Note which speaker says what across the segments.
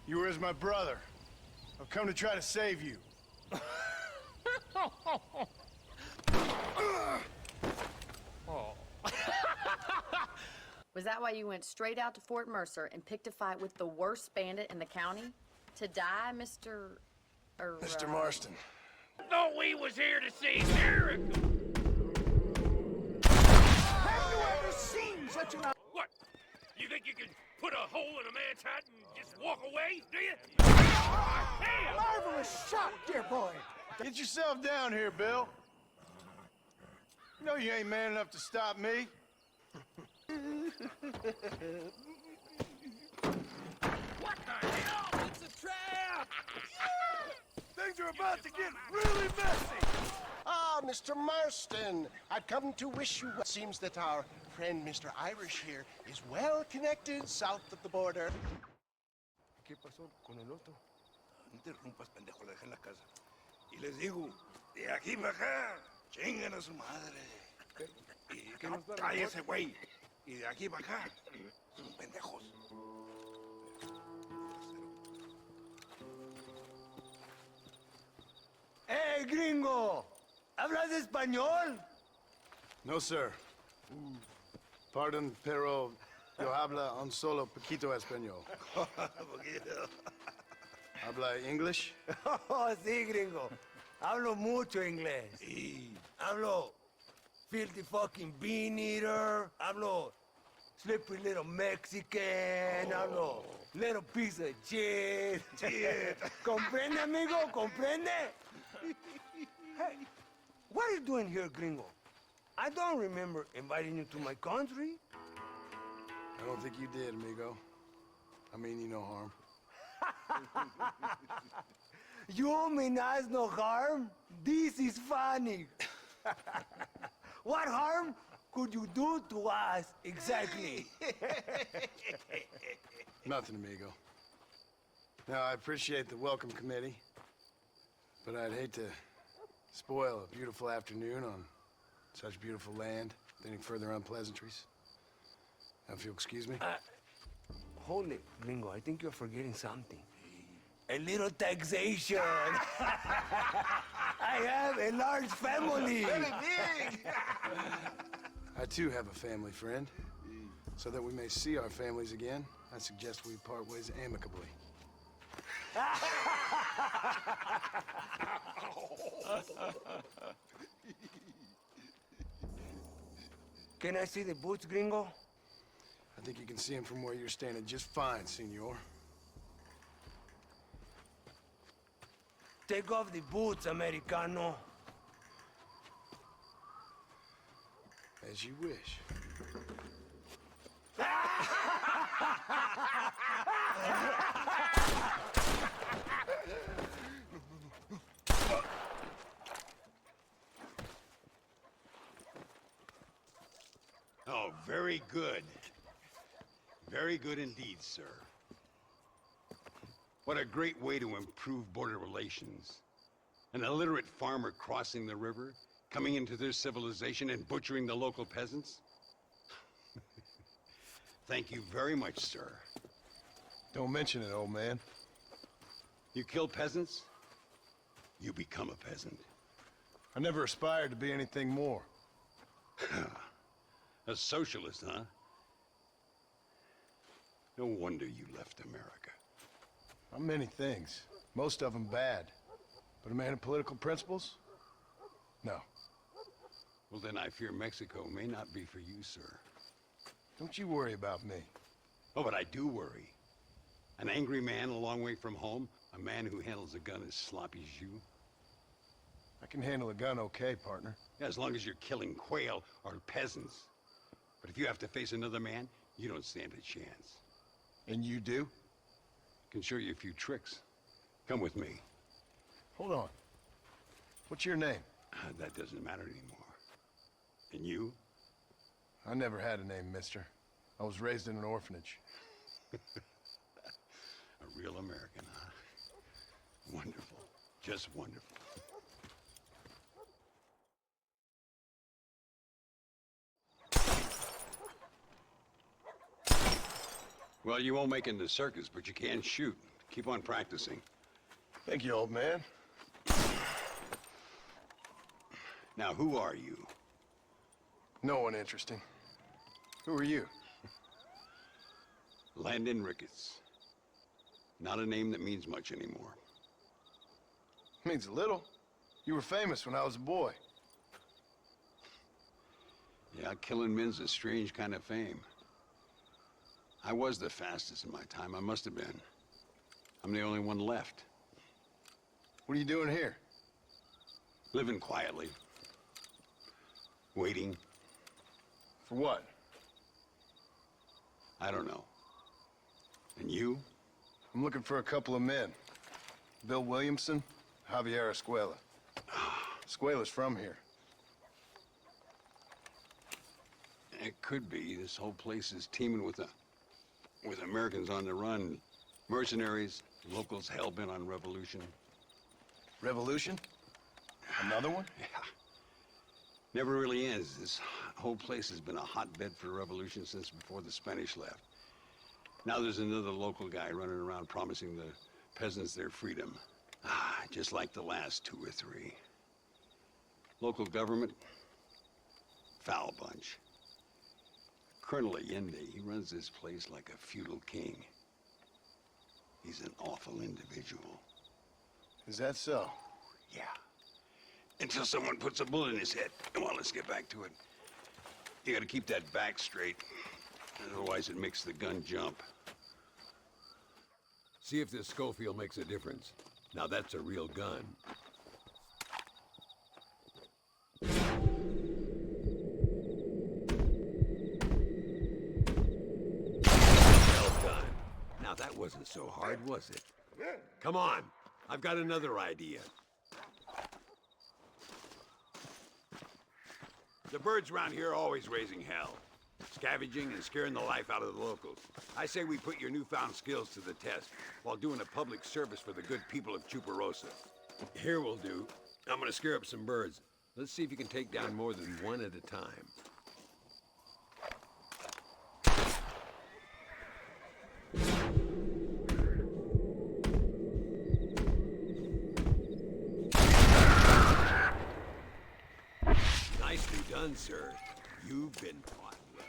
Speaker 1: You were as my brother. I've come to try to save you.
Speaker 2: Was that why you went straight out to Fort Mercer and picked a fight with the worst bandit in the county? To die, Mr.
Speaker 1: Mr. Marston.
Speaker 3: Thought we was here to see miracles.
Speaker 4: Have you ever seen such an...
Speaker 3: What? You think you can put a hole in a man's hat and just walk away, do you?
Speaker 4: Marvelous shot, dear boy.
Speaker 1: Get yourself down here, Bill. You know you ain't man enough to stop me.
Speaker 3: What the hell? It's a trap!
Speaker 1: Things are about to get really messy.
Speaker 4: Ah, Mr. Marston, I've come to wish you well. It seems that our friend Mr. Irish here is well connected south of the border.
Speaker 5: ¿Qué pasó con el otro? No interrumpas, pendejo, lo dejé en la casa. Y les digo, de aquí para acá, chingan a su madre.
Speaker 4: ¿Qué nos da la
Speaker 5: Cállese, güey. Y de aquí para acá, son pendejos.
Speaker 6: ¡Hey, gringo! ¿Hablas español?
Speaker 1: No, sir. Pardon, pero yo habla un solo poquito español. ¿Habla English?
Speaker 6: Oh, sí, gringo. Hablo mucho inglés.
Speaker 5: Sí.
Speaker 6: Hablo filthy fucking bean eater. Hablo slippery little Mexican. Hablo little piece of shit. ¿Comprende, amigo? ¿Comprende? Hey, what are you doing here, gringo? I don't remember inviting you to my country.
Speaker 1: I don't think you did, amigo. I mean you no harm.
Speaker 6: You mean us no harm? This is funny. What harm could you do to us exactly?
Speaker 1: Nothing, amigo. Now, I appreciate the welcome committee, but I'd hate to spoil a beautiful afternoon on such beautiful land with any further unpleasantries. Now, if you'll excuse me.
Speaker 6: Hold it, gringo. I think you're forgetting something. A little taxation. I have a large family.
Speaker 5: Very big.
Speaker 1: I too have a family friend. So that we may see our families again, I suggest we part ways amicably.
Speaker 6: Can I see the boots, gringo?
Speaker 1: I think you can see him from where you're standing just fine, senor.
Speaker 6: Take off the boots, Americano.
Speaker 1: As you wish.
Speaker 7: Oh, very good. Very good indeed, sir. What a great way to improve border relations. An illiterate farmer crossing the river, coming into their civilization and butchering the local peasants? Thank you very much, sir.
Speaker 1: Don't mention it, old man.
Speaker 7: You kill peasants, you become a peasant.
Speaker 1: I never aspired to be anything more.
Speaker 7: A socialist, huh? No wonder you left America.
Speaker 1: I'm many things. Most of them bad. But a man of political principles? No.
Speaker 7: Well, then I fear Mexico may not be for you, sir.
Speaker 1: Don't you worry about me.
Speaker 7: Oh, but I do worry. An angry man a long way from home, a man who handles a gun as sloppy as you.
Speaker 1: I can handle a gun okay, partner.
Speaker 7: Yeah, as long as you're killing quail or peasants. But if you have to face another man, you don't stand a chance.
Speaker 1: And you do?
Speaker 7: I can show you a few tricks. Come with me.
Speaker 1: Hold on. What's your name?
Speaker 7: That doesn't matter anymore. And you?
Speaker 1: I never had a name, mister. I was raised in an orphanage.
Speaker 7: A real American, huh? Wonderful. Just wonderful. Well, you won't make it in the circus, but you can shoot. Keep on practicing.
Speaker 1: Thank you, old man.
Speaker 7: Now, who are you?
Speaker 1: No one interesting. Who are you?
Speaker 7: Landon Ricketts. Not a name that means much anymore.
Speaker 1: Means a little. You were famous when I was a boy.
Speaker 7: Yeah, killing men's a strange kind of fame. I was the fastest in my time. I must have been. I'm the only one left.
Speaker 1: What are you doing here?
Speaker 7: Living quietly. Waiting.
Speaker 1: For what?
Speaker 7: I don't know. And you?
Speaker 1: I'm looking for a couple of men. Bill Williamson, Javier Escuela. Escuela's from here.
Speaker 7: It could be. This whole place is teeming with Americans on the run. Mercenaries, locals hell-bent on revolution.
Speaker 1: Revolution? Another one?
Speaker 7: Yeah. Never really ends. This whole place has been a hotbed for revolution since before the Spanish left. Now there's another local guy running around promising the peasants their freedom. Just like the last 2 or 3. Local government, foul bunch. Colonel Allende, he runs this place like a feudal king. He's an awful individual.
Speaker 1: Is that so?
Speaker 7: Yeah. Until someone puts a bullet in his head. Come on, let's get back to it. You gotta keep that back straight. Otherwise it makes the gun jump.
Speaker 6: See if this Schofield makes a difference. Now that's a real gun. Well done. Now that wasn't so hard, was it? Come on, I've got another idea. The birds around here are always raising hell. Scavenging and scaring the life out of the locals. I say we put your newfound skills to the test while doing a public service for the good people of Chuparosa. Here we'll do. I'm gonna scare up some birds. Let's see if you can take down more than one at a time. Nicely done, sir. You've been taught well.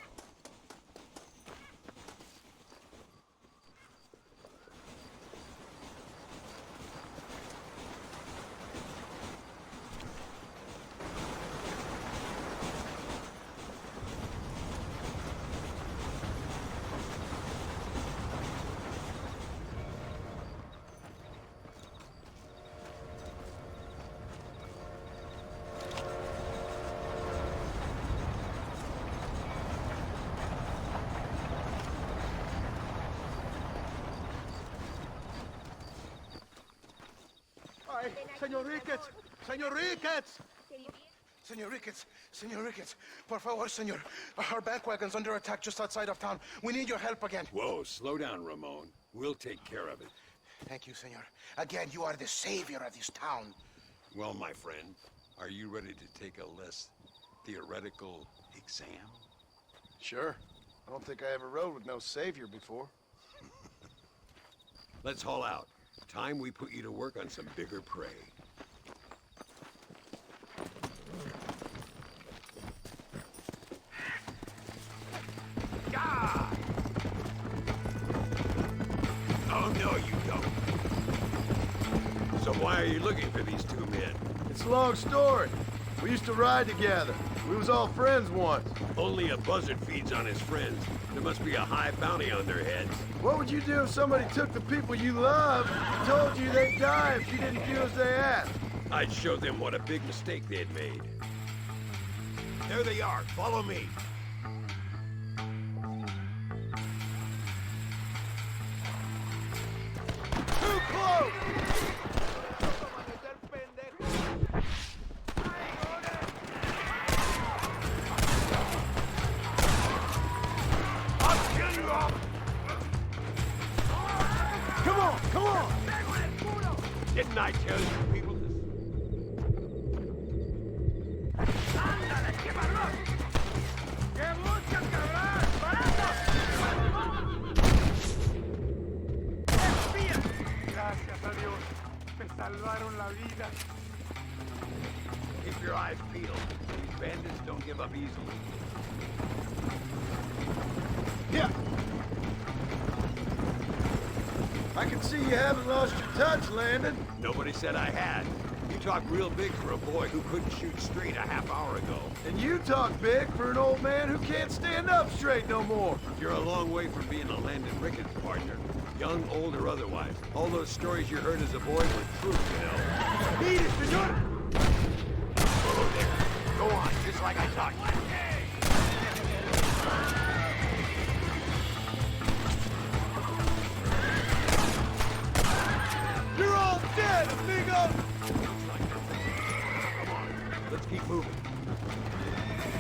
Speaker 4: Señor Ricketts! Señor Ricketts! Señor Ricketts, por favor, señor. Our bank wagon's under attack just outside of town. We need your help again.
Speaker 6: Whoa, slow down, Ramon. We'll take care of it.
Speaker 4: Thank you, senor. Again, you are the savior of this town.
Speaker 7: Well, my friend, are you ready to take a less theoretical exam?
Speaker 1: Sure. I don't think I ever rode with no savior before.
Speaker 6: Let's haul out. Time we put you to work on some bigger prey.
Speaker 3: Ah!
Speaker 6: Oh, no, you don't. So why are you looking for these 2 men?
Speaker 1: It's a long story. We used to ride together. We was all friends once.
Speaker 6: Only a buzzard feeds on his friends. There must be a high bounty on their heads.
Speaker 1: What would you do if somebody took the people you love and told you they'd die if you didn't do as they asked?
Speaker 6: I'd show them what a big mistake they'd made. There they are. Follow me.
Speaker 1: Too close! Come on!
Speaker 6: Didn't I tell you people this? salvaron la vida.
Speaker 5: Keep your eyes peeled. These bandits don't give up easily.
Speaker 1: Yeah. I can see you haven't lost your touch, Landon.
Speaker 5: Nobody said I had. You talk real big for a boy who couldn't shoot straight a half hour ago.
Speaker 1: And you talk big for an old man who can't stand up straight no more.
Speaker 5: You're a long way from being a Landon Ricketts partner. Young, old, or otherwise. All those stories you heard as a boy were true, you know. Beat it, senor! Oh, there. Go on, just like I taught you.
Speaker 6: You're all dead, amigo!
Speaker 5: Come on, let's keep moving.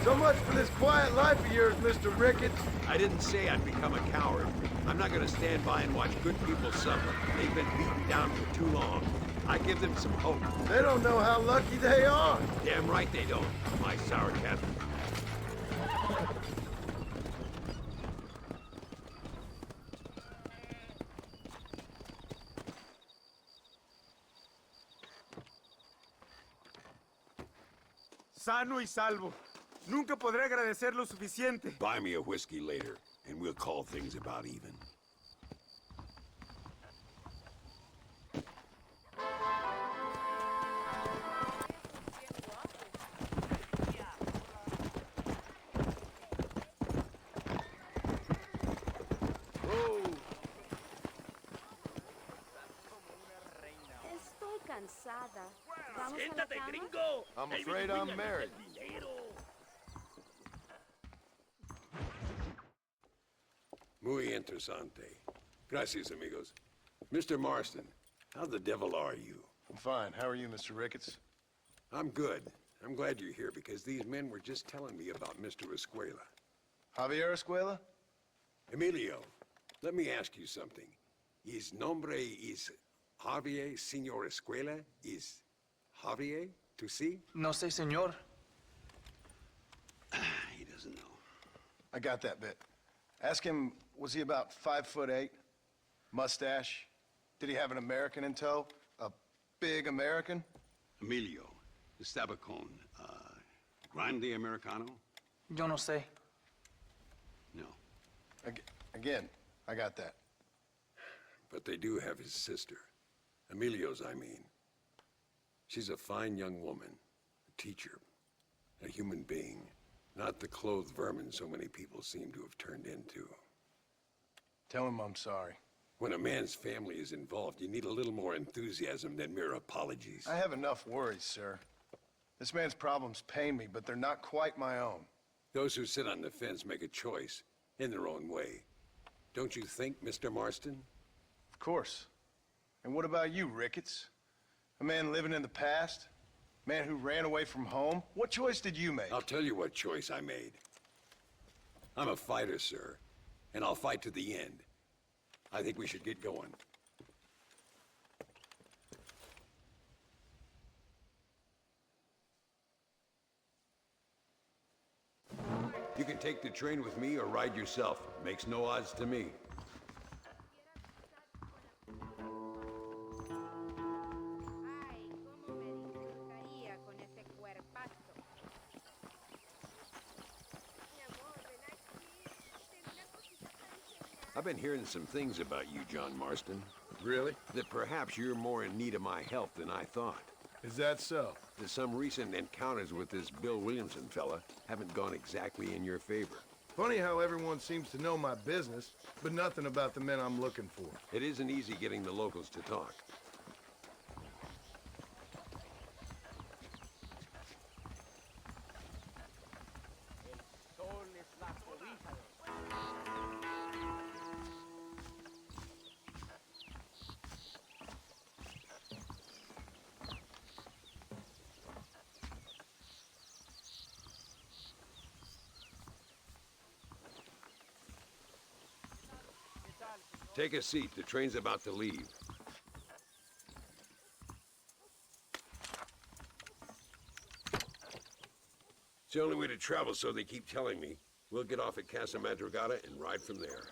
Speaker 1: So much for this quiet life of yours, Mr. Ricketts.
Speaker 5: I didn't say I'd become a coward. I'm not gonna stand by and watch good people suffer. They've been beaten down for too long. I give them some hope.
Speaker 1: They don't know how lucky they are.
Speaker 5: Damn right they don't, my sour captain.
Speaker 6: Sano y salvo. Nunca podré agradecer lo suficiente.
Speaker 5: Buy me a whiskey later, and we'll call things about even.
Speaker 8: Estoy cansada. ¿Vamos a la
Speaker 3: Siéntate,
Speaker 8: cama?
Speaker 3: gringo.
Speaker 1: I'm
Speaker 3: Ahí
Speaker 1: afraid
Speaker 3: viene
Speaker 1: I'm
Speaker 3: el
Speaker 1: married.
Speaker 3: dinero.
Speaker 5: Muy interesante. Gracias, amigos. Mr. Marston, how the devil are you?
Speaker 1: I'm fine. How are you, Mr. Ricketts?
Speaker 5: I'm good. I'm glad you're here because these men were just telling me about Mr. Escuela.
Speaker 1: Javier Escuela?
Speaker 5: Emilio, let me ask you something. His nombre is Javier Señor Escuela? Is Javier to see?
Speaker 9: No sé, señor.
Speaker 5: He doesn't know.
Speaker 1: I got that bit. Ask him, was he about 5'8"? Mustache? Did he have an American in tow? A big American?
Speaker 7: Emilio, Estabacon, Grande Americano?
Speaker 9: Yo no sé.
Speaker 7: No.
Speaker 1: Again, I got that.
Speaker 5: But they do have his sister. Emilio's, I mean. She's a fine young woman, a teacher, a human being, not the clothed vermin so many people seem to have turned into.
Speaker 1: Tell him I'm sorry.
Speaker 5: When a man's family is involved, you need a little more enthusiasm than mere apologies.
Speaker 1: I have enough worries, sir. This man's problems pain me, but they're not quite my own.
Speaker 5: Those who sit on the fence make a choice, in their own way. Don't you think, Mr. Marston?
Speaker 1: Of course. And what about you, Ricketts? A man living in the past? A man who ran away from home? What choice did you make?
Speaker 5: I'll tell you what choice I made. I'm a fighter, sir, and I'll fight to the end. I think we should get going. You can take the train with me or ride yourself. Makes no odds to me.
Speaker 8: Ay, cómo me disfrutaría con ese cuerpazo. Mi amor, ven aquí. Tengo una cosita para enseñar.
Speaker 5: I've been hearing some things about you, John Marston.
Speaker 1: Really?
Speaker 5: That perhaps you're more in need of my help than I thought.
Speaker 1: Is that so?
Speaker 5: That some recent encounters with this Bill Williamson fella haven't gone exactly in your favor.
Speaker 1: Funny how everyone seems to know my business, but nothing about the men I'm looking for.
Speaker 5: It isn't easy getting the locals to talk. Take a seat. The train's about to leave. It's the only way to travel, so they keep telling me. We'll get off at Casa Madrugada and ride from there.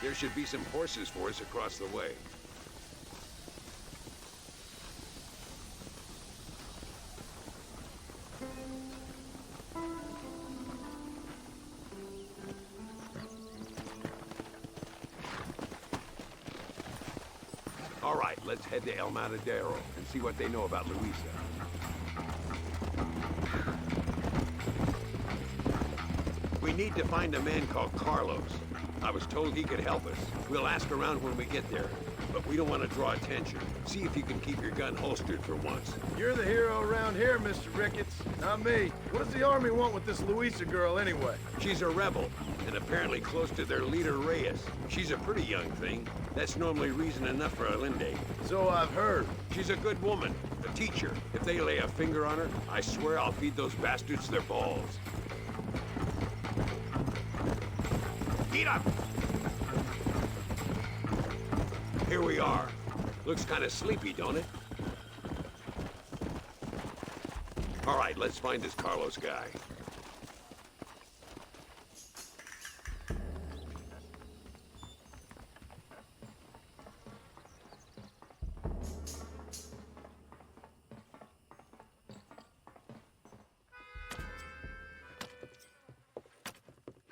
Speaker 5: There should be some horses for us across the way. All right, let's head to El Matadero and see what they know about Luisa. We need to find a man called Carlos. I was told he could help us. We'll ask around when we get there, but we don't want to draw attention. See if you can keep your gun holstered for once.
Speaker 1: You're the hero around here, Mr. Ricketts, not me. What does the army want with this Luisa girl anyway?
Speaker 5: She's a rebel, and apparently close to their leader, Reyes. She's a pretty young thing. That's normally reason enough for Allende.
Speaker 1: So I've heard.
Speaker 5: She's a good woman, a teacher. If they lay a finger on her, I swear I'll feed those bastards their balls. Get up! Here we are. Looks kind of sleepy, don't it? All right, let's find this Carlos guy.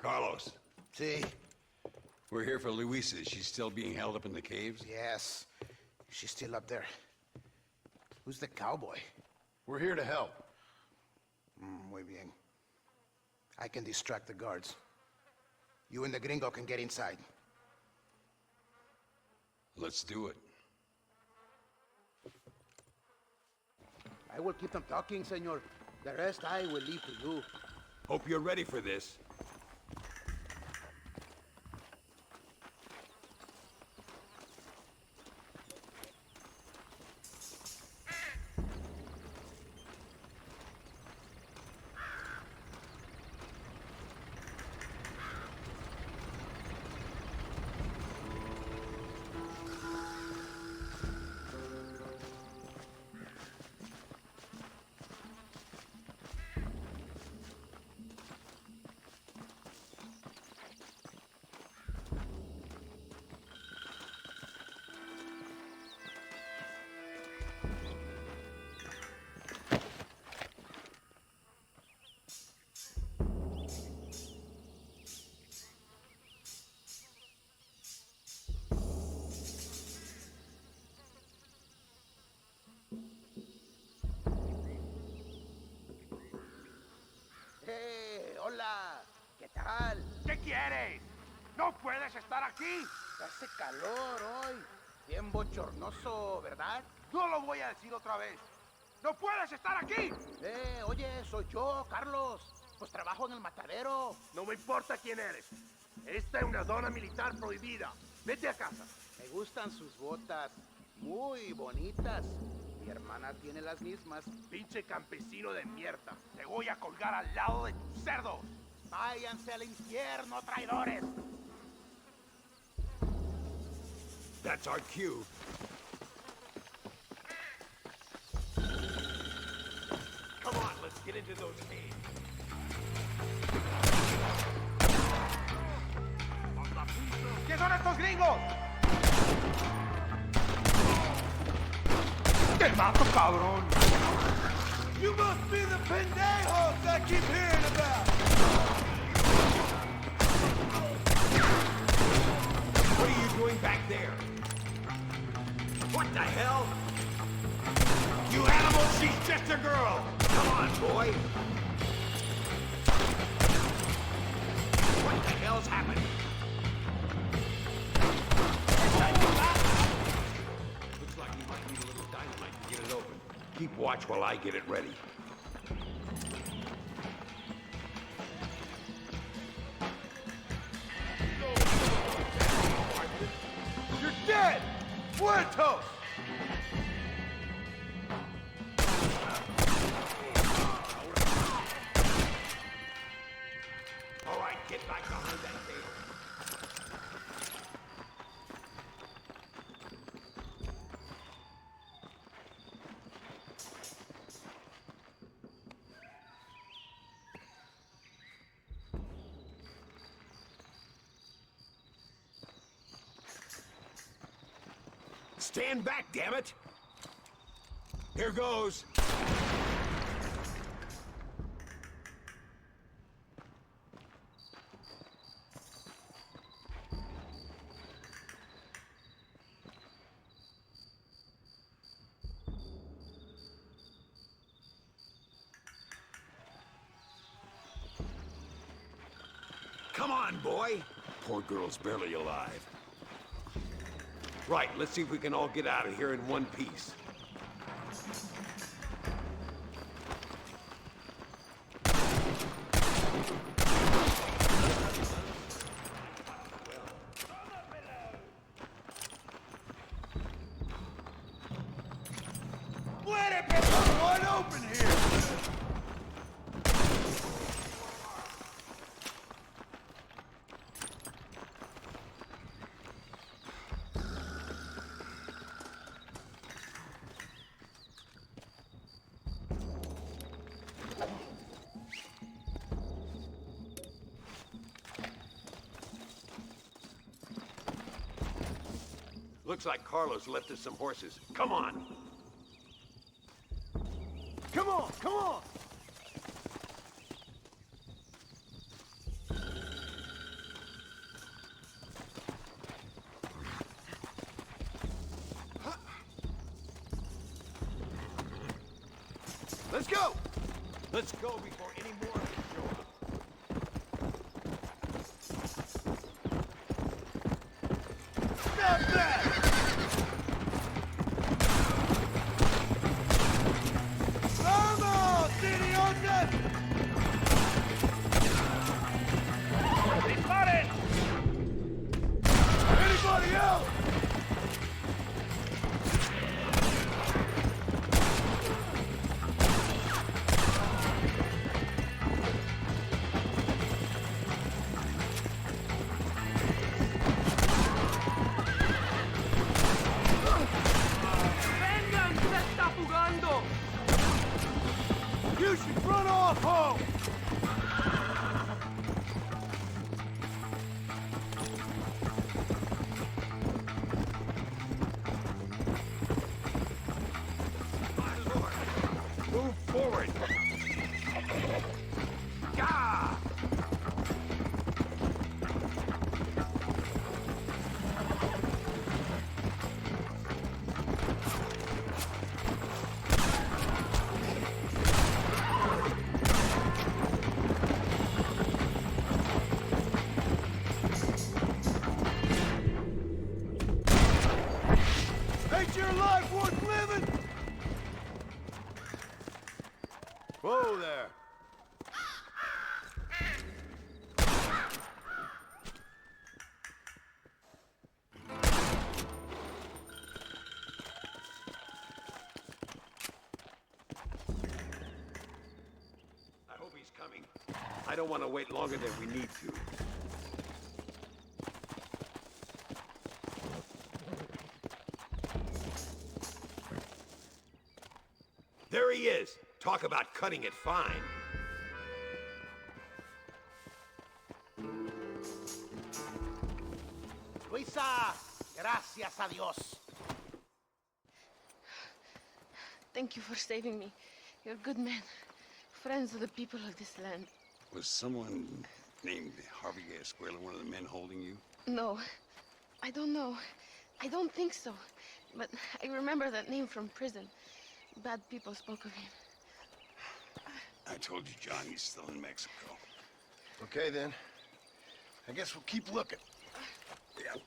Speaker 5: Carlos.
Speaker 10: See?
Speaker 7: We're here for Luisa. She's still being held up in the caves?
Speaker 10: Yes. She's still up there. Who's the cowboy?
Speaker 1: We're here to help.
Speaker 10: Muy bien. I can distract the guards. You and the gringo can get inside.
Speaker 7: Let's do it.
Speaker 10: I will keep them talking, senor. The rest I will leave to you.
Speaker 5: Hope you're ready for this.
Speaker 10: Hola. ¿Qué tal?
Speaker 3: ¿Qué quieres? ¡No puedes estar aquí!
Speaker 10: Hace calor hoy. Bien bochornoso, ¿verdad?
Speaker 3: No lo voy a decir otra vez. ¡No puedes estar aquí!
Speaker 10: Oye, soy yo, Carlos. Pues trabajo en el matadero.
Speaker 3: No me importa quién eres. Esta es una zona militar prohibida. Vete a casa.
Speaker 10: Me gustan sus botas. Muy bonitas. Mi hermana tiene las mismas.
Speaker 3: Pinche campesino de mierda. Te voy a colgar al lado de tus cerdos.
Speaker 10: Váyanse al infierno, traidores.
Speaker 5: That's our cue.
Speaker 3: Come on, let's get into those caves. ¿Qué son estos gringos? ¡Te mato, cabrón!
Speaker 6: You must be the pendejos I keep hearing about!
Speaker 5: What are you doing back there? What the hell?
Speaker 3: You animal, she's just a girl!
Speaker 5: Come on, boy. What the hell's happening? Looks like you might need a little dynamite to get it open. Keep watch while I get it ready.
Speaker 6: You're dead! Muertos!
Speaker 5: All right, get back behind that table.
Speaker 6: Stand back, damn it! Here goes. Come on, boy. Poor girl's barely alive. Right, let's see if we can all get out of here in one piece.
Speaker 3: Let it be wide open here!
Speaker 6: Looks like Carlos left us some horses. Come on!
Speaker 3: Come on, come on!
Speaker 6: Let's go! Let's go before any more of them show up.
Speaker 3: Stop that! ¡Vamos, idiotas! ¡Disparen! Anybody else? ¡Vengan! ¡Se está jugando! You should run off home!
Speaker 6: My lord! Move forward! Gah!
Speaker 3: Ain't your life worth living? Whoa there.
Speaker 6: I hope he's coming. I don't want to wait longer than we need to. There he is. Talk about cutting it fine.
Speaker 10: Luisa, gracias a Dios.
Speaker 8: Thank you for saving me. You're good men. Friends of the people of this land.
Speaker 7: Was someone named Harvey Escuela one of the men holding you?
Speaker 8: No, I don't know. I don't think so. But I remember that name from prison. Bad people spoke of him.
Speaker 7: I told you, John, he's still in Mexico.
Speaker 1: Okay, then. I guess we'll keep looking.
Speaker 7: Yeah.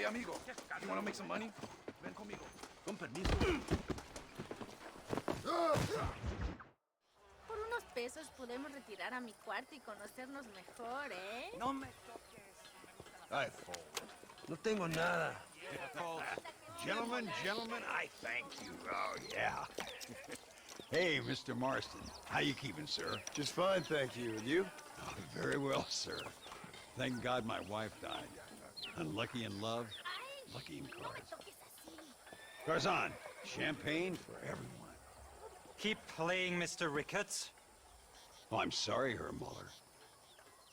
Speaker 11: amigo. You want to make some money? Ven conmigo. Con permiso.
Speaker 12: Por unos pesos podemos retirar a mi cuarto y conocernos mejor, ¿eh?
Speaker 6: No me toques. Ay, Fold. No tengo nada. Fold.
Speaker 13: Gentlemen, I thank you. Oh, yeah. Hey, Mr. Marston. How you keeping, sir?
Speaker 1: Just fine, thank you. And you?
Speaker 13: Oh, very well, sir. Thank God my wife died. Unlucky in love, lucky in cards. Garzon, champagne for everyone.
Speaker 14: Keep playing, Mr. Ricketts.
Speaker 13: Oh, I'm sorry, Herr Muller.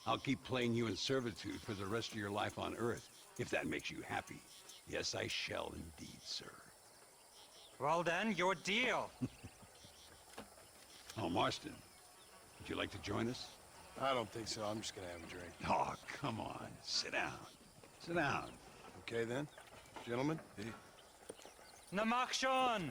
Speaker 13: I'll keep playing you in servitude for the rest of your life on Earth, if that makes you happy. Yes, I shall indeed, sir.
Speaker 14: Well then, your deal.
Speaker 13: Oh, Marston, would you like to join us?
Speaker 1: I don't think so. I'm just gonna have a drink.
Speaker 13: Oh, come on. Sit down. Sit down.
Speaker 1: Okay, then. Gentlemen?
Speaker 14: Na mach schon!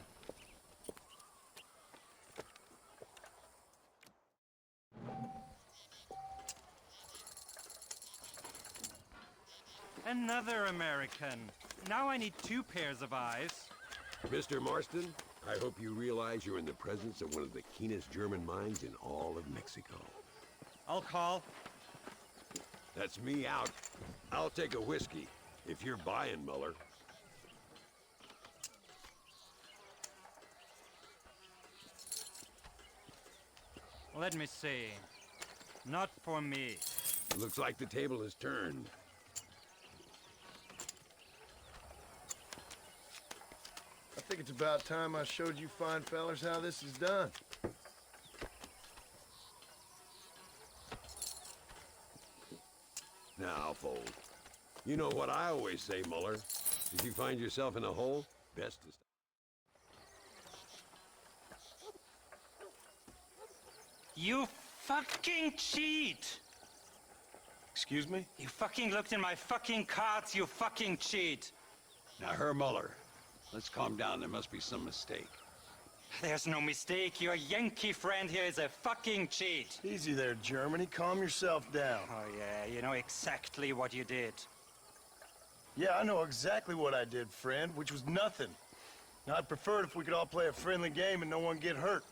Speaker 14: Another American. Now I need 2 pairs of eyes.
Speaker 5: Mr. Marston, I hope you realize you're in the presence of one of the keenest German minds in all of Mexico.
Speaker 14: I'll call.
Speaker 5: That's me out. I'll take a whiskey, if you're buying, Muller.
Speaker 14: Let me see. Not for me.
Speaker 5: Looks like the table has turned.
Speaker 1: I think it's about time I showed you fine fellers how this is done.
Speaker 5: Now, Fold. You know what I always say, Muller. If you find yourself in a hole, best to stop.
Speaker 14: You fucking cheat!
Speaker 1: Excuse me?
Speaker 14: You fucking looked in my fucking cards, you fucking cheat!
Speaker 13: Now, Herr Muller, let's calm down. There must be some mistake.
Speaker 14: There's no mistake. Your Yankee friend here is a fucking cheat.
Speaker 1: Easy there, Germany. Calm yourself down.
Speaker 14: Oh, yeah, you know exactly what you did.
Speaker 1: Yeah, I know exactly what I did, friend, which was nothing. Now, I'd prefer it if we could all play a friendly game and no one get hurt.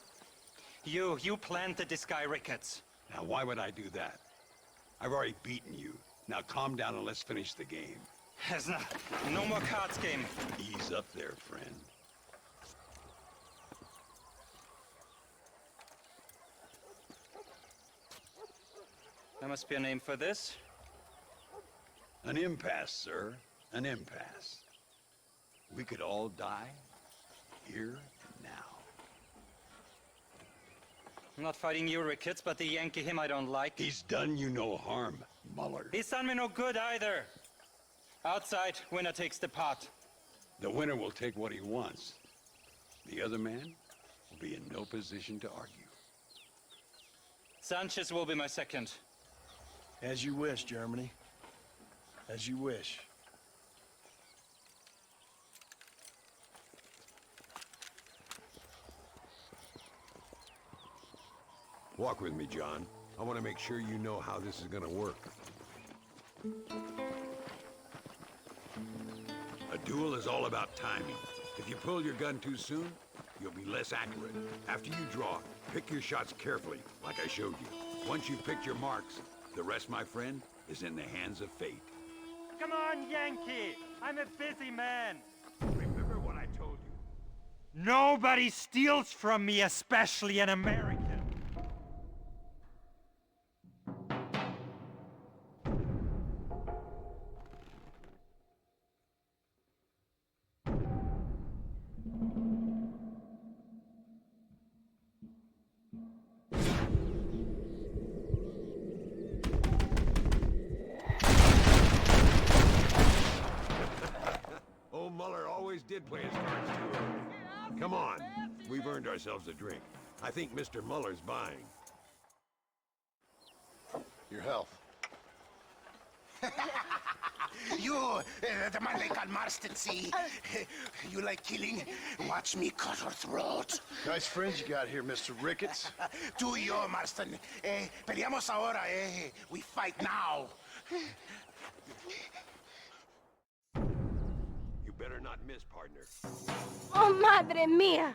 Speaker 14: You planted this guy, Ricketts.
Speaker 13: Now, why would I do that? I've already beaten you. Now, calm down and let's finish the game.
Speaker 14: There's no more cards game.
Speaker 13: Ease up there, friend.
Speaker 14: There must be a name for this.
Speaker 13: An impasse, sir. An impasse. We could all die here and now.
Speaker 14: I'm not fighting you, Ricketts, but the Yankee him I don't like.
Speaker 13: He's done you no harm, Muller.
Speaker 14: He's done me no good either. Outside, winner takes the pot.
Speaker 13: The winner will take what he wants. The other man will be in no position to argue.
Speaker 14: Sanchez will be my second.
Speaker 1: As you wish, Germany. As you wish.
Speaker 5: Walk with me, John. I want to make sure you know how this is going to work. A duel is all about timing. If you pull your gun too soon, you'll be less accurate. After you draw, pick your shots carefully, like I showed you. Once you've picked your marks, the rest, my friend, is in the hands of fate.
Speaker 14: Come on, Yankee! I'm a busy man!
Speaker 5: Remember what I told you.
Speaker 14: Nobody steals from me, especially an American!
Speaker 5: Did play his cards too early. Come on, we've earned ourselves a drink. I think Mr. Muller's buying.
Speaker 1: Your health.
Speaker 4: You, the man they call Marston, see? You like killing? Watch me cut her throat.
Speaker 1: Nice friends you got here, Mr. Ricketts.
Speaker 4: Tú y yo, Marston. Peleamos ahora, We fight now.
Speaker 5: better not miss, partner.
Speaker 8: Oh, madre mía!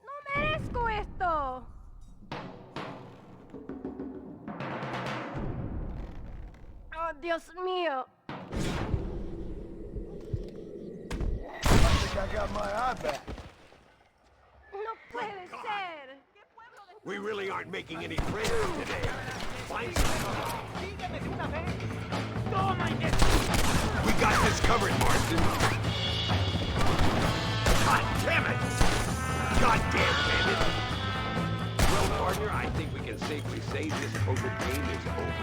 Speaker 8: ¡No merezco esto! ¡Oh, Dios mío!
Speaker 1: I think I got my eye back.
Speaker 8: ¡No puede ser!
Speaker 5: We really aren't making any friends today. Find some cover. We got this covered, Marston. God damn it! Goddamn bandit! Well, partner, I think we can safely say this COVID game is over.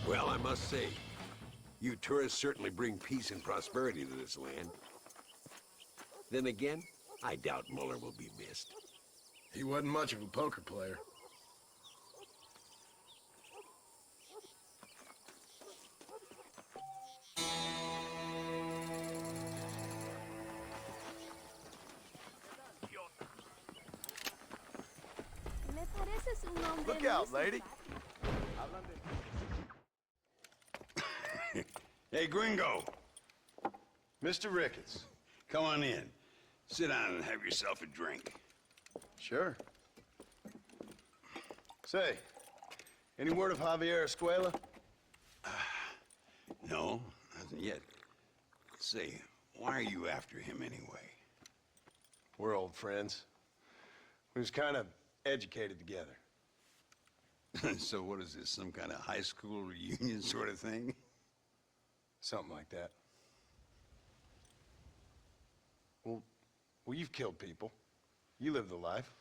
Speaker 5: Well, I must say, you tourists certainly bring peace and prosperity to this land. Then again, I doubt Muller will be missed.
Speaker 1: He wasn't much of a poker player.
Speaker 8: Me pareces un hombre
Speaker 1: Look
Speaker 8: muy
Speaker 1: out, lady.
Speaker 13: Hey, Gringo.
Speaker 1: Mr. Ricketts.
Speaker 13: Come on in. Sit down and have yourself a drink.
Speaker 1: Sure. Say, any word of Javier Escuela?
Speaker 13: No, nothing yet. Say, why are you after him anyway?
Speaker 1: We're old friends. We was kind of educated together.
Speaker 13: So what is this, some kind of high school reunion sort of thing?
Speaker 1: Something like that. Well, you've killed people. You lived the life.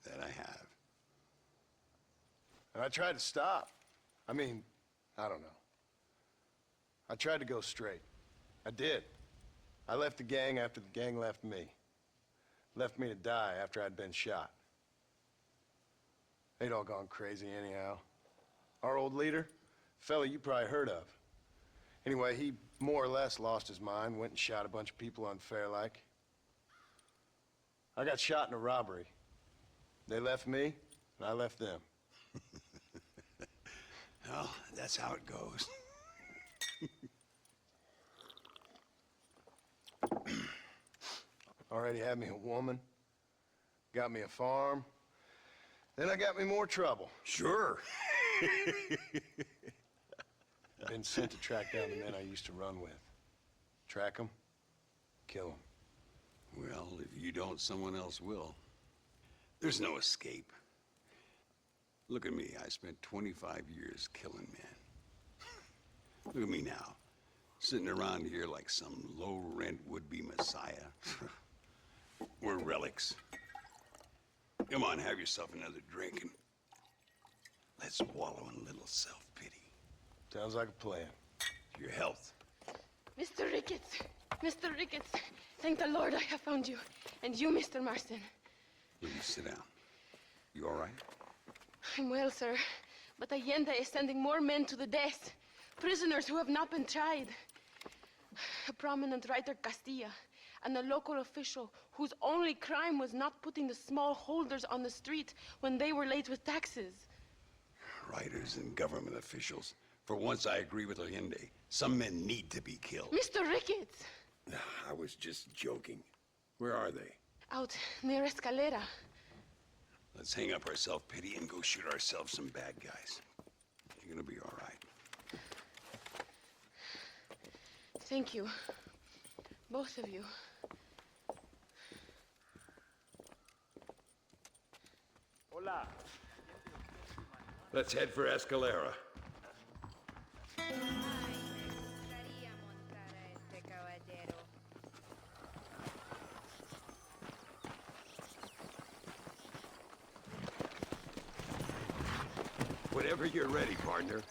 Speaker 13: That I have.
Speaker 1: And I tried to stop. I mean, I don't know. I tried to go straight. I did. I left the gang after the gang left me. Left me to die after I'd been shot. They'd all gone crazy anyhow. Our old leader, fella you probably heard of. Anyway, he more or less lost his mind, went and shot a bunch of people unfair like. I got shot in a robbery. They left me, and I left them.
Speaker 13: Well, that's how it goes.
Speaker 1: Already had me a woman, got me a farm, then I got me more trouble.
Speaker 13: Sure.
Speaker 1: Been sent to track down the men I used to run with. Track them, kill them.
Speaker 13: Well, if you don't, someone else will. There's no escape. Look at me. I spent 25 years killing men. Look at me now, sitting around here like some low-rent would-be messiah. We're relics. Come on, have yourself another drink and let's wallow in a little self-pity.
Speaker 1: Sounds like a plan.
Speaker 13: Your health.
Speaker 8: Mr. Ricketts! Mr. Ricketts! Thank the Lord I have found you. And you, Mr. Marston.
Speaker 13: Will you sit down? You all right?
Speaker 8: I'm well, sir. But Allende is sending more men to the death. Prisoners who have not been tried. A prominent writer, Castilla, and a local official whose only crime was not putting the small holders on the street when they were late with taxes.
Speaker 13: Writers and government officials. For once, I agree with Allende. Some men need to be killed.
Speaker 8: Mr. Ricketts!
Speaker 5: I was just joking. Where are they?
Speaker 8: Out near Escalera.
Speaker 13: Let's hang up our self-pity and go shoot ourselves some bad guys. You're gonna be all right.
Speaker 8: Thank you. Both of you.
Speaker 3: Hola.
Speaker 5: Let's head for Escalera. Whenever you're ready, partner.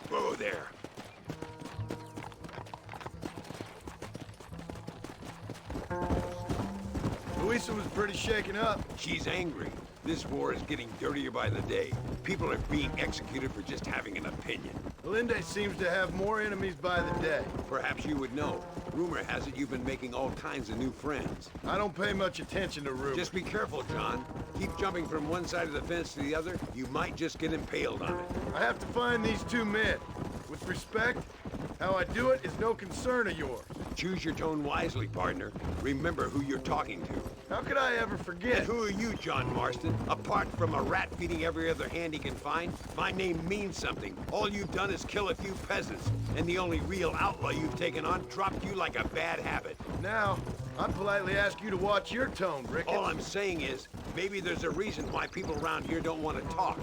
Speaker 5: Whoa there.
Speaker 1: Louisa was pretty shaken up.
Speaker 5: She's angry. This war is getting dirtier by the day. People are being executed for just having an opinion.
Speaker 1: Linde seems to have more enemies by the day.
Speaker 5: Perhaps you would know. Rumor has it you've been making all kinds of new friends.
Speaker 1: I don't pay much attention to rumors.
Speaker 5: Just be careful, John. Keep jumping from one side of the fence to the other, you might just get impaled on it.
Speaker 1: I have to find these two men. With respect, how I do it is no concern of yours.
Speaker 5: Choose your tone wisely, partner. Remember who you're talking to.
Speaker 1: How could I ever forget?
Speaker 5: And who are you, John Marston? Apart from a rat feeding every other hand he can find, my name means something. All you've done is kill a few peasants, and the only real outlaw you've taken on dropped you like a bad habit.
Speaker 1: Now, I politely ask you to watch your tone, Ricketts.
Speaker 5: All I'm saying is, maybe there's a reason why people around here don't want to talk.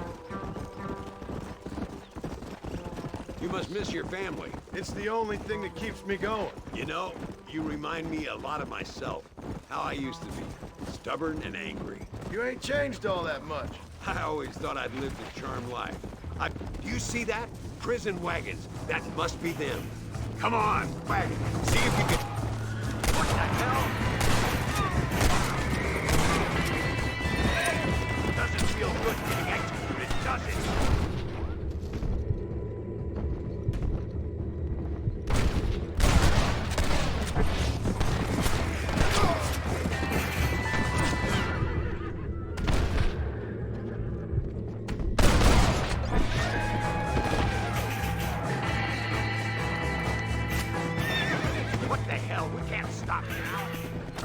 Speaker 5: You must miss your family.
Speaker 1: It's the only thing that keeps me going.
Speaker 5: You know, you remind me a lot of myself. How I used to be. Stubborn and angry.
Speaker 1: You ain't changed all that much.
Speaker 5: I always thought I'd lived a charmed life. Do you see that? Prison wagons. That must be them. Come on, wagon. See if you can... What the hell? Doesn't feel good getting executed, does it?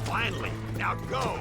Speaker 5: Finally! Now go!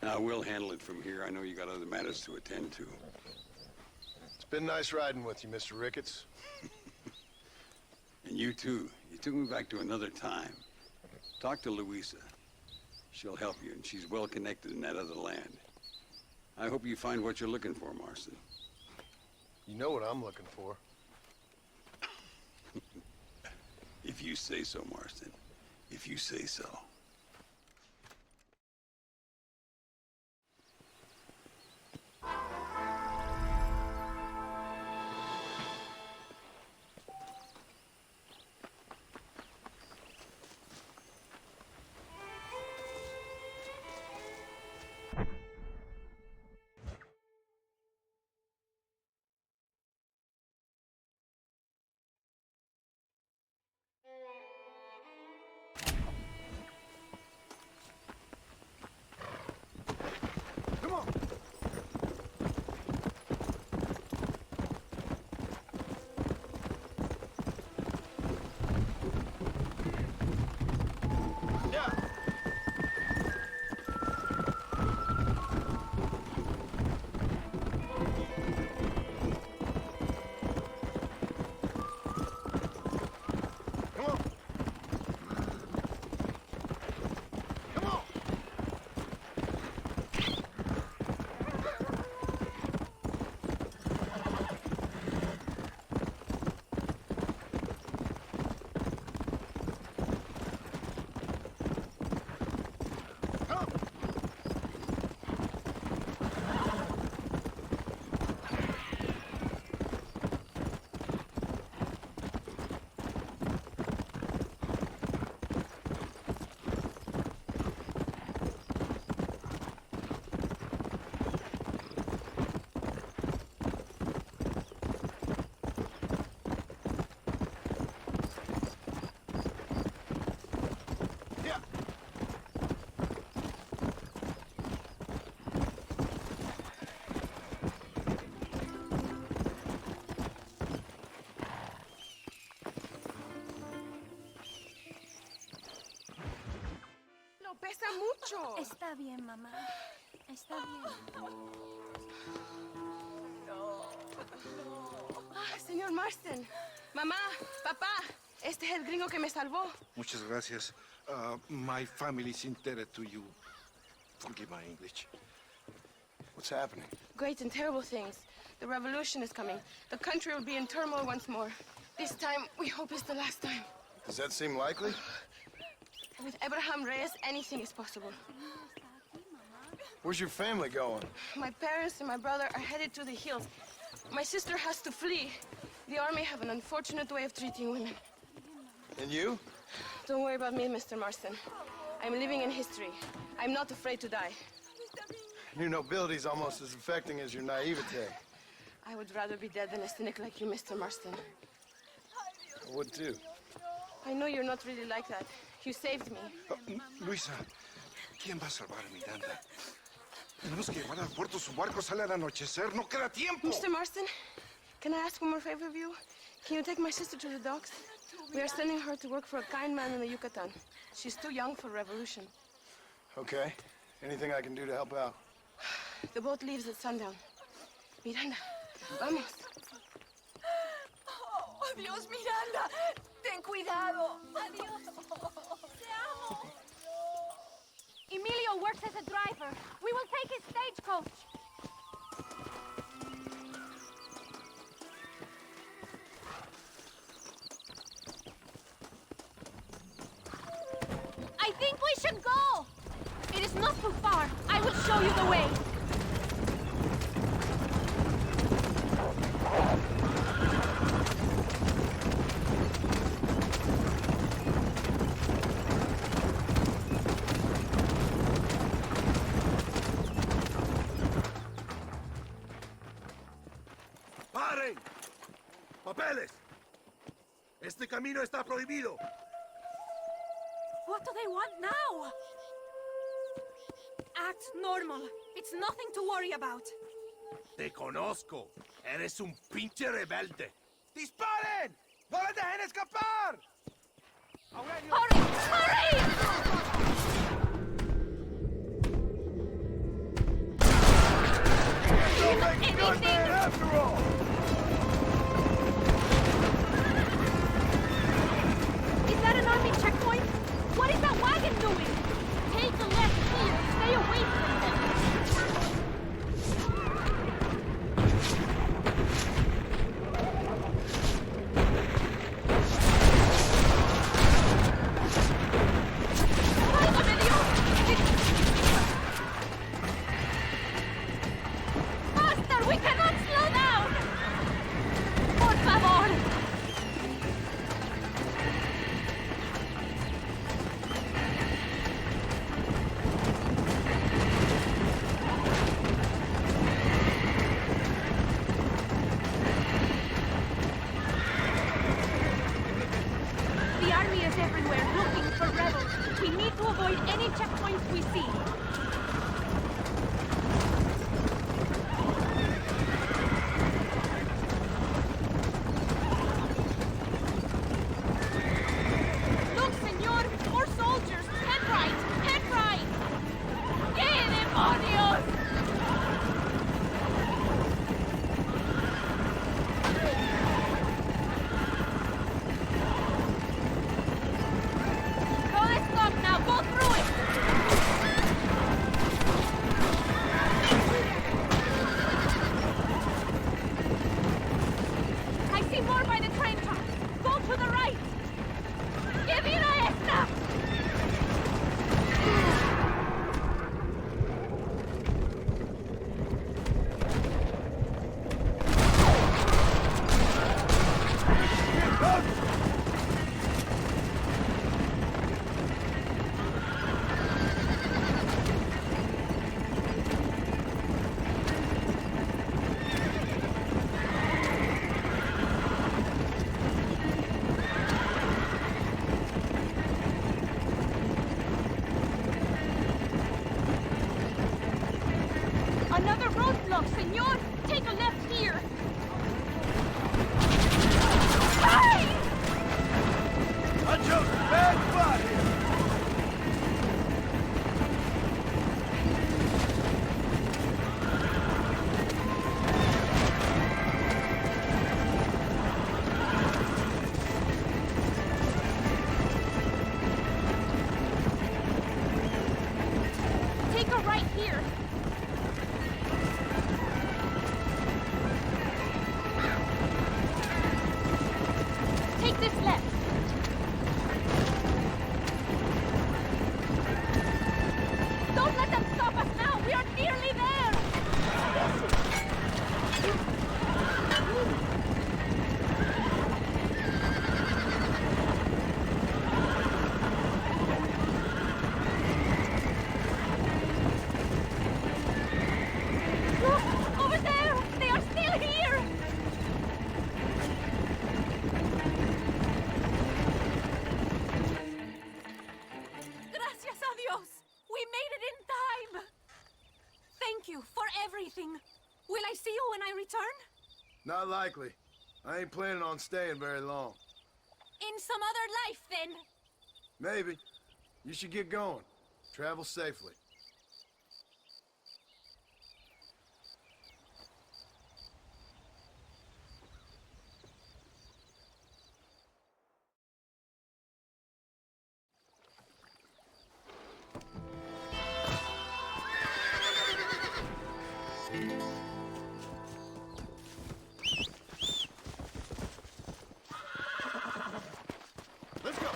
Speaker 7: Now, we'll handle it from here. I know you got other matters to attend to.
Speaker 1: It's been nice riding with you, Mr. Ricketts.
Speaker 7: And you too. You took me back to another time. Talk to Louisa. She'll help you, and she's well connected in that other land. I hope you find what you're looking for, Marston.
Speaker 1: You know what I'm looking for.
Speaker 7: If you say so, Marston. If you say so.
Speaker 8: mucho.
Speaker 12: Está bien, mamá. Está bien.
Speaker 8: Señor Marston, mamá, papá, este es el gringo que me salvó.
Speaker 11: Muchas gracias. My family is indebted to you. Forgive my English.
Speaker 1: What's happening?
Speaker 8: Great and terrible things. The revolution is coming. The country will be in turmoil once more. This time, we hope it's the last time.
Speaker 1: Does that seem likely?
Speaker 8: With Abraham Reyes, anything is possible.
Speaker 1: Where's your family going?
Speaker 8: My parents and my brother are headed to the hills. My sister has to flee. The army have an unfortunate way of treating women.
Speaker 1: And you?
Speaker 8: Don't worry about me, Mr. Marston. I'm living in history. I'm not afraid to die.
Speaker 1: Your nobility's almost as affecting as your naivete.
Speaker 8: I would rather be dead than a cynic like you, Mr. Marston.
Speaker 1: I would too.
Speaker 8: I know you're not really like that. You saved me.
Speaker 11: Luisa, ¿quién va a salvar a Miranda? Tenemos que llevar al puerto. Su barco sale al anochecer. No queda tiempo.
Speaker 8: Mr. Marston, can I ask one more favor of you? Can you take my sister to the docks? We are sending her to work for a kind man in the Yucatan. She's too young for revolution.
Speaker 1: Okay. Anything I can do to help out?
Speaker 8: The boat leaves at sundown. Miranda, vamos.
Speaker 15: Oh, adiós, Miranda. Ten cuidado. Adiós.
Speaker 12: Te amo. Emilio works as a driver. We will take his stagecoach. I think we should go. It is not too far. I will show you the way.
Speaker 3: ¡Paren! ¡Papeles! Este camino está prohibido.
Speaker 15: What do they want now? Act normal. It's nothing to worry about.
Speaker 3: Te conozco. Eres un pinche rebelde.
Speaker 6: ¡Disparen! ¡No les dejen escapar!
Speaker 15: Hurry! Hurry!
Speaker 3: Don't make a good man after all!
Speaker 15: Is that an army checkpoint? What is that wagon doing?
Speaker 12: Take a left here. Stay away from them.
Speaker 15: Master, we cannot slow down! Por favor! The army is everywhere looking for rebels. We need to avoid any checkpoints we see. Look, senor! More soldiers! Head right! Head right! ¡Qué demonios! Don't stop now! Go through it! this left. Don't let them stop us now! We are nearly there! Look! Over there! They are still here!
Speaker 16: Gracias a Dios! We made it in time! Thank you for everything. Will I see you when I return?
Speaker 1: Not likely. I ain't planning on staying very long.
Speaker 16: In some other life, then.
Speaker 1: Maybe. You should get going. Travel safely. Let's go.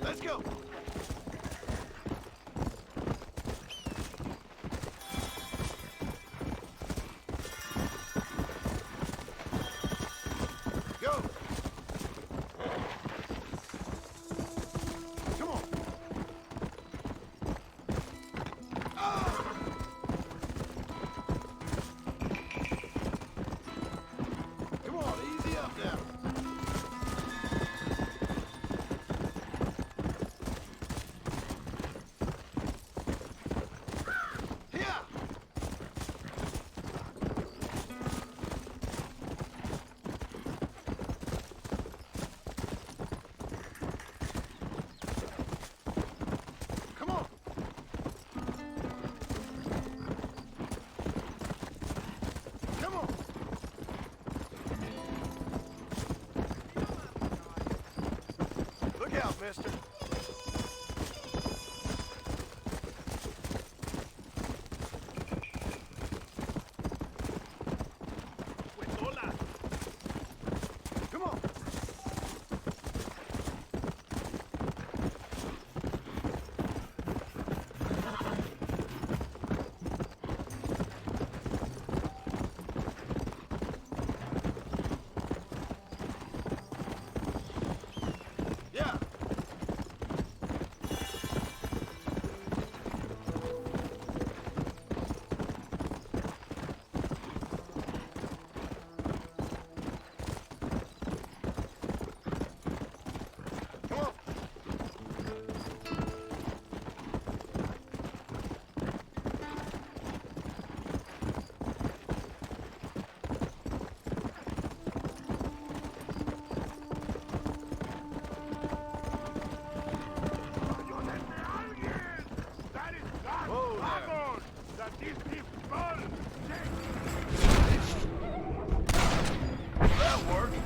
Speaker 1: Let's go. Go. Come on. Come on, easy up now. Here. Come on. Come on. Look out, mister. Come on. Yeah. Come on. Whoa there. That worked.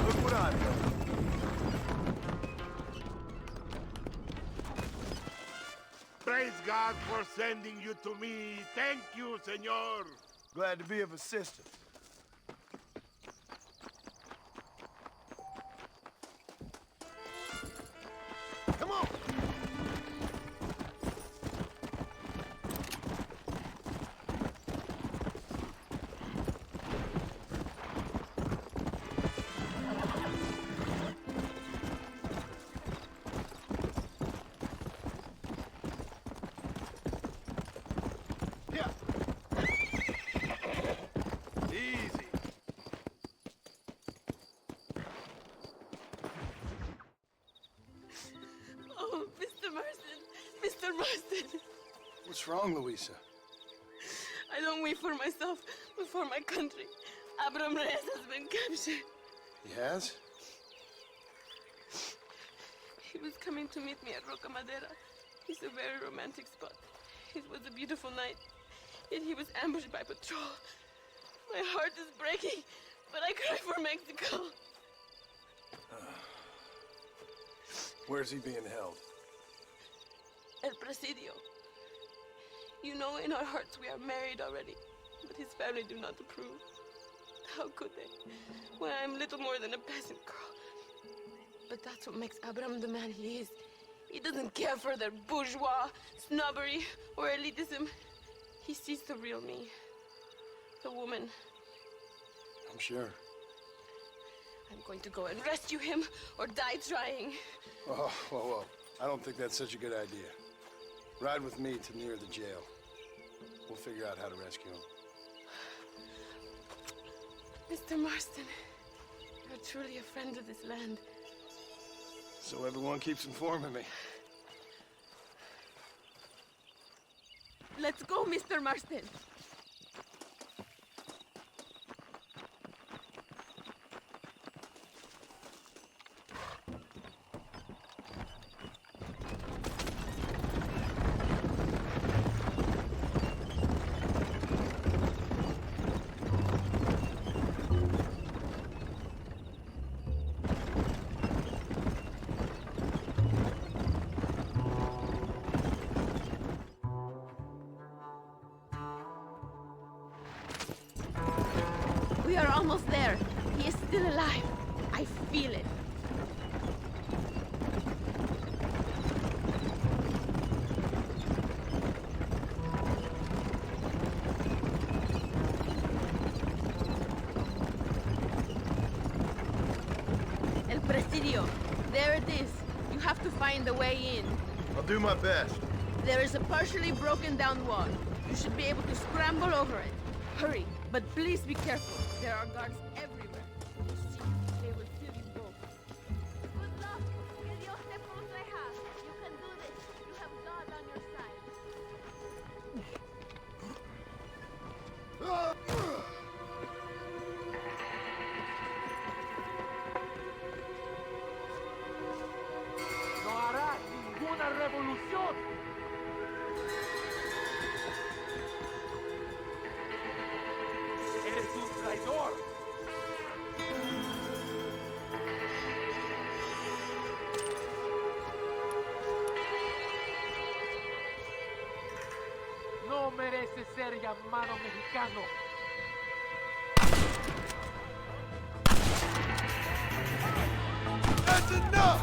Speaker 1: Look what I've done.
Speaker 3: Praise God for sending you to me. Thank you, senor.
Speaker 1: Glad to be of assistance. Come on. Yeah. Easy.
Speaker 8: Oh, Mr. Marston. Mr. Marston.
Speaker 1: What's wrong, Louisa?
Speaker 8: I don't wait for myself, but for my country. Abraham Reyes has been captured.
Speaker 1: He has?
Speaker 8: He was coming to meet me at Roca Madera. It's a very romantic spot. It was a beautiful night, yet he was ambushed by patrol. My heart is breaking, but I cry for Mexico.
Speaker 1: Where's he being held?
Speaker 8: El Presidio. You know, in our hearts we are married already, but his family do not approve. How could they, when I am little more than a peasant girl? But that's what makes Abraham the man he is. He doesn't care for their bourgeois, snobbery, or elitism. He sees the real me, the woman.
Speaker 1: I'm sure.
Speaker 8: I'm going to go and rescue him or die trying.
Speaker 1: Oh, whoa. I don't think that's such a good idea. Ride with me to near the jail. We'll figure out how to rescue him.
Speaker 8: Mr. Marston, you're truly a friend of this land.
Speaker 1: So everyone keeps informing me.
Speaker 8: Let's go, Mr. Marston. We are almost there. He is still alive. I feel it. El Presidio. There it is. You have to find the way in.
Speaker 1: I'll do my best.
Speaker 8: There is a partially broken down wall. You should be able to scramble over it. Hurry, but please be careful. There are guards everywhere. You see, they will kill you both.
Speaker 16: Good luck. Que Dios te proteja. You can do this. You have God on your side.
Speaker 6: No hará ninguna revolución. Eres un traidor. No mereces ser llamado mexicano.
Speaker 1: That's enough!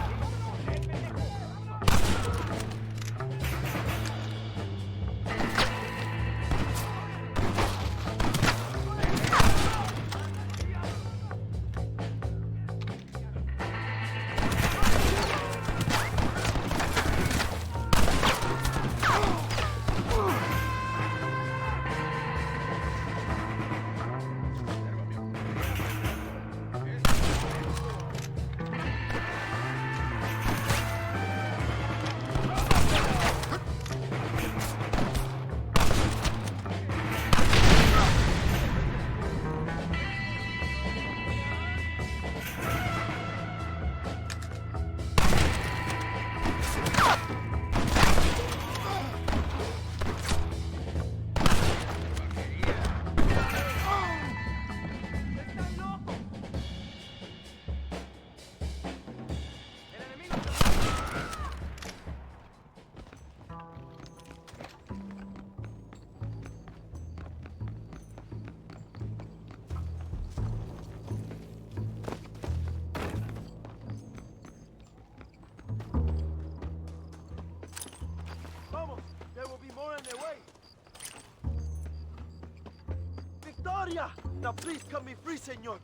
Speaker 6: Now please cut me free, senor.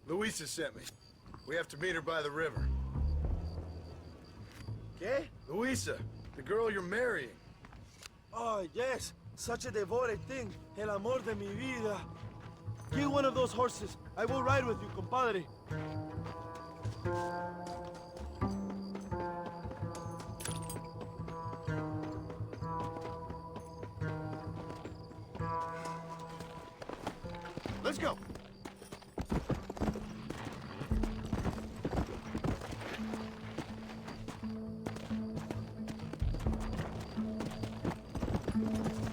Speaker 1: Luisa sent me. We have to meet her by the river.
Speaker 6: ¿Qué?
Speaker 1: Luisa, the girl you're marrying.
Speaker 6: Oh, yes. Such a devoted thing. El amor de mi vida. Get one of those horses. I will ride with you, compadre.
Speaker 1: Let's go.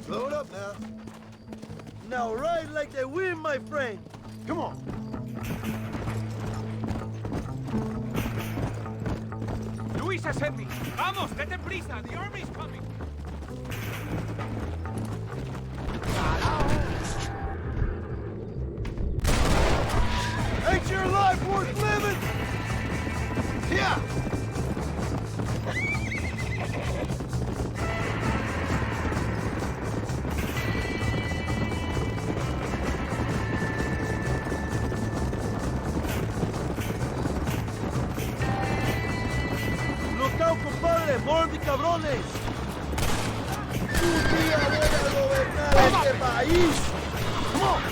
Speaker 6: Blow it up now. Now ride like they win, my friend.
Speaker 1: Come on.
Speaker 17: Luisa sent me. Vamos, date prisa. The army's coming.
Speaker 6: Ain't your life worth living?
Speaker 1: Yeah.
Speaker 6: Look out, compadre. More de cabrones. Un día voy a gobernar este país.
Speaker 1: Come on.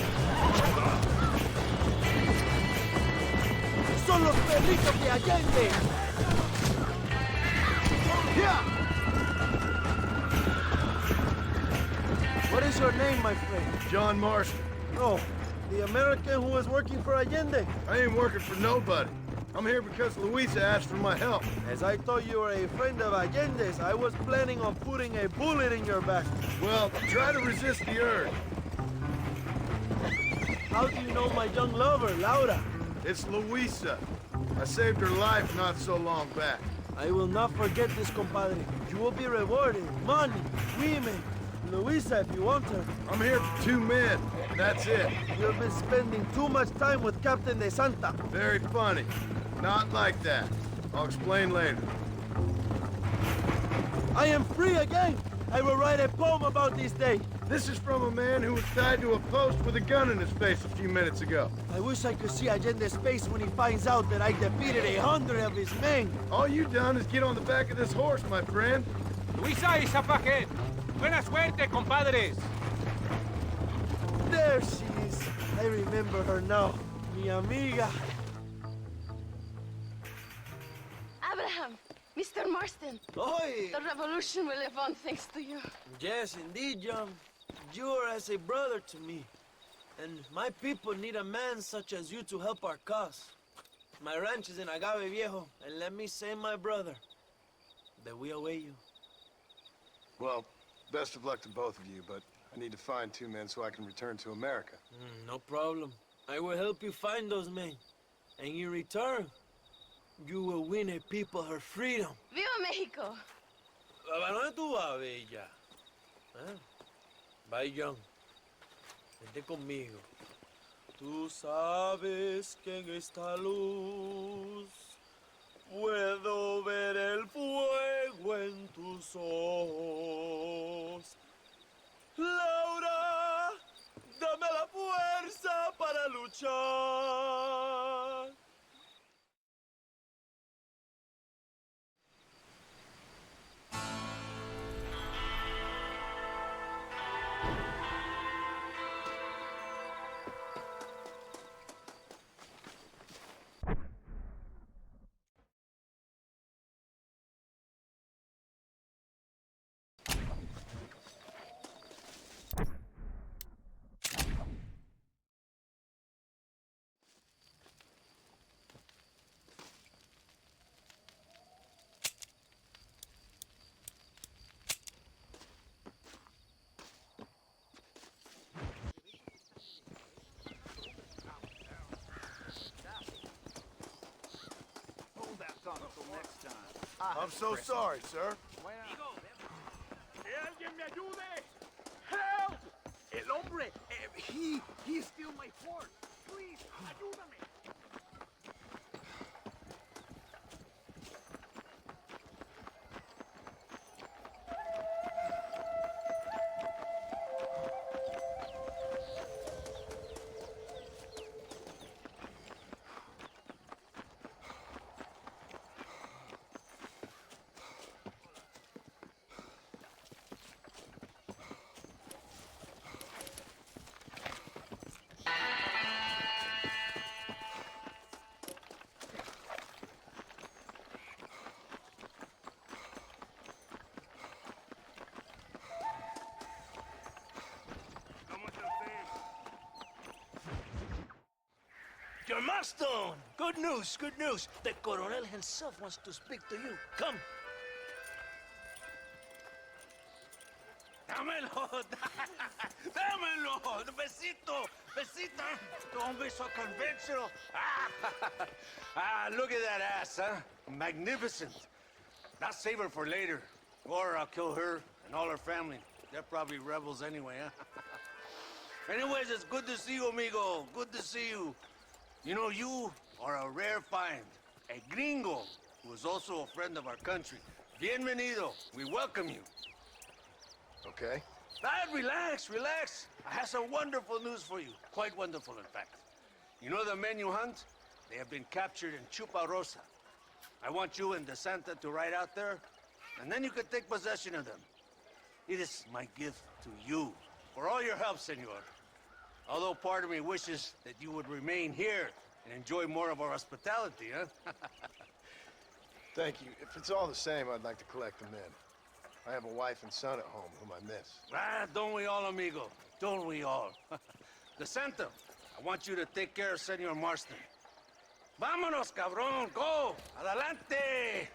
Speaker 6: Son los perritos de Allende.
Speaker 1: Yeah.
Speaker 6: What is your name, my friend?
Speaker 1: John Marston.
Speaker 6: Oh, the American who is working for Allende.
Speaker 1: I ain't working for nobody. I'm here because Luisa asked for my help.
Speaker 6: As I thought you were a friend of Allende's, I was planning on putting a bullet in your back.
Speaker 1: Well, try to resist the urge.
Speaker 6: How do you know my young lover, Laura?
Speaker 1: It's Luisa. I saved her life not so long back.
Speaker 6: I will not forget this, compadre. You will be rewarded. Money, women, Luisa if you want her.
Speaker 1: I'm here for 2 men. That's it.
Speaker 6: You've been spending too much time with Captain De Santa.
Speaker 1: Very funny. Not like that. I'll explain later.
Speaker 6: I am free again. I will write a poem about this day.
Speaker 1: This is from a man who was tied to a post with a gun in his face a few minutes ago.
Speaker 6: I wish I could see Allende's face when he finds out that I defeated 100 of his men.
Speaker 1: All you done is get on the back of this horse, my friend.
Speaker 17: Luisa y Zapajet. Buena suerte, compadres.
Speaker 6: There she is. I remember her now. Mi amiga.
Speaker 8: Abraham, Mr. Marston.
Speaker 6: Oi!
Speaker 8: The revolution will live on thanks to you.
Speaker 6: Yes, indeed, John. You are as a brother to me. And my people need a man such as you to help our cause. My ranch is in Agave Viejo, and let me say, my brother, that we await you.
Speaker 1: Well, best of luck to both of you, but I need to find 2 men so I can return to America.
Speaker 6: No problem. I will help you find those men. And in return, you will win a people her freedom.
Speaker 8: Viva Mexico!
Speaker 6: ¿A dónde tú vas, bella? ¿Eh? Bye, John. Vente conmigo. Tú sabes que en esta luz puedo ver el fuego en tus ojos. Laura, dame la fuerza para luchar.
Speaker 1: I'm so sorry, sir.
Speaker 3: ¡Que alguien me ayude! Help! El hombre, he stole my horse. Please, ayúdame.
Speaker 18: Mr. Marston! Good news, good news. The Coronel himself wants to speak to you. Come. Dámelo! Dámelo! Besito! Besita! Don't be so conventional. Look at that ass, huh? Magnificent. I'll save her for later. Or I'll kill her and all her family. They're probably rebels anyway, huh? Anyways, it's good to see you, amigo. Good to see you. You know, you are a rare find. A gringo who is also a friend of our country. Bienvenido. We welcome you.
Speaker 1: Okay.
Speaker 18: Relax, relax. I have some wonderful news for you. Quite wonderful, in fact. You know the men you hunt? They have been captured in Chuparosa. I want you and the Santa to ride out there, and then you can take possession of them. It is my gift to you for all your help, senor. Although part of me wishes that you would remain here and enjoy more of our hospitality, huh?
Speaker 1: Thank you. If it's all the same, I'd like to collect them in. I have a wife and son at home whom I miss.
Speaker 18: Don't we all, amigo? Don't we all? The Santa, I want you to take care of Senor Marston. Vámonos, cabrón, go! Adelante!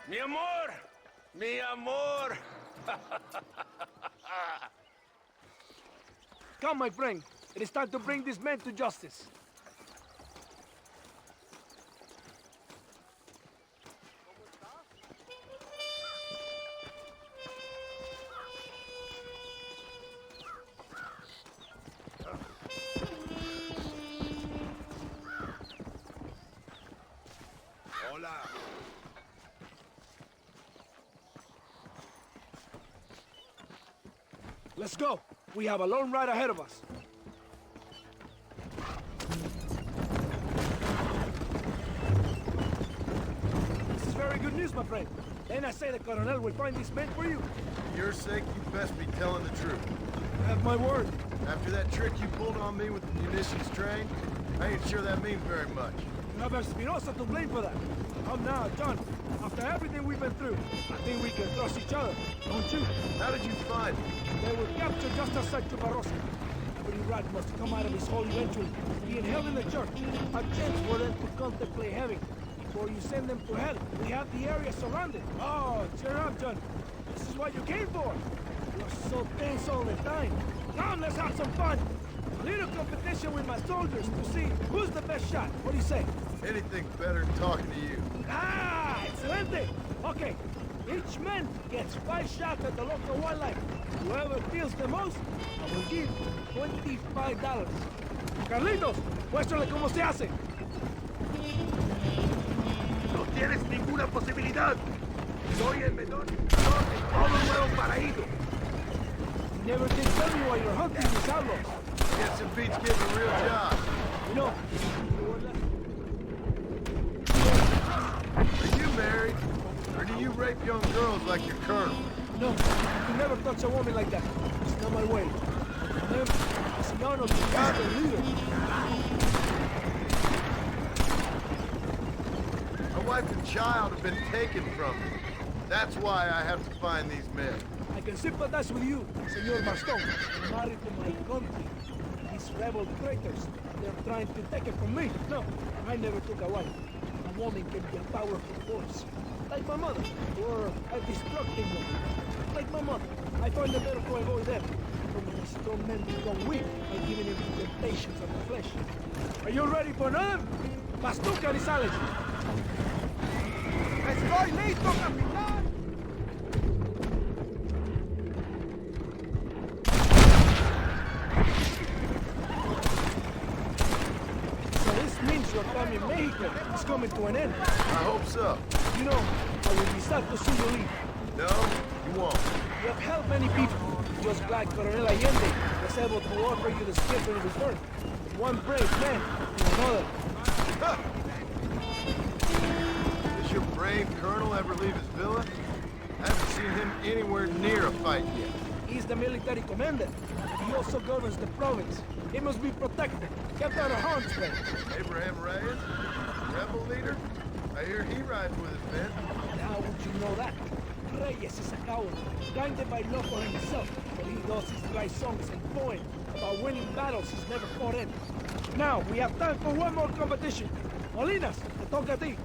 Speaker 18: Mi amor! Mi amor!
Speaker 17: Come, my friend. It is time to bring these men to justice.
Speaker 3: Hola.
Speaker 17: Let's go. We have a long ride ahead of us. This is very good news, my friend. Then I say the Coronel will find these men for you.
Speaker 1: For your sake, you best be telling the truth.
Speaker 17: You have my word.
Speaker 1: After that trick you pulled on me with the munitions train, I ain't sure that means very much.
Speaker 17: You have Espinosa to blame for that. Come now, John. After everything we've been through, I think we can trust each other, don't you?
Speaker 1: How did you find them?
Speaker 17: They were captured just outside Chuparosa. Every rat must come out of his hole eventually. Being held in the church, a chance for them to contemplate heaven. Before you send them to hell, we have the area surrounded. Oh, cheer up, John. This is what you came for. You're so tense all the time. Come, let's have some fun. A little competition with my soldiers to see who's the best shot. What do you say?
Speaker 1: Anything's better than talking to you.
Speaker 17: Ah, excelente. Okay, each man gets 5 shots at the local wildlife. Whoever kills the most, I will give $25. Carlitos, muéstrale cómo se hace.
Speaker 3: No tienes ninguna posibilidad. Soy el menor de todo Nuevo Paraiso.
Speaker 17: You never did tell me why you're hunting these outlaws.
Speaker 1: Guess it beats getting a real job.
Speaker 17: You know,
Speaker 1: Are you married? Or do you rape young girls like your colonel?
Speaker 17: no, you never touch a woman like that. It's not my way. My name is an honor to guard the leader.
Speaker 1: My wife and child have been taken from me. That's why I have to find these men.
Speaker 17: I can sympathize with you, Senor Marston. I'm married to my country. These rebel traitors, they're trying to take it from me. No, I never took a wife. A woman can be a powerful force. Like my mother, or a destructive one. Like my mother, I find it better to avoid them. From when strong men become weak by giving in to temptations of the flesh. Are you ready for another? Pastor Carizales.
Speaker 6: ¡Estoy listo, capitán!
Speaker 17: So this means your time in Mexico is coming to an end.
Speaker 1: I hope so.
Speaker 17: You know, I will be sad to see you leave.
Speaker 1: No, you won't.
Speaker 17: You have helped many people, just like Coronel Allende was able to offer you the skill in return. One brave man to another.
Speaker 1: Does your brave colonel ever leave his villa? I haven't seen him anywhere near a fight yet.
Speaker 17: He's the military commander. He also governs the province. He must be protected, kept out of harm's way.
Speaker 1: Abraham Reyes? Rebel leader? I hear he rides with his men.
Speaker 17: How would you know that? Reyes is a coward, blinded by love for himself. but he does his dry songs and poems about winning battles he's never fought in. Now, we have time for one more competition. Molinas, te toca a ti.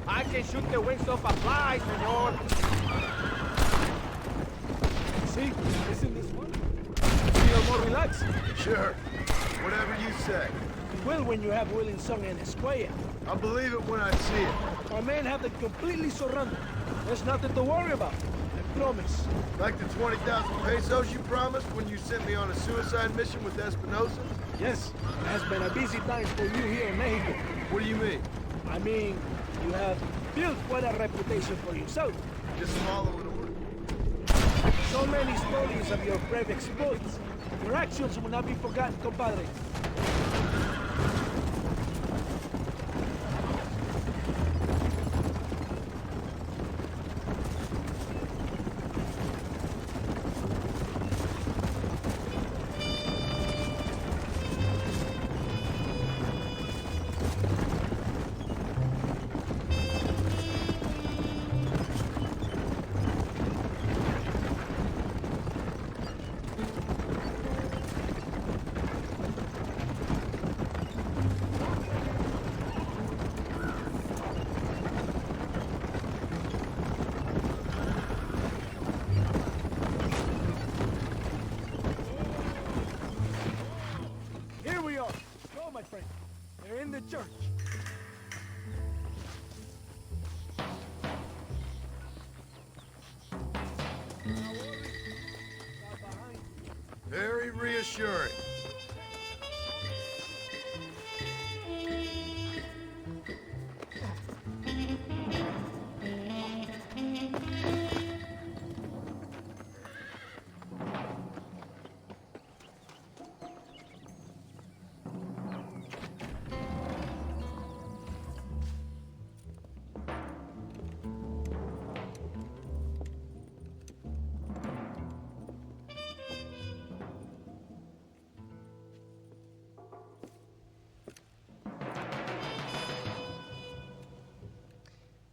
Speaker 6: I can shoot the wings off a fly, senor.
Speaker 17: See? Isn't this fun? Feel more relaxed?
Speaker 1: Sure. Whatever you say.
Speaker 17: You will when you have Willing Song and Esquire.
Speaker 1: I'll believe it when I see it.
Speaker 17: Our men have them completely surrounded. There's nothing to worry about. I promise.
Speaker 1: Like the 20,000 pesos you promised when you sent me on a suicide mission with Espinosa?
Speaker 17: Yes, it has been a busy time for you here in Mexico.
Speaker 1: What do you mean?
Speaker 17: I mean, you have built quite a reputation for yourself.
Speaker 1: Just follow an order.
Speaker 17: So many stories of your brave exploits. Your actions will not be forgotten, compadre. Here we are. Go, my friend. They're in the church.
Speaker 1: Very reassuring.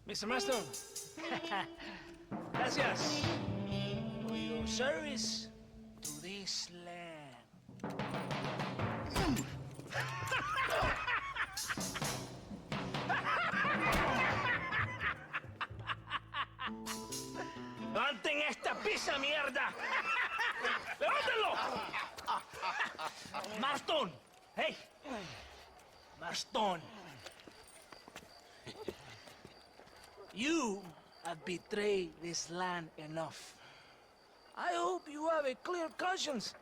Speaker 17: Mr. Marston. Gracias for your service to this land.
Speaker 6: ¡Levanten esta pizza, mierda! ¡Levántenlo! Marston. Hey. Marston. You have betrayed this land enough. I hope you have a clear conscience,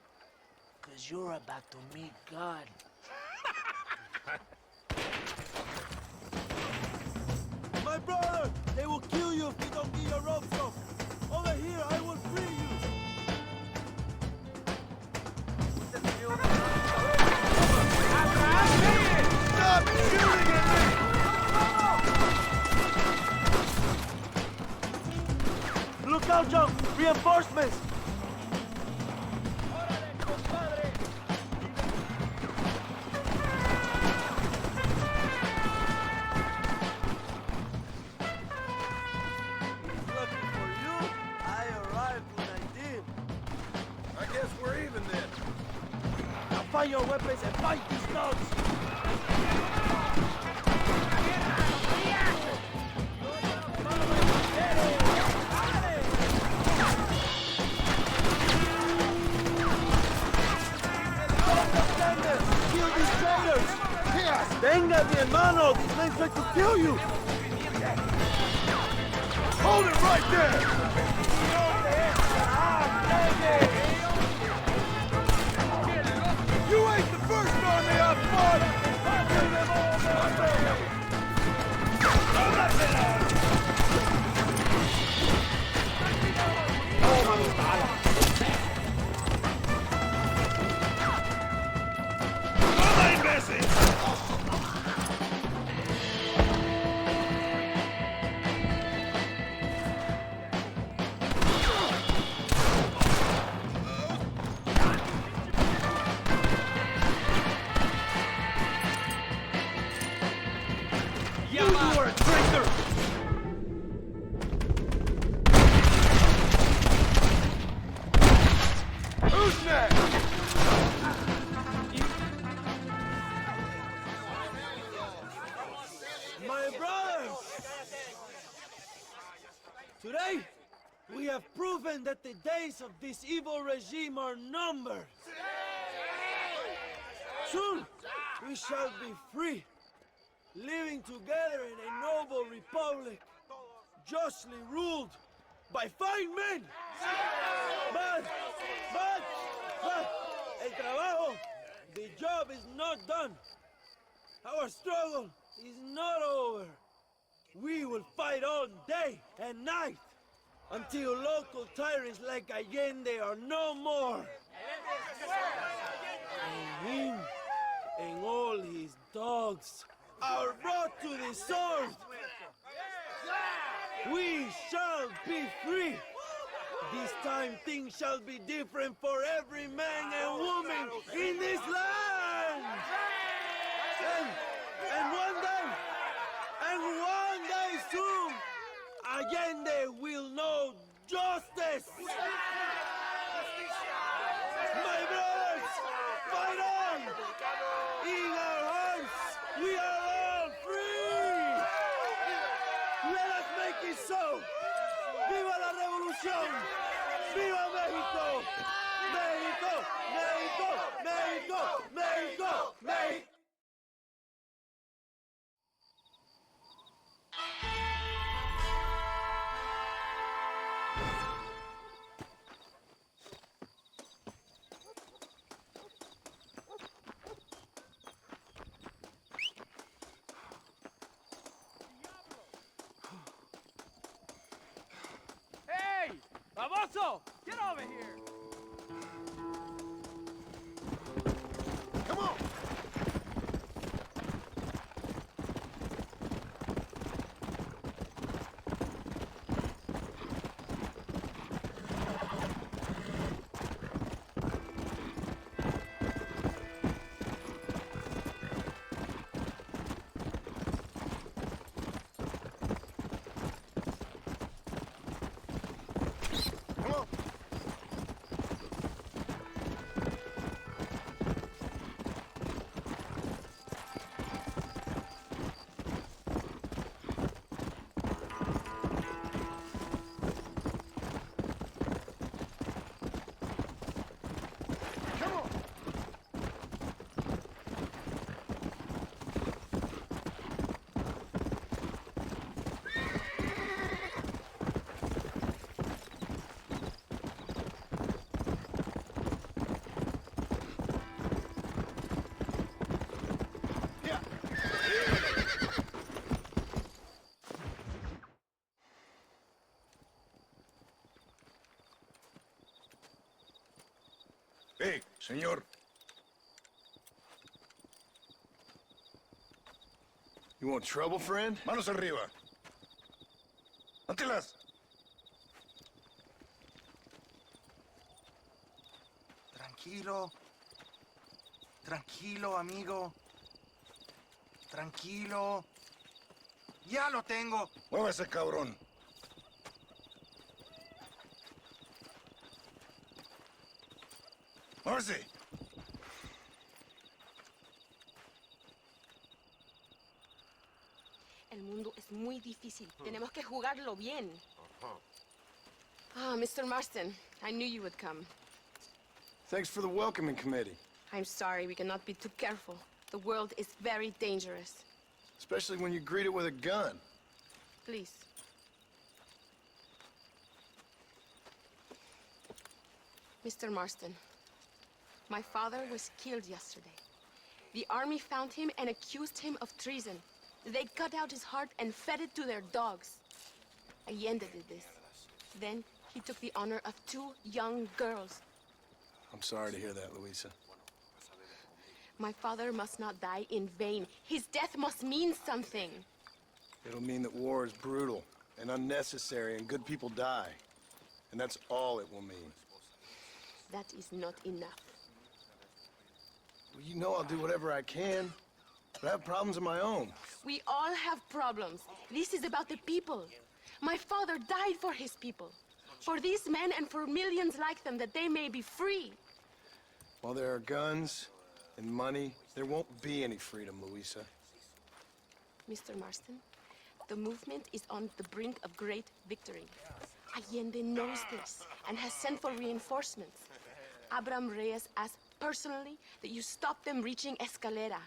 Speaker 6: because you're about to meet God. My brother, they will kill you if you don't get your ropes off. Over here, I will free you.
Speaker 1: Stop shooting at me!
Speaker 6: Look out, John! Reinforcements! Looking for you, I arrived when I did.
Speaker 1: I guess we're even then.
Speaker 6: Now find your weapons and fight these dogs! Kill these traitors! Venga, mi hermano! These men try to kill you!
Speaker 1: Hold it right there! You ain't the first army I've fought!
Speaker 6: the days of this evil regime are numbered. Soon, we shall be free, living together in a noble republic, justly ruled by fine men. But, el trabajo, the job is not done. Our struggle is not over. We will fight all day and night until local tyrants like Allende are no more. And him and all his dogs are brought to the sword. We shall be free. This time things shall be different for every man and woman in this land. And one day soon, Allende will know justice. My brothers, fight on! In our hearts, we are all free! Let us make it so! ¡Viva la revolución! ¡Viva México! ¡México! ¡México! ¡México! ¡México! ¡México!
Speaker 17: Hey! Baboso! Get over here!
Speaker 4: Come on!
Speaker 11: Hey, señor.
Speaker 1: You want trouble, friend?
Speaker 11: Manos arriba. Antelas.
Speaker 10: Tranquilo. Tranquilo, amigo. Tranquilo. Ya lo tengo.
Speaker 11: Muévese, cabrón. Muévese.
Speaker 8: El mundo es muy difícil. Tenemos que jugarlo bien. Ah, Mr. Marston, I knew you would come.
Speaker 1: Thanks for the welcoming committee.
Speaker 8: I'm sorry, we cannot be too careful. The world is very dangerous.
Speaker 1: Especially when you greet it with a gun.
Speaker 8: Please. Mr. Marston, my father was killed yesterday. The army found him and accused him of treason. They cut out his heart and fed it to their dogs. Allende did this. Then he took the honor of 2 young girls.
Speaker 1: I'm sorry to hear that, Luisa.
Speaker 8: My father must not die in vain. His death must mean something.
Speaker 1: It'll mean that war is brutal and unnecessary and good people die. And that's all it will mean.
Speaker 8: That is not enough.
Speaker 1: Well, you know I'll do whatever I can, but I have problems of my own.
Speaker 8: We all have problems. This is about the people. My father died for his people. For these men and for millions like them, that they may be free.
Speaker 1: While there are guns and money, there won't be any freedom, Luisa.
Speaker 8: Mr. Marston, the movement is on the brink of great victory. Allende knows this and has sent for reinforcements. Abraham Reyes asked personally that you stop them reaching Escalera.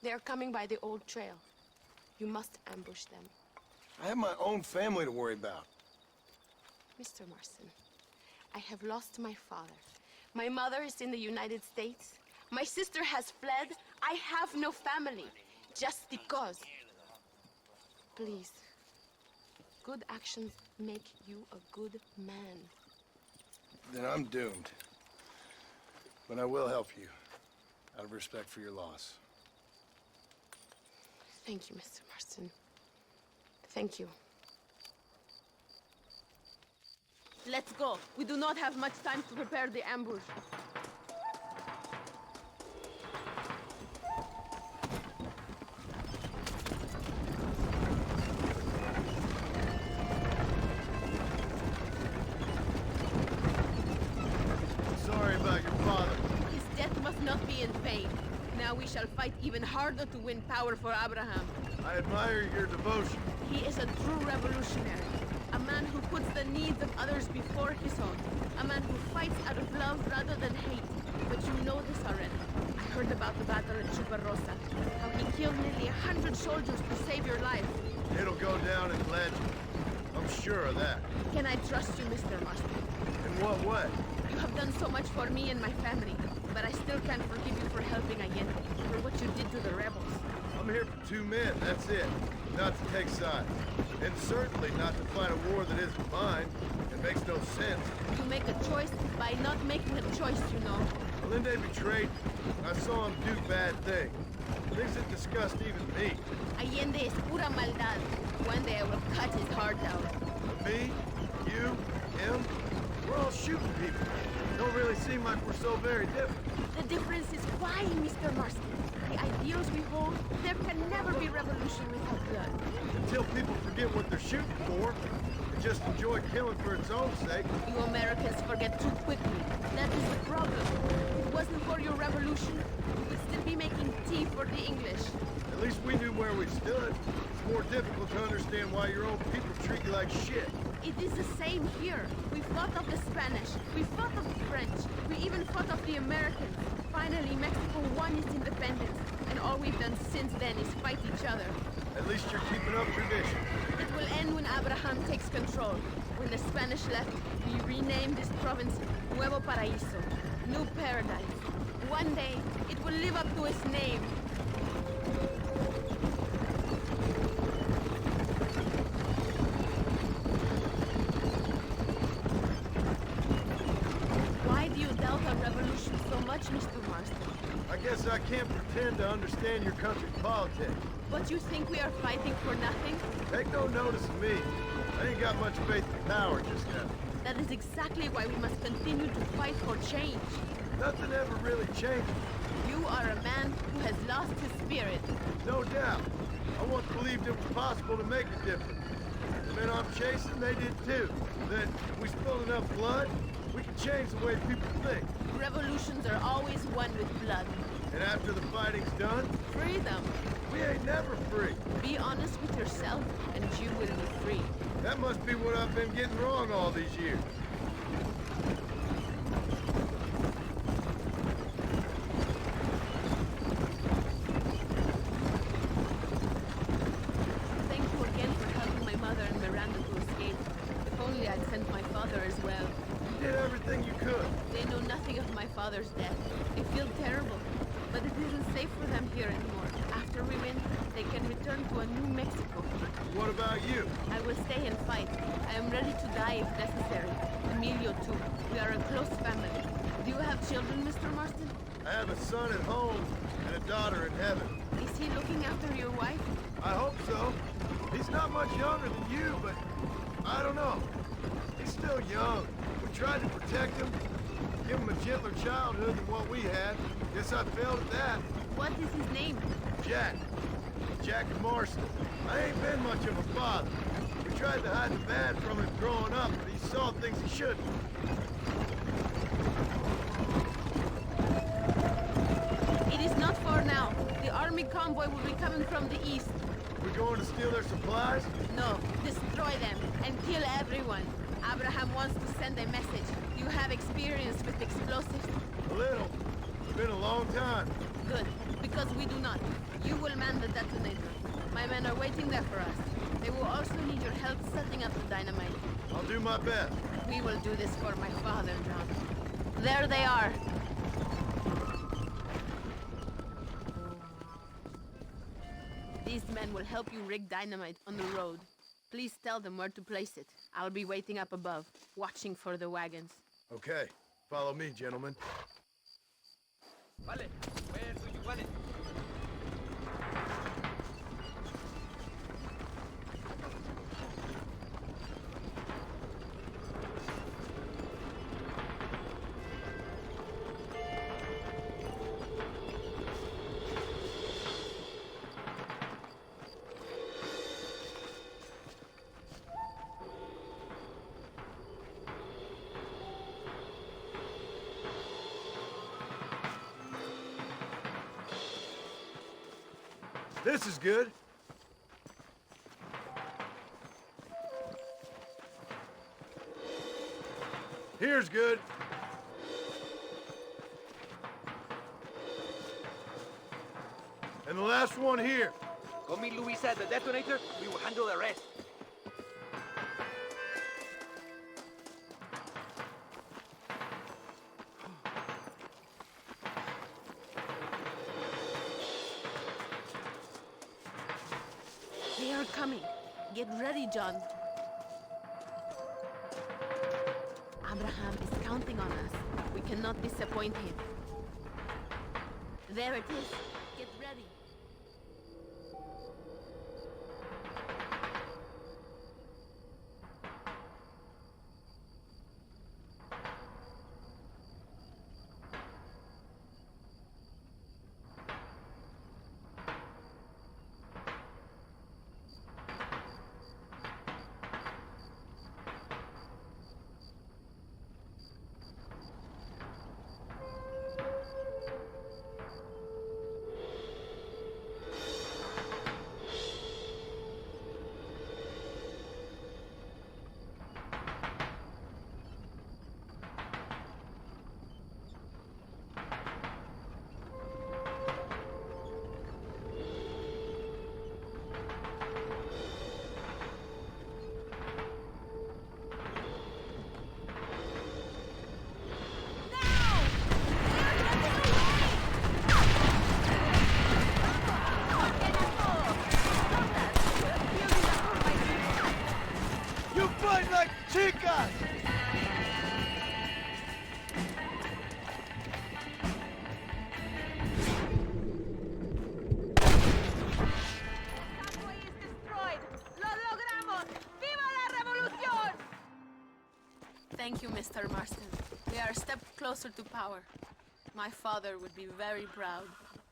Speaker 8: They are coming by the old trail. You must ambush them.
Speaker 1: I have my own family to worry about.
Speaker 8: Mr. Marston, I have lost my father. My mother is in the United States. My sister has fled. I have no family. Just because. Please. Good actions make you a good man.
Speaker 1: Then I'm doomed. But I will help you, out of respect for your loss.
Speaker 8: Thank you, Mr. Marston. Thank you. Let's go. We do not have much time to prepare the ambush.
Speaker 1: Sorry about your father.
Speaker 8: His death must not be in vain. Now we shall fight even harder to win power for Abraham.
Speaker 1: I admire your devotion.
Speaker 8: He is a true revolutionary. A man who puts the needs of others before his own. A man who fights out of love rather than hate. But you know this already. I heard about the battle at Chuparosa. How he killed nearly 100 soldiers to save your life.
Speaker 1: It'll go down in legend. I'm sure of that.
Speaker 8: Can I trust you, Mr. Marston?
Speaker 1: In what way?
Speaker 8: You have done so much for me and my family. But I still can't forgive you for helping Allende. For what you did to the rebels.
Speaker 1: I'm here for 2 men, that's it. Not to take sides. And certainly not to fight a war that isn't mine. It makes no sense.
Speaker 8: You make a choice by not making a choice, you know.
Speaker 1: Allende betrayed me. I saw him do bad things. Things that disgust even me.
Speaker 8: Allende es pura maldad. One day I will cut his heart out.
Speaker 1: Me, you, him, we're all shooting people. Don't really seem like we're so very different.
Speaker 8: The difference is why, Mr. Marston. The ideals we hold, there can never be revolution without blood.
Speaker 1: Until people forget what they're shooting for, and just enjoy killing for its own sake.
Speaker 8: You Americans forget too quickly. That is the problem. If it wasn't for your revolution, we would still be making tea for the English.
Speaker 1: At least we knew where we stood. It's more difficult to understand why your own people treat you like shit.
Speaker 8: It is the same here. We fought off the Spanish. We fought off the French. We even fought off the Americans. Finally, Mexico won its independence. And all we've done since then is fight each other.
Speaker 1: At least you're keeping up tradition.
Speaker 8: It will end when Abraham takes control. When the Spanish left, we renamed this province Nuevo Paraiso. New Paradise. One day, it will live up to its name. Why do you doubt our revolution so much, Mr. Marston?
Speaker 1: I guess I can't pretend to understand your country's politics.
Speaker 8: But you think we are fighting for nothing?
Speaker 1: Take no notice of me. I ain't got much faith in power just now.
Speaker 8: That is exactly why we must continue to fight for change.
Speaker 1: Nothing ever really changes.
Speaker 8: You are a man who has lost his spirit.
Speaker 1: No doubt. I once believed it was possible to make a difference. The men I'm chasing, they did too. That if we spilled enough blood, we could change the way people think.
Speaker 8: Revolutions are always won with blood.
Speaker 1: And after the fighting's done?
Speaker 8: Freedom.
Speaker 1: We ain't never free.
Speaker 8: Be honest with yourself, and you will be free.
Speaker 1: That must be what I've been getting wrong all these years.
Speaker 8: Thank you again for helping my mother and Miranda to escape. If only I'd sent my father as well.
Speaker 1: You did everything you could.
Speaker 8: They know nothing of my father's death. They feel terrible. But it isn't safe for them here anymore. After we win, they can return to a new Mexico.
Speaker 1: What about you?
Speaker 8: I will stay and fight. I am ready to die if necessary. Emilio, too. We are a close family. Do you have children, Mr. Marston?
Speaker 1: I have a son at home and a daughter in heaven.
Speaker 8: Is he looking after your wife?
Speaker 1: I hope so. He's not much younger than you, but I don't know. He's still young. We tried to protect him, give him a gentler childhood than what we had. Guess I failed at that.
Speaker 8: What is his name?
Speaker 1: Jack. Jack Marston. I ain't been much of a father. We tried to hide the bad from him growing up, but he saw things he shouldn't.
Speaker 8: It is not far now. The army convoy will be coming from the east.
Speaker 1: We we going to steal their supplies?
Speaker 8: No, destroy them and kill everyone. Abraham wants to send a message. You have experience with explosives?
Speaker 1: A little. It's been a long time.
Speaker 8: Good, because we do not. You will man the detonator. My men are waiting there for us. They will also need your help setting up the dynamite.
Speaker 1: I'll do my best.
Speaker 8: We will do this for my father, John. There they are. These men will help you rig dynamite on the road. Please tell them where to place it. I'll be waiting up above, watching for the wagons.
Speaker 1: Okay. Follow me, gentlemen.
Speaker 6: Vale, where do you want it?
Speaker 1: This is good. Here's good. And the last one here.
Speaker 6: Go meet Luisa at the detonator. We will handle the rest.
Speaker 8: They are coming. Get ready, John. Abraham is counting on us. We cannot disappoint him. There it is. Get ready.
Speaker 1: You fight like chicas!
Speaker 8: Thank you, Mr. Marston. We are a step closer to power. My father would be very proud.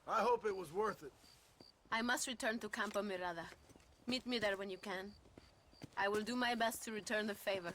Speaker 1: I hope it was worth it.
Speaker 8: I must return to Campo Mirada. Meet me there when you can. I will do my best to return the favor.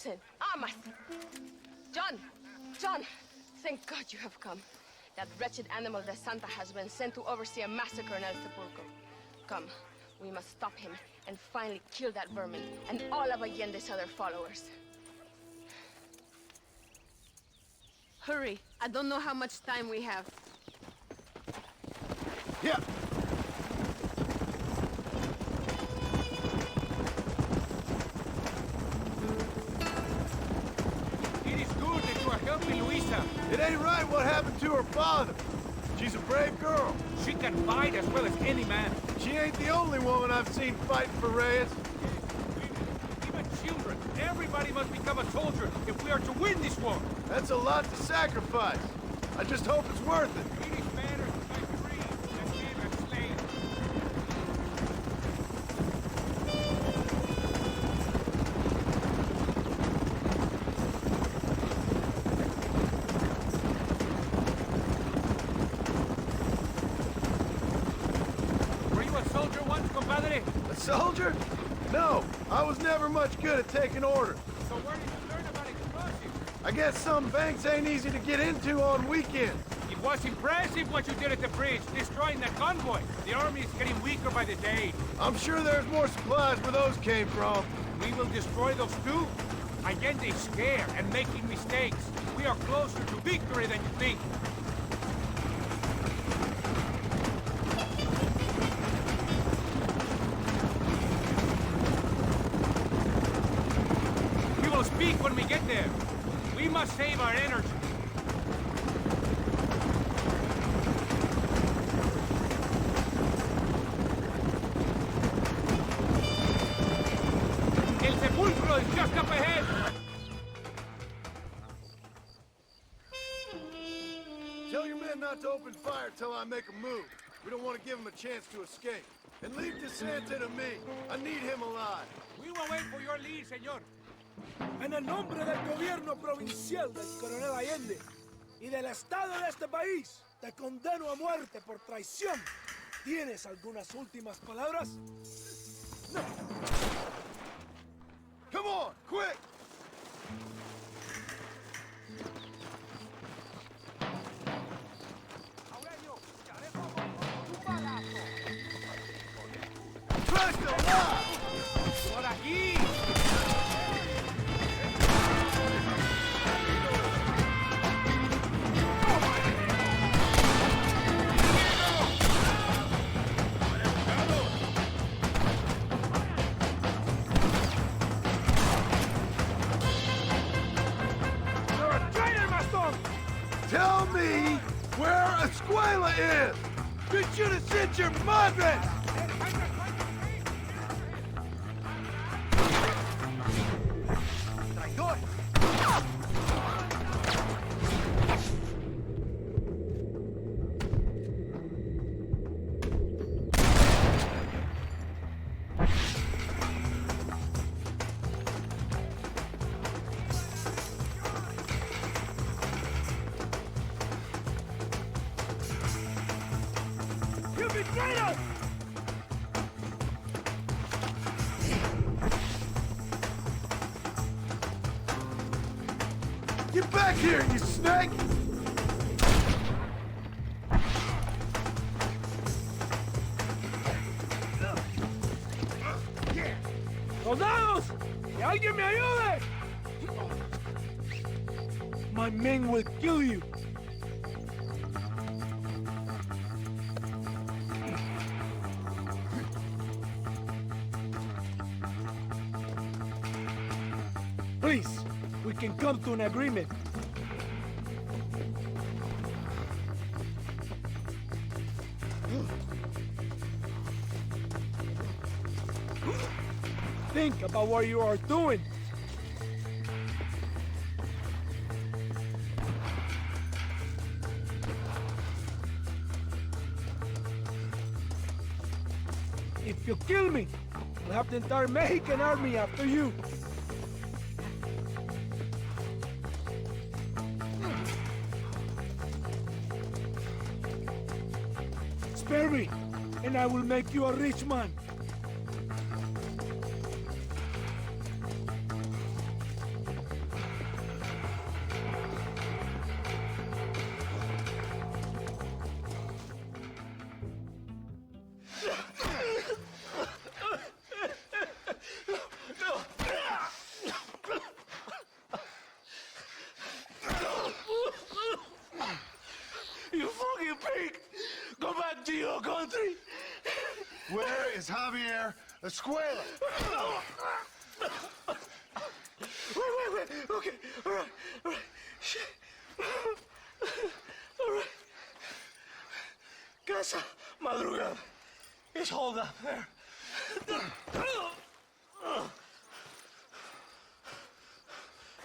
Speaker 8: Listen, Marston. John, thank God you have come. That wretched animal de Santa has been sent to oversee a massacre in El Sepulcro. Come, we must stop him and finally kill that vermin and all of Allende's other followers. Hurry, I don't know how much time we have.
Speaker 1: Yeah.
Speaker 6: It is good that you are helping Luisa.
Speaker 1: It ain't right what happened to her father. She's a brave girl.
Speaker 6: She can fight as well as any man.
Speaker 1: She ain't the only woman I've seen fighting for Reyes.
Speaker 6: Even children. Everybody must become a soldier if we are to win this war.
Speaker 1: That's a lot to sacrifice. I just hope it's worth it.
Speaker 6: It is better to fight free than live as slaves. Were you a soldier once, compadre?
Speaker 1: A soldier? No, I was never much good at taking orders.
Speaker 6: So where did you learn about explosives?
Speaker 1: I guess some banks ain't easy to get into on weekends.
Speaker 6: It was impressive what you did at the bridge, destroying that convoy. The army is getting weaker by the day.
Speaker 1: I'm sure there's more supplies where those came from.
Speaker 6: We will destroy those too. Allende is scared and making mistakes. We are closer to victory than you think. We will speak when we get there. We must save our energy. El sepulcro is just up ahead.
Speaker 1: Tell your men not to open fire till I make a move. We don't want to give them a chance to escape. And leave DeSanta to me. I need him alive.
Speaker 6: We will wait for your lead, señor.
Speaker 17: En el nombre del gobierno provincial del coronel Allende y del Estado de este país, te condeno a muerte por traición. ¿Tienes algunas últimas palabras? No.
Speaker 1: Come on, quick! Christ alive!
Speaker 6: ¡Por aquí!
Speaker 1: Tell me where Escuela is! You should have sent your madre!
Speaker 17: You betrayed us!
Speaker 1: Get back here, you snake!
Speaker 17: ¡Soldados! ¡Que alguien me ayude! My men will kill you. Please, we can come to an agreement. Think about what you are doing. If you kill me, we'll have the entire Mexican army after you. Spare me, and I will make you a rich man.
Speaker 1: Where is Javier Escuela?
Speaker 6: Wait. Okay, all right. Shit. All right. Casa Madrugada. It's hold up there.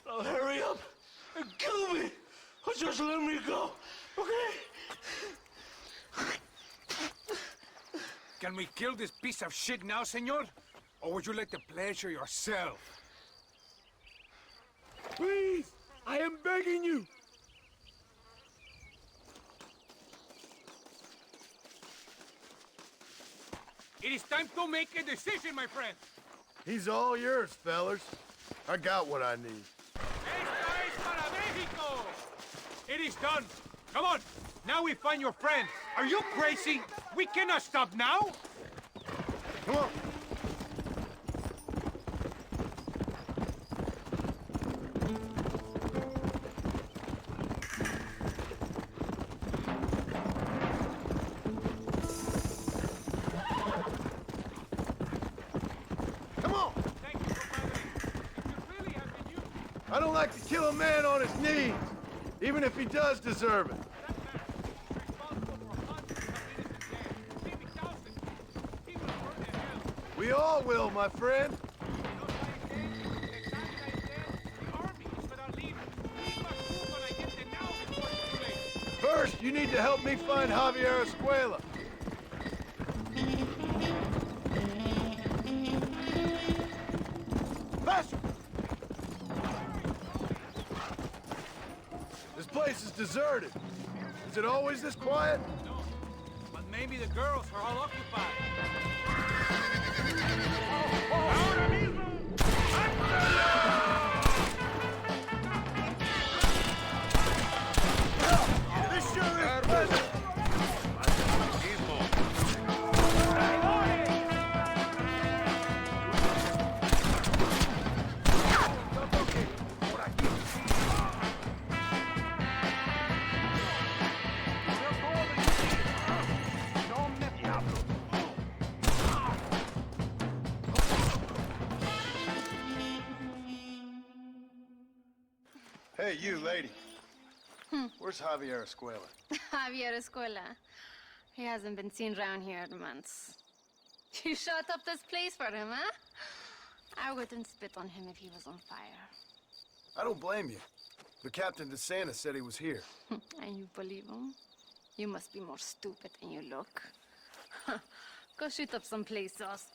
Speaker 6: Now hurry up and kill me, or just let me go, okay?
Speaker 19: Can we kill this piece of shit now, senor? Or would you like the pleasure yourself?
Speaker 17: Please, I am begging you.
Speaker 19: It is time to make a decision, my friend.
Speaker 1: He's all yours, fellas. I got what I need.
Speaker 19: Esta es para México! It is done. Come on. Now we find your friend. Are you crazy? We cannot stop now.
Speaker 1: Come on. Come on. I don't like to kill a man on his knees, even if he does deserve it. We all will, my friend. First, you need to help me find Javier Escuela. Faster! This place is deserted. Is it always this quiet?
Speaker 19: No, but maybe the girls are all occupied.
Speaker 3: ¡Ahora mismo!
Speaker 1: This sure is pleasant. Hey, you, lady. Where's Javier Escuela?
Speaker 2: Javier Escuela. He hasn't been seen around here in months. You shut up this place for him, huh? I wouldn't spit on him if he was on fire.
Speaker 1: I don't blame you. But Captain DeSanta said he was here.
Speaker 2: And you believe him? You must be more stupid than you look. Go shoot up some place sauce.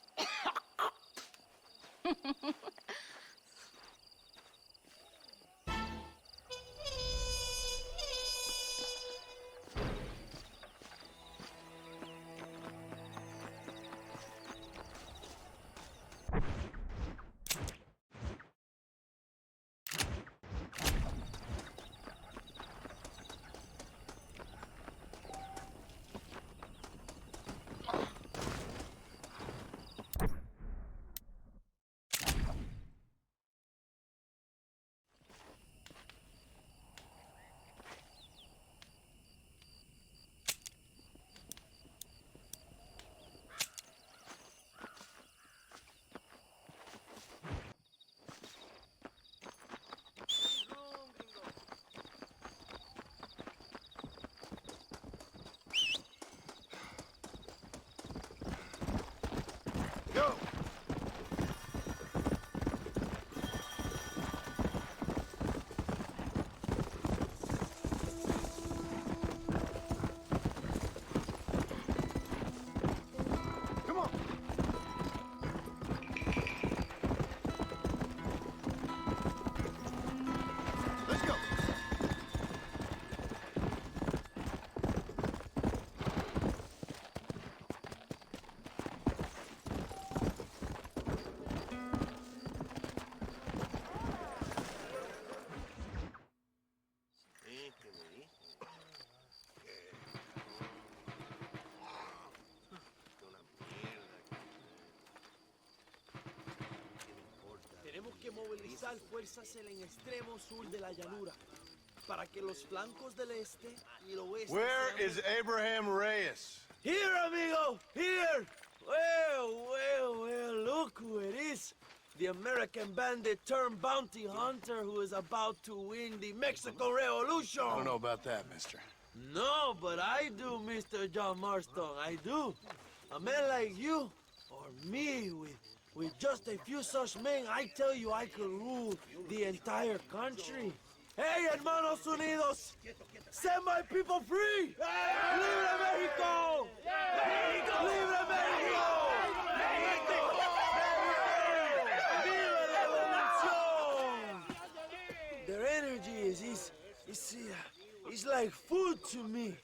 Speaker 1: Go! Come on! Let's go!
Speaker 17: Tenemos que movilizar fuerzas en el extremo sur de la llanura para que los flancos del este y el oeste.
Speaker 1: Where is Abraham Reyes?
Speaker 17: Here, amigo! Here!
Speaker 6: Well, look who it is. The American bandit turned bounty hunter who is about to win the Mexican Revolution.
Speaker 1: I don't know about that, mister.
Speaker 6: No, but I do, Mr. John Marston, I do. A man like you, or me, with just a few such men, I tell you I could rule the entire country. Hey, hermanos unidos! Set my people free! Hey! ¡Libre México! ¡México! ¡Libre México! ¡México! ¡Viva la revolución! Their energy is like food to me.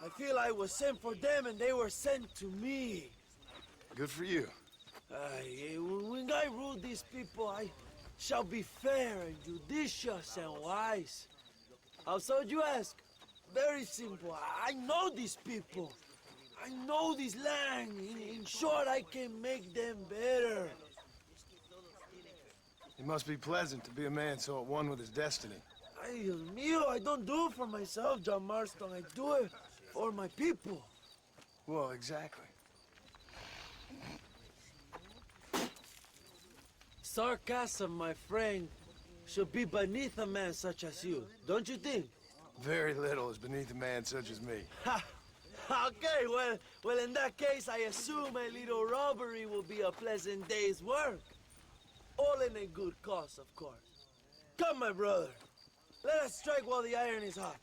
Speaker 6: I feel I was sent for them and they were sent to me.
Speaker 1: Good for you.
Speaker 6: When I rule these people, I shall be fair and judicious and wise. How so, you ask? Very simple. I know these people. I know this land. In short, I can make them better.
Speaker 1: It must be pleasant to be a man so at one with his destiny.
Speaker 6: Ay, Dios mío, I don't do it for myself, John Marston. I do it for my people.
Speaker 1: Well, exactly.
Speaker 6: Sarcasm, my friend, should be beneath a man such as you, don't you think?
Speaker 1: Very little is beneath a man such as me.
Speaker 6: Ha! Okay, well, in that case, I assume a little robbery will be a pleasant day's work. All in a good cause, of course. Come, my brother. Let us strike while the iron is hot.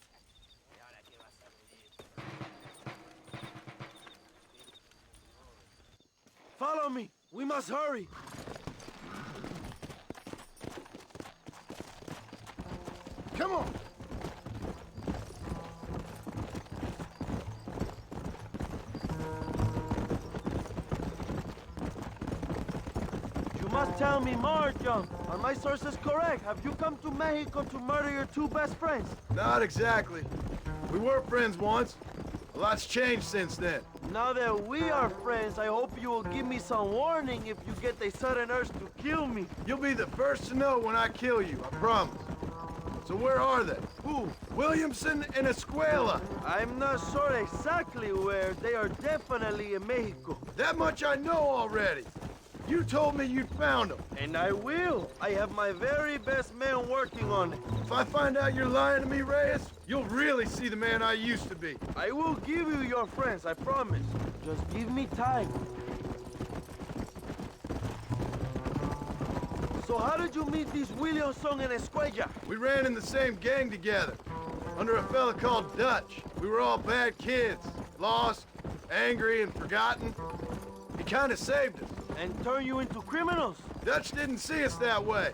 Speaker 6: Follow me. We must hurry.
Speaker 1: Come on!
Speaker 6: You must tell me more, John. Are my sources correct? Have you come to Mexico to murder your two best friends?
Speaker 1: Not exactly. We were friends once. A lot's changed since then.
Speaker 6: Now that we are friends, I hope you will give me some warning if you get a sudden urge to kill me.
Speaker 1: You'll be the first to know when I kill you, I promise. So where are they?
Speaker 6: Who?
Speaker 1: Williamson and Escuela.
Speaker 6: I'm not sure exactly where. They are definitely in Mexico.
Speaker 1: That much I know already. You told me you'd found them.
Speaker 6: And I will. I have my very best men working on it.
Speaker 1: If I find out you're lying to me, Reyes, you'll really see the man I used to be.
Speaker 6: I will give you your friends, I promise. Just give me time. So how did you meet these Williamson and Escuella?
Speaker 1: We ran in the same gang together, under a fella called Dutch. We were all bad kids, lost, angry, and forgotten. He kind of saved us.
Speaker 6: And turned you into criminals?
Speaker 1: Dutch didn't see us that way.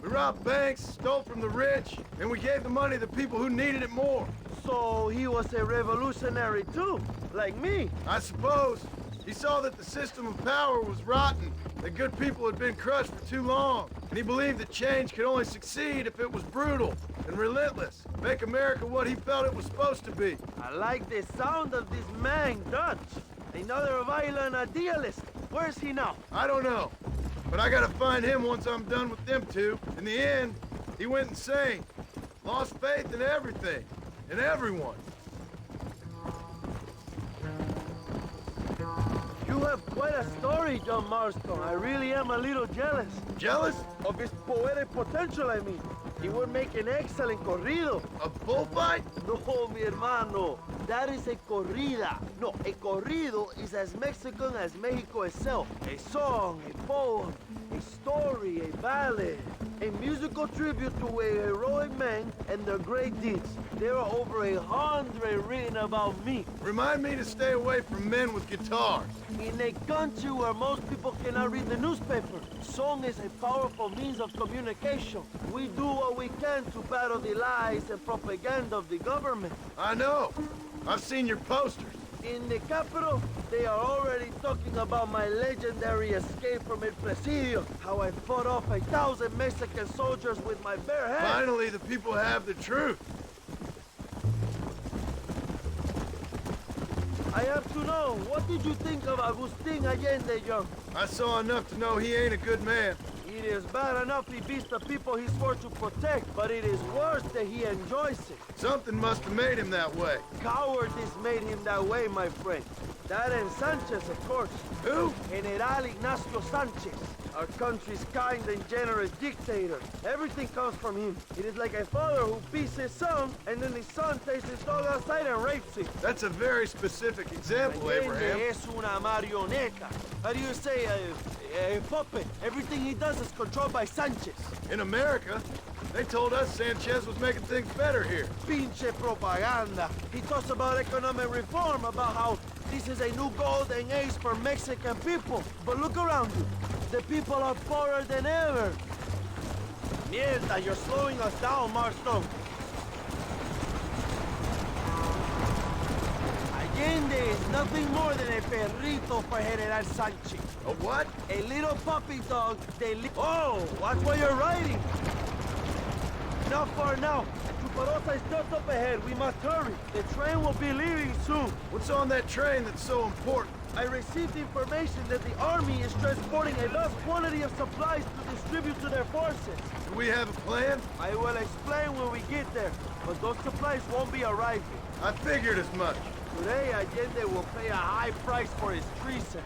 Speaker 1: We robbed banks, stole from the rich, and we gave the money to people who needed it more.
Speaker 6: So he was a revolutionary too, like me?
Speaker 1: I suppose. He saw that the system of power was rotten, that good people had been crushed for too long, and he believed that change could only succeed if it was brutal and relentless, make America what he felt it was supposed to be.
Speaker 6: I like the sound of this man, Dutch. Another violent idealist. Where's he now?
Speaker 1: I don't know, but I gotta find him once I'm done with them two. In the end, he went insane, lost faith in everything, and everyone.
Speaker 6: You have quite a story, John Marston. I really am a little jealous.
Speaker 1: Jealous?
Speaker 6: Of his poetic potential, I mean. He would make an excellent corrido.
Speaker 1: A bullfight?
Speaker 6: No, mi hermano. That is a corrida. No, a corrido is as Mexican as Mexico itself. A song, a poem, a story, a ballad. A musical tribute to a heroic man and their great deeds. There are over 100 written about me.
Speaker 1: Remind me to stay away from men with guitars.
Speaker 6: In a country where most people cannot read the newspaper, song is a powerful means of communication. We do what we can to battle the lies and propaganda of the government.
Speaker 1: I know. I've seen your posters.
Speaker 6: In the capital, they are already talking about my legendary escape from El Presidio, how I fought off 1,000 Mexican soldiers with my bare hands.
Speaker 1: Finally, the people have the truth.
Speaker 6: I have to know, what did you think of Agustin Allende, Young?
Speaker 1: I saw enough to know he ain't a good man.
Speaker 6: It is bad enough he beats the people he swore to protect, but it is worse that he enjoys it.
Speaker 1: Something must have made him that way.
Speaker 6: Cowardice made him that way, my friend. That and Sanchez, of course.
Speaker 1: Who?
Speaker 6: General Ignacio Sanchez. Our country's kind and generous dictator. Everything comes from him. It is like a father who beats his son, and then his son takes his dog outside and rapes him.
Speaker 1: That's a very specific example, Abraham.
Speaker 6: Es una marioneta. How do you say, a puppet? Everything he does is controlled by Sanchez.
Speaker 1: In America, they told us Sanchez was making things better here.
Speaker 6: Pinche propaganda. He talks about economic reform, about how this is a new golden age for Mexican people. But look around you. The people are poorer than ever. Mierda, you're slowing us down, Marston. Allende is nothing more than a perrito for General Sanchez.
Speaker 1: A what?
Speaker 6: A little puppy dog. Oh, watch where you're riding. Not far now. Chuparosa is just up ahead. We must hurry. The train will be leaving soon.
Speaker 1: What's on that train that's so important?
Speaker 6: I received information that the army is transporting a vast quantity of supplies to distribute to their forces.
Speaker 1: Do we have a plan?
Speaker 6: I will explain when we get there, but those supplies won't be arriving.
Speaker 1: I figured as much.
Speaker 6: Today, Allende will pay a high price for his treason.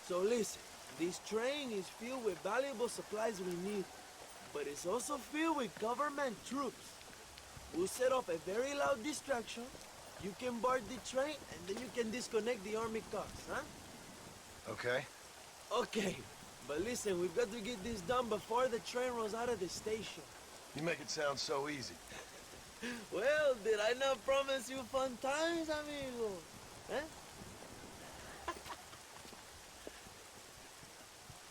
Speaker 6: So listen, this train is filled with valuable supplies we need, but it's also filled with government troops. We'll set off a very loud distraction. You can board the train, and then you can disconnect the army cars, huh?
Speaker 1: Okay.
Speaker 6: Okay, but listen, we've got to get this done before the train rolls out of the station.
Speaker 1: You make it sound so easy.
Speaker 6: Well, did I not promise you fun times, amigo? Eh?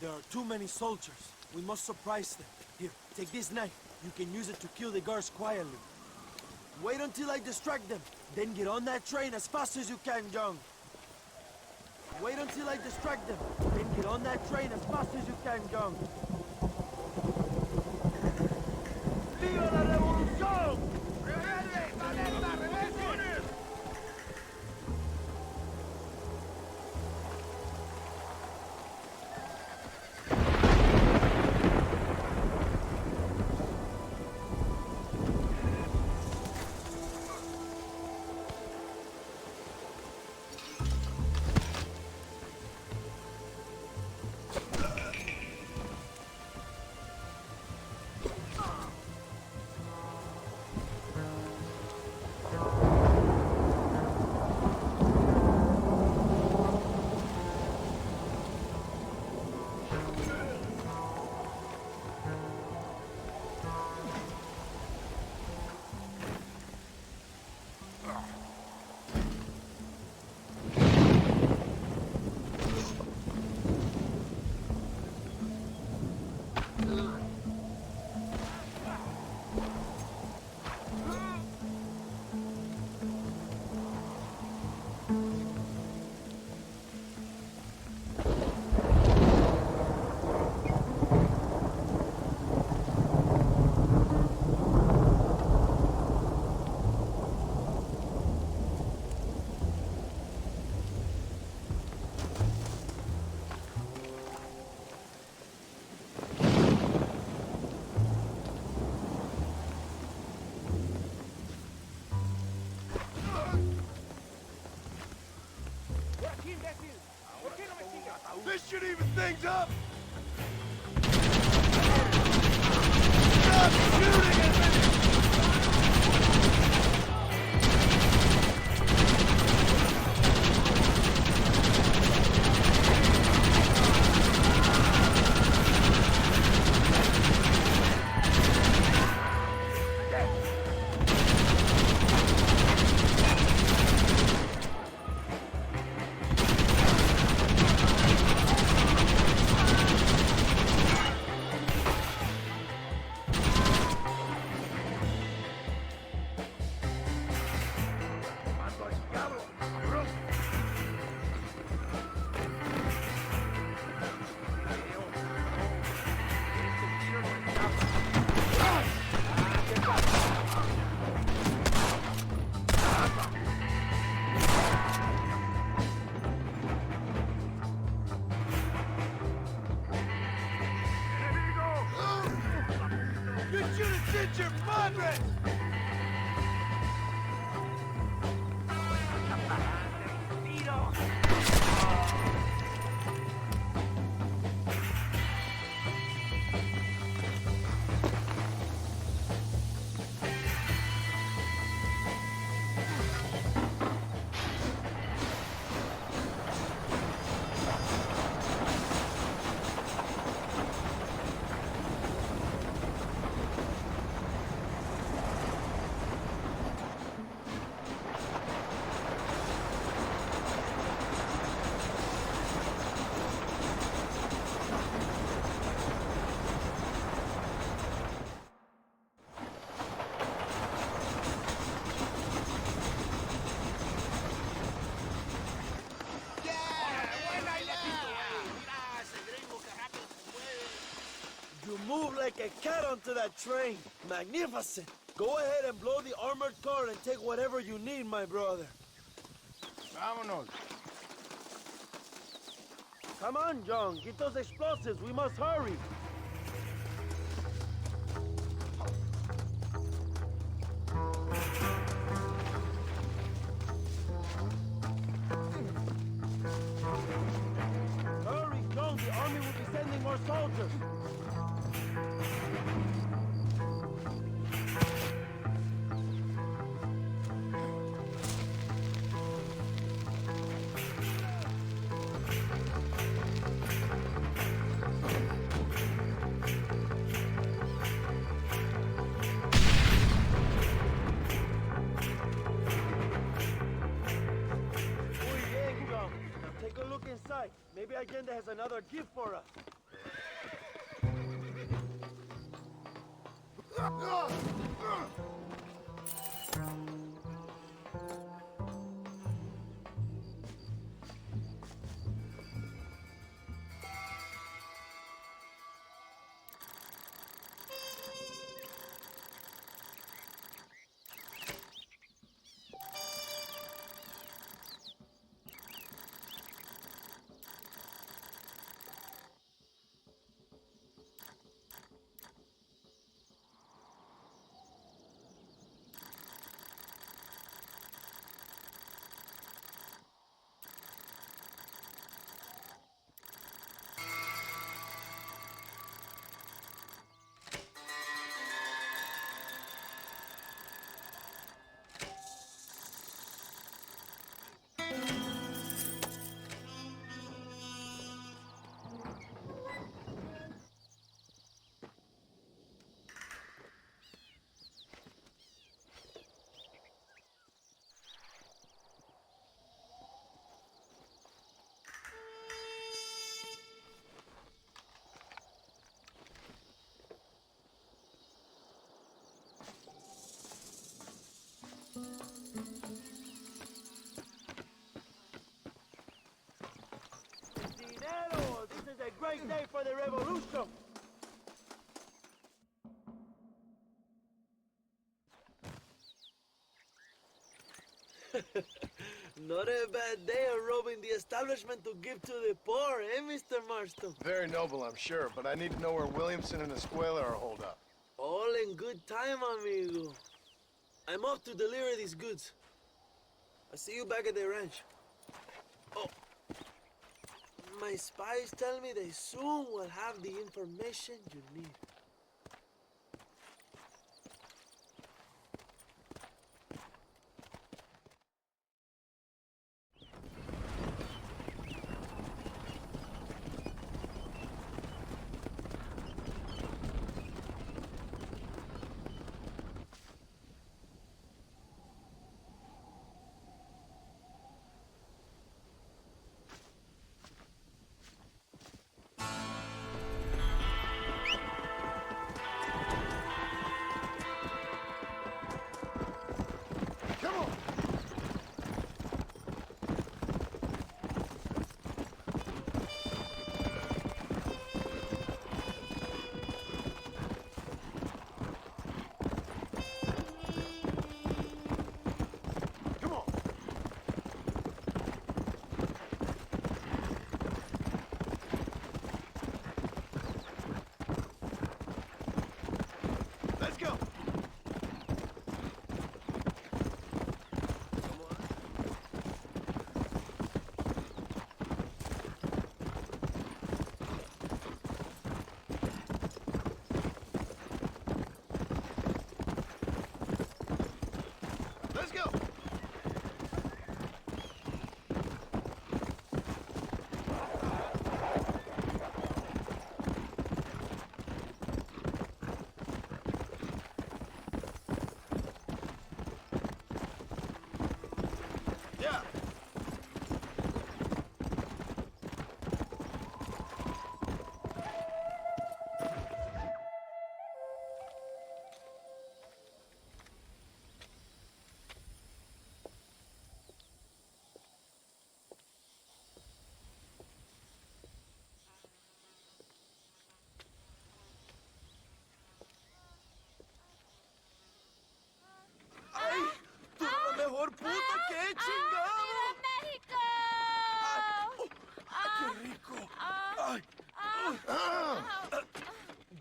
Speaker 6: There are too many soldiers. We must surprise them. Here, take this knife. You can use it to kill the guards quietly. Wait until I distract them. Then get on that train as fast as you can, John. Wait until I distract them. Then get on that train as fast as you can, John. ¡Viva la revolución!
Speaker 1: This should even things up!
Speaker 3: Stop shooting at me!
Speaker 6: 100! You move like a cat onto that train. Magnificent. Go ahead and blow the armored car and take whatever you need, my brother.
Speaker 1: Vámonos.
Speaker 6: Come on, John. Get those explosives. We must hurry. Hurry, John. The army will be sending more soldiers. Take a look inside. Maybe Allende has another gift for us. Dinero! This is a great day for the revolution! Not a bad day of robbing the establishment to give to the poor, eh, Mr. Marston?
Speaker 1: Very noble, I'm sure, but I need to know where Williamson and Escuela are holed up.
Speaker 6: All in good time, amigo. I'm off to deliver these goods. I'll see you back at the ranch. Oh, my spies tell me they soon will have the information you need.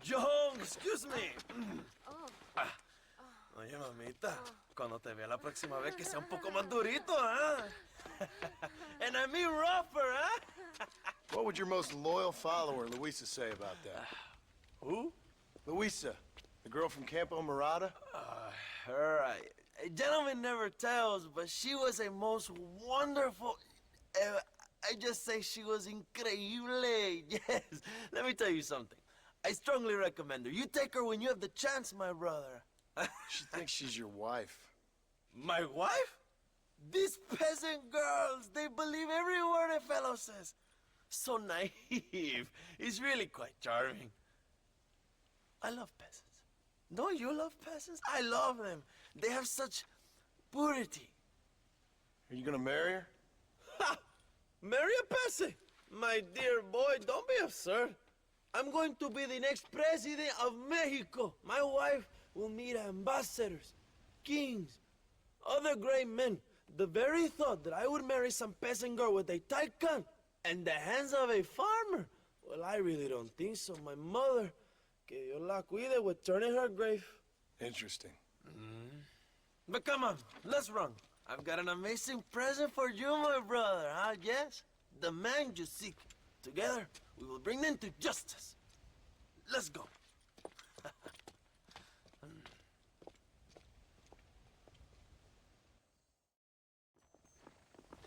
Speaker 20: John, excuse me. Oye, mamita, cuando te vea la próxima vez que sea un poco más durito, ¿ah? And I mean rougher, huh?
Speaker 1: What would your most loyal follower, Luisa, say about that?
Speaker 20: Who?
Speaker 1: Luisa, the girl from Campo Mirada?
Speaker 20: Her, a gentleman never tells, but she was a most wonderful... I just say she was increíble. Yes. Let me tell you something. I strongly recommend her. You take her when you have the chance, my brother.
Speaker 1: She thinks she's your wife.
Speaker 20: My wife? These peasant girls, they believe every word a fellow says. So naive. It's really quite charming. I love peasants. Don't you love peasants? I love them. They have such purity.
Speaker 1: Are you gonna marry her?
Speaker 20: Ha! Marry a peasant? My dear boy, don't be absurd. I'm going to be the next president of Mexico. My wife will meet ambassadors, kings, other great men. The very thought that I would marry some peasant girl with a tight gun and the hands of a farmer, well, I really don't think so. My mother, que Dios la cuide, would turn in her grave.
Speaker 1: Interesting.
Speaker 20: But come on, let's run. I've got an amazing present for you, my brother, huh? Yes? The man you seek. Together, we will bring them to justice. Let's go.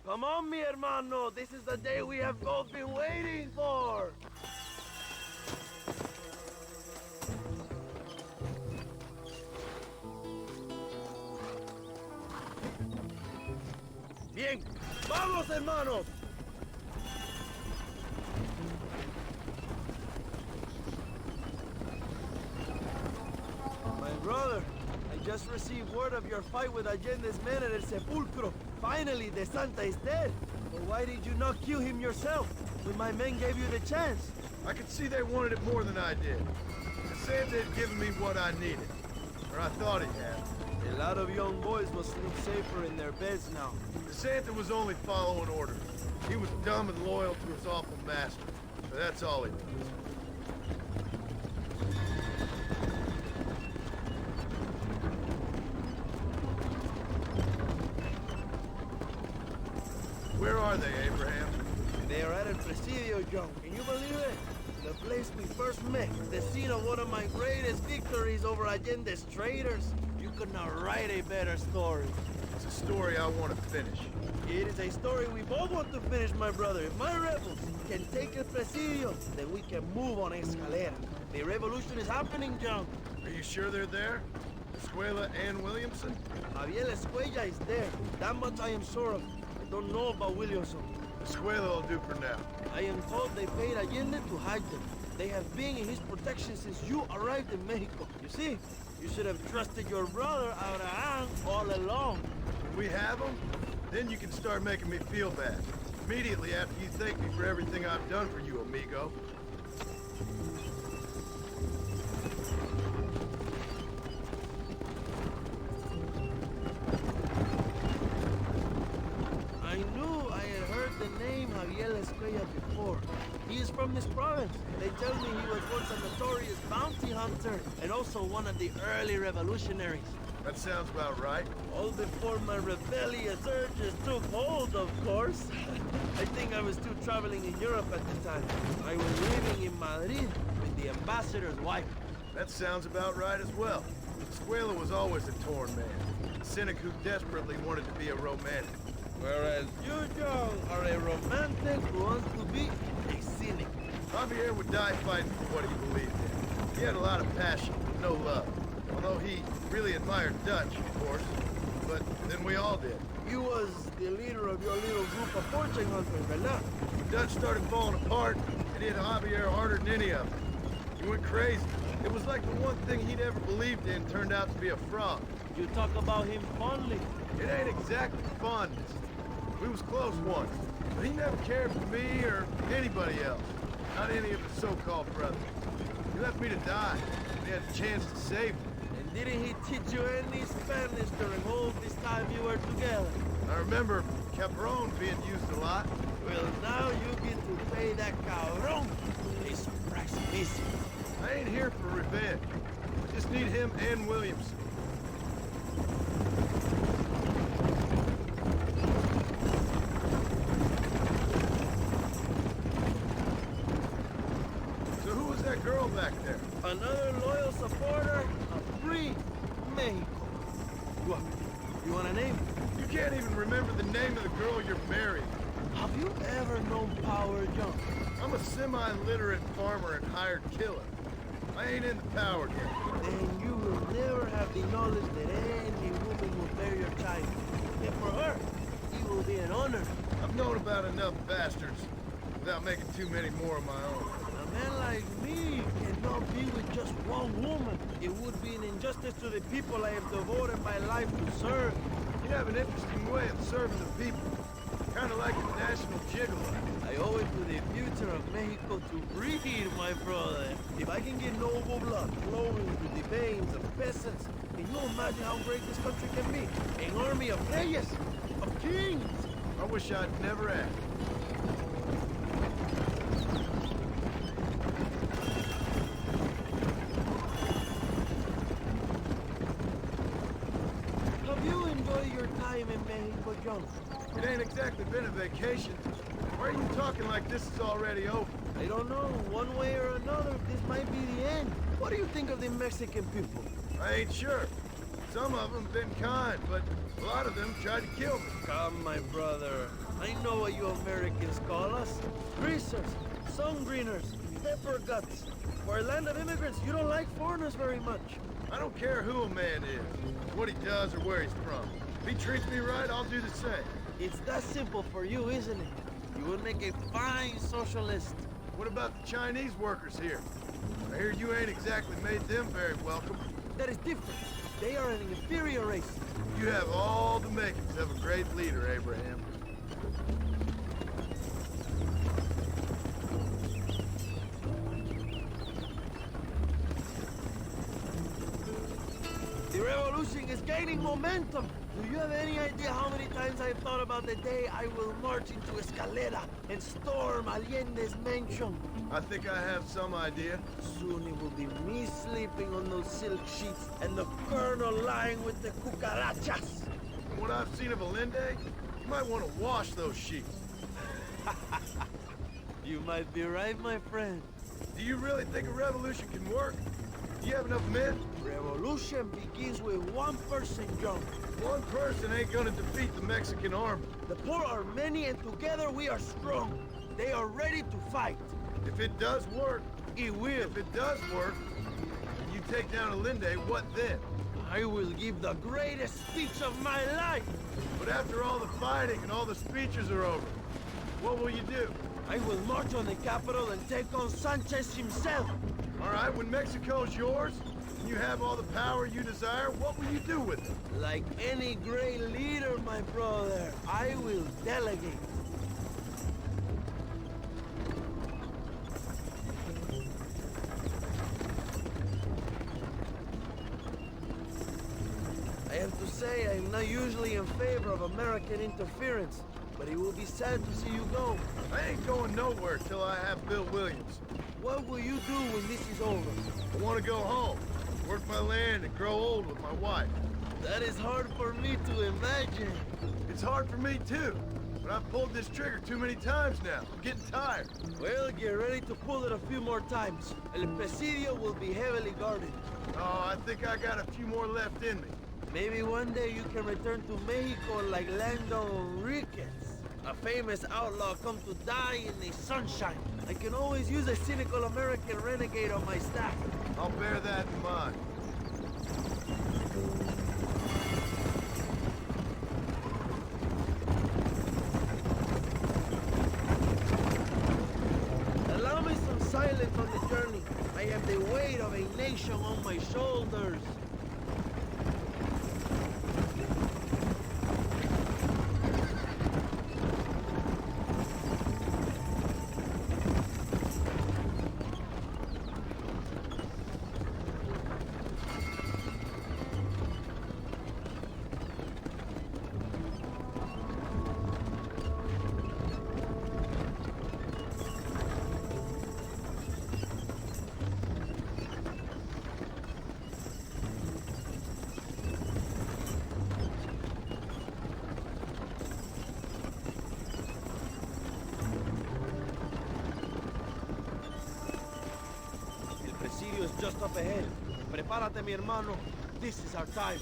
Speaker 20: Come on, mi hermano. This is the day we have both been waiting for. Bien. Vamos, hermanos. My brother, I just received word of your fight with Allende's men at El Sepulcro. Finally, the Santa is dead. But why did you not kill him yourself when my men gave you the chance?
Speaker 1: I could see they wanted it more than I did. The Santa had given me what I needed. Or I thought he had.
Speaker 20: A lot of young boys will sleep safer in their beds now.
Speaker 1: The Santa was only following orders. He was dumb and loyal to his awful master. But that's all he was. Where are they, Abraham?
Speaker 20: They are at El Presidio, John. Can you believe it? The place we first met, the scene of one of my greatest victories over Allende's traitors. You could not write a better story.
Speaker 1: It's a story I want to finish.
Speaker 20: It is a story we both want to finish, my brother. If my rebels can take El Presidio, then we can move on Escalera. The revolution is happening, John.
Speaker 1: Are you sure they're there? Escuela and Williamson?
Speaker 20: Javier Escuella is there. That much I am sure of. I don't know about Williamson.
Speaker 1: Escuela will do for now.
Speaker 20: I am told they paid Allende to hide them. They have been in his protection since you arrived in Mexico. You see, you should have trusted your brother Abraham all along.
Speaker 1: When we have them, then you can start making me feel bad. Immediately after you thank me for everything I've done for you, amigo.
Speaker 20: I knew I had heard the name Javier Escuella before. He is from this province. They tell me he was once a notorious bounty hunter and also one of the early revolutionaries.
Speaker 1: That sounds about right.
Speaker 20: All before my rebellious urges took hold, of course. I think I was still traveling in Europe at the time. I was living in Madrid with the ambassador's wife.
Speaker 1: That sounds about right as well. Escuela was always a torn man. A cynic who desperately wanted to be a romantic.
Speaker 20: Whereas you, John, are a romantic who wants to be a cynic.
Speaker 1: Javier would die fighting for what he believed in. He had a lot of passion, but no love. Although he really admired Dutch, of course. But then we all did.
Speaker 20: You was the leader of your little group of fortune hunters, ¿verdad?
Speaker 1: When Dutch started falling apart, it hit Javier harder than any of them. He went crazy. It was like the one thing he'd ever believed in turned out to be a fraud.
Speaker 20: You talk about him fondly.
Speaker 1: It ain't exactly fondness. We was close once, but he never cared for me or anybody else. Not any of his so-called brothers. He left me to die. He had a chance to save me.
Speaker 20: And didn't he teach you any Spanish during all this time you were together?
Speaker 1: I remember cabron being used a lot.
Speaker 20: Well, now you get to pay that cabron a surprise visit.
Speaker 1: I ain't here for revenge. I just need him and Williamson. So who was that girl back there?
Speaker 20: Another loyal supporter of free Mexico. You want a name?
Speaker 1: You can't even remember the name of the girl you're marrying.
Speaker 20: Have you ever known Power John?
Speaker 1: I'm a semi-literate farmer and hired killer. I ain't in the power game.
Speaker 20: Then you will never have the knowledge that any woman will bear your child. And for her, it will be an honor.
Speaker 1: I've known about enough bastards without making too many more of my own.
Speaker 20: A man like me cannot be with just one woman. It would be an injustice to the people I have devoted my life to serve.
Speaker 1: You have an interesting way of serving the people. Kind of like a national gigolo.
Speaker 20: I owe it to the future of Mexico to breed, my brother. If I can get noble blood flowing through the veins of peasants, can you imagine how great this country can be? An army of reyes, of kings.
Speaker 1: I wish I'd never asked.
Speaker 20: Have you enjoyed your time in Mexico, John?
Speaker 1: It ain't exactly been a vacation. Why are you talking like this is already over?
Speaker 20: I don't know. One way or another, this might be the end. What do you think of the Mexican people?
Speaker 1: I ain't sure. Some of them been kind, but a lot of them tried to kill me.
Speaker 20: Come, my brother. I know what you Americans call us. Greasers, sun greeners, pepper guts. For a land of immigrants, you don't like foreigners very much.
Speaker 1: I don't care who a man is, what he does, or where he's from. If he treats me right, I'll do the same.
Speaker 20: It's that simple for you, isn't it? You would make a fine socialist.
Speaker 1: What about the Chinese workers here? I hear you ain't exactly made them very welcome.
Speaker 20: That is different. They are an inferior race.
Speaker 1: You have all the makings of a great leader, Abraham.
Speaker 20: The revolution is gaining momentum. Do you have any idea how many times I've thought about the day I will march into Escalera and storm Allende's mansion?
Speaker 1: I think I have some idea.
Speaker 20: Soon it will be me sleeping on those silk sheets and the colonel lying with the cucarachas.
Speaker 1: From what I've seen of Allende, you might want to wash those sheets.
Speaker 20: You might be right, my friend.
Speaker 1: Do you really think a revolution can work? Do you have enough men?
Speaker 20: Revolution begins with one person, John.
Speaker 1: One person ain't gonna defeat the Mexican army.
Speaker 20: The poor are many and together we are strong. They are ready to fight.
Speaker 1: If it does work,
Speaker 20: it will.
Speaker 1: If it does work, and you take down Allende, what then?
Speaker 20: I will give the greatest speech of my life.
Speaker 1: But after all the fighting and all the speeches are over, what will you do?
Speaker 20: I will march on the capital and take on Sanchez himself.
Speaker 1: All right, when Mexico's yours, and you have all the power you desire, what will you do with it?
Speaker 20: Like any great leader, my brother, I will delegate. I have to say, I'm not usually in favor of American interference, but it will be sad to see you go.
Speaker 1: I ain't going nowhere till I have Bill Williams.
Speaker 20: What will you do when this is over?
Speaker 1: I want to go home, work my land, and grow old with my wife.
Speaker 20: That is hard for me to imagine.
Speaker 1: It's hard for me, too. But I've pulled this trigger too many times now. I'm getting tired.
Speaker 20: Well, get ready to pull it a few more times. El Presidio will be heavily guarded.
Speaker 1: Oh, I think I got a few more left in me.
Speaker 20: Maybe one day you can return to Mexico like Lando Enriquez. A famous outlaw come to die in the sunshine. I can always use a cynical American renegade on my staff.
Speaker 1: I'll bear that in mind.
Speaker 20: Allow me some silence on the journey. I have the weight of a nation on my shoulders. presidio is just up ahead. Prepárate, mi hermano. This is our time.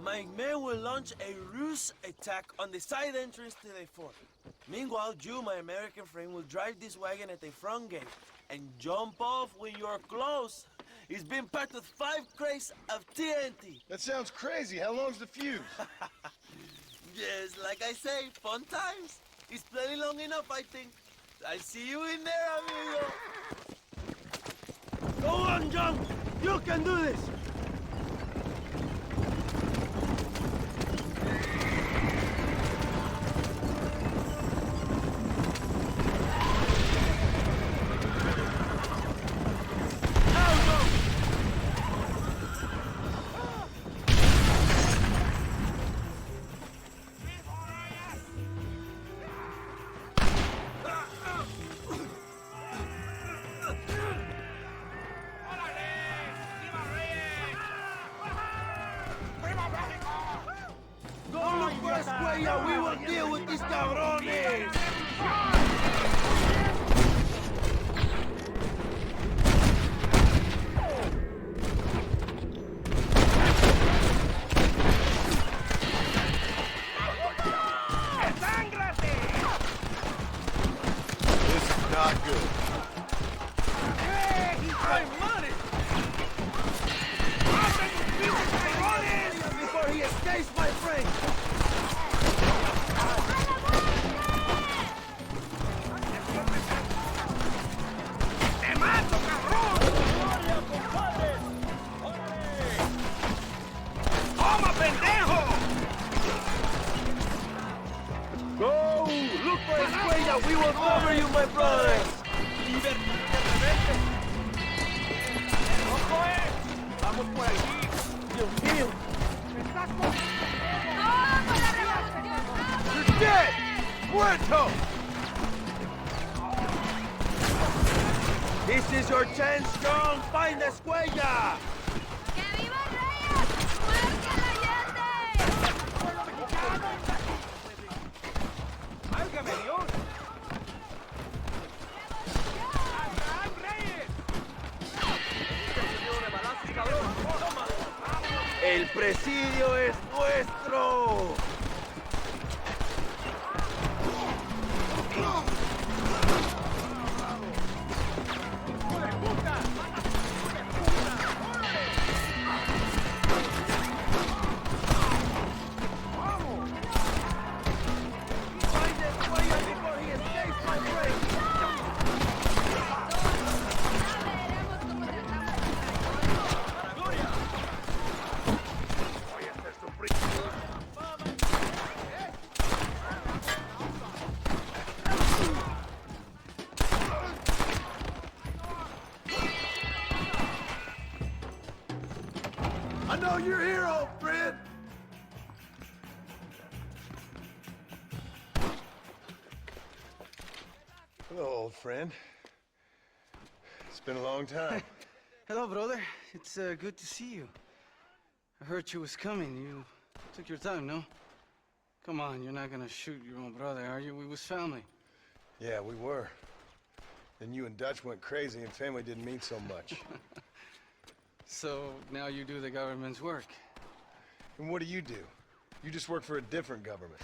Speaker 20: My men will launch a ruse attack on the side entrance to the fort. Meanwhile, you, my American friend, will drive this wagon at the front gate and jump off when you're close. It's been packed with 5 crates of TNT.
Speaker 1: That sounds crazy. How long's the fuse?
Speaker 20: Yes, like I say, fun times. It's plenty long enough, I think. I'll see you in there, amigo. Go on, John. You can do this. We will deal with these cabrones!
Speaker 1: This is not good.
Speaker 20: Hey, he's my money! Before he escapes, my friend! Go! Look for Escuella! We will cover you, my brothers! ¡Vamos por aquí! ¡Dios mío!
Speaker 1: You're dead! Muerto!
Speaker 20: This is your chance, John! Find Escuella! ¡El presidio es nuestro!
Speaker 1: I know you're here, old friend. Hello, old friend. It's been a long time.
Speaker 21: Hello, brother. It's good to see you. I heard you was coming. You took your time, no? Come on, you're not gonna shoot your own brother, are you? We was family.
Speaker 1: Yeah, we were. Then you and Dutch went crazy and family didn't mean so much.
Speaker 21: So now you do the government's work.
Speaker 1: And what do? You just work for a different government.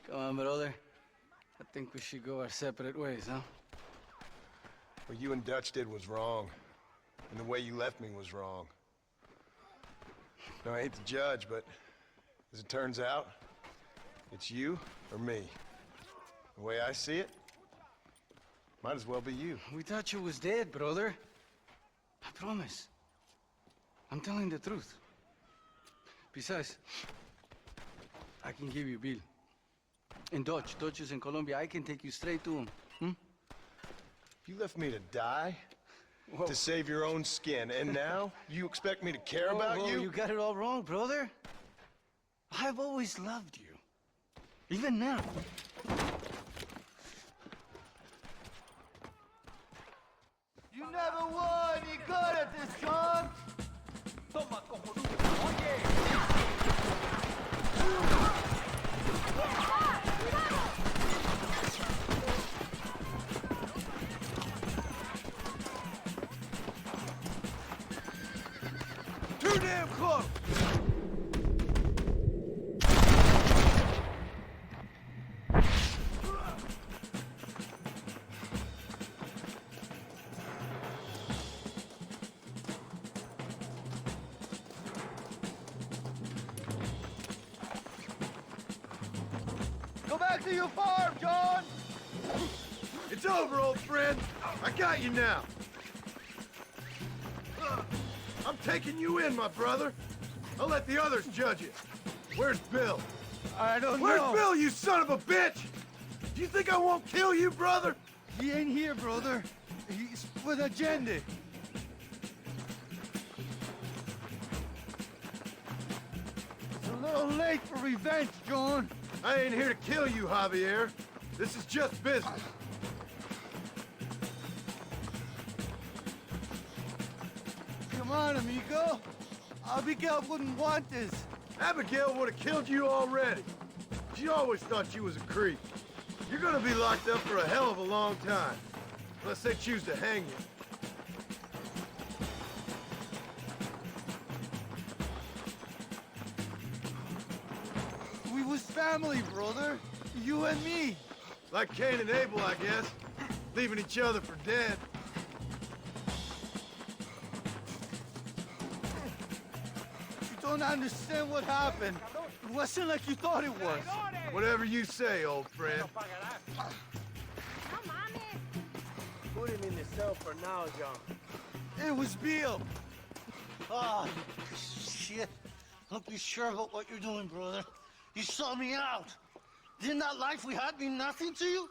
Speaker 21: Come on, brother. I think we should go our separate ways, huh?
Speaker 1: What you and Dutch did was wrong. And the way you left me was wrong. Now, I hate to judge, but as it turns out, it's you or me. The way I see it, might as well be you.
Speaker 21: We thought you was dead, brother. I promise. I'm telling the truth. Besides, I can give you Bill. And Dutch. Dutch is in Colombia. I can take you straight to him.
Speaker 1: You left me to die? Whoa. To save your own skin, and now you expect me to care about you?
Speaker 21: You got it all wrong, brother. I've always loved you. Even now.
Speaker 20: You never were any good at this, John!
Speaker 6: too damn close!
Speaker 19: Go back to your farm, John!
Speaker 1: It's over, old friend. I got you now. I'm taking you in, my brother. I'll let the others judge it. Where's Bill?
Speaker 19: I don't know.
Speaker 1: Where's Bill, you son of a bitch? Do you think I won't kill you, brother?
Speaker 19: He ain't here, brother. He's with Agenda. It's a little late for revenge, John.
Speaker 1: I ain't here to kill you, Javier. This is just business.
Speaker 19: Come on, amigo. Abigail wouldn't want this.
Speaker 1: Abigail would have killed you already. She always thought you was a creep. You're gonna be locked up for a hell of a long time. Unless they choose to hang you.
Speaker 19: We was family, brother. You and me.
Speaker 1: Like Cain and Abel, I guess. Leaving each other for dead.
Speaker 19: You don't understand what happened. It wasn't like you thought it was.
Speaker 1: Whatever you say, old friend.
Speaker 6: Put him in the cell for now, John.
Speaker 19: It was Bill.
Speaker 9: Ah, shit. Don't be sure about what you're doing, brother. You saw me out. Didn't that life we had mean nothing to you?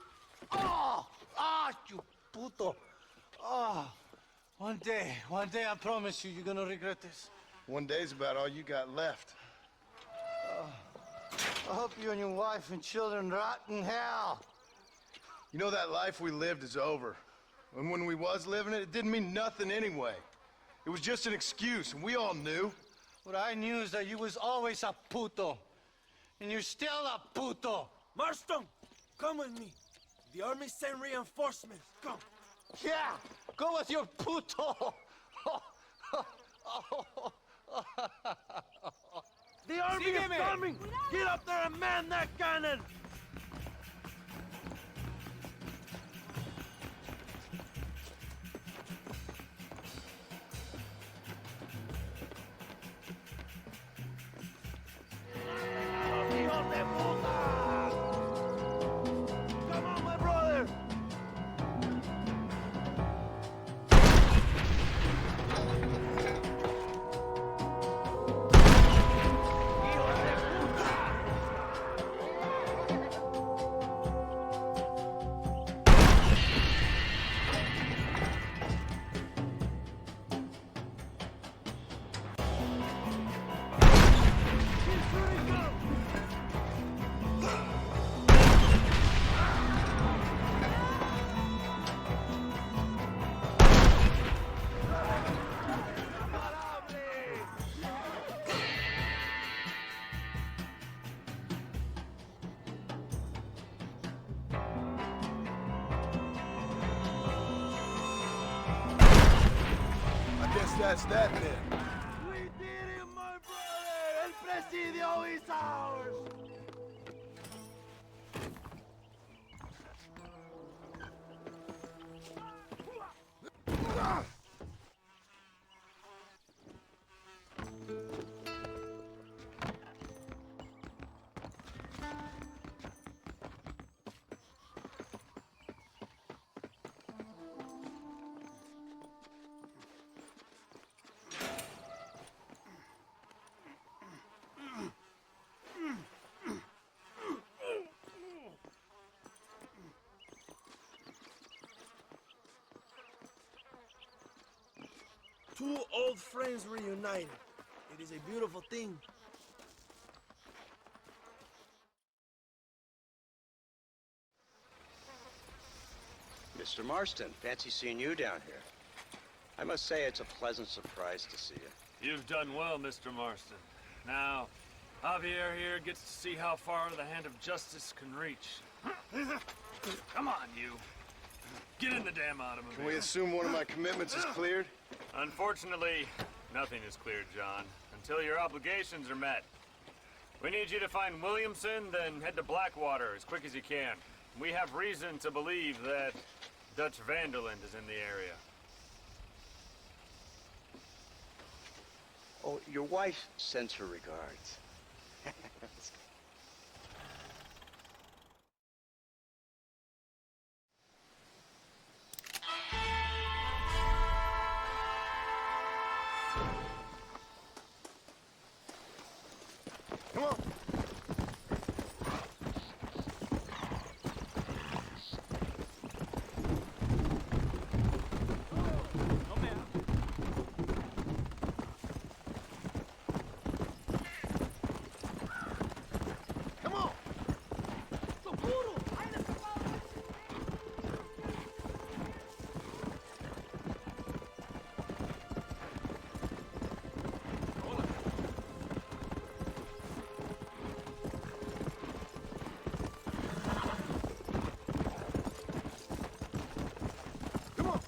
Speaker 9: Oh! Ah, you puto.
Speaker 19: Oh, one day, I promise you, you're gonna regret this.
Speaker 1: One day's about all you got left.
Speaker 19: I hope you and your wife and children rot in hell.
Speaker 1: You know, that life we lived is over. And when we was living it, it didn't mean nothing anyway. It was just an excuse, and we all knew.
Speaker 19: What I knew is that you was always a puto. And you're still a puto.
Speaker 20: Marston, come with me. The army sent reinforcements. Come.
Speaker 19: Yeah, go with your puto.
Speaker 20: The army is coming! Get up there and man that cannon! Come on, my brother!
Speaker 1: That's that then.
Speaker 20: We did it, my brother! El Presidio is ours! Two old friends reunited. It is a beautiful thing.
Speaker 22: Mr. Marston, fancy seeing you down here. I must say it's a pleasant surprise to see you.
Speaker 23: You've done well, Mr. Marston. Now, Javier here gets to see how far the hand of justice can reach. Come on, you. Get in the damn automobile.
Speaker 1: Can we assume one of my commitments is cleared?
Speaker 23: Unfortunately, Nothing is clear, John, until your obligations are met. We need you to find Williamson, then head to Blackwater as quick as you can. We have reason to believe that Dutch Vanderland is in the area.
Speaker 22: Oh, your wife sends her regards.
Speaker 1: Come on. Come on.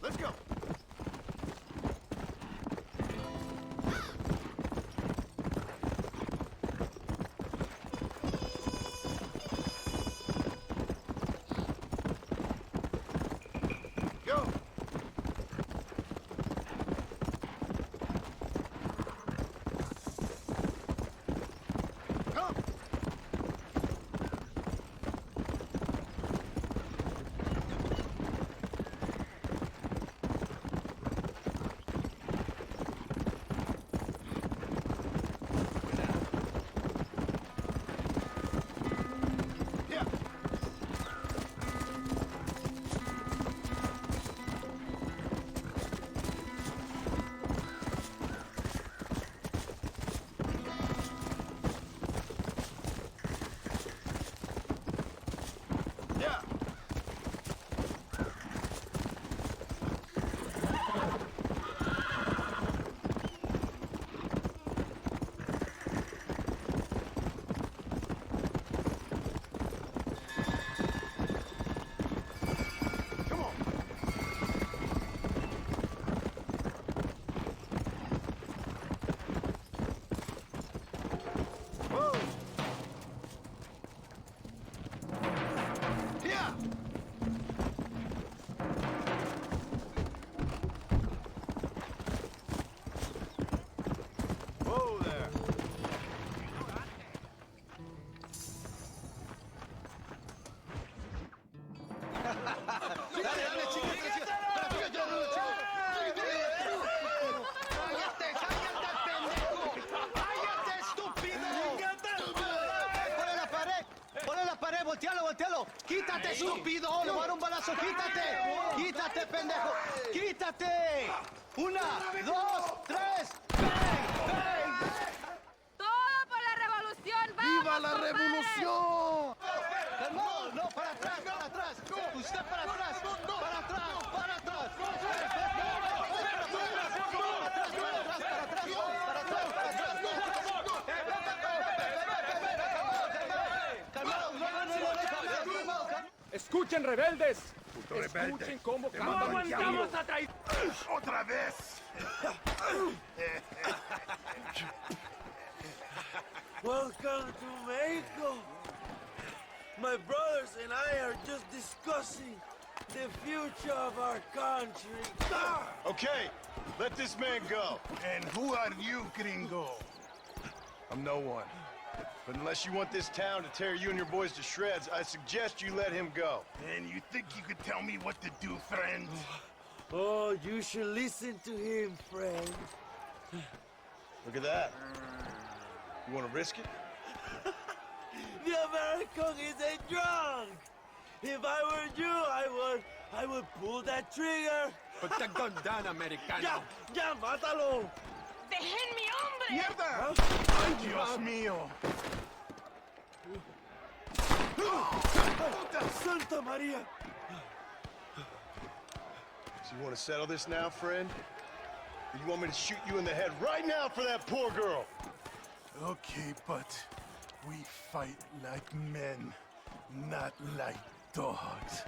Speaker 1: Let's go. Go. Come. Yeah. Yeah. Come on. Whoa. Yeah. Whoa there.
Speaker 9: ¡Ponle la pared! ¡Voltealo, voltealo! ¡Quítate, estúpido! ¡Le voy a dar un balazo! ¡Quítate! ¡Quítate, pendejo! ¡Quítate! ¡Una, dos, tres! ¡Bang! ¡Bang!
Speaker 2: ¡Todo por la revolución! ¡Vamos,
Speaker 1: ¡Viva la
Speaker 2: compadre!
Speaker 1: revolución!
Speaker 9: ¡No, no! ¡Para atrás, para atrás! ¡Usted para atrás! ¡Para atrás, para atrás!
Speaker 17: Escuchen, rebeldes.
Speaker 3: Puto rebelde.
Speaker 17: Escuchen cómo
Speaker 3: Te
Speaker 17: cantan.
Speaker 3: mando al diablo.
Speaker 17: a traer.
Speaker 3: ¡Otra vez!
Speaker 20: Welcome to Mexico. My brothers and I are just discussing the future of our country.
Speaker 1: Okay, let this man go.
Speaker 3: And who are you, gringo?
Speaker 1: I'm no one. But unless you want this town to tear you and your boys to shreds, I suggest you let him go.
Speaker 3: And you think you could tell me what to do, friend?
Speaker 20: Oh, you should listen to him, friend.
Speaker 1: Look at that. You want to risk it?
Speaker 20: The American is a drunk. If I were you, I would pull that trigger.
Speaker 19: Put the gun down, Americano.
Speaker 20: Ya, mátalo.
Speaker 2: ¡Dejen mi hombre!
Speaker 3: ¡Mierda! ¡Ay, Dios mío!
Speaker 20: Santa Maria!
Speaker 1: So you want to settle this now, friend?
Speaker 3: Or you want me to shoot you in the head right now for that poor girl?
Speaker 5: Okay, but we fight like men, not like dogs.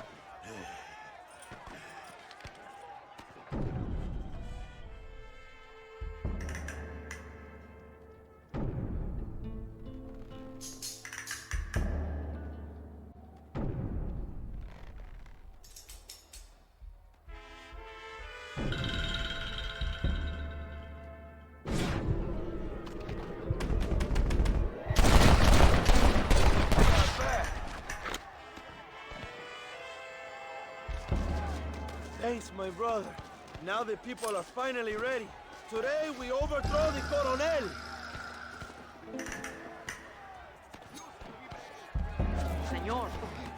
Speaker 20: Thanks, my brother. Now the people are finally ready. Today we overthrow the Coronel.
Speaker 13: Senor,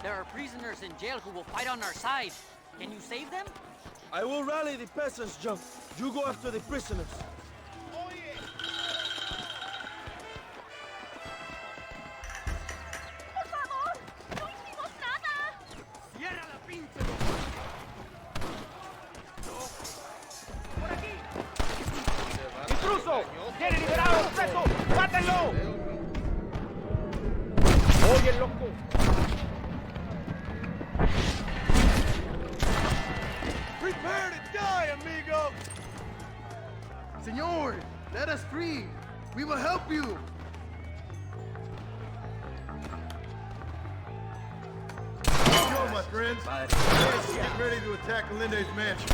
Speaker 13: there are prisoners in jail who will fight on our side. Can you save them?
Speaker 20: I will rally the peasants, John. You go after the prisoners.
Speaker 15: ¡Por favor! ¡No hicimos nada!
Speaker 13: ¡Cierra la pinche ¡Por aquí!
Speaker 19: ¡Intruso! ¡Tiene liberado al preso! ¡Mátenlo! ¡Oye, loco!
Speaker 3: Prepare to die, amigo!
Speaker 10: Senor, let us free. We will help you.
Speaker 3: Go, my friends. Let's get ready to attack Alinde's mansion.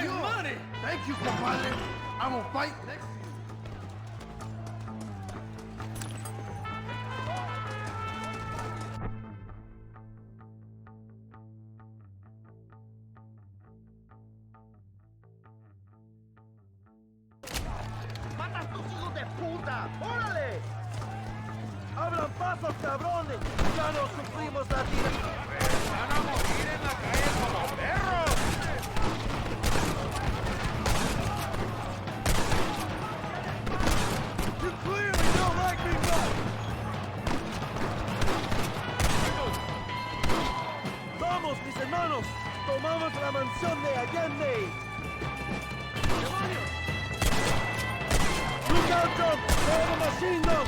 Speaker 10: You money. Thank you, compadre. I will fight next to you.
Speaker 20: ¡Mata a tus hijos de puta! ¡Órale! ¡Abran pasos, cabrones! ¡Ya no sufrimos la vida! ¡Van a morir en la calle como perros!
Speaker 3: You clearly don't like me much!
Speaker 20: ¡Vamos, mis hermanos! ¡Tomamos la mansión de Allende! ¡Look out, John! ¡They have a machine gun!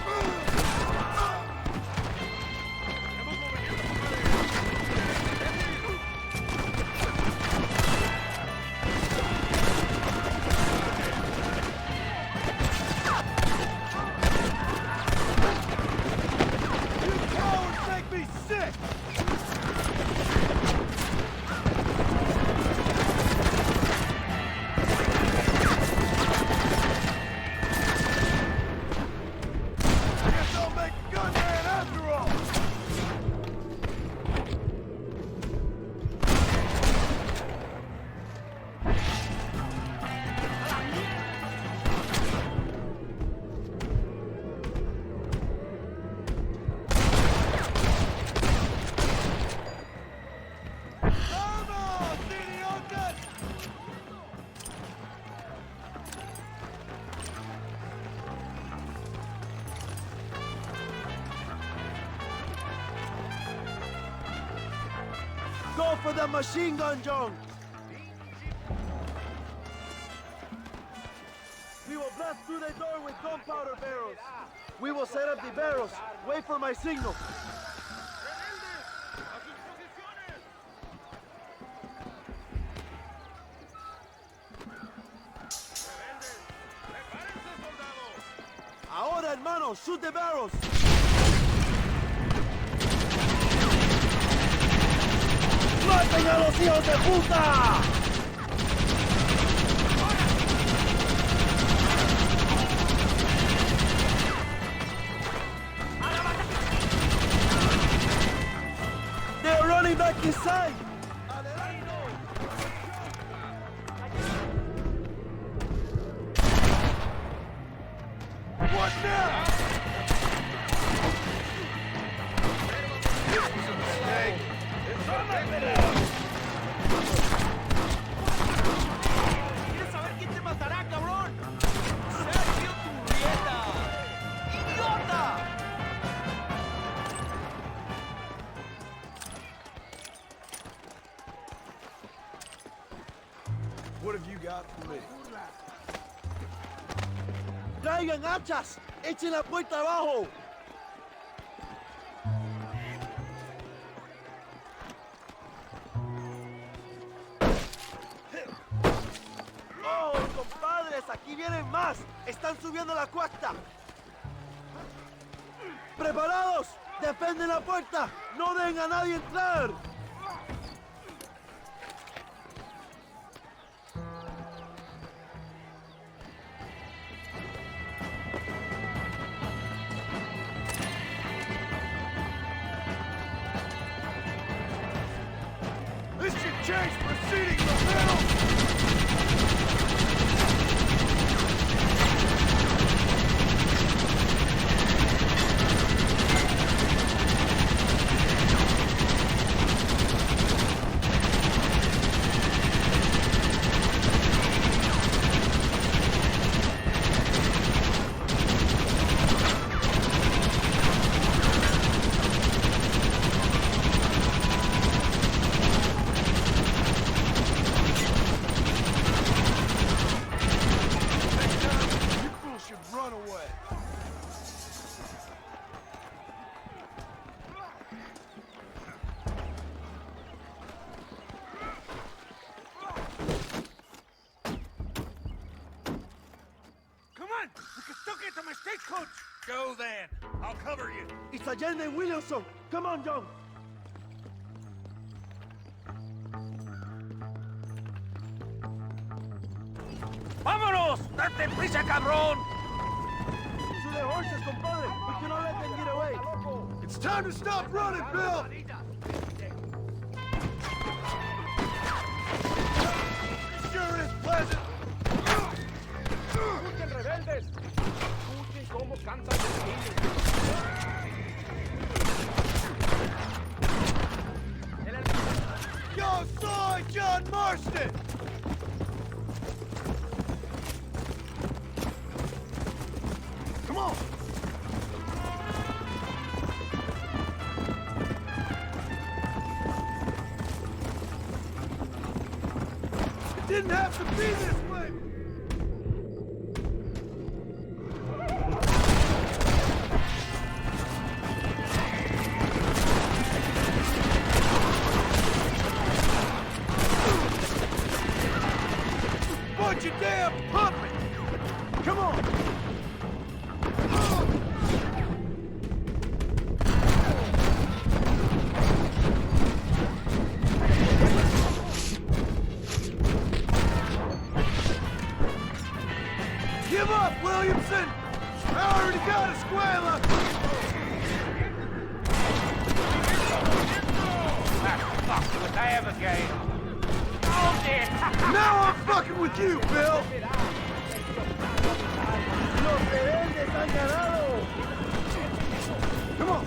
Speaker 3: You cowards make me sick! Guess I'll make a good man after all! ¡Vamos, idiotas!
Speaker 20: Go for the machine gun, John! We will blast through the door with gunpowder barrels. We will set up the barrels. Wait for my signal. Ahora, hermano, shoot the barrels. ¡Maten a los hijos de puta! They're running back inside!
Speaker 3: What now? This was a mistake.
Speaker 20: ¿Quieres saber quién te matará, cabrón? ¡Sergio Turrieta! ¡Idiota!
Speaker 1: What have you got for me?
Speaker 20: ¡Traigan hachas! ¡Echen la puerta abajo! ¡Oh, compadres! ¡Aquí vienen más! ¡Están subiendo la cuesta! ¡Preparados! ¡Defienden la puerta! ¡No dejen a nadie entrar!
Speaker 5: This should change proceedings a little!
Speaker 19: Go then. I'll cover you.
Speaker 20: It's Allende and Williamson. Come on, John.
Speaker 19: ¡Vámonos! ¡Date prisa, cabrón!
Speaker 20: To the horses, compadre. We cannot let them get away.
Speaker 5: It's time to stop running, Bill!
Speaker 20: Sure is pleasant.
Speaker 17: Escuchen, rebeldes. Escuchen cómo cantan los niños.
Speaker 20: Yo soy John Marston. Come on.
Speaker 5: It didn't have to be this way!
Speaker 20: Bunch of damn puppets! Come on!
Speaker 5: Give up, Williamson! I already got Escuela!
Speaker 19: Fuck with Abigail. Oh, dear.
Speaker 5: Now I'm fucking with you, Bill!
Speaker 20: Los rebeldes han ganado.
Speaker 5: Come on!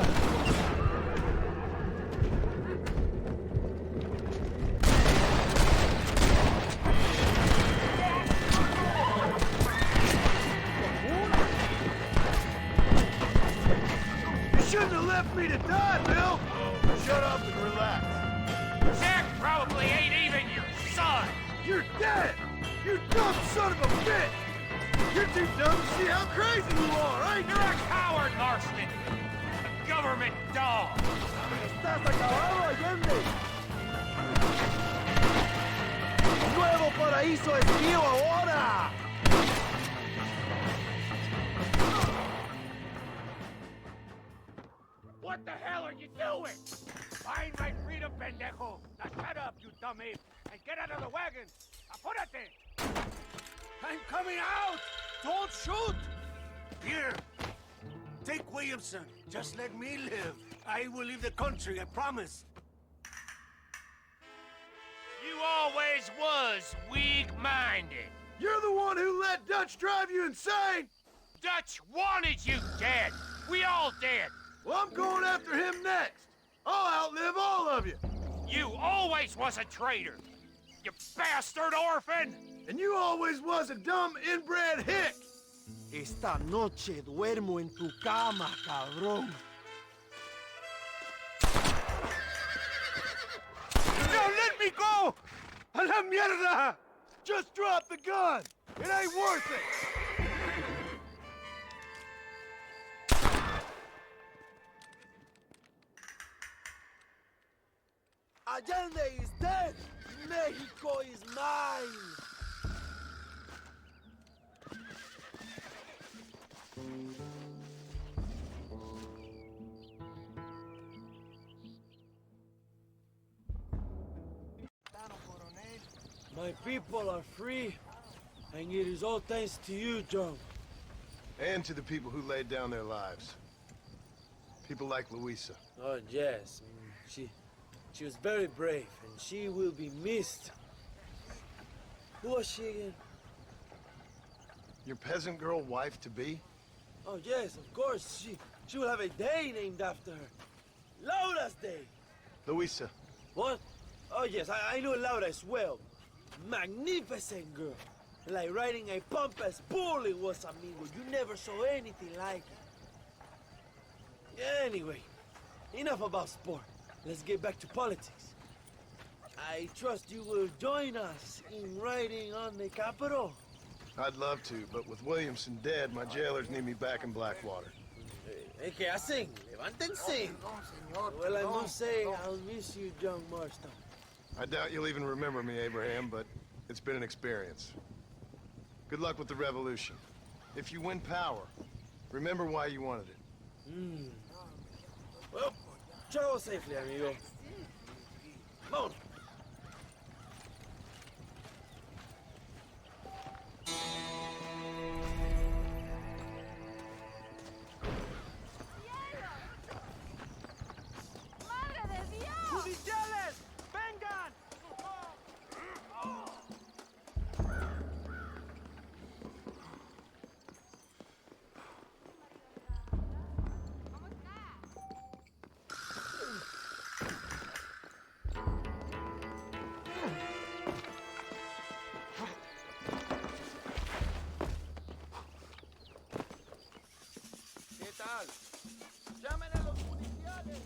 Speaker 5: You shouldn't have left me to die, Bill!
Speaker 3: Shut up and relax.
Speaker 19: Jack probably ain't even your son.
Speaker 5: You're dead! You dumb son of a bitch! You're too dumb to see how crazy you are, ain't you?
Speaker 19: You're a coward, Marston. A government dog.
Speaker 20: Estás acabado, Allende. Nuevo Paraiso es mío ahora.
Speaker 19: What the hell are you doing? Find my freedom, pendejo. Now shut up, you dumb ape, and get out of the wagon. Apúrate.
Speaker 18: I'm coming out! Don't shoot! Here, take Williamson. Just let me live. I will leave the country, I promise.
Speaker 19: You always was weak-minded.
Speaker 5: You're the one who let Dutch drive you insane!
Speaker 19: Dutch wanted you dead. We all did.
Speaker 5: Well, I'm going after him next. I'll outlive all of you.
Speaker 19: You always was a traitor. You bastard orphan!
Speaker 5: And you always was a dumb inbred hick!
Speaker 20: Esta noche duermo en tu cama, cabrón.
Speaker 5: Now let me go! A la mierda! Just drop the gun! It ain't worth it!
Speaker 20: Allende is dead! Mexico is mine! My people are free, and it is all thanks to you, John.
Speaker 1: And to the people who laid down their lives. People like Luisa.
Speaker 20: Oh, yes. She was very brave, and she will be missed. Who was she again?
Speaker 1: Your peasant girl wife-to-be?
Speaker 20: Oh, yes, of course. She will have a day named after her. Laura's Day.
Speaker 1: Luisa.
Speaker 20: What? Oh, yes, I know Laura as well. Magnificent girl. Like riding a pompous bull it was, amigo. You never saw anything like it. Anyway, enough about sport. Let's get back to politics. I trust you will join us in riding on the Capitol.
Speaker 1: I'd love to, but with Williamson dead, my jailers need me back in Blackwater.
Speaker 20: ¿Qué hacen? Levántense. Well, I must say, I'll miss you, John Marston.
Speaker 1: I doubt you'll even remember me, Abraham, but it's been an experience. Good luck with the revolution. If you win power, remember why you wanted it.
Speaker 20: Well, travel safely, amigo. Come on.
Speaker 5: ¡Judiciales! ¡Vengan! ¿Qué tal? ¡Llamen a los judiciales!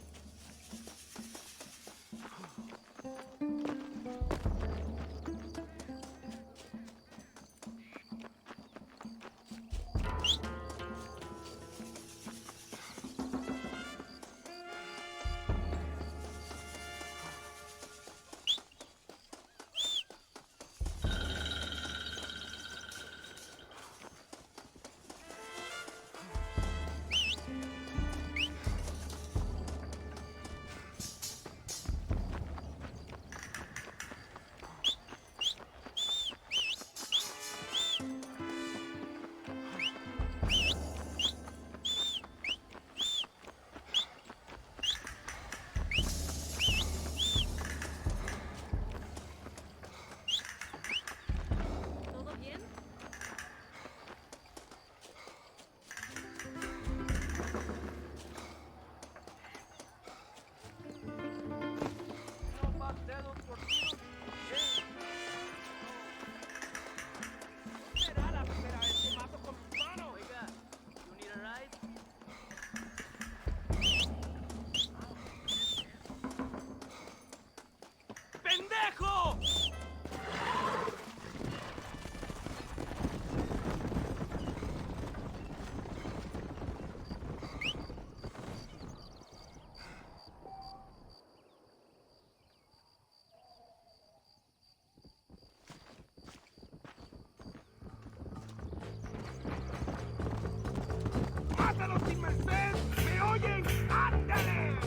Speaker 5: ¡Pendejo! ¡Mátalos sin merced! ¿Me oyen? ¡Ándale!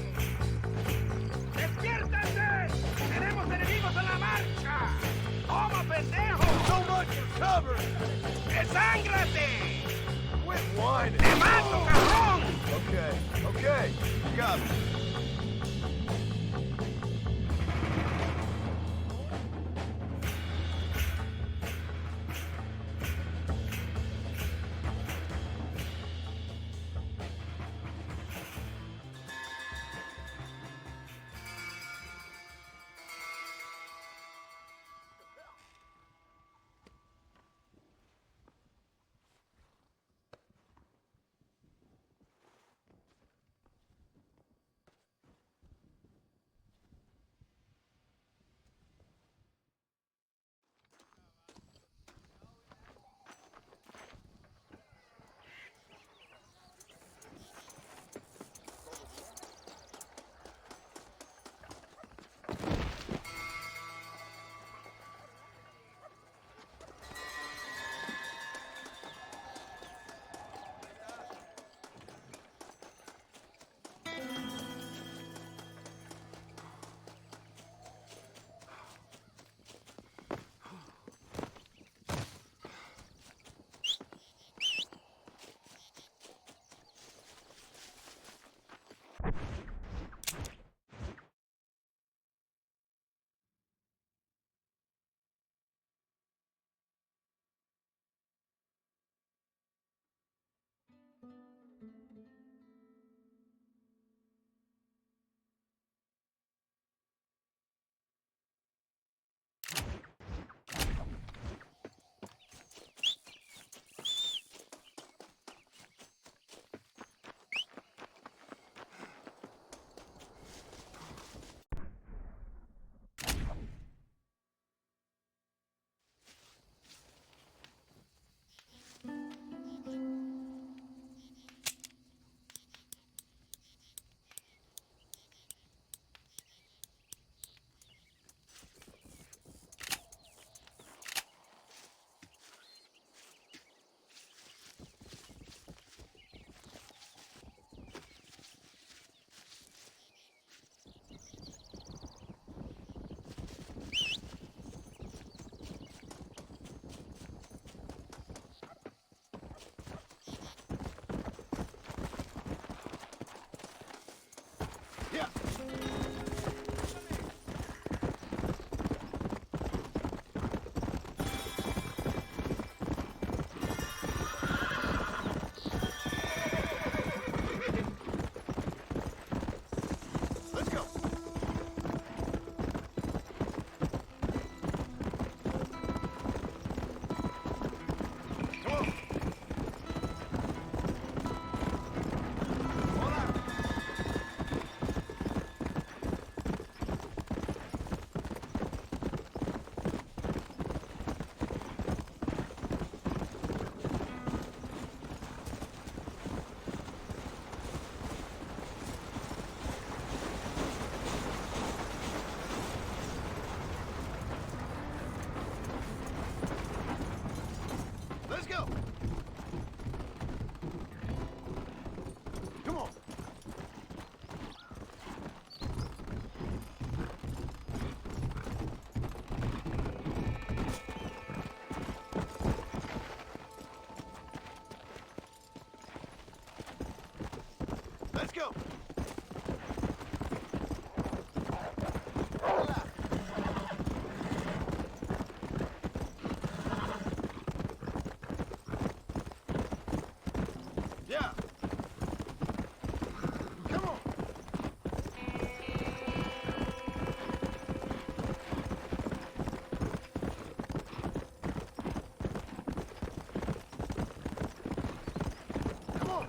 Speaker 5: ¡Despiértense! ¡Tenemos enemigos a la marcha! ¡Toma, pendejo! ¡So much for cover! ¡Desángrate!
Speaker 1: Quit whining!
Speaker 20: ¡Te mato, cabrón!
Speaker 1: Okay, got it.
Speaker 5: him! Yeah. Come on. Come on.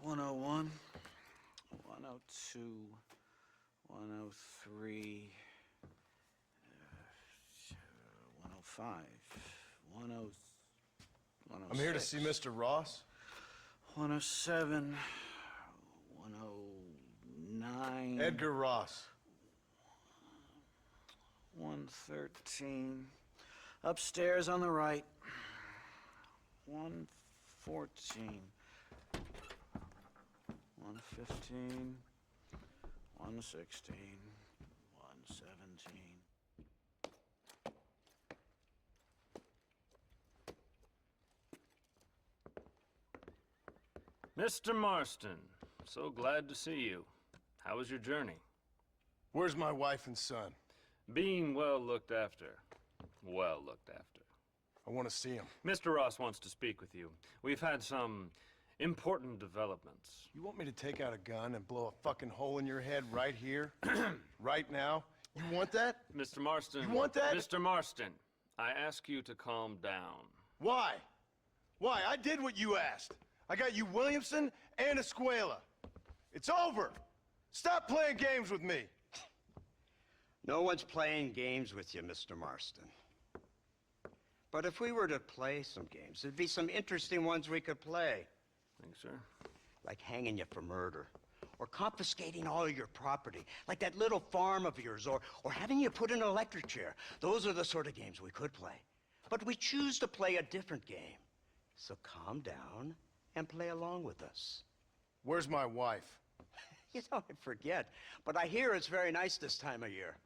Speaker 7: 101, 102, 103, 105, 106.
Speaker 1: I'm here to see Mr. Ross.
Speaker 7: 107, 109.
Speaker 1: Edgar Ross.
Speaker 7: 113. Upstairs on the right. 114. 115. 116. 117.
Speaker 23: Mr. Marston, so glad to see you. How was your journey?
Speaker 1: Where's my wife and son?
Speaker 23: Being well looked after. Well looked after.
Speaker 1: I want to see him.
Speaker 23: Mr. Ross wants to speak with you. We've had some important developments.
Speaker 1: You want me to take out a gun and blow a fucking hole in your head right here? Right now? You want that?
Speaker 23: Mr. Marston.
Speaker 1: You want that?
Speaker 23: Mr. Marston, I ask you to calm down.
Speaker 1: Why? Why? I did what you asked. I got you Williamson and Escuela. It's over. Stop playing games with me.
Speaker 22: No one's playing games with you, Mr. Marston. But if we were to play some games, there'd be some interesting ones we could play.
Speaker 23: Thanks, sir.
Speaker 22: Like hanging you for murder, or confiscating all your property, like that little farm of yours, or having you put in an electric chair. Those are the sort of games we could play. But we choose to play a different game. So calm down and play along with us.
Speaker 1: Where's my wife?
Speaker 22: You know, I forget, but I hear it's very nice this time of year.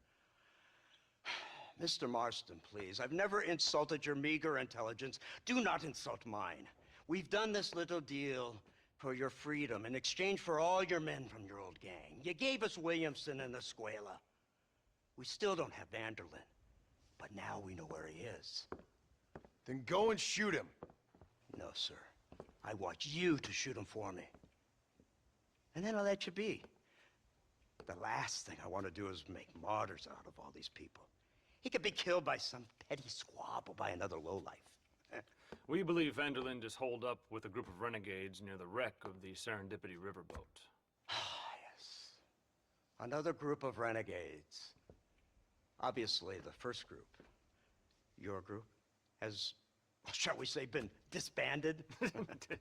Speaker 22: Mr. Marston, please, I've never insulted your meager intelligence. Do not insult mine. We've done this little deal for your freedom in exchange for all your men from your old gang. You gave us Williamson and Escuela. We still don't have Vanderlyn, but now we know where he is.
Speaker 1: Then go and shoot him.
Speaker 22: No, sir. I want you to shoot him for me. And then I'll let you be. The last thing I want to do is make martyrs out of all these people. He could be killed by some petty squabble by another lowlife.
Speaker 23: We believe Vanderlyn just holed up with a group of renegades near the wreck of the Serendipity riverboat.
Speaker 22: Yes. Another group of renegades. Obviously, the first group, your group, has, shall we say, been disbanded?
Speaker 23: Disbanded.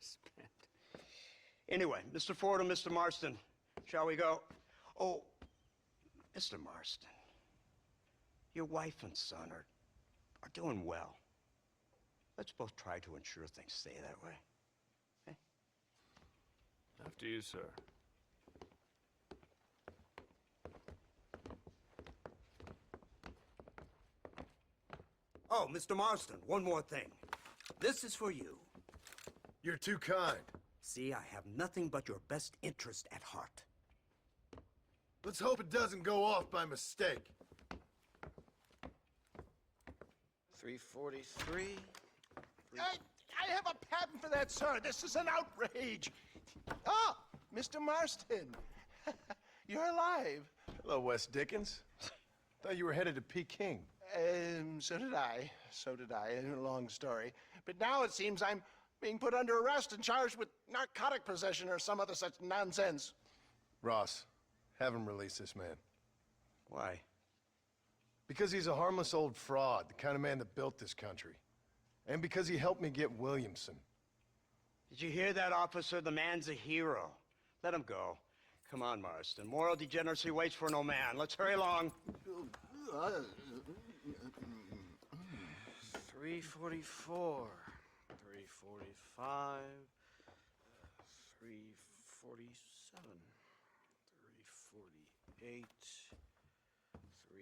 Speaker 22: Anyway, Mr. Ford and Mr. Marston, shall we go? Oh, Mr. Marston, your wife and son are doing well. Let's both try to ensure things stay that way. Okay?
Speaker 23: After you, sir.
Speaker 12: Oh, Mr. Marston, one more thing. This is for you.
Speaker 1: You're too kind.
Speaker 12: See, I have nothing but your best interest at heart.
Speaker 1: Let's hope it doesn't go off by mistake.
Speaker 7: 343.
Speaker 4: I have a patent for that, sir. This is an outrage. Ah, Mr. Marston. You're alive.
Speaker 1: Hello, Wes Dickens. Thought you were headed to Peking.
Speaker 4: So did I. So did I. A long story. But now it seems I'm being put under arrest and charged with narcotic possession or some other such nonsense.
Speaker 1: Ross, have him release this man.
Speaker 22: Why?
Speaker 1: Because he's a harmless old fraud, the kind of man that built this country. And because he helped me get Williamson.
Speaker 22: Did you hear that, officer? The man's a hero. Let him go. Come on, Marston. Moral degeneracy waits for no man. Let's hurry along.
Speaker 7: 344. 345. 347. 348. 3...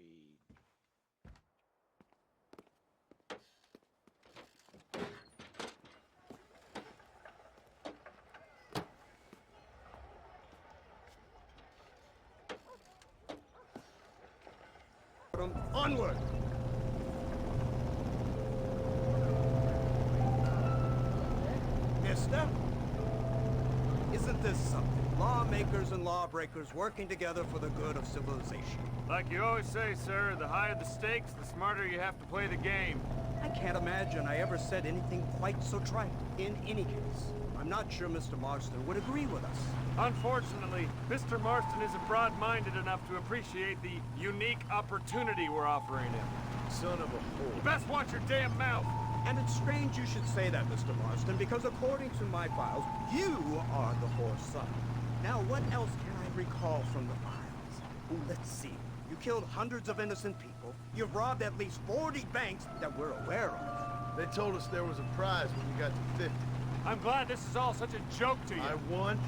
Speaker 4: Onward!
Speaker 12: Mister? Isn't this something? Lawmakers and lawbreakers working together for the good of civilization.
Speaker 23: Like you always say, sir, the higher the stakes, the smarter you have to play the game.
Speaker 12: I can't imagine I ever said anything quite so trite. In any case, I'm I'm not sure Mr. Marston would agree with us.
Speaker 23: Unfortunately, Mr. Marston isn't broad-minded enough to appreciate the unique opportunity we're offering him.
Speaker 5: Son of a whore.
Speaker 23: You best watch your damn mouth!
Speaker 12: And it's strange you should say that, Mr. Marston, because according to my files, you are the whore's son. Now, what else can I recall from the files? Ooh, let's see. You killed hundreds of innocent people. You've robbed at least 40 banks that we're aware of.
Speaker 5: They told us there was a prize when you got to 50.
Speaker 23: I'm glad this is all such a joke to you.
Speaker 5: I want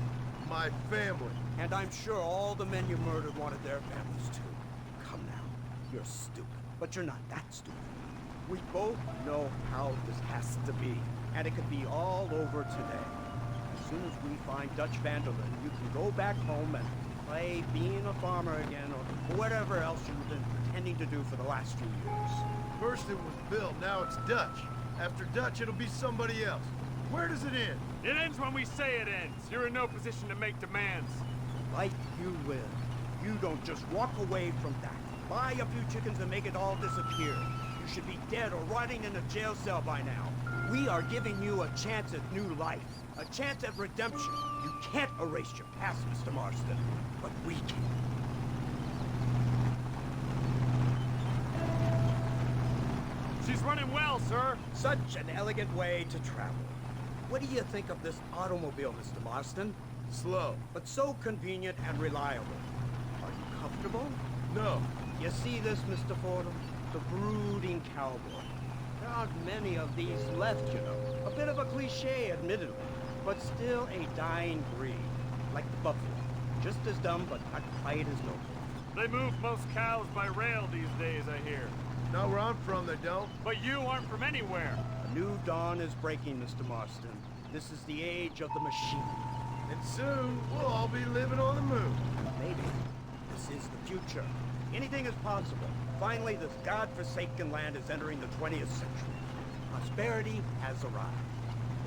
Speaker 5: my family.
Speaker 12: And I'm sure all the men you murdered wanted their families too. Come now. You're stupid. But you're not that stupid. We both know how this has to be. And it could be all over today. As soon as we find Dutch Vanderlyn, you can go back home and play being a farmer again or whatever else you've been pretending to do for the last few years.
Speaker 5: First it was Bill, now it's Dutch. After Dutch, it'll be somebody else. Where does it end?
Speaker 23: It ends when we say it ends. You're in no position to make demands.
Speaker 12: Like you will. You don't just walk away from that. Buy a few chickens and make it all disappear. You should be dead or rotting in a jail cell by now. We are giving you a chance at new life. A chance at redemption. You can't erase your past, Mr. Marston. But we can.
Speaker 23: She's running well, sir.
Speaker 12: Such an elegant way to travel. What do you think of this automobile, Mr. Marston?
Speaker 5: Slow.
Speaker 12: But so convenient and reliable. Are you comfortable?
Speaker 5: No.
Speaker 12: You see this, Mr. Fordham? The brooding cowboy. There aren't many of these left, you know. A bit of a cliche, admittedly, but still a dying breed. Like the buffalo. Just as dumb, but not quite as noble.
Speaker 23: They move most cows by rail these days, I hear.
Speaker 5: Not where I'm from, they don't.
Speaker 23: But you aren't from anywhere.
Speaker 12: A new dawn is breaking, Mr. Marston. This is the age of the machine.
Speaker 5: And soon, we'll all be living on the moon.
Speaker 12: Maybe. This is the future. Anything is possible. Finally, this godforsaken land is entering the 20th century. Prosperity has arrived.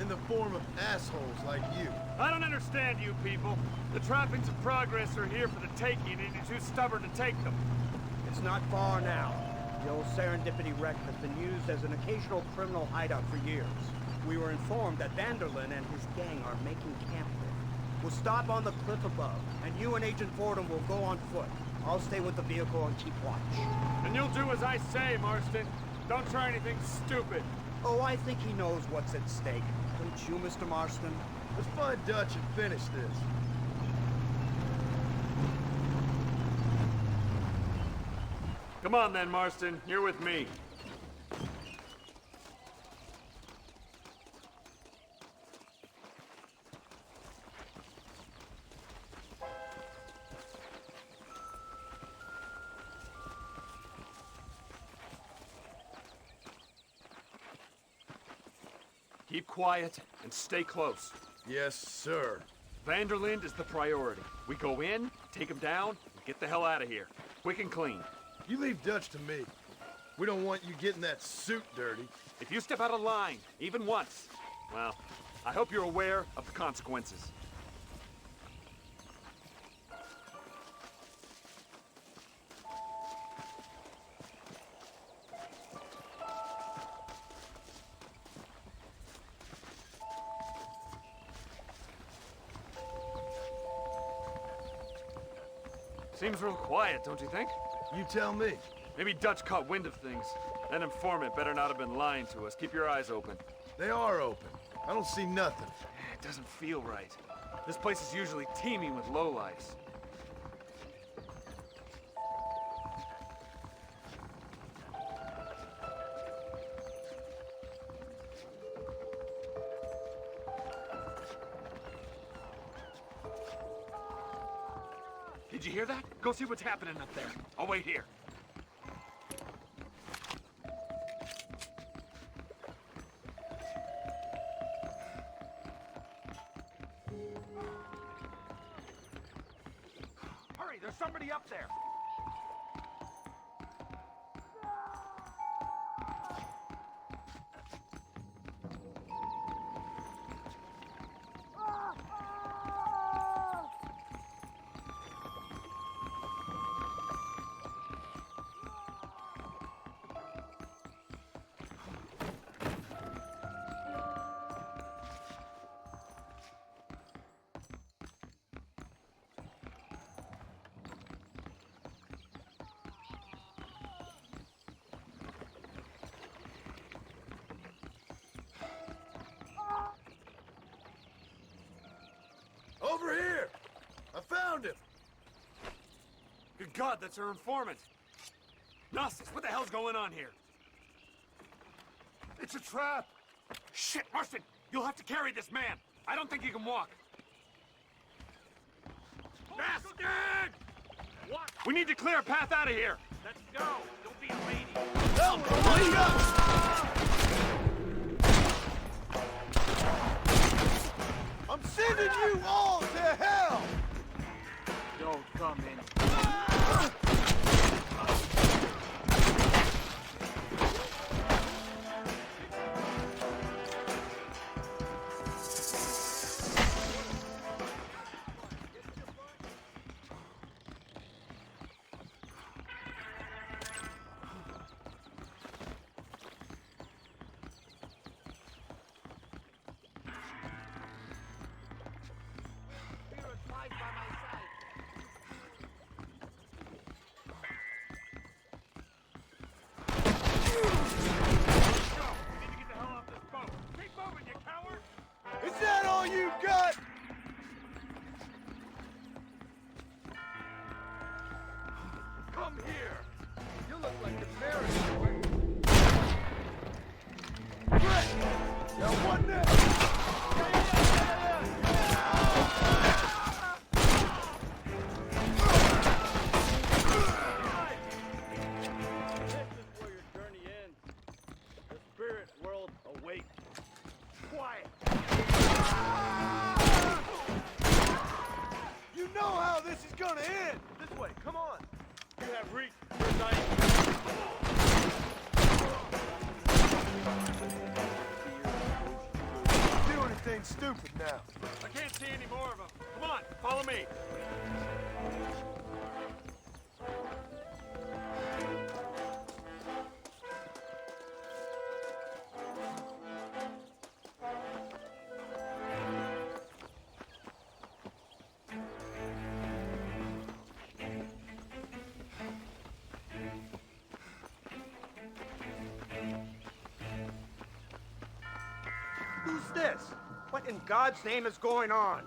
Speaker 5: In the form of assholes like you.
Speaker 23: I don't understand you people. The trappings of progress are here for the taking, and you're too stubborn to take them.
Speaker 12: It's not far now. The old Serendipity wreck has been used as an occasional criminal hideout for years. We were informed that Vanderlyn and his gang are making camp there. We'll stop on the cliff above, and you and Agent Fordham will go on foot. I'll stay with the vehicle and keep watch.
Speaker 23: And you'll do as I say, Marston. Don't try anything stupid.
Speaker 12: Oh, I think he knows what's at stake. Don't you, Mr. Marston?
Speaker 5: Let's find Dutch and finish this.
Speaker 23: Come on then, Marston. You're with me. Keep quiet and stay close.
Speaker 5: Yes, sir.
Speaker 23: Vanderlyn is the priority. We go in, take him down, and get the hell out of here. Quick and clean.
Speaker 5: You leave Dutch to me. We don't want you getting that suit dirty.
Speaker 23: If you step out of line, even once, well, I hope you're aware of the consequences. Seems real quiet, don't you think?
Speaker 5: You tell me.
Speaker 23: Maybe Dutch caught wind of things. That informant better not have been lying to us. Keep your eyes open.
Speaker 5: They are open. I don't see nothing.
Speaker 23: It doesn't feel right. This place is usually teeming with lowlifes. Did you hear that? Go see what's happening up there. I'll wait here. Hurry, there's somebody up there.
Speaker 19: found him! Good God, that's our informant! Gnostics, what the hell's going on here? It's a trap! Shit, Marston! You'll have to carry this man! I don't think he can walk! Marston! What? We need to clear a path out of here! Let's go! Don't be a lady!
Speaker 5: Help! Wake up! I'm sending you all to hell!
Speaker 19: Don't come in.
Speaker 5: Is that all you got? Come here. You look like you're married, boy. Brett! That one there!
Speaker 20: This is where your journey ends. The spirit world awaits. Quiet.
Speaker 5: You know how this is gonna end! This way, come on!
Speaker 20: You have reached your night.
Speaker 5: Do anything stupid now.
Speaker 19: I can't see any more of them. Come on, follow me.
Speaker 12: Who's this? What in God's name is going on?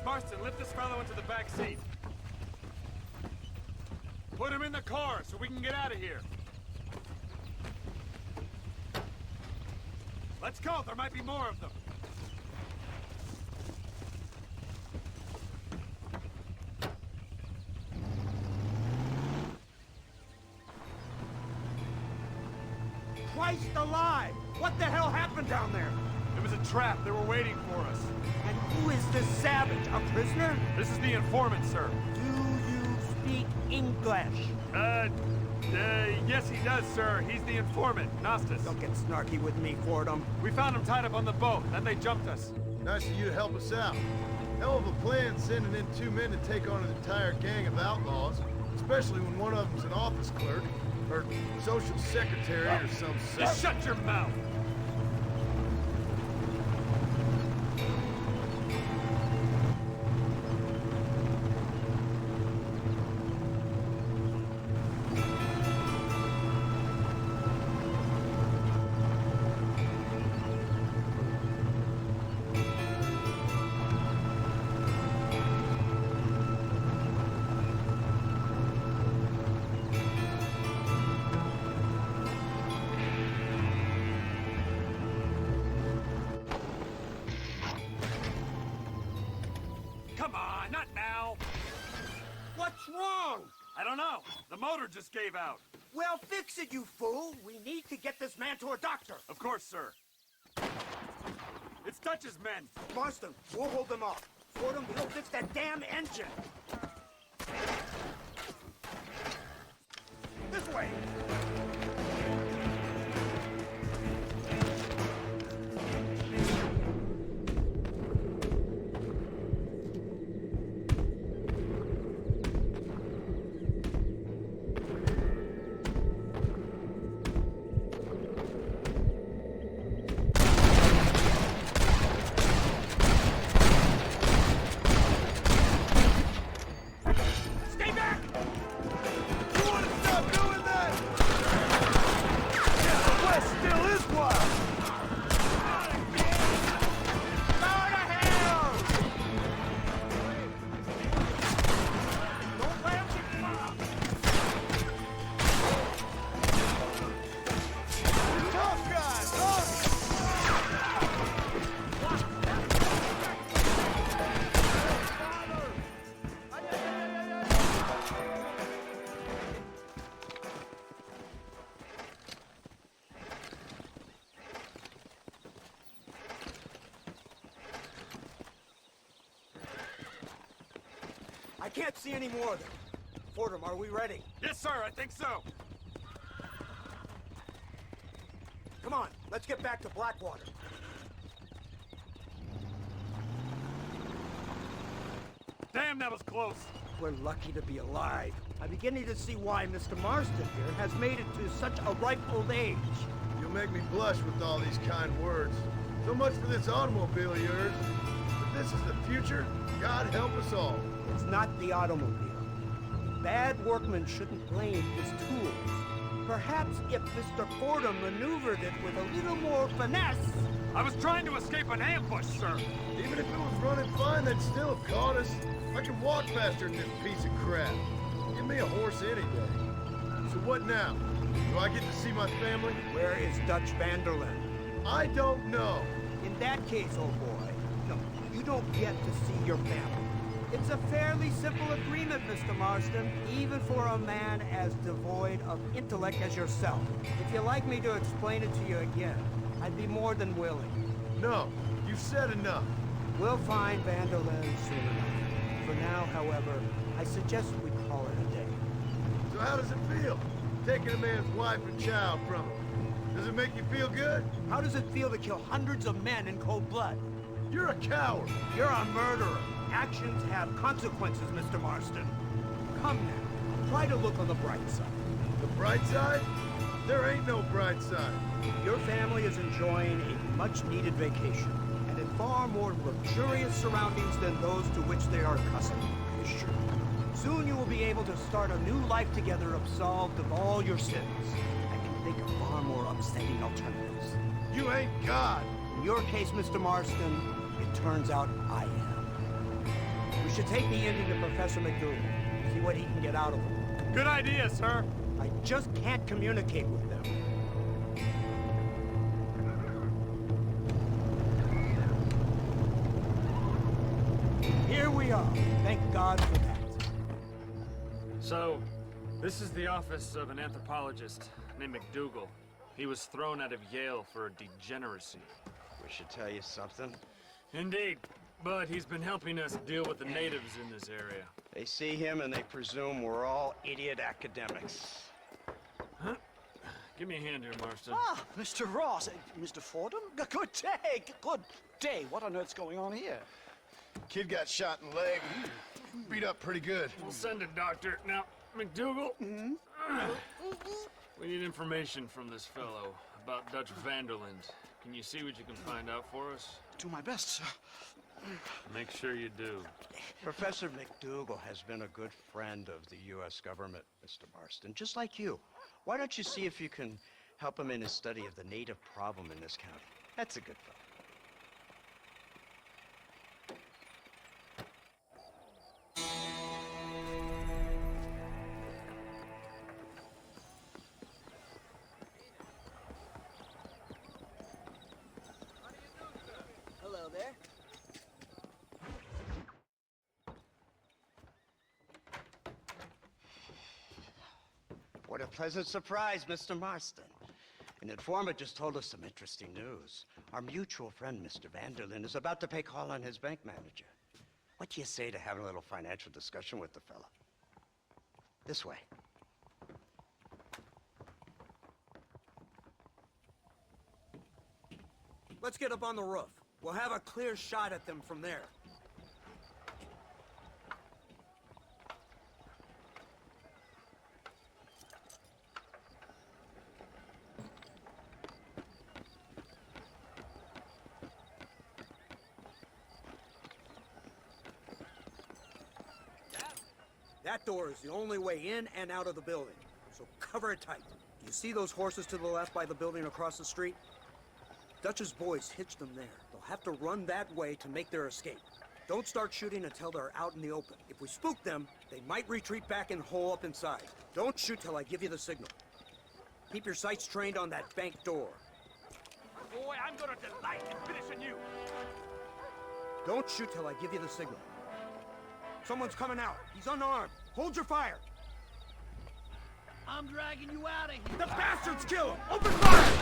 Speaker 19: Marston, lift this fellow into the back seat. Put him in the car so we can get out of here. Let's go, there might be more of them.
Speaker 12: Christ alive! What the hell happened down there?
Speaker 19: It was a trap. They were waiting for us.
Speaker 12: And who is this savage? A prisoner?
Speaker 19: This is the informant, sir.
Speaker 12: Do you speak English?
Speaker 19: Yes he does, sir. He's the informant, Gnostis.
Speaker 12: Don't get snarky with me, Fordham.
Speaker 19: We found him tied up on the boat, then they jumped us.
Speaker 5: Nice of you to help us out. Hell of a plan sending in 2 men to take on an entire gang of outlaws, especially when one of them's an office clerk, or social secretary, or some such.
Speaker 19: Just shut your mouth! Come on, not now!
Speaker 12: What's wrong?
Speaker 19: I don't know. The motor just gave out.
Speaker 12: Well, fix it, you fool! We need to get this man to a doctor!
Speaker 19: Of course, sir. It's Dutch's men.
Speaker 12: Marston, we'll hold them off. Fordham, he'll fix that damn engine! This way!
Speaker 5: Stay back! You want to stop doing that?
Speaker 12: I can't see any more of them. Fordham, are we ready?
Speaker 19: Yes, sir, I think so.
Speaker 12: Come on, let's get back to Blackwater.
Speaker 19: Damn, that was close.
Speaker 12: We're lucky to be alive. I'm beginning to see why Mr. Marston here has made it to such a ripe old age.
Speaker 5: You'll make me blush with all these kind words. So much for this automobile of yours. If this is the future, God help us all.
Speaker 12: It's not the automobile. Bad workmen shouldn't blame his tools. Perhaps if Mr. Fordham maneuvered it with a little more finesse...
Speaker 19: I was trying to escape an ambush, sir.
Speaker 5: Even if it was running fine, they'd still have caught us. I can walk faster than this piece of crap. Give me a horse any day. So what now? Do I get to see my family?
Speaker 12: Where is Dutch Vanderlyn?
Speaker 5: I don't know.
Speaker 12: In that case, old boy, no, you don't get to see your family. It's a fairly simple agreement, Mr. Marston, even for a man as devoid of intellect as yourself. If you'd like me to explain it to you again, I'd be more than willing.
Speaker 5: No, you've said enough.
Speaker 12: We'll find Vanderlyn soon enough. For now, however, I suggest we call it a day.
Speaker 5: So how does it feel, taking a man's wife and child from him? Does it make you feel good?
Speaker 12: How does it feel to kill hundreds of men in cold blood?
Speaker 5: You're a coward.
Speaker 12: You're a murderer. Actions have consequences, Mr. Marston. Come now, try to look on the bright side.
Speaker 5: The bright side? There ain't no bright side.
Speaker 12: Your family is enjoying a much-needed vacation, and in far more luxurious surroundings than those to which they are accustomed, I assure you. Soon you will be able to start a new life together absolved of all your sins. I can think of far more upsetting alternatives.
Speaker 5: You ain't God.
Speaker 12: In your case, Mr. Marston, it turns out I am. We should take the Indian to Professor McDougal, see what he can get out of him.
Speaker 19: Good idea, sir.
Speaker 12: I just can't communicate with them. Here we are. Thank God for that.
Speaker 23: So, this is the office of an anthropologist named McDougal. He was thrown out of Yale for degeneracy.
Speaker 22: We should tell you something.
Speaker 23: Indeed. But he's been helping us deal with the natives in this area.
Speaker 22: They see him and they presume we're all idiot academics.
Speaker 23: Huh? Give me a hand here, Marston.
Speaker 10: Ah, Mr. Ross. Mr. Fordham? Good day. Good day. What on earth's going on here?
Speaker 5: Kid got shot in the leg. Beat up pretty good.
Speaker 23: We'll send a doctor. Now, McDougal, we need information from this fellow about Dutch Vanderlyn. Can you see what you can find out for us?
Speaker 10: Do my best, sir.
Speaker 23: Make sure you do.
Speaker 22: Professor McDougal has been a good friend of the U.S. government, Mr. Marston, just like you. Why don't you see if you can help him in his study of the native problem in this county? That's a good fellow.
Speaker 10: Hello there.
Speaker 22: What a pleasant surprise, Mr. Marston. An informant just told us some interesting news. Our mutual friend, Mr. Vanderlyn, is about to pay call on his bank manager. What do you say to having a little financial discussion with the fella? This way.
Speaker 12: Let's get up on the roof. We'll have a clear shot at them from there. That door is the only way in and out of the building, so cover it tight. Do you see those horses to the left by the building across the street? Dutch's boys hitched them there. They'll have to run that way to make their escape. Don't start shooting until they're out in the open. If we spook them, they might retreat back and hole up inside. Don't shoot till I give you the signal. Keep your sights trained on that bank door.
Speaker 19: Boy, I'm gonna delight in finishing you.
Speaker 12: Don't shoot till I give you the signal. Someone's coming out. He's unarmed. Hold your fire.
Speaker 10: I'm dragging you out of here.
Speaker 12: The bastards kill him! Open fire!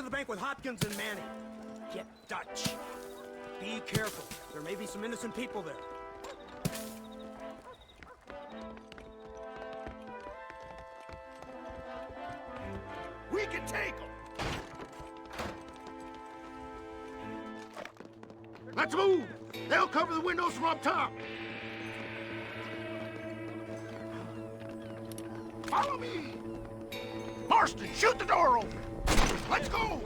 Speaker 12: to the bank with Hopkins and Manning. Get Dutch. Be careful. There may be some innocent people there.
Speaker 3: We can take them! Let's move! They'll cover the windows from up top! Follow me! Marston, shoot the door open! Let's go!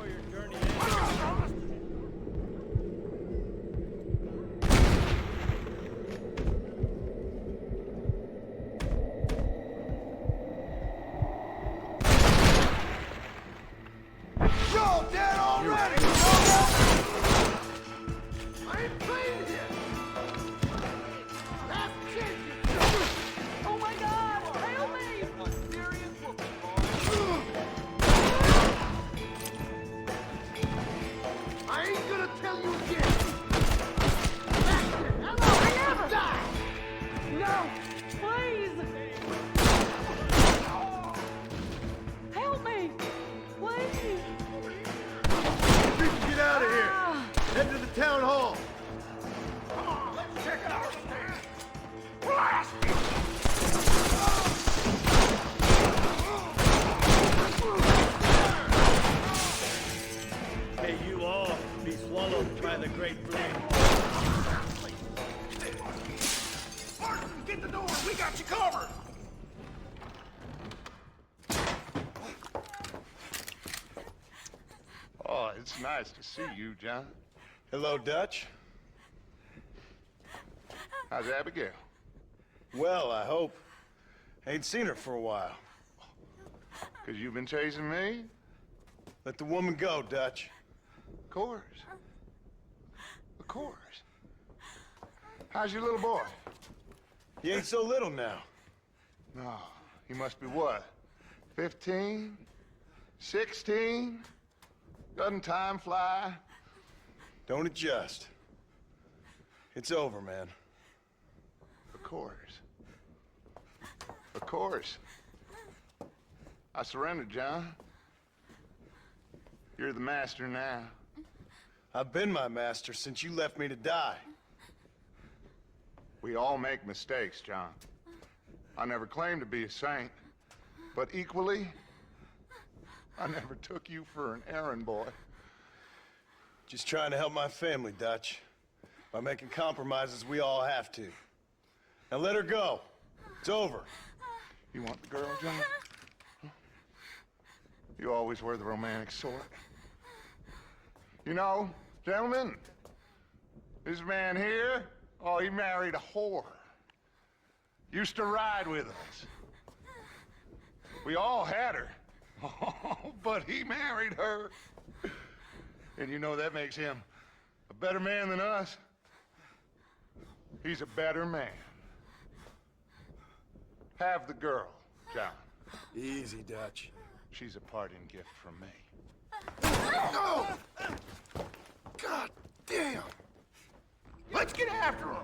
Speaker 5: You're dead already! I ain't playing here! Last chance!
Speaker 15: Oh my God! Help me!
Speaker 5: I ain't gonna tell you again! That's it! Hello! Die!
Speaker 15: No! Please! Help me! Please!
Speaker 5: We can get out of here! Head to the town hall!
Speaker 3: Come on, let's check it out! Blast!
Speaker 5: May you all be swallowed by the great flame.
Speaker 3: Marston, get the door! We got you covered!
Speaker 11: Oh, it's nice to see you, John.
Speaker 5: Hello, Dutch.
Speaker 11: How's Abigail?
Speaker 5: Well, I hope. Ain't seen her for a while.
Speaker 11: 'Cause you've been chasing me?
Speaker 5: Let the woman go, Dutch.
Speaker 11: Of course. Of course. How's your little boy?
Speaker 5: He ain't so little now.
Speaker 11: No, he must be what? 15? 16? Doesn't time fly?
Speaker 5: Don't adjust. It's over, man.
Speaker 11: Of course. Of course. I surrendered, John. You're the master now.
Speaker 5: I've been my master since you left me to die.
Speaker 11: We all make mistakes, John. I never claimed to be a saint, but equally, I never took you for an errand boy.
Speaker 5: Just trying to help my family, Dutch. By making compromises we all have to. Now let her go. It's over.
Speaker 11: You want the girl, John? Huh? You always were the romantic sort. You know, gentlemen, this man here, oh, he married a whore. Used to ride with us. We all had her. Oh, but he married her. And you know that makes him a better man than us. He's a better man. Have the girl, John.
Speaker 5: Easy, Dutch.
Speaker 11: She's a parting gift from me.
Speaker 3: No! God damn! Let's get after him!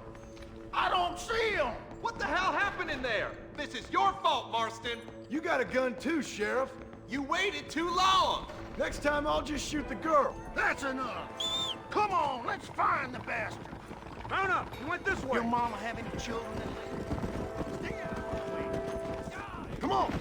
Speaker 3: I don't see him!
Speaker 19: What the hell happened in there? This is your fault, Marston.
Speaker 5: You got a gun too, Sheriff.
Speaker 19: You waited too long.
Speaker 5: Next time I'll just shoot the girl.
Speaker 3: That's enough! Come on, let's find the bastard!
Speaker 12: Mount up! He went this way!
Speaker 3: Your mama have any children that live? Stay out of the way! Come on!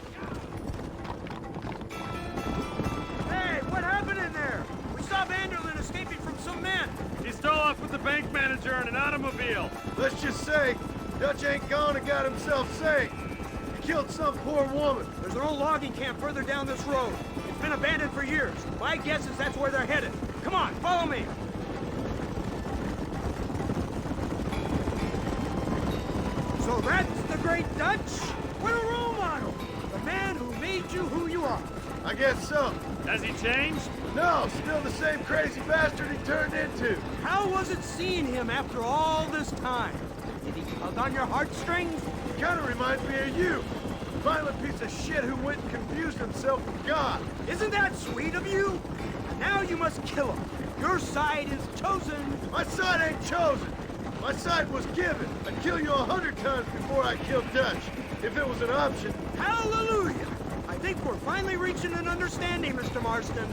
Speaker 12: Hey, what happened in there? We saw Vanderlyn escaping from some men.
Speaker 23: He stole off with the bank manager in an automobile.
Speaker 5: Let's just say, Dutch ain't gone and got himself saved. He killed some poor woman.
Speaker 12: There's an old logging camp further down this road. It's been abandoned for years. My guess is that's where they're headed. Come on, follow me. So that's the great Dutch? What a role model! The man who made you who you are.
Speaker 5: I guess so.
Speaker 23: Has he changed?
Speaker 5: No, still the same crazy bastard he turned into.
Speaker 12: How was it seeing him after all this time? Did he tug on your heartstrings?
Speaker 5: He kind of reminds me of you. A violent piece of shit who went and confused himself with God.
Speaker 12: Isn't that sweet of you? Now you must kill him. Your side is chosen.
Speaker 5: My side ain't chosen. My side was given. I'd kill you 100 times before I killed Dutch, if it was an option.
Speaker 12: Hallelujah! I think we're finally reaching an understanding, Mr. Marston.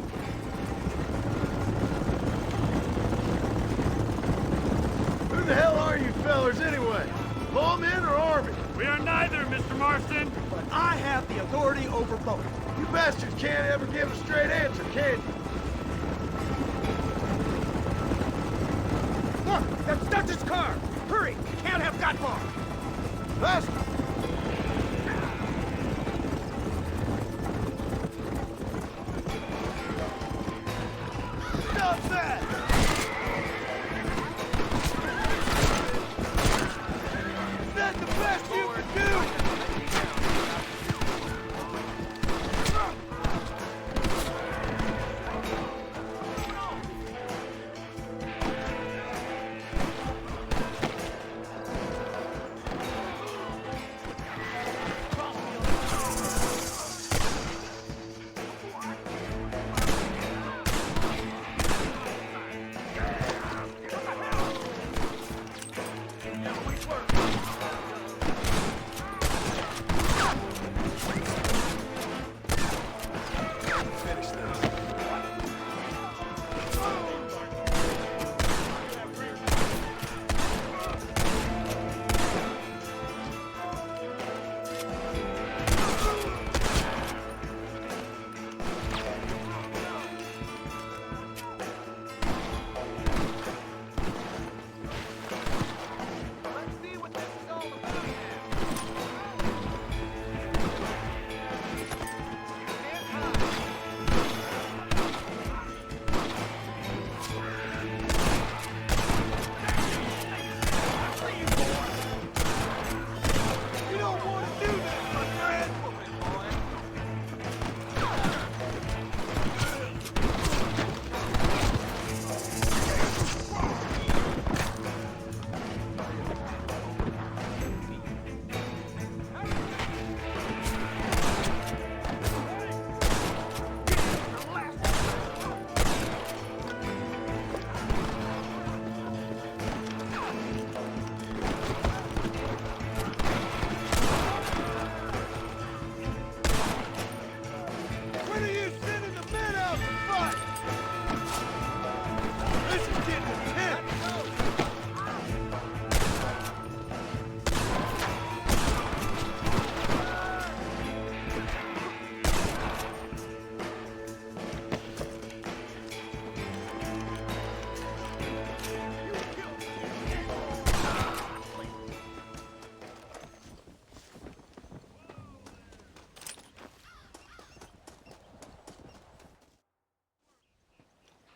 Speaker 5: the hell are you fellers anyway? Lawmen or army?
Speaker 19: We are neither, Mr. Marston.
Speaker 12: But I have the authority over both.
Speaker 5: You bastards can't ever give a straight answer, can you?
Speaker 12: Look, that's Dutch's car. Hurry, we can't have got far.
Speaker 5: Master!
Speaker 12: Stop that!
Speaker 5: Is that the best you can do?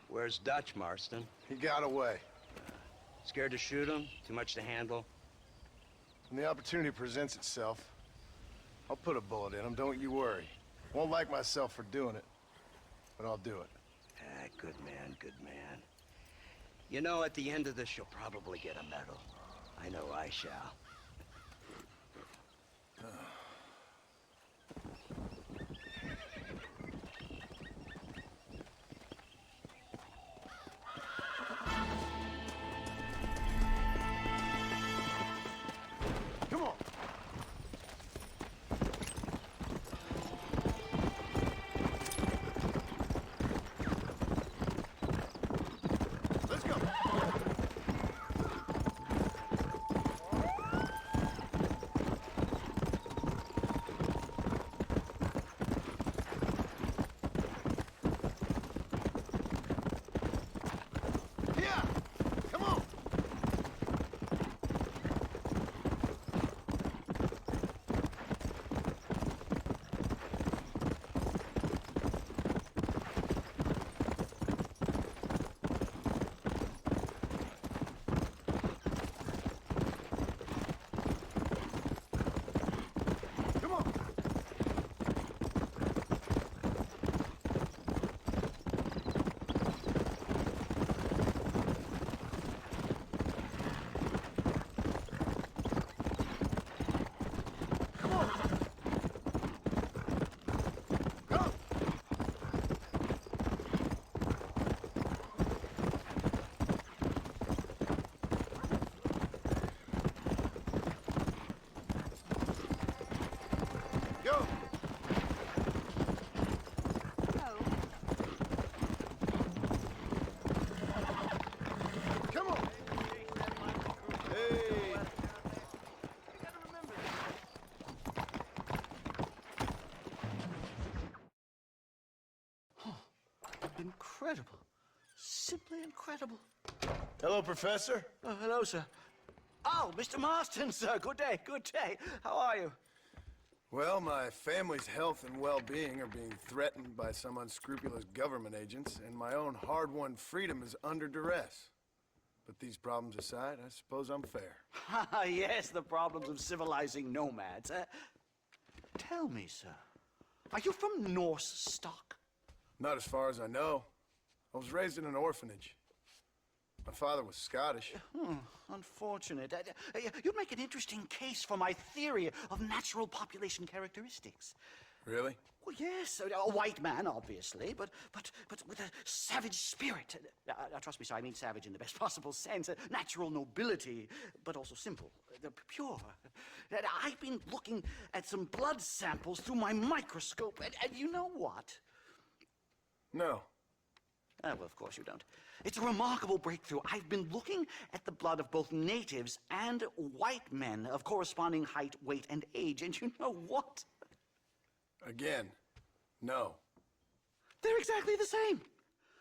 Speaker 22: Where's Dutch, Marston?
Speaker 1: He got away.
Speaker 22: Scared to shoot him? Too much to handle?
Speaker 1: When the opportunity presents itself, I'll put a bullet in him, don't you worry. Won't like myself for doing it, but I'll do it.
Speaker 22: Ah, good man, good man. You know, at the end of this, you'll probably get a medal. I know I shall.
Speaker 1: Come on. Let's go.
Speaker 7: incredible. Simply incredible.
Speaker 1: Hello, Professor.
Speaker 7: Oh, hello, sir. Oh, Mr. Marston, sir. Good day, good day. How are you?
Speaker 1: Well, my family's health and well-being are being threatened by some unscrupulous government agents, and my own hard-won freedom is under duress. But these problems aside, I suppose I'm fair.
Speaker 7: Yes, the problems of civilizing nomads. Tell me, sir, are you from Norse stock?
Speaker 1: Not as far as I know. I was raised in an orphanage. My father was Scottish.
Speaker 7: Unfortunate. You'd make an interesting case for my theory of natural population characteristics.
Speaker 1: Really?
Speaker 7: Well, yes, a white man, obviously, but with a savage spirit. Trust me, sir, I mean savage in the best possible sense. Natural nobility, but also simple, pure. I've been looking at some blood samples through my microscope, and you know what?
Speaker 1: No.
Speaker 7: Well, of course you don't. It's a remarkable breakthrough. I've been looking at the blood of both natives and white men of corresponding height, weight, and age, and you know what?
Speaker 1: Again, no.
Speaker 7: They're exactly the same.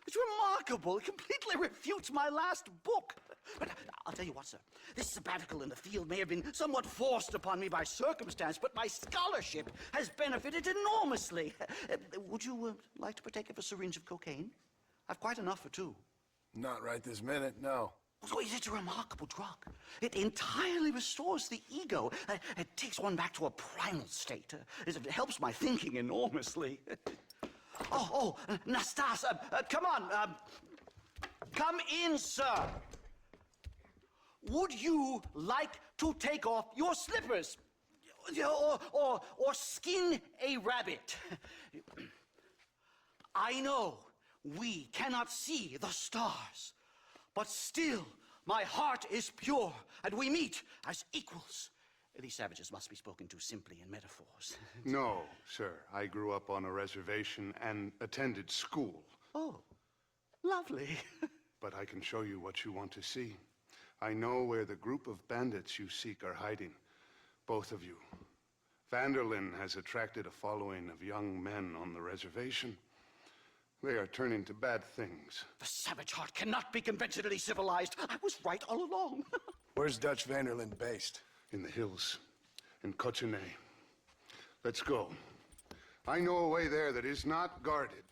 Speaker 7: It's remarkable. It completely refutes my last book. But I'll tell you what, sir. This sabbatical in the field may have been somewhat forced upon me by circumstance, but my scholarship has benefited enormously. Would you like to partake of a syringe of cocaine? I've quite enough for two.
Speaker 1: Not right this minute, no.
Speaker 7: Oh, it's a remarkable drug. It entirely restores the ego. It takes one back to a primal state. It helps my thinking enormously. Nastas, come on. Come in, sir. Would you like to take off your slippers? Or skin a rabbit? I know we cannot see the stars, but still my heart is pure, and we meet as equals. These savages must be spoken to simply in metaphors.
Speaker 11: No, sir. I grew up on a reservation and attended school.
Speaker 7: Oh, lovely.
Speaker 11: But I can show you what you want to see. I know where the group of bandits you seek are hiding. Both of you. Vanderlyn has attracted a following of young men on the reservation. They are turning to bad things.
Speaker 7: The savage heart cannot be conventionally civilized. I was right all along.
Speaker 1: Where's Dutch Vanderlyn based?
Speaker 11: In the hills, in Cochene. Let's go. I know a way there that is not guarded.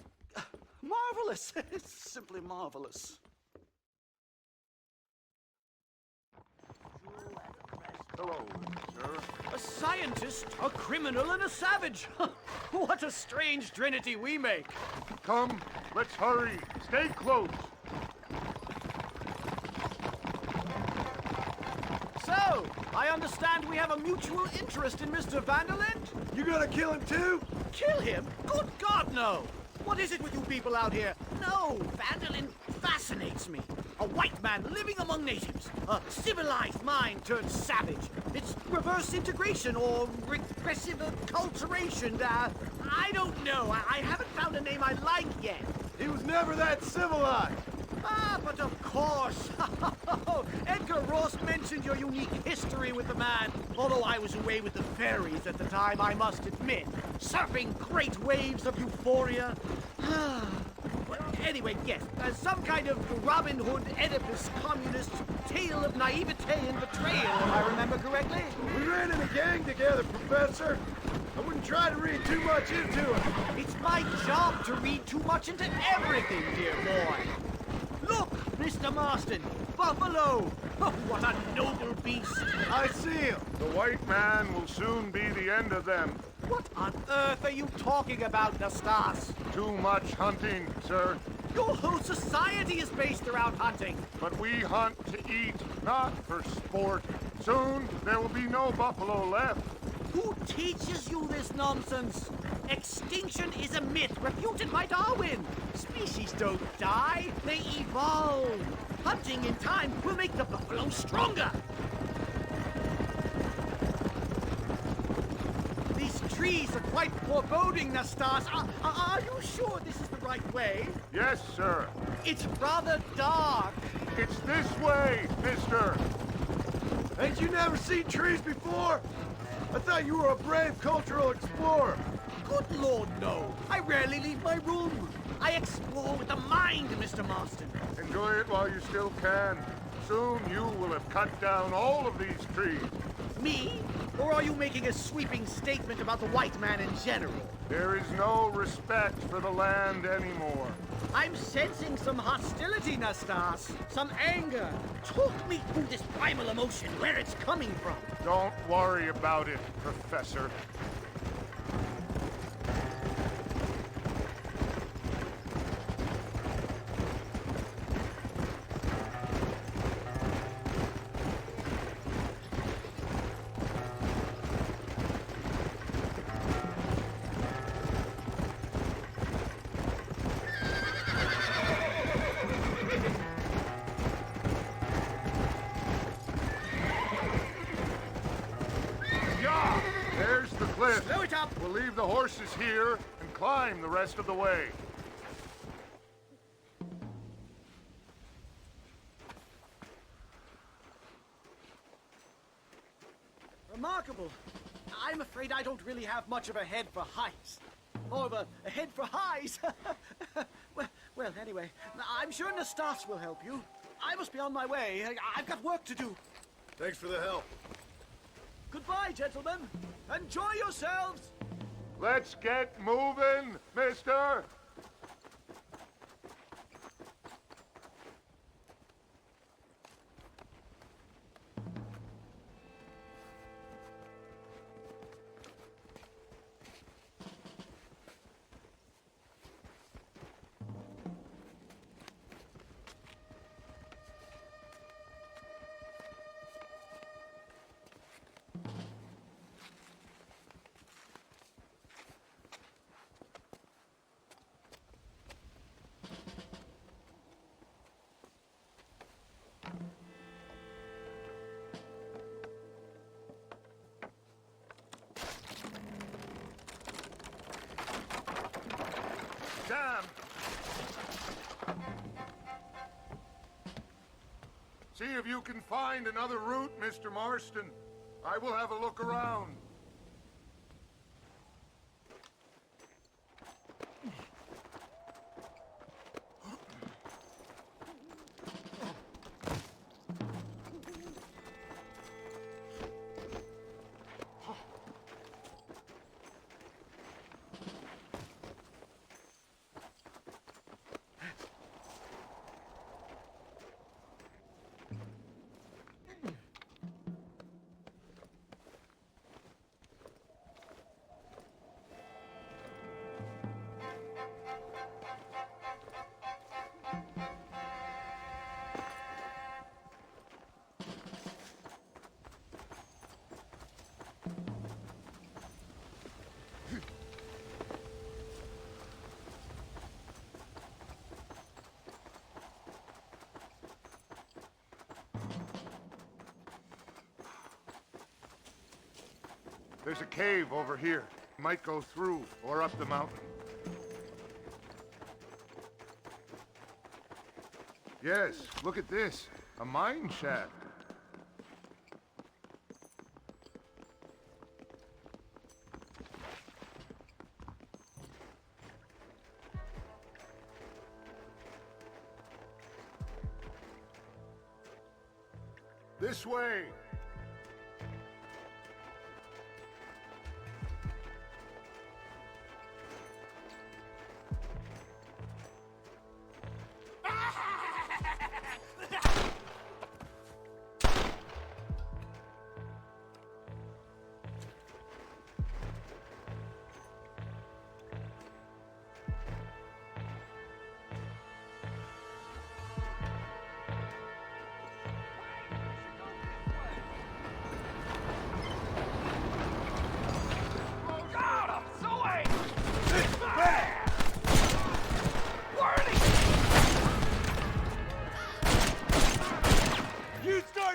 Speaker 7: Marvelous. It's simply marvelous.
Speaker 3: Hello, sir.
Speaker 19: A scientist, a criminal, and a savage. What a strange trinity we make.
Speaker 3: Come, let's hurry. Stay close.
Speaker 19: So, I understand we have a mutual interest in Mr. Vanderlyn?
Speaker 5: You gonna kill him too?
Speaker 19: Kill him? Good God, no! What is it with you people out here? No, Vanderlyn fascinates me. A white man living among natives. A civilized mind turned savage. It's reverse integration or regressive acculturation. I don't know. I haven't found a name I like yet.
Speaker 5: He was never that civilized.
Speaker 19: Ah, but of course. Edgar Ross mentioned your unique history with the man. Although I was away with the fairies at the time, I must admit. Surfing great waves of euphoria. Anyway, yes, some kind of Robin Hood, Oedipus, communist tale of naivete and betrayal, if I remember correctly.
Speaker 5: We ran in a gang together, Professor. I wouldn't try to read too much into it.
Speaker 19: It's my job to read too much into everything, dear boy. Look, Mr. Marston, buffalo. Oh, what a noble beast.
Speaker 5: I see him.
Speaker 3: The white man will soon be the end of them.
Speaker 19: What on earth are you talking about, Nastas?
Speaker 3: Too much hunting, sir.
Speaker 19: Your whole society is based around hunting.
Speaker 3: But we hunt to eat, not for sport. Soon, there will be no buffalo left.
Speaker 19: Who teaches you this nonsense? Extinction is a myth refuted by Darwin. Species don't die, they evolve. Hunting in time will make the buffalo stronger. These trees are quite foreboding, Nastas. Are you sure this is the right way?
Speaker 3: Yes, sir.
Speaker 19: It's rather dark.
Speaker 3: It's this way, mister.
Speaker 5: Ain't you never seen trees before? I thought you were a brave cultural explorer.
Speaker 19: Good Lord, don't know. I rarely leave my room. I explore with the mind, Mr. Marston.
Speaker 11: Enjoy it while you still can. Soon you will have cut down all of these trees.
Speaker 19: Me? Or are you making a sweeping statement about the white man in general?
Speaker 11: There is no respect for the land anymore.
Speaker 19: I'm sensing some hostility, Nastas. Some anger. Talk me through this primal emotion, where it's coming from.
Speaker 11: Don't worry about it, Professor. There's the cliff.
Speaker 19: Slow it up.
Speaker 11: We'll leave the horses here and climb the rest of the way.
Speaker 19: Remarkable. I'm afraid I don't really have much of a head for heights. More of a head for highs. well, anyway, I'm sure Nastas will help you. I must be on my way. I've got work to do.
Speaker 5: Thanks for the help.
Speaker 19: Goodbye, gentlemen. Enjoy yourselves.
Speaker 11: Let's get moving, mister. Damn! See if you can find another route, Mr. Marston. I will have a look around. There's a cave over here. Might go through or up the mountain. Yes, look at this. A mine shaft. This way.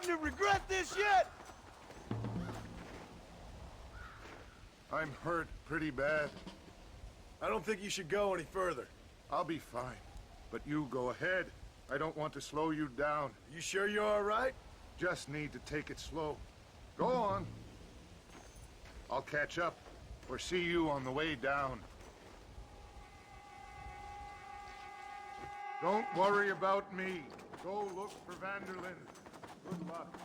Speaker 6: To regret this yet?
Speaker 11: I'm hurt pretty bad.
Speaker 5: I don't think you should go any further.
Speaker 11: I'll be fine. But you go ahead. I don't want to slow you down.
Speaker 5: You sure you're all right?
Speaker 11: Just need to take it slow. Go on. I'll catch up or see you on the way down. Don't worry about me. Go look for Vanderlyn. Good luck.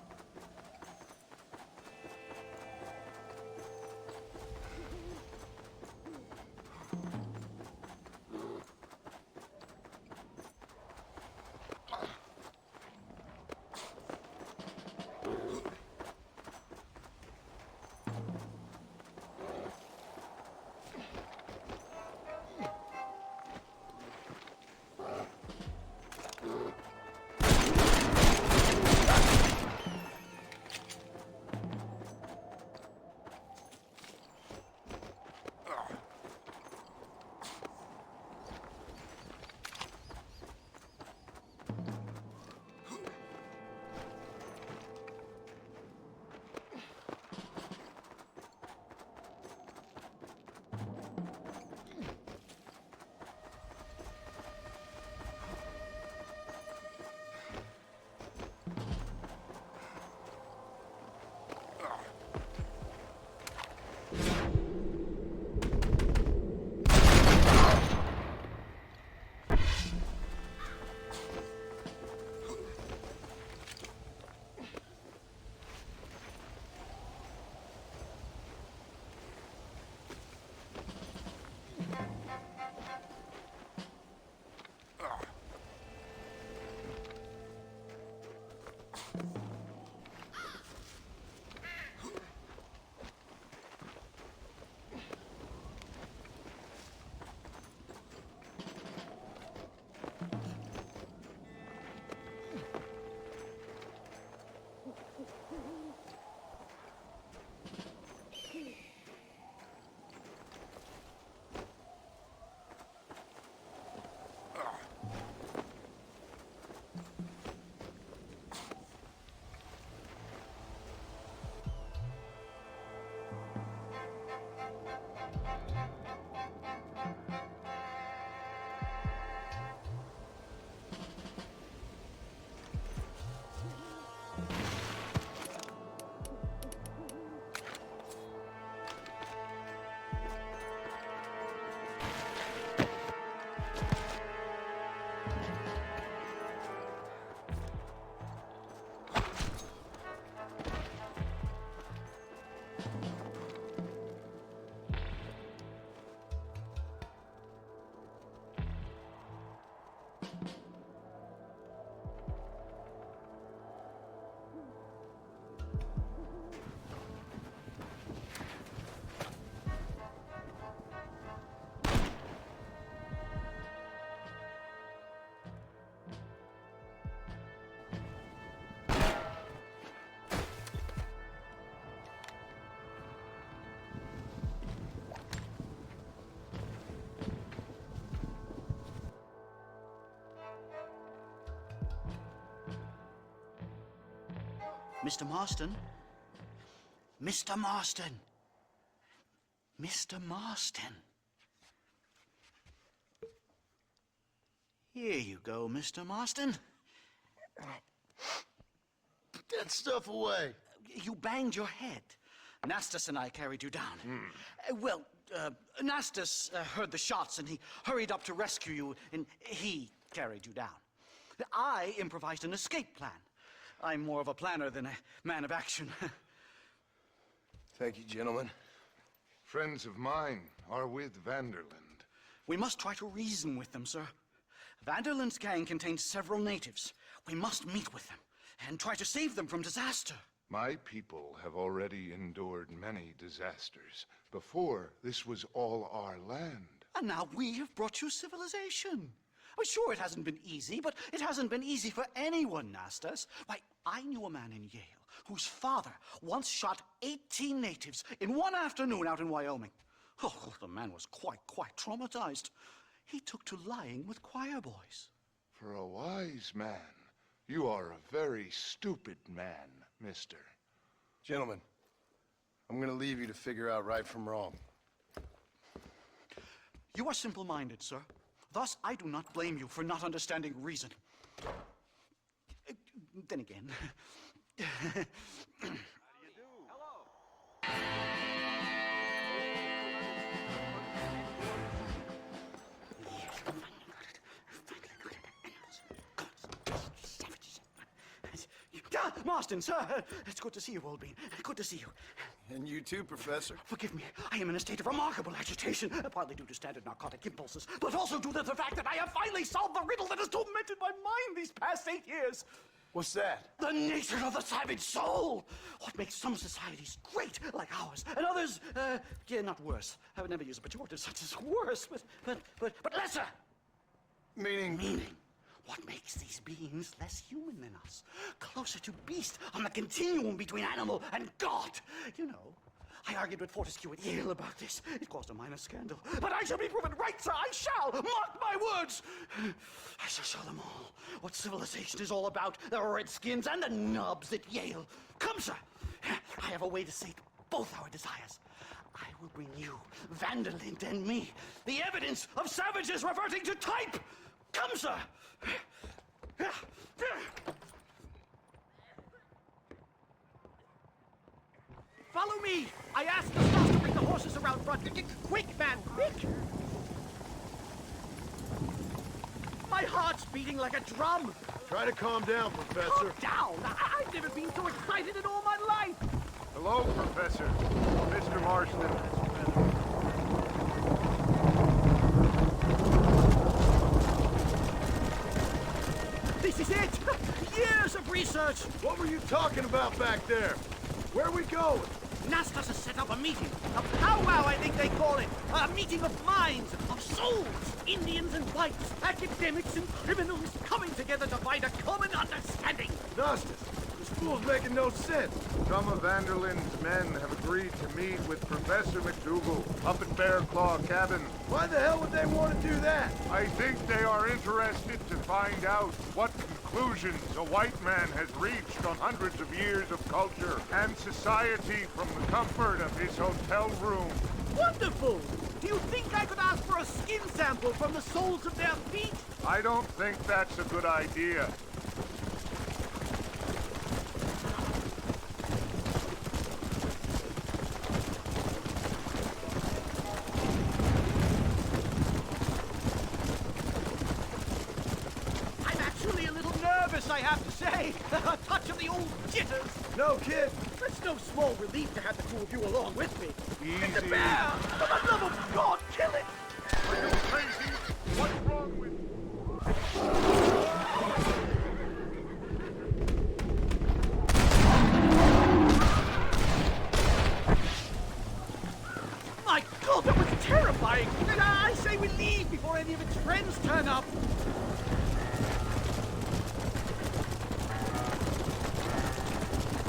Speaker 7: Mr. Marston? Mr. Marston! Mr. Marston! Here you go, Mr. Marston.
Speaker 5: Put that stuff away.
Speaker 7: You banged your head. Nastas and I carried you down. Nastas heard the shots and he hurried up to rescue you, and he carried you down. I improvised an escape plan. I'm more of a planner than a man of action.
Speaker 1: Thank you, gentlemen.
Speaker 11: Friends of mine are with Vanderlyn.
Speaker 7: We must try to reason with them, sir. Vanderlyn's gang contains several natives. We must meet with them and try to save them from disaster.
Speaker 11: My people have already endured many disasters. Before, this was all our land.
Speaker 7: And now we have brought you civilization. Well, sure, it hasn't been easy, but it hasn't been easy for anyone, Nastas. Why, I knew a man in Yale whose father once shot 18 natives in one afternoon out in Wyoming. Oh, the man was quite traumatized. He took to lying with choir boys.
Speaker 11: For a wise man, you are a very stupid man, mister.
Speaker 1: Gentlemen, I'm gonna leave you to figure out right from wrong.
Speaker 7: You are simple-minded, sir. Thus, I do not blame you for not understanding reason. Then again... Marston, sir. It's good to see you, old bean. Good to see you.
Speaker 1: And you too, Professor.
Speaker 7: Forgive me. I am in a state of remarkable agitation, partly due to standard narcotic impulses, but also due to the fact that I have finally solved the riddle that has tormented my mind these past 8 years.
Speaker 1: What's that?
Speaker 7: The nature of the savage soul. What makes some societies great, like ours, and others, yeah, not worse. I would never use a pejorative such as worse, but lesser.
Speaker 1: Meaning?
Speaker 7: What makes these beings less human than us? Closer to beast on the continuum between animal and God. You know, I argued with Fortescue at Yale about this. It caused a minor scandal. But I shall be proven right, sir. I shall. Mark my words. I shall show them all what civilization is all about. The redskins and the nubs at Yale. Come, sir. I have a way to sate both our desires. I will bring you, Vanderlint, and me, the evidence of savages reverting to type. Come, sir.
Speaker 19: Follow me! I asked the staff to bring the horses around front. Quick, man, quick! My heart's beating like a drum.
Speaker 5: Try to calm down, Professor.
Speaker 19: Calm down! I've never been so excited in all my life.
Speaker 11: Hello, Professor. Mr. Marston.
Speaker 19: This is it! Years of research!
Speaker 5: What were you talking about back there? Where are we going?
Speaker 19: Nastas has set up a meeting. A powwow, I think they call it. A meeting of minds, of souls. Indians and whites, academics and criminals coming together to find a common understanding.
Speaker 5: Nastas, this fool's making no sense.
Speaker 11: Some of Vanderlyn's men have agreed to meet with Professor McDougal up at Bear Claw Cabin.
Speaker 5: Why the hell would they want to do that?
Speaker 11: I think they are interested to find out what conclusions a white man has reached on hundreds of years of culture and society from the comfort of his hotel room.
Speaker 19: Wonderful! Do you think I could ask for a skin sample from the soles of their feet?
Speaker 11: I don't think that's a good idea.
Speaker 19: I have to say. A touch of the old jitters.
Speaker 5: No kid.
Speaker 19: It's no small relief to have the two of you along with me.
Speaker 11: Easy.
Speaker 19: It's a bear! For the love of God, kill it!
Speaker 11: Are you crazy? What's wrong with
Speaker 19: My God, that was terrifying! And I say we leave before any of its friends turn up.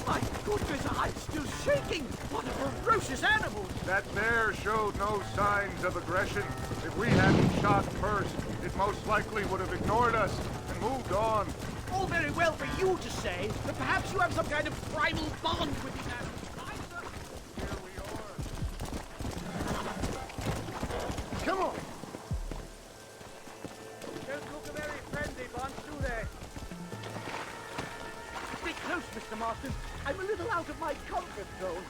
Speaker 19: My goodness, I'm still shaking! What a ferocious animal!
Speaker 11: That bear showed no signs of aggression. If we hadn't shot first, it most likely would have ignored us and moved on.
Speaker 19: All very well for you to say, but perhaps you have some kind of primal bond with these animals.
Speaker 11: Here we are.
Speaker 5: Come on!
Speaker 19: Don't look a very friendly bunch, do they? Stay close, Mr. Marston. I'm a little out of my comfort zone.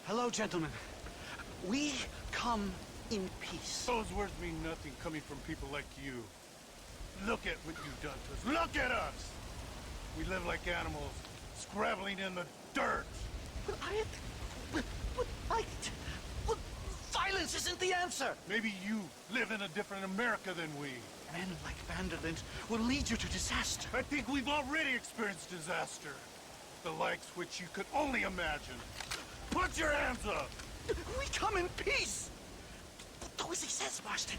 Speaker 7: Hello, gentlemen. We come in peace.
Speaker 3: Those words mean nothing coming from people like you. Look at what you've done to us. Look at us! We live like animals, scrabbling in the dirt.
Speaker 7: But violence isn't the answer.
Speaker 3: Maybe you live in a different America than we.
Speaker 7: Men like Vanderlint will lead you to disaster.
Speaker 3: I think we've already experienced disaster. The likes which you could only imagine. Put your hands up!
Speaker 7: We come in peace! Do as he says, Marston.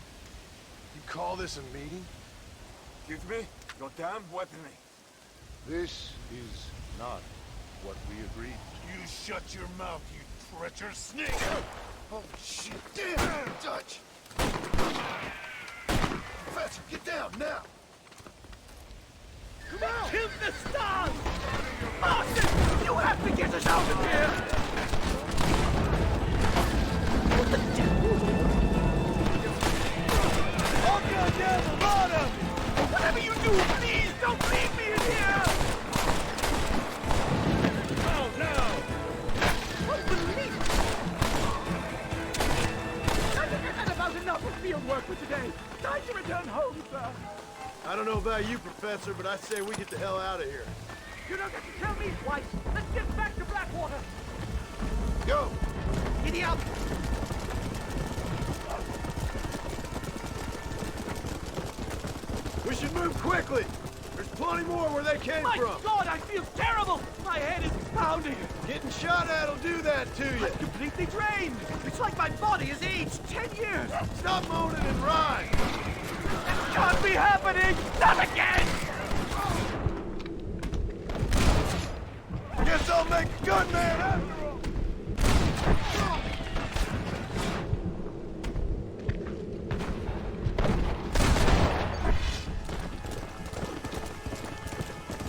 Speaker 1: You call this a meeting?
Speaker 6: Excuse me? Your damn weaponry.
Speaker 11: This is not what we agreed to.
Speaker 3: You shut your mouth, you treacherous snake!
Speaker 5: Oh, shit. Damn, Dutch! Professor, get down, now!
Speaker 19: Come on! Kill the stars! Marston! You have to get us out of here! What the devil? I'll go down the bottom! Whatever you do, please don't
Speaker 17: good work for today. Time to return home, sir.
Speaker 5: I don't know about you, Professor, but I say we get the hell out of here.
Speaker 17: You don't get to tell me twice. Let's get back to Blackwater.
Speaker 5: Go!
Speaker 19: Giddy up!
Speaker 5: We should move quickly. There's plenty more where they came
Speaker 17: My
Speaker 5: from.
Speaker 17: God, I feel terrible. My head is pounding.
Speaker 5: Getting shot at'll do that to you.
Speaker 17: I'm completely drained. It's like my body has aged 10 years.
Speaker 5: Stop moaning and ride.
Speaker 17: This can't be happening. Not again.
Speaker 5: Guess I'll make a gunman after all.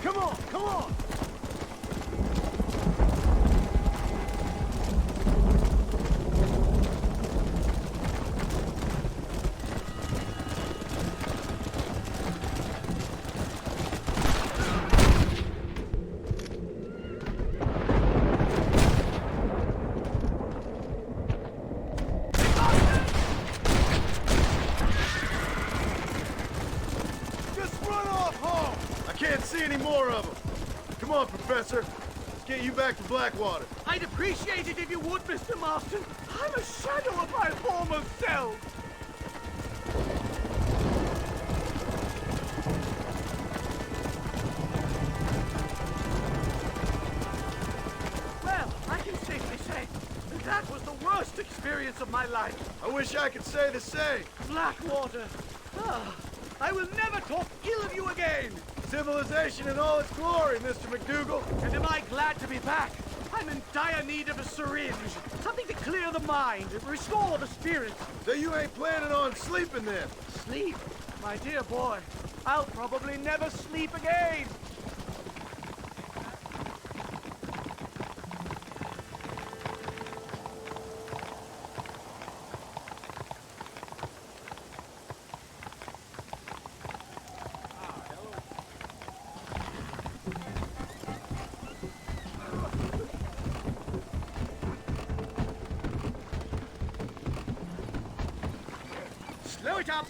Speaker 5: Come on, come on! Professor. Let's get you back to Blackwater.
Speaker 17: I'd appreciate it if you would, Mr. Marston. I'm a shadow of my former self. Well, I can safely say that was the worst experience of my life.
Speaker 5: I wish I could say the same.
Speaker 17: Blackwater. I will never talk ill of you again.
Speaker 5: Civilization in all its glory, Mr. McDougal.
Speaker 17: And am I glad to be back? I'm in dire need of a syringe. Something to clear the mind, restore the spirit.
Speaker 5: So you ain't planning on sleeping then?
Speaker 17: Sleep? My dear boy, I'll probably never sleep again.
Speaker 5: Slow it up!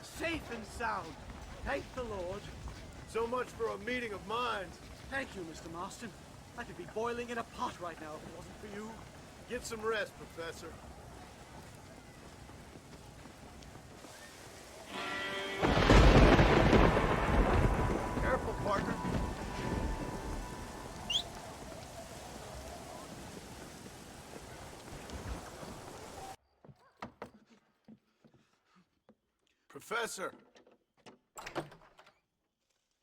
Speaker 17: Safe and sound. Thank the Lord.
Speaker 5: So much for a meeting of minds.
Speaker 17: Thank you, Mr. Marston. I could be boiling in a pot right now if it wasn't for you.
Speaker 5: Get some rest, Professor. Careful, partner. Professor!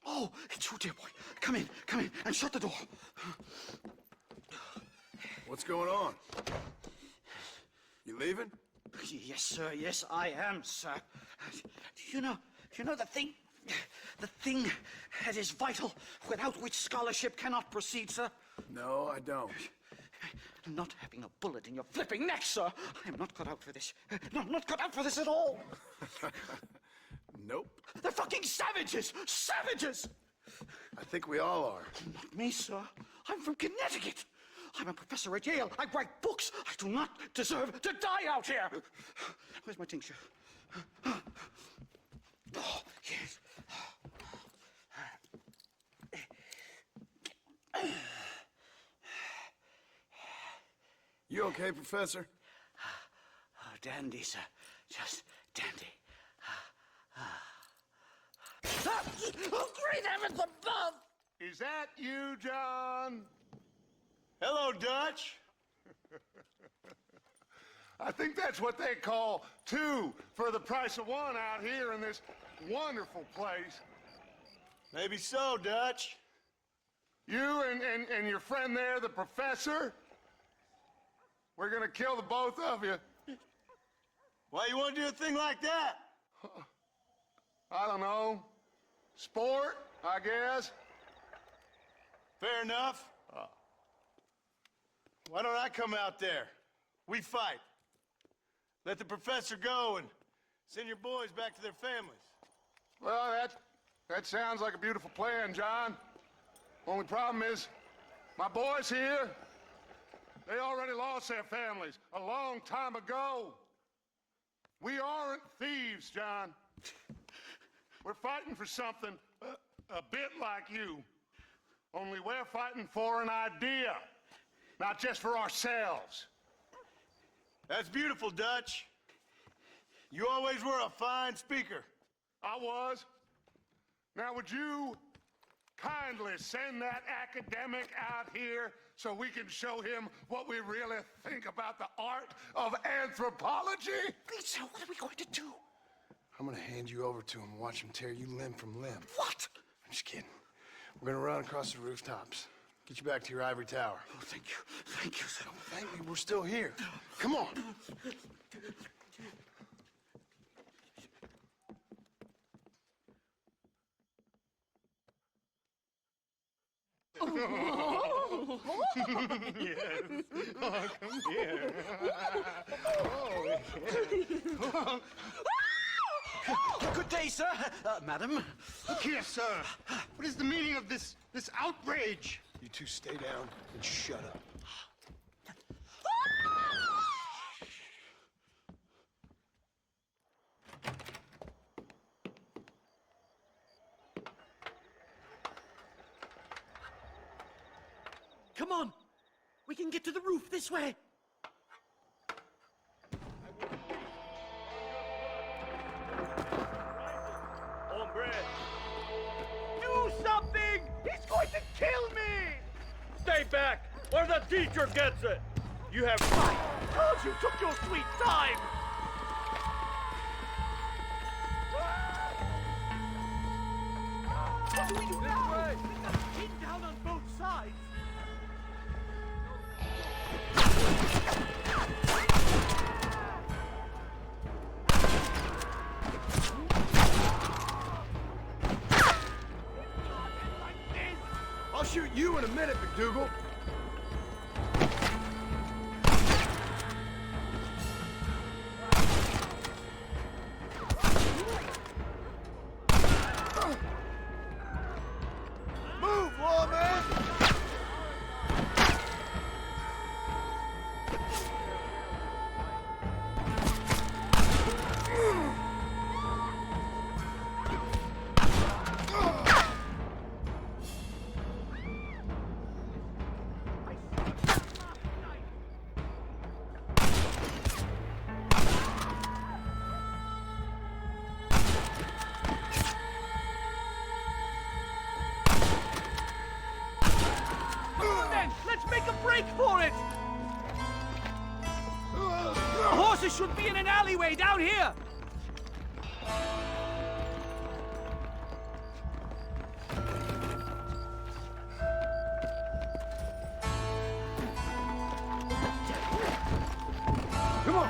Speaker 19: Oh, it's you, dear boy. Come in, and shut the door.
Speaker 5: What's going on? You leaving?
Speaker 19: Yes, sir. Yes, I am, sir. You know the thing that is vital, without which scholarship cannot proceed, sir?
Speaker 5: No, I don't.
Speaker 19: Not having a bullet in your flipping neck, sir. I am not cut out for this. No, I'm not cut out for this at all.
Speaker 5: Nope.
Speaker 19: They're fucking savages! Savages!
Speaker 5: I think we all are.
Speaker 19: Not me, sir. I'm from Connecticut. I'm a professor at Yale. I write books. I do not deserve to die out here. Where's my tincture? Oh, yes.
Speaker 5: You okay, Professor?
Speaker 19: Oh, dandy, sir. Just dandy. Oh, great heavens above!
Speaker 11: Is that you, John?
Speaker 3: Hello, Dutch.
Speaker 11: I think that's what they call two for the price of one out here in this wonderful place.
Speaker 3: Maybe so, Dutch.
Speaker 11: You and your friend there, the professor, we're gonna kill the both of you.
Speaker 3: Why you want to do a thing like that?
Speaker 11: I don't know. Sport, I guess.
Speaker 3: Fair enough. Why don't I come out there? We fight. Let the professor go and send your boys back to their families.
Speaker 11: Well, that sounds like a beautiful plan, John. Only problem is, my boys here, they already lost their families a long time ago. We aren't thieves, John. We're fighting for something a bit like you. Only we're fighting for an idea, not just for ourselves.
Speaker 5: That's beautiful, Dutch. You always were a fine speaker.
Speaker 11: I was. Now, would you kindly send that academic out here so we can show him what we really think about the art of anthropology?
Speaker 4: Please, sir, what are we going to do?
Speaker 1: I'm gonna hand you over to him and watch him tear you limb from limb.
Speaker 4: What?
Speaker 1: I'm just kidding. We're gonna run across the rooftops. Get you back to your ivory tower.
Speaker 4: Oh, thank you. Thank you, sir.
Speaker 1: Don't thank me, we're still here. Come on.
Speaker 11: Yes. Oh, come here.
Speaker 7: Good day, sir. Madam.
Speaker 11: Look here, sir. What is the meaning of this outrage?
Speaker 1: You two stay down and shut up.
Speaker 19: Come on. We can get to the roof this way.
Speaker 23: Hombre!
Speaker 19: Do something! He's going to kill me!
Speaker 23: Stay back, or the teacher gets it! You have...
Speaker 19: Because you took your sweet time! What do we do now? We've got pinned down on both sides.
Speaker 5: I'll shoot you in a minute, McDougal. Move, lawman!
Speaker 19: Let's make a break for it! The horses should be in an alleyway down here!
Speaker 5: Come on!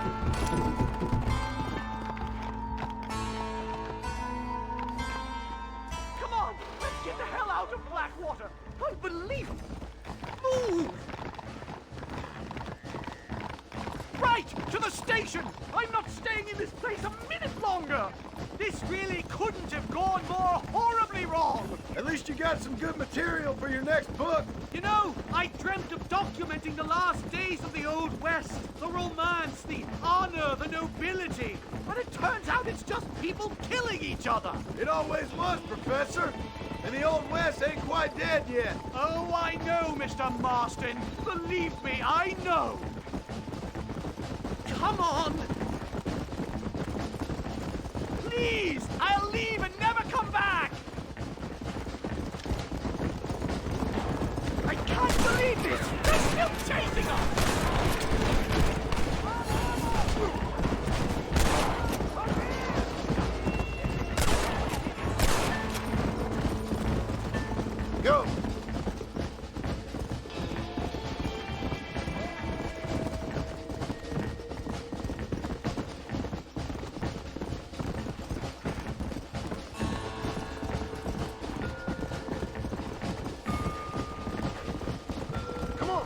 Speaker 19: Come on! Let's get the hell out of Blackwater! Unbelievable! Move! Right! To the station! I'm not staying in this place a minute longer! This really couldn't have gone more horribly wrong!
Speaker 5: At least you got some good material for your next book.
Speaker 19: You know, I dreamt of documenting the last days of the Old West. The romance, the honor, the nobility. But it turns out it's just people killing each other.
Speaker 5: It always was, Professor. And the Old West ain't quite dead yet.
Speaker 19: Oh, I know, Mr. Marston. Believe me, I know. Come on. Please, I'll leave and never come back. I can't believe this. They're still chasing us.
Speaker 5: Go! Come on!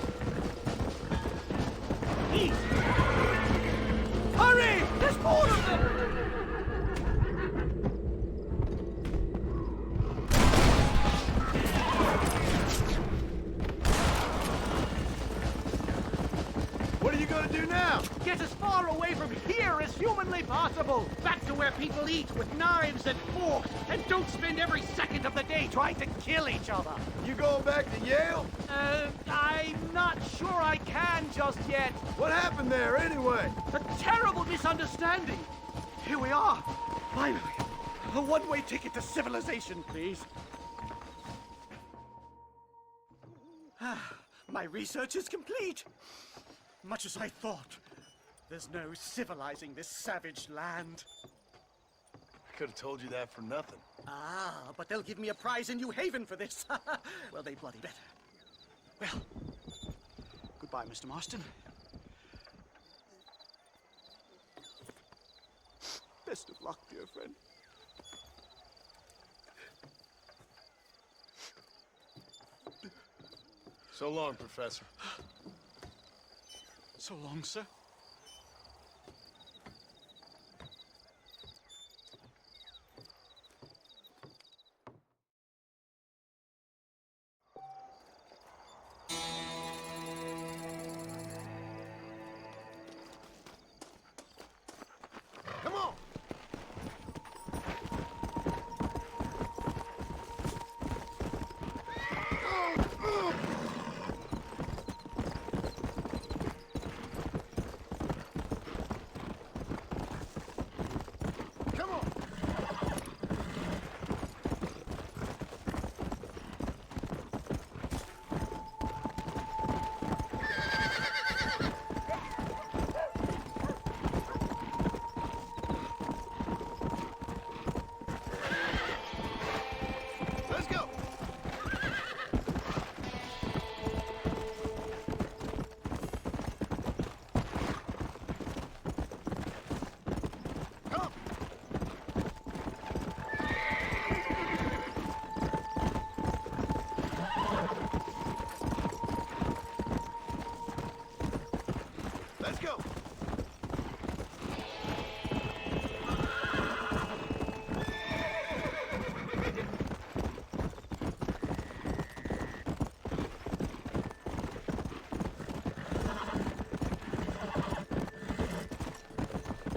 Speaker 5: do now?
Speaker 19: Get as far away from here as humanly possible. Back to where people eat with knives and forks, and don't spend every second of the day trying to kill each other.
Speaker 5: You going back to Yale?
Speaker 19: I'm not sure I can just yet.
Speaker 5: What happened there, anyway?
Speaker 19: A terrible misunderstanding. Here we are. Finally. A one-way ticket to civilization, please. My research is complete. Much as I thought. There's no civilizing this savage land.
Speaker 1: I could have told you that for nothing.
Speaker 19: Ah, but they'll give me a prize in New Haven for this. Well, they bloody better. Well, goodbye, Mr. Marston. Best of luck, dear friend.
Speaker 1: So long, Professor.
Speaker 19: So long, sir.
Speaker 5: Come on! Come on! Let's go! Come! Let's go!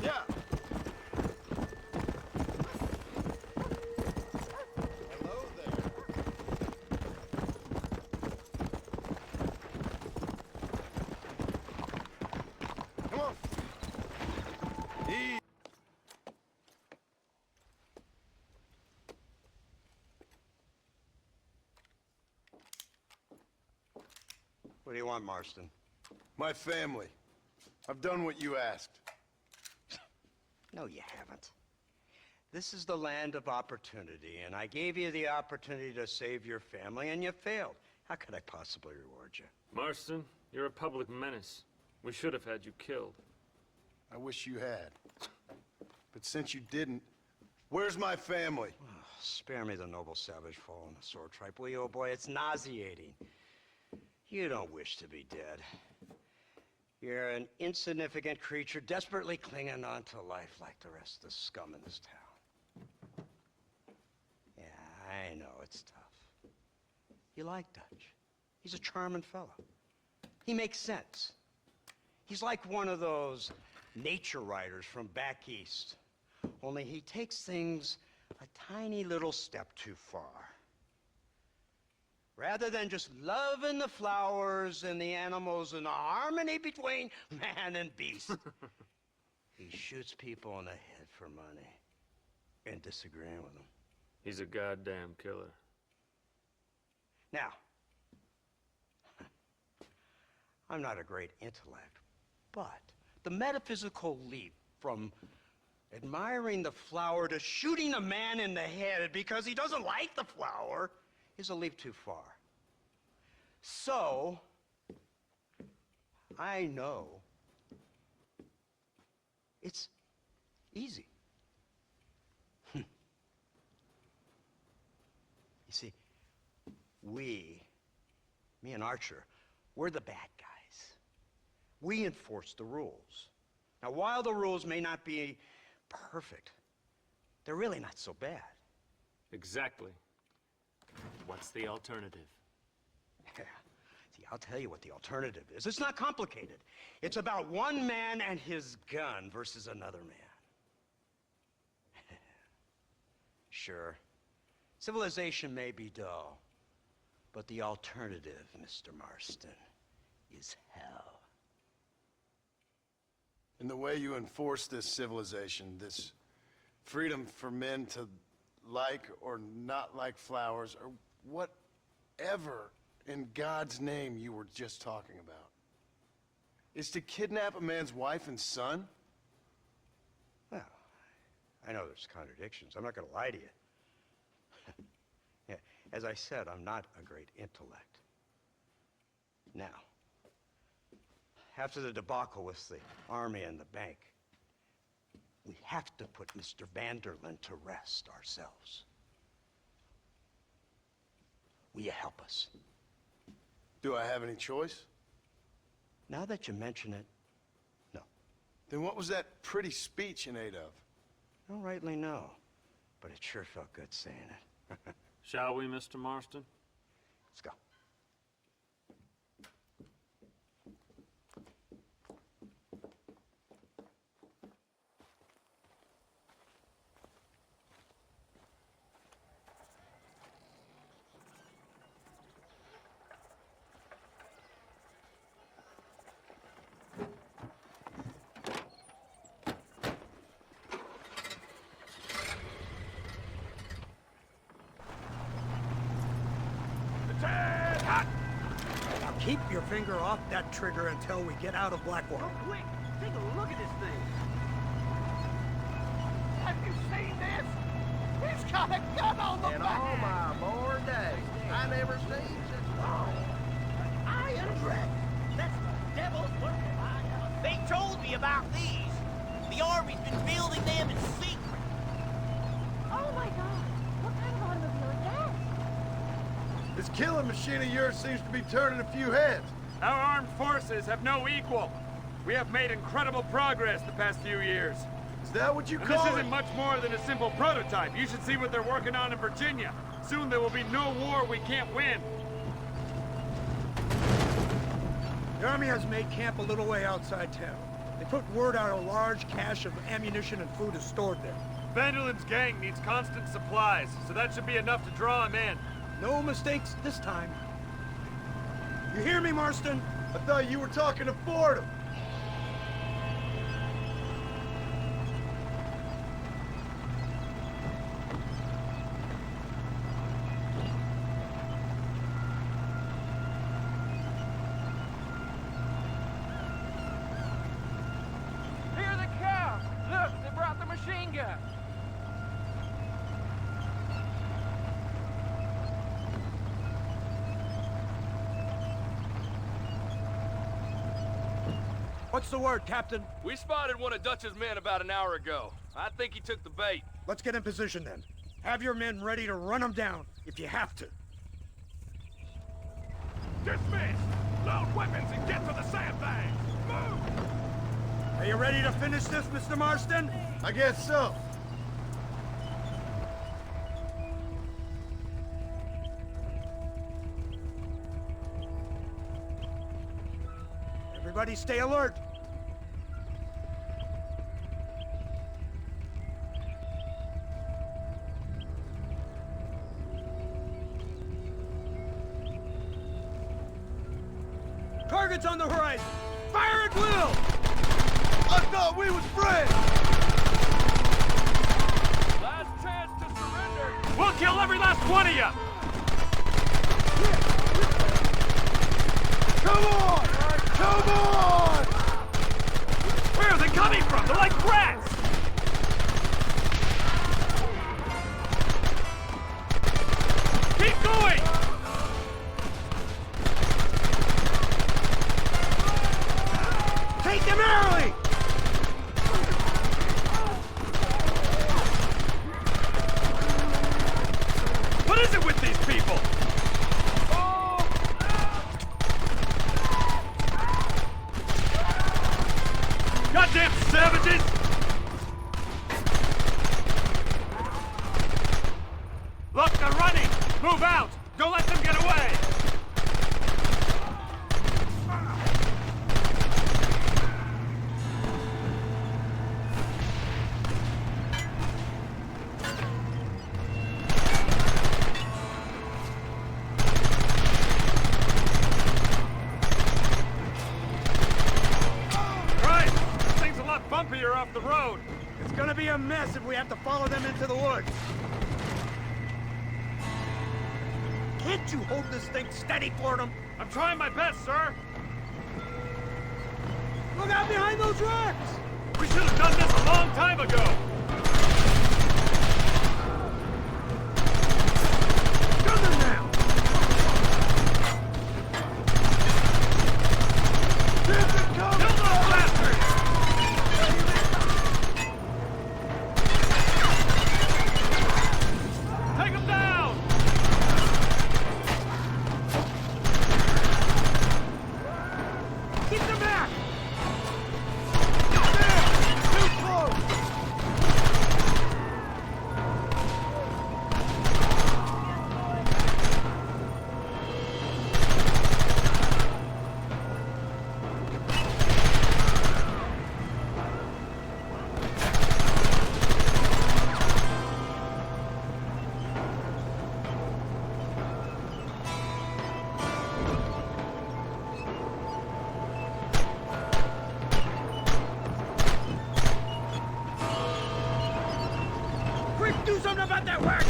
Speaker 5: Yeah. Hello there. Come on.
Speaker 22: What do you want, Marston?
Speaker 1: My family. I've done what you asked.
Speaker 22: No, you haven't. This is the land of opportunity, and I gave you the opportunity to save your family, and you failed. How could I possibly reward you?
Speaker 23: Marston, you're a public menace. We should have had you killed.
Speaker 1: I wish you had. But since you didn't, where's my family?
Speaker 22: Spare me the noble savage fall on the sword tripe, will you, old boy? It's nauseating. You don't wish to be dead. You're an insignificant creature desperately clinging on to life like the rest of the scum in this town. Yeah, I know it's tough. You like Dutch. He's a charming fellow. He makes sense. He's like one of those nature writers from back east. Only he takes things a tiny little step too far. Rather than just loving the flowers and the animals and the harmony between man and beast, he shoots people in the head for money and disagreeing with them.
Speaker 23: He's a goddamn killer.
Speaker 22: Now, I'm not a great intellect, but the metaphysical leap from admiring the flower to shooting a man in the head because he doesn't like the flower is a leap too far. So, I know it's easy. You see, me and Archer, we're the bad guys. We enforce the rules. Now, while the rules may not be perfect, they're really not so bad.
Speaker 23: Exactly. What's the alternative?
Speaker 22: Yeah. I'll tell you what the alternative is. It's not complicated. It's about one man and his gun versus another man. Sure, civilization may be dull, but the alternative, Mr. Marston, is hell.
Speaker 1: And the way you enforce this civilization, this freedom for men to like or not like flowers, or whatever in God's name you were just talking about, is to kidnap a man's wife and son?
Speaker 22: Well, I know there's contradictions. I'm not going to lie to you. Yeah, as I said, I'm not a great intellect. Now, after the debacle with the army and the bank, we have to put Mr. Vanderlyn to rest ourselves. Will you help us?
Speaker 1: Do I have any choice?
Speaker 22: Now that you mention it, no.
Speaker 1: Then what was that pretty speech in aid of?
Speaker 22: I don't rightly know, but it sure felt good saying it.
Speaker 23: Shall we, Mr. Marston?
Speaker 22: Let's go.
Speaker 12: Now keep your finger off that trigger until we get out of Blackwater.
Speaker 19: Oh, quick! Take a look at this thing. Have you seen this? He's got a gun on the back!
Speaker 4: all my born days, I never seen such a
Speaker 19: An iron dragon. That's the devil's work. They told me about these. The army's been building them in secret.
Speaker 15: Oh my god! What kind of automobile is that?
Speaker 5: This killing machine of yours seems to be turning a few heads.
Speaker 23: Our armed forces have no equal. We have made incredible progress the past few years.
Speaker 5: Is that what you
Speaker 23: And
Speaker 5: call
Speaker 23: this
Speaker 5: it?
Speaker 23: isn't much more than a simple prototype. You should see what they're working on in Virginia. Soon there will be no war we can't win.
Speaker 12: The army has made camp a little way outside town. They put word out a large cache of ammunition and food is stored there.
Speaker 23: Vanderlyn's gang needs constant supplies, so that should be enough to draw him in.
Speaker 12: No mistakes this time. You hear me, Marston?
Speaker 5: I thought you were talking to Fordham.
Speaker 19: Here they come. Look, they brought the machine gun.
Speaker 12: What's the word, Captain?
Speaker 8: We spotted one of Dutch's men about an hour ago. I think he took the bait.
Speaker 12: Let's get in position then. Have your men ready to run them down if you have to.
Speaker 3: Dismiss! Load weapons and get to the sandbags! Move!
Speaker 12: Are you ready to finish this, Mr. Marston?
Speaker 5: I guess so.
Speaker 12: Everybody stay alert. Target's on the horizon. Fire at will!
Speaker 5: I thought we was friends!
Speaker 23: Last chance to surrender. We'll kill every last one of you!
Speaker 5: Come on! Come on!
Speaker 23: Where are they coming from? They're like rats! Keep going!
Speaker 12: Take them early!
Speaker 23: What is it with these people? Goddamn savages! Look, they're running! Move out! Don't let them get away! bumpier off the road.
Speaker 19: It's gonna be a mess if we have to follow them into the woods. Can't you hold this thing steady for them?
Speaker 23: I'm trying my best, sir.
Speaker 19: Look out behind those rocks!
Speaker 23: We should have done this a long time ago.
Speaker 19: Gun them now!
Speaker 23: Kill those bastards! Take them down!
Speaker 19: Keep them back! Do something about that work!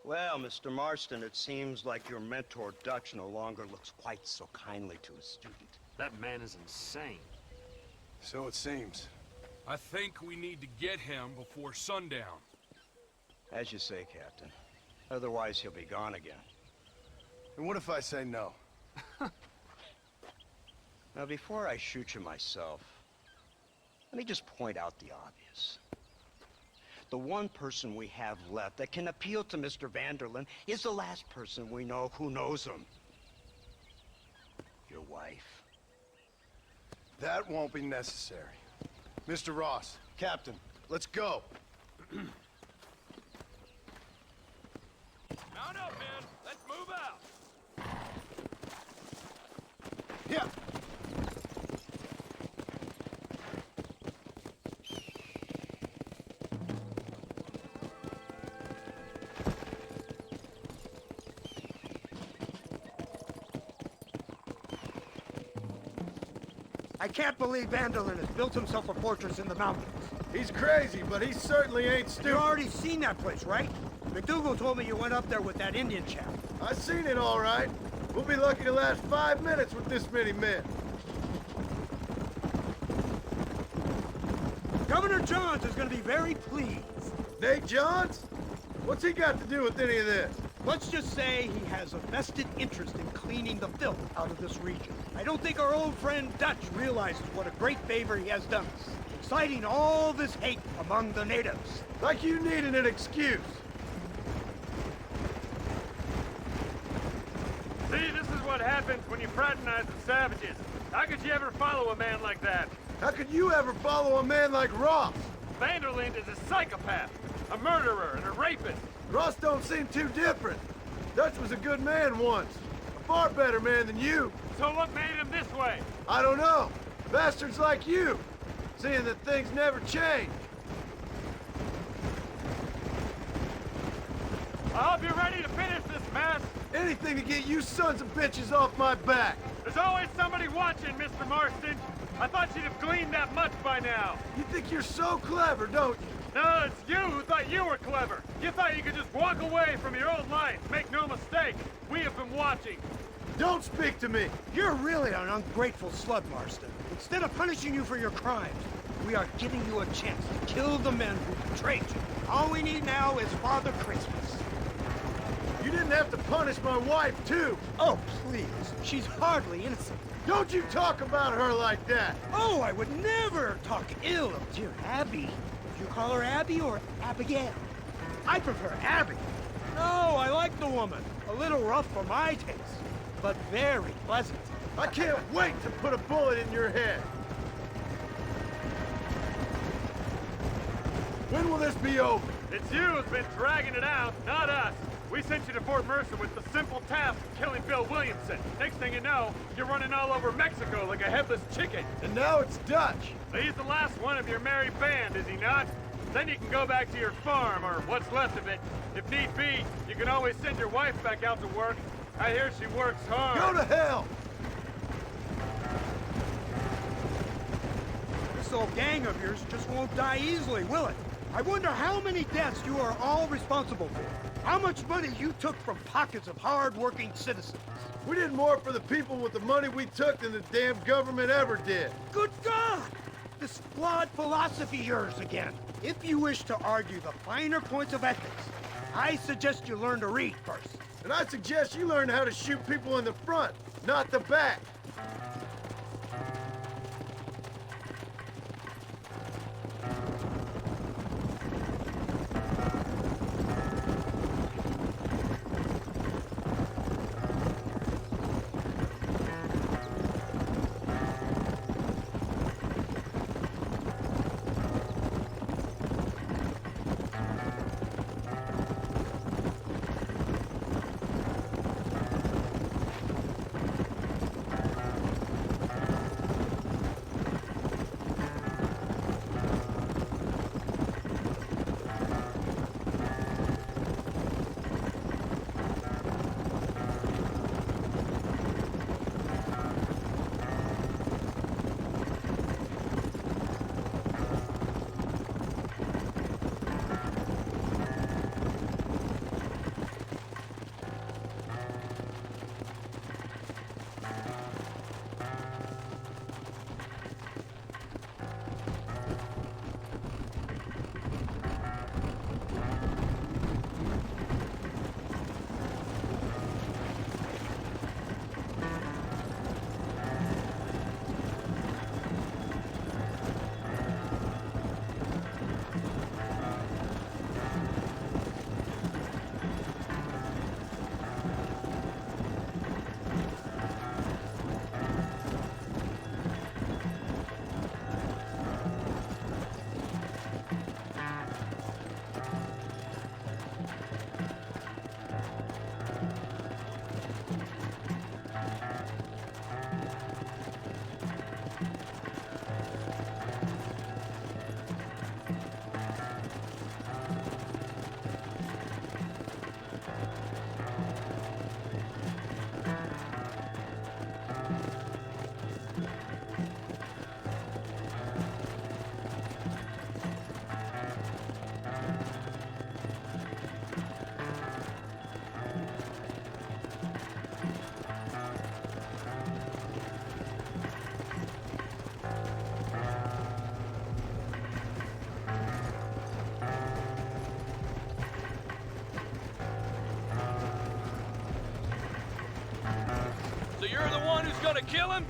Speaker 22: Well, Mr. Marston, it seems like your mentor Dutch no longer looks quite so kindly to his student.
Speaker 23: That man is insane.
Speaker 1: So it seems.
Speaker 14: I think we need to get him before sundown.
Speaker 22: As you say, Captain. Otherwise, he'll be gone again.
Speaker 1: And what if I say no?
Speaker 22: Now, before I shoot you myself, let me just point out the obvious. The one person we have left that can appeal to Mr. Vanderlyn is the last person we know who knows him. Your wife.
Speaker 1: That won't be necessary. Mr. Ross, Captain, let's go.
Speaker 23: Mount up, man. Let's move out.
Speaker 1: Yeah.
Speaker 19: I can't believe Vanderlyn has built himself a fortress in the mountains.
Speaker 5: He's crazy, but he certainly ain't stupid.
Speaker 19: You already seen that place, right? McDougal told me you went up there with that Indian chap.
Speaker 5: I seen it all right. We'll be lucky to last 5 minutes with this many men.
Speaker 19: Governor Johns is going to be very pleased.
Speaker 5: Nate Johns? What's he got to do with any of this?
Speaker 19: Let's just say he has a vested interest in cleaning the filth out of this region. I don't think our old friend Dutch realizes what a great favor he has done us, inciting all this hate among the natives.
Speaker 5: Like you needed an excuse.
Speaker 23: See, this is what happens when you fraternize with savages. How could you ever follow a man like that?
Speaker 5: How could you ever follow a man like Ross?
Speaker 23: Vanderlyn is a psychopath, a murderer, and a rapist.
Speaker 5: Ross don't seem too different. Dutch was a good man once. A far better man than you.
Speaker 23: So what made him this way?
Speaker 5: I don't know. Bastards like you. Seeing that things never change.
Speaker 23: I hope you're ready to finish this mess.
Speaker 5: Anything to get you sons of bitches off my back.
Speaker 23: There's always somebody watching, Mr. Marston. I thought you'd have gleaned that much by now.
Speaker 5: You think you're so clever, don't you?
Speaker 23: No, it's you who thought you were clever. You thought you could just walk away from your old life. Make no mistake, we have been watching.
Speaker 5: Don't speak to me.
Speaker 19: You're really an ungrateful slug, Marston. Instead of punishing you for your crimes, we are giving you a chance to kill the men who betrayed you. All we need now is Father Christmas.
Speaker 5: You didn't have to punish my wife, too.
Speaker 19: Oh, please. She's hardly innocent.
Speaker 5: Don't you talk about her like that!
Speaker 12: Oh, I would never talk ill of dear Abby. You call her Abby or Abigail? I prefer Abby. No, I like the woman. A little rough for my taste, but very pleasant.
Speaker 5: I can't wait to put a bullet in your head. When will this be over?
Speaker 23: It's you who's been dragging it out, not us. We sent you to Fort Mercer with the simple task of killing Bill Williamson. Next thing you know, you're running all over Mexico like a headless chicken.
Speaker 5: And now it's Dutch.
Speaker 23: He's the last one of your merry band, is he not? Then you can go back to your farm, or what's left of it. If need be, you can always send your wife back out to work. I hear she works hard.
Speaker 5: Go to hell!
Speaker 12: This old gang of yours just won't die easily, will it? I wonder how many deaths you are all responsible for. How much money you took from pockets of hard-working citizens.
Speaker 5: We did more for the people with the money we took than the damn government ever did.
Speaker 12: Good God! This flawed philosophy of yours again. If you wish to argue the finer points of ethics, I suggest you learn to read first.
Speaker 5: And I suggest you learn how to shoot people in the front, not the back.
Speaker 8: So you're the one who's gonna kill him?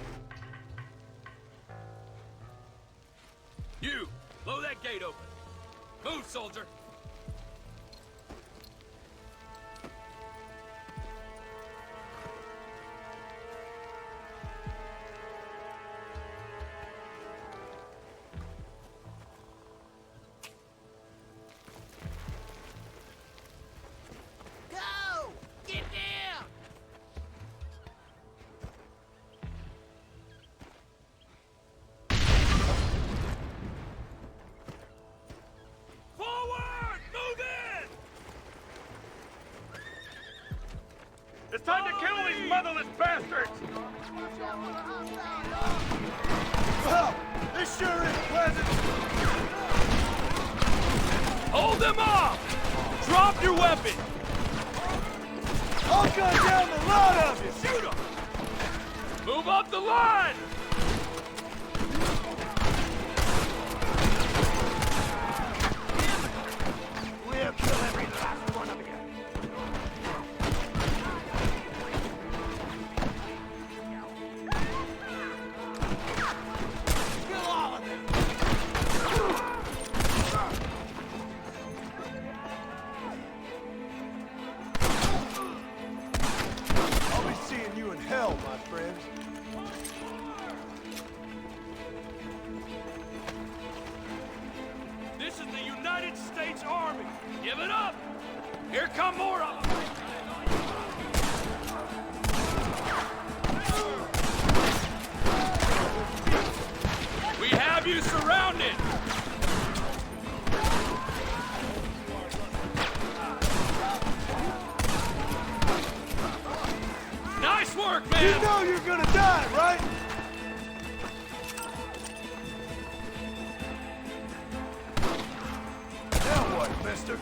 Speaker 8: You, blow that gate open. Move, soldier.
Speaker 19: Go! Get down!
Speaker 23: Forward! Move in! It's time to kill these motherless bastards!
Speaker 5: Well, this sure is pleasant.
Speaker 8: Hold them off! Drop your weapon!
Speaker 5: I'll gun down the lot of you!
Speaker 8: Shoot them! Move up the line!
Speaker 4: We'll kill every last one of you.
Speaker 8: Give it up! Here come more of them! We have you surrounded! Nice work, man!
Speaker 5: You know you're gonna die, right? Now what, mister?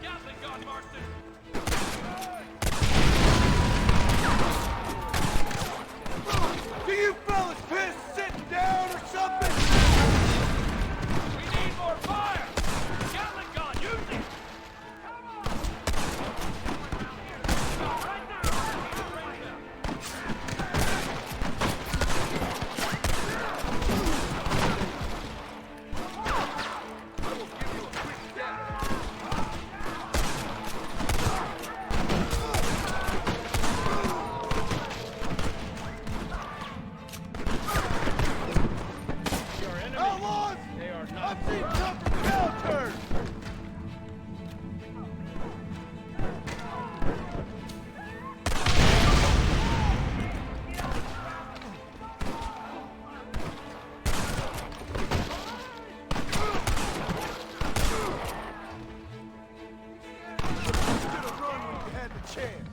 Speaker 8: Gatling gun, Marston!
Speaker 5: Do you fellas piss sitting down or something?
Speaker 8: We need more fire! Gatling gun, use it!
Speaker 5: Outlaws! I've seen tougher downturns! Should have run when you had the chance.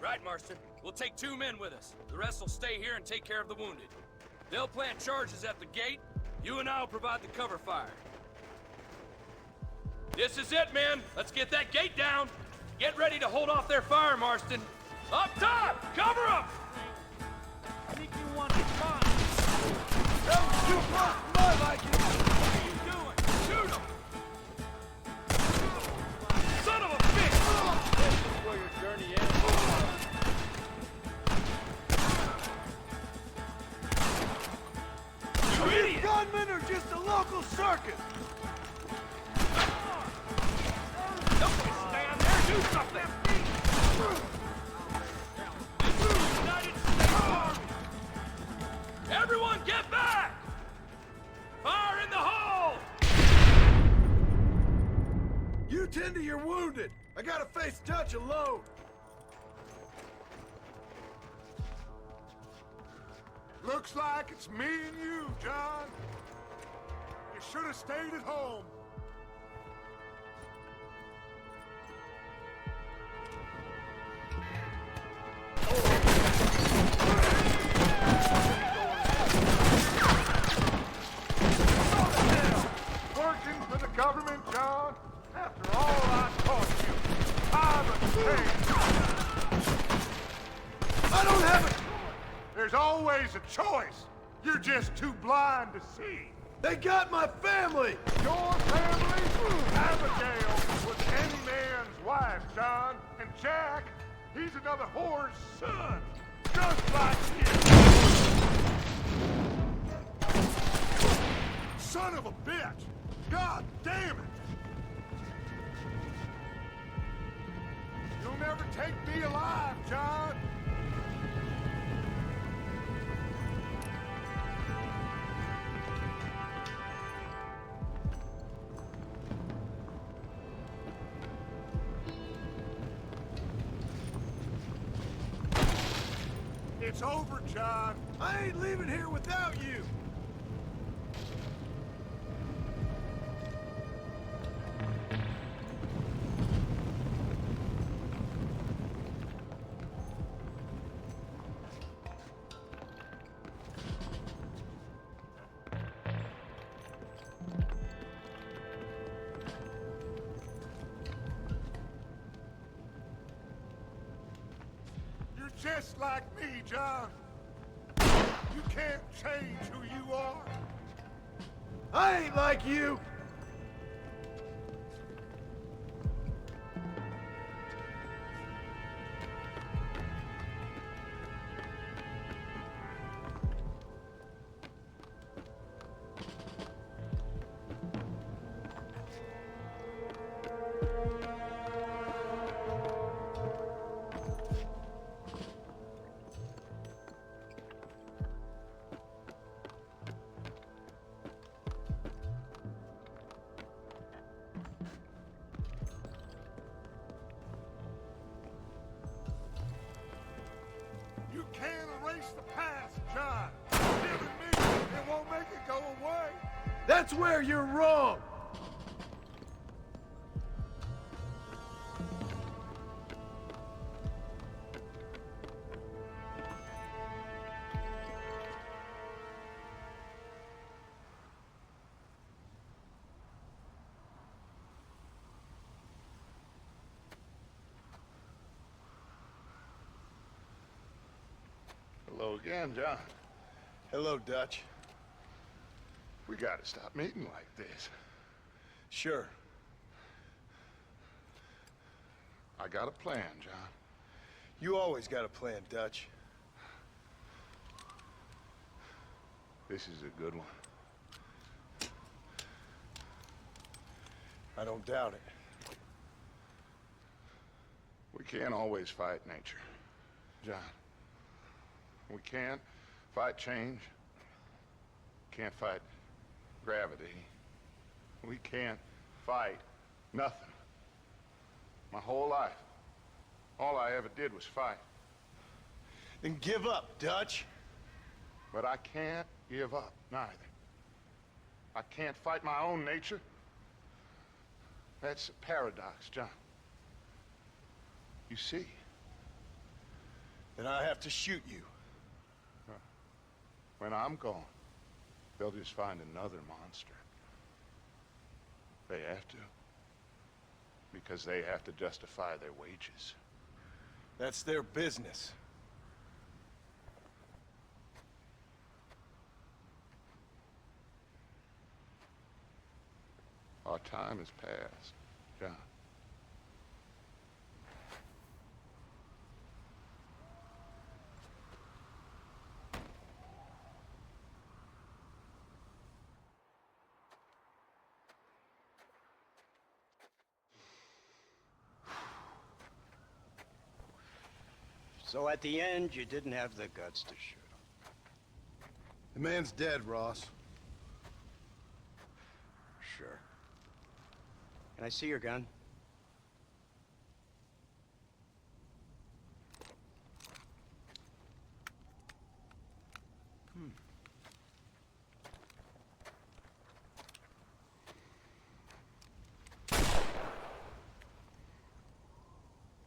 Speaker 8: Right, Marston. We'll take 2 men with us. The rest will stay here and take care of the wounded. They'll plant charges at the gate. You and I will provide the cover fire. This is it, men. Let's get that gate down. Get ready to hold off their fire, Marston. Up top! Cover them!
Speaker 5: I think you want to find. That was too close to my liking.
Speaker 8: What are you doing? Shoot them! Son of a bitch!
Speaker 20: This is where your journey ends.
Speaker 8: You
Speaker 5: These
Speaker 8: idiot!
Speaker 5: gunmen are just a local circus.
Speaker 8: Don't stand there! Do something! This is the United States Army! Everyone get back! Fire in the hole!
Speaker 5: You tend to your wounded. I gotta face Dutch alone.
Speaker 11: Looks like it's me and you, John. You should have stayed at home. Working for the government, John? After all I taught you, time and change.
Speaker 5: I don't have a...
Speaker 11: There's always a choice. You're just too blind to see.
Speaker 5: They got my family.
Speaker 11: Your family? Abigail was any man's wife, John. And Jack, he's another whore's son. Just like you. Son of a bitch! God damn it! You'll never take me alive, John. It's over, John.
Speaker 5: I ain't leaving here without you.
Speaker 11: just like me, John. You can't change who you are.
Speaker 5: I ain't like you!
Speaker 11: You can't erase the past, John. Forgiving me, it won't make it go away.
Speaker 5: That's where you're wrong!
Speaker 11: Hello again, John.
Speaker 1: Hello, Dutch.
Speaker 11: We gotta stop meeting like this.
Speaker 1: Sure.
Speaker 11: I got a plan, John.
Speaker 1: You always got a plan, Dutch.
Speaker 11: This is a good one.
Speaker 1: I don't doubt it.
Speaker 11: We can't always fight nature, John. We can't fight change. Can't fight gravity. We can't fight nothing. My whole life, all I ever did was fight.
Speaker 1: Then give up, Dutch.
Speaker 11: But I can't give up, neither. I can't fight my own nature. That's a paradox, John. You see?
Speaker 1: Then I have to shoot you.
Speaker 11: When I'm gone, they'll just find another monster. They have to. Because they have to justify their wages.
Speaker 1: That's their business.
Speaker 11: Our time has passed, John.
Speaker 22: So at the end, you didn't have the guts to shoot him.
Speaker 1: The man's dead, Ross.
Speaker 22: Sure. Can I see your gun?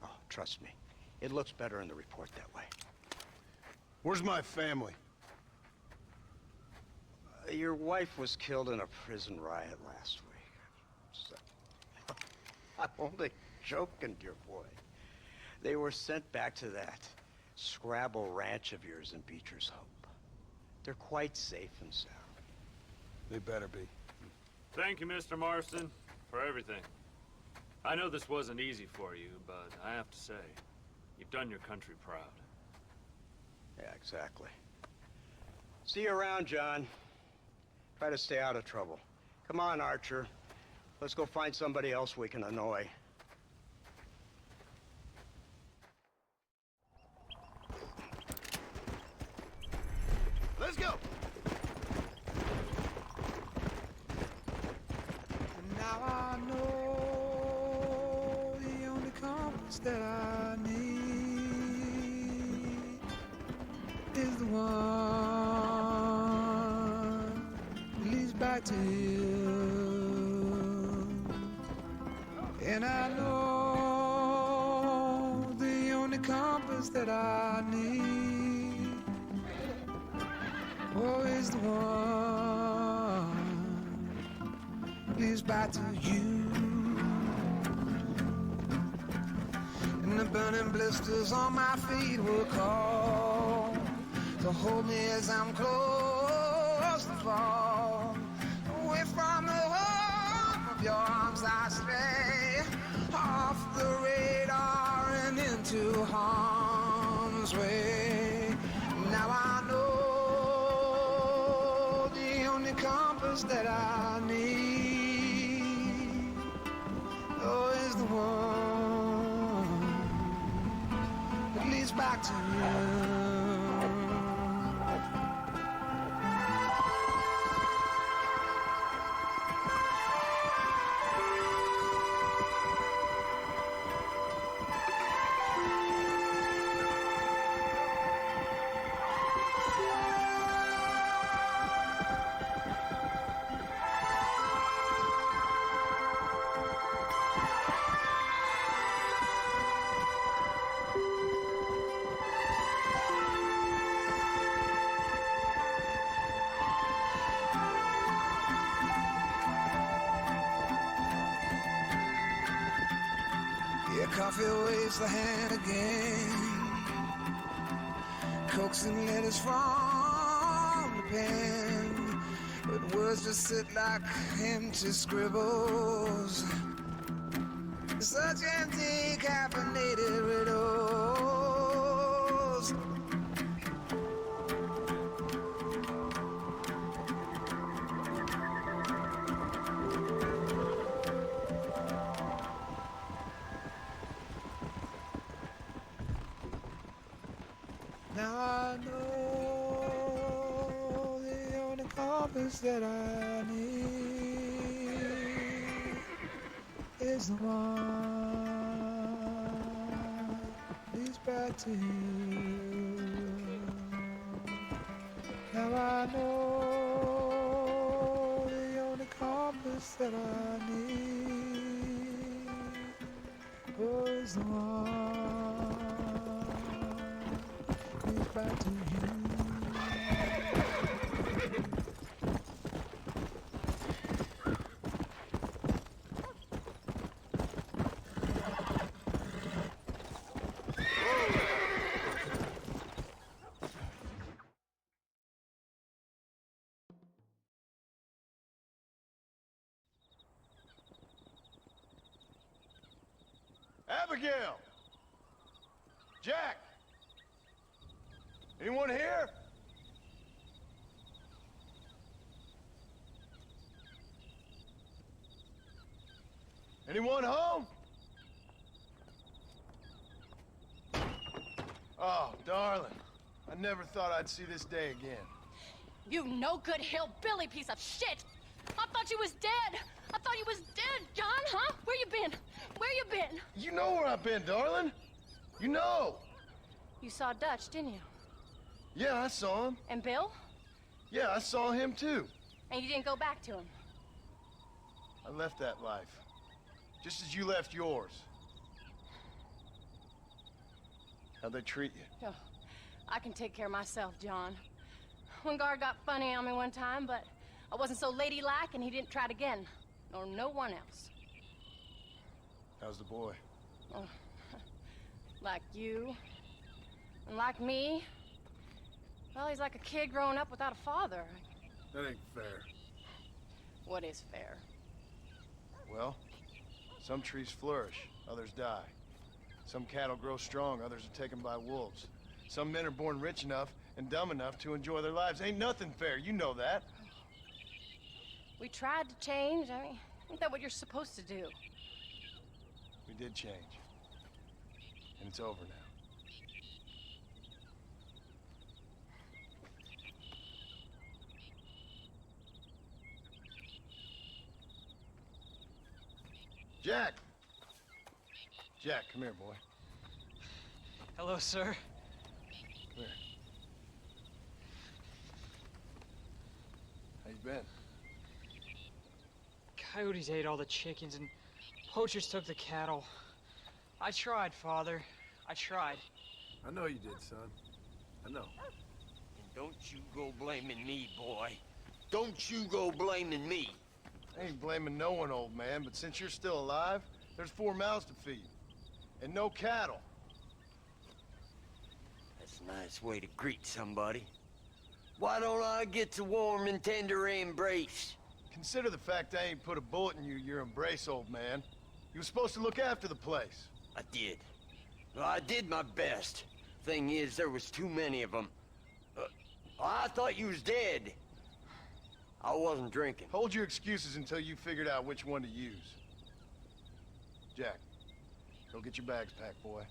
Speaker 22: Oh, trust me. It looks better in the report that way.
Speaker 1: Where's my family?
Speaker 22: Your wife was killed in a prison riot last week. So, I'm only joking, dear boy. They were sent back to that Scrabble ranch of yours in Beecher's Hope. They're quite safe and sound.
Speaker 1: They better be.
Speaker 23: Thank you, Mr. Marston, for everything. I know this wasn't easy for you, but I have to say, you've done your country proud.
Speaker 22: Yeah, exactly. See you around, John. Try to stay out of trouble. Come on, Archer. Let's go find somebody else we can annoy.
Speaker 5: Let's go!
Speaker 9: Now I know the only compass that I need is the one that leads back to you. And I know the only compass that I need, oh, is the one that leads back to you. And the burning blisters on my feet will call to hold me as I'm close to fall. Away from the home of your arms I stray, off the radar and into harm's way. Now I know the only compass that I need, oh, is the one that leads back to you. Coffee waves the hand again, coaxing letters from the pen, but words just sit like empty scribbles, such empty caffeinated riddles. Now I know the only compass that I need is the one that leads back to you. Now I know the only compass that I need, oh, is the one back to you.
Speaker 5: Abigail! Jack! Anyone here? Anyone home? Oh, darling. I never thought I'd see this day again.
Speaker 15: You no-good hillbilly piece of shit! I thought you was dead! I thought you was dead, John, huh? Where you been? Where you been?
Speaker 5: You know where I've been, darling. You know.
Speaker 15: You saw Dutch, didn't you?
Speaker 5: Yeah, I saw him.
Speaker 15: And Bill?
Speaker 5: Yeah, I saw him too.
Speaker 15: And you didn't go back to him?
Speaker 5: I left that life. Just as you left yours. How'd they treat you?
Speaker 15: Oh, I can take care of myself, John. One guard got funny on me one time, but I wasn't so ladylike and he didn't try it again. Nor no one else.
Speaker 5: How's the boy?
Speaker 15: Oh, like you. And like me. Well, he's like a kid growing up without a father.
Speaker 1: That ain't fair.
Speaker 15: What is fair?
Speaker 5: Well, some trees flourish, others die. Some cattle grow strong, others are taken by wolves. Some men are born rich enough and dumb enough to enjoy their lives. Ain't nothing fair, you know that.
Speaker 15: We tried to change. I mean, isn't that what you're supposed to do?
Speaker 5: We did change. And it's over now. Jack! Jack, come here, boy.
Speaker 2: Hello, sir.
Speaker 5: Come here. How you been?
Speaker 2: Coyotes ate all the chickens and poachers took the cattle. I tried, Father. I tried.
Speaker 1: I know you did, son. I know.
Speaker 6: And don't you go blaming me, boy. Don't you go blaming me.
Speaker 5: I ain't blaming no one, old man, but since you're still alive, there's 4 mouths to feed. And no cattle.
Speaker 13: That's a nice way to greet somebody. Why don't I get a warm and tender embrace?
Speaker 5: Consider the fact I ain't put a bullet in your embrace, old man. You were supposed to look after the place.
Speaker 13: I did. Well, I did my best. Thing is, there was too many of them. I thought you was dead. I wasn't drinking.
Speaker 5: Hold your excuses until you figured out which one to use. Jack, go get your bags packed, boy.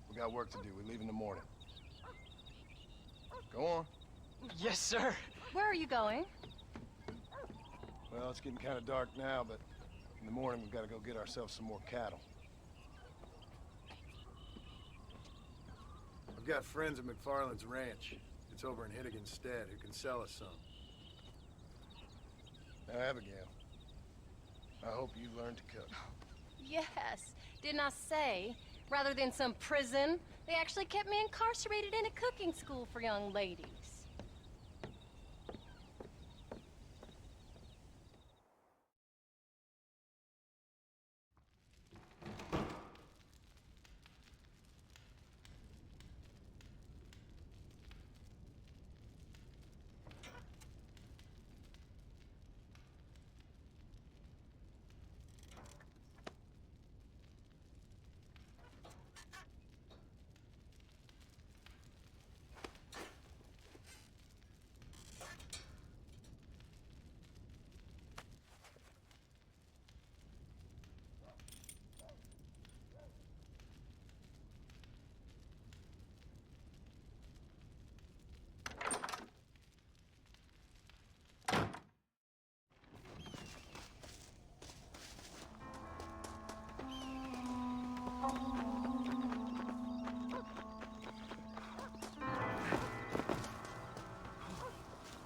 Speaker 5: We got work to do. We leave in the morning. Go on.
Speaker 2: Yes, sir.
Speaker 15: Where are you going?
Speaker 5: Well, it's getting kind of dark now, but in the morning we've got to go get ourselves some more cattle.
Speaker 1: I've got friends at McFarland's ranch. It's over in Hittigan's Stead who can sell us some.
Speaker 5: Now, Abigail, I hope you learn to cook.
Speaker 15: Yes. Didn't I say, rather than some prison, they actually kept me incarcerated in a cooking school for young ladies.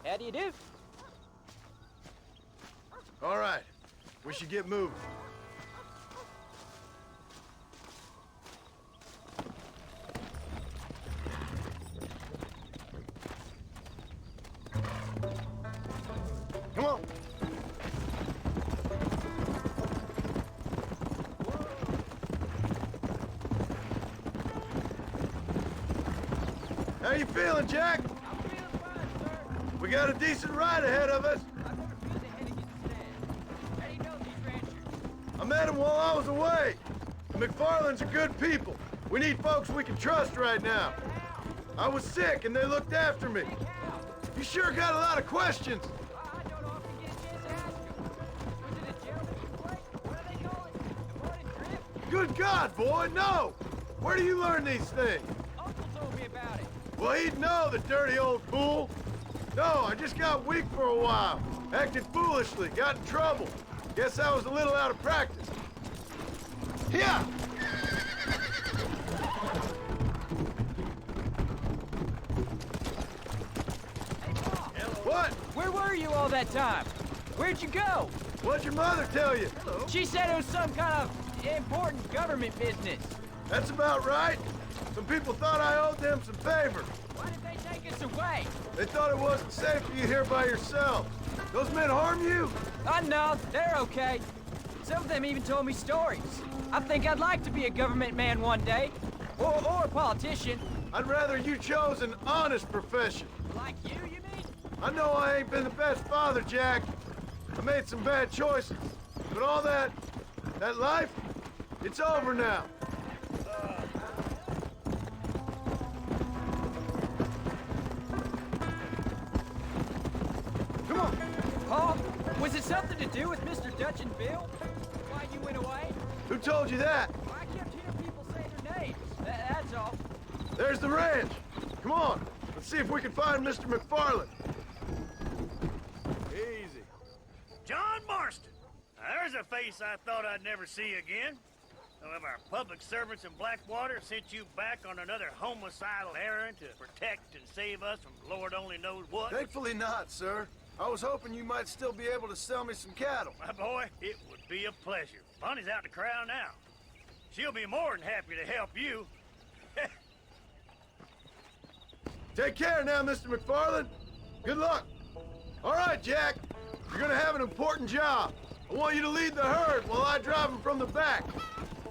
Speaker 2: How do you do?
Speaker 5: All right, we should get moving. Come on. How you feeling, Jack? We got a decent ride ahead of us. I met him while I was away. The McFarlands are good people. We need folks we can trust right now. I was sick and they looked after me. You sure got a lot of questions. Good God, boy, no! Where do you learn these things?
Speaker 2: Uncle told me about it.
Speaker 5: Well, he'd know, the dirty old fool. No, I just got weak for a while. Acted foolishly, got in trouble. Guess I was a little out of practice. Yeah! What?
Speaker 2: Where were you all that time? Where'd you go?
Speaker 5: What'd your mother tell you?
Speaker 2: She said it was some kind of important government business.
Speaker 5: That's about right. Some people thought I owed them some favors.
Speaker 2: Why did they take us away?
Speaker 5: They thought it wasn't safe for you here by yourself. Those men harm you?
Speaker 2: No, they're okay. Some of them even told me stories. I think I'd like to be a government man one day. Or a politician.
Speaker 5: I'd rather you chose an honest profession.
Speaker 2: Like you mean?
Speaker 5: I know I ain't been the best father, Jack. I made some bad choices. But all that life, it's over now. Come on.
Speaker 2: Paul, was it something to do with Mr. Dutch and Bill? Why you went away?
Speaker 5: Who told you that?
Speaker 2: Well, I kept hearing people say their names. That's all.
Speaker 5: There's the ranch. Come on. Let's see if we can find Mr. McFarland.
Speaker 3: Easy. John Marston. Now, there's a face I thought I'd never see again. Some of our public servants in Blackwater sent you back on another homicidal errand to protect and save us from Lord only knows what.
Speaker 1: Thankfully not, sir. I was hoping you might still be able to sell me some cattle.
Speaker 3: My boy, it would be a pleasure. Bonnie's out to crowd now. She'll be more than happy to help you.
Speaker 5: Take care now, Mr. McFarland. Good luck. All right, Jack. You're gonna have an important job. I want you to lead the herd while I drive them from the back.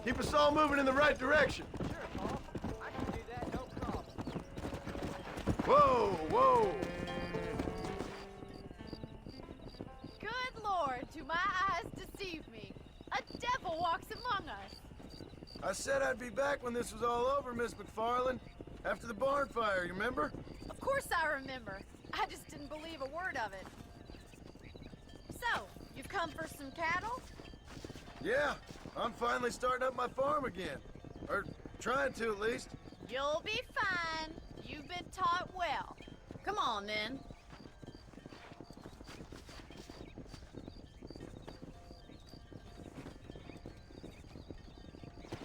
Speaker 5: Keep us all moving in the right direction.
Speaker 2: Sure, Paul. I can do that, no problem.
Speaker 5: Whoa, whoa!
Speaker 16: Good Lord, do my eyes deceive me? A devil walks among us.
Speaker 1: I said I'd be back when this was all over, Miss McFarland. After the barn fire, you remember?
Speaker 16: Of course I remember. I just didn't believe a word of it. So, you've come for some cattle?
Speaker 1: Yeah, I'm finally starting up my farm again. Or trying to, at least.
Speaker 16: You'll be fine. You've been taught well. Come on, then.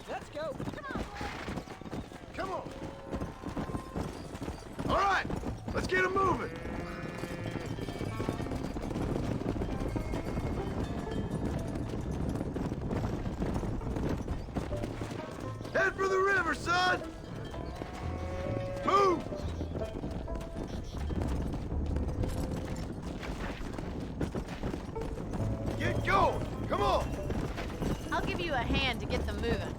Speaker 2: Let's go.
Speaker 16: Come on, boy.
Speaker 5: Come on! All right, let's get them moving. Head for the river, son! Move! Get going! Come on!
Speaker 16: I'll give you a hand to get them moving.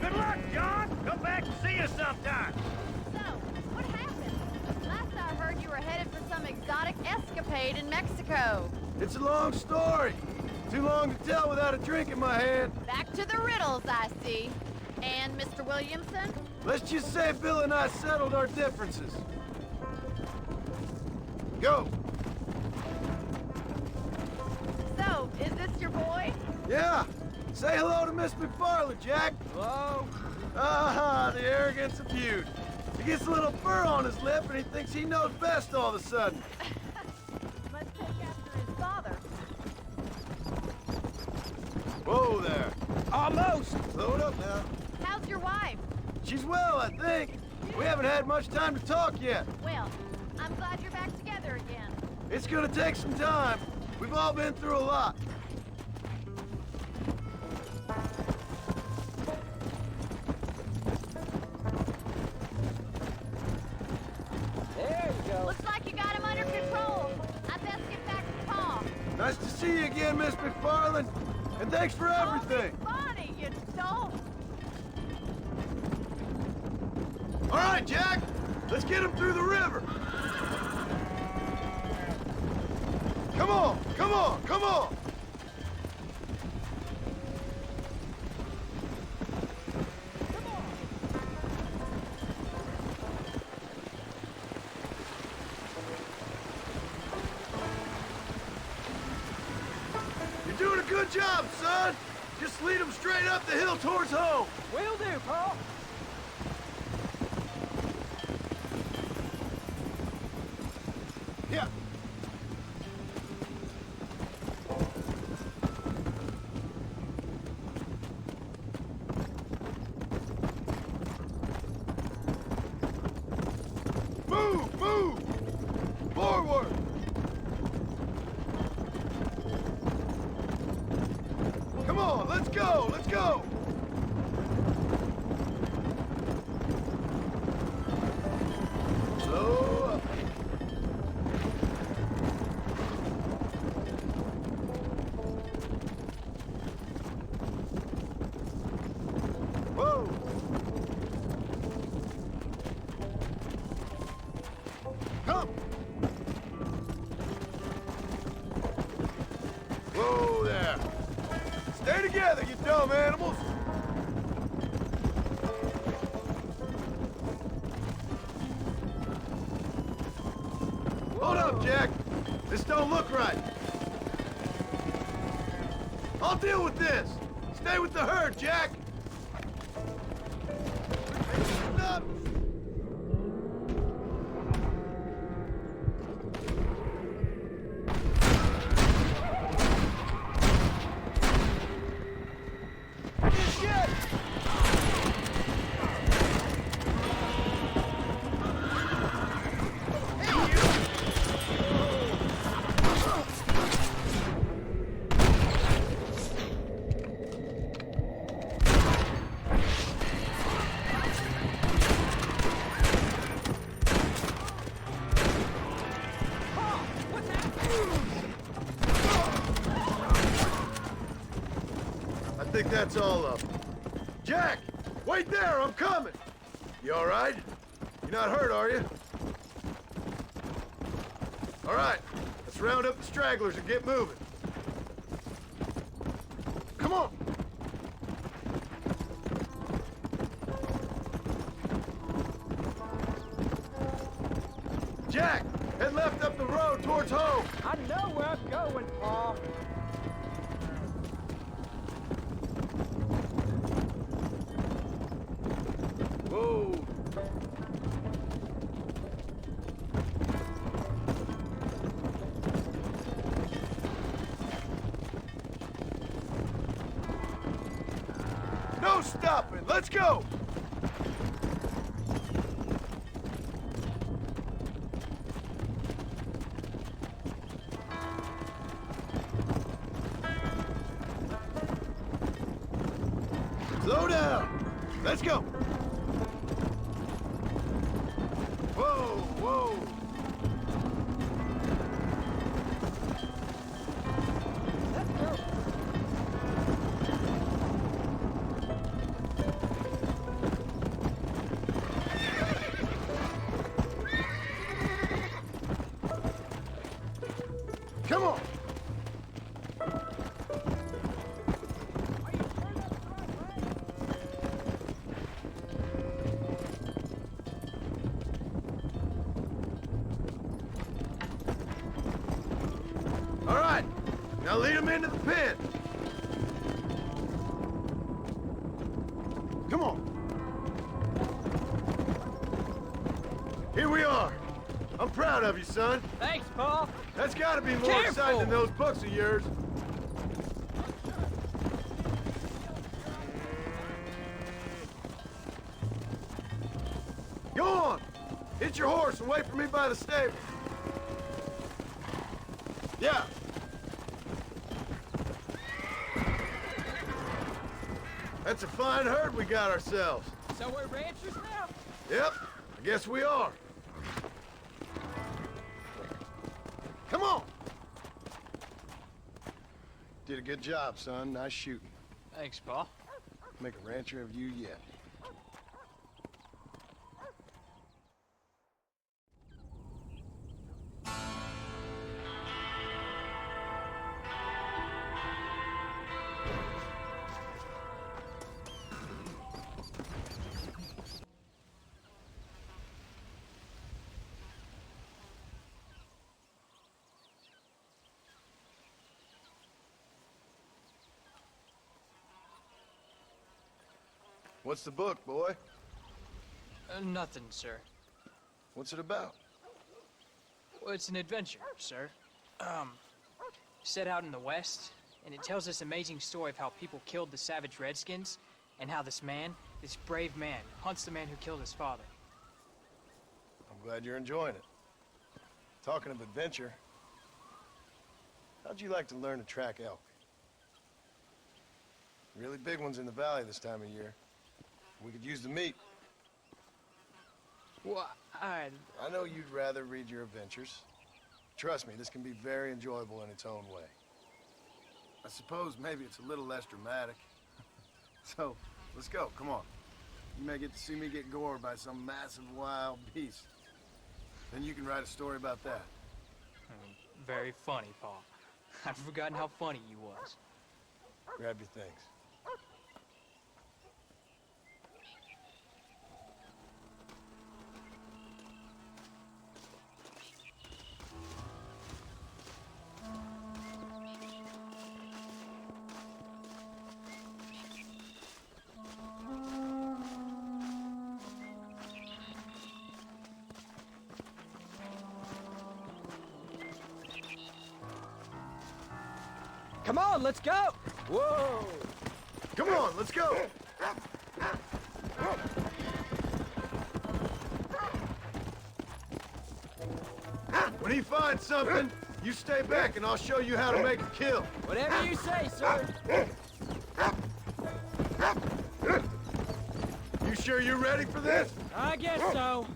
Speaker 3: Good luck, John. Come back and see us sometime.
Speaker 16: So, what happened? Last I heard you were headed for some exotic escapade in Mexico.
Speaker 5: It's a long story. Too long to tell without a drink in my hand.
Speaker 16: Back to the riddles, I see. And Mr. Williamson?
Speaker 5: Let's just say Bill and I settled our differences. Go!
Speaker 16: So, is this your boy?
Speaker 5: Yeah! Say hello to Miss McFarland, Jack!
Speaker 2: Hello?
Speaker 5: Ah, the arrogance of youth. He gets a little fur on his lip and he thinks he knows best all of a sudden.
Speaker 16: Must take after his father.
Speaker 5: Whoa there.
Speaker 2: Almost.
Speaker 5: Slow it up now.
Speaker 16: How's your wife?
Speaker 5: She's well, I think. We haven't had much time to talk yet.
Speaker 16: Well, I'm glad you're back together again.
Speaker 5: It's gonna take some time. We've all been through a lot.
Speaker 2: There you go.
Speaker 16: Looks like you got him under control. I best get back to Paul.
Speaker 5: Nice to see you again, Miss McFarland. And thanks for everything.
Speaker 16: Bonnie, you don't.
Speaker 5: All right, Jack. Let's get him through the river. Come on, come on, come on. You're doing a good job, son. Just lead them straight up the hill towards home.
Speaker 2: Will do, Paul.
Speaker 5: Yeah. Move, move! Forward! Come on, let's go, let's go! Slow up. Whoa! Come! Whoa there! Stay together, you dumb animals! Hold up, Jack! This don't look right! I'll deal with this! Stay with the herd, Jack! Stop! I think that's all of them. Jack! Wait there, I'm coming! You all right? You're not hurt, are you? All right, let's round up the stragglers and get moving. Come on! Jack, head left up the road towards home.
Speaker 2: I know where I'm going, Paul.
Speaker 5: Whoa. No stopping. Let's go. Slow down. Let's go. Whoa, whoa. Come on. All right, now lead them into the pen. Come on. Here we are. I'm proud of you, son.
Speaker 2: Thanks, Paul.
Speaker 5: That's gotta be more
Speaker 2: Careful.
Speaker 5: exciting than those books of yours. Go on. Hit your horse and wait for me by the stable. Yeah. That's a fine herd we got ourselves.
Speaker 2: So we're ranchers now?
Speaker 5: Yep, I guess we are. Come on! Did a good job, son. Nice shooting.
Speaker 2: Thanks, Paul.
Speaker 5: Make a rancher of you yet. What's the book, boy?
Speaker 2: Nothing, sir.
Speaker 5: What's it about?
Speaker 2: Well, it's an adventure, sir. Set out in the West, and it tells this amazing story of how people killed the savage Redskins, and how this man, this brave man, hunts the man who killed his father.
Speaker 5: I'm glad you're enjoying it. Talking of adventure, how'd you like to learn to track elk? Really big ones in the valley this time of year. We could use the meat.
Speaker 2: Well,
Speaker 5: I know you'd rather read your adventures. Trust me, this can be very enjoyable in its own way.
Speaker 1: I suppose maybe it's a little less dramatic. So, let's go, come on. You may get to see me get gored by some massive wild beast. Then you can write a story about that.
Speaker 2: Very funny, Paul. I've forgotten how funny you was.
Speaker 5: Grab your things.
Speaker 2: Come on, let's go! Whoa!
Speaker 5: Come on, let's go! When he finds something, you stay back and I'll show you how to make a kill.
Speaker 2: Whatever you say, sir.
Speaker 5: You sure you're ready for this?
Speaker 2: I guess so.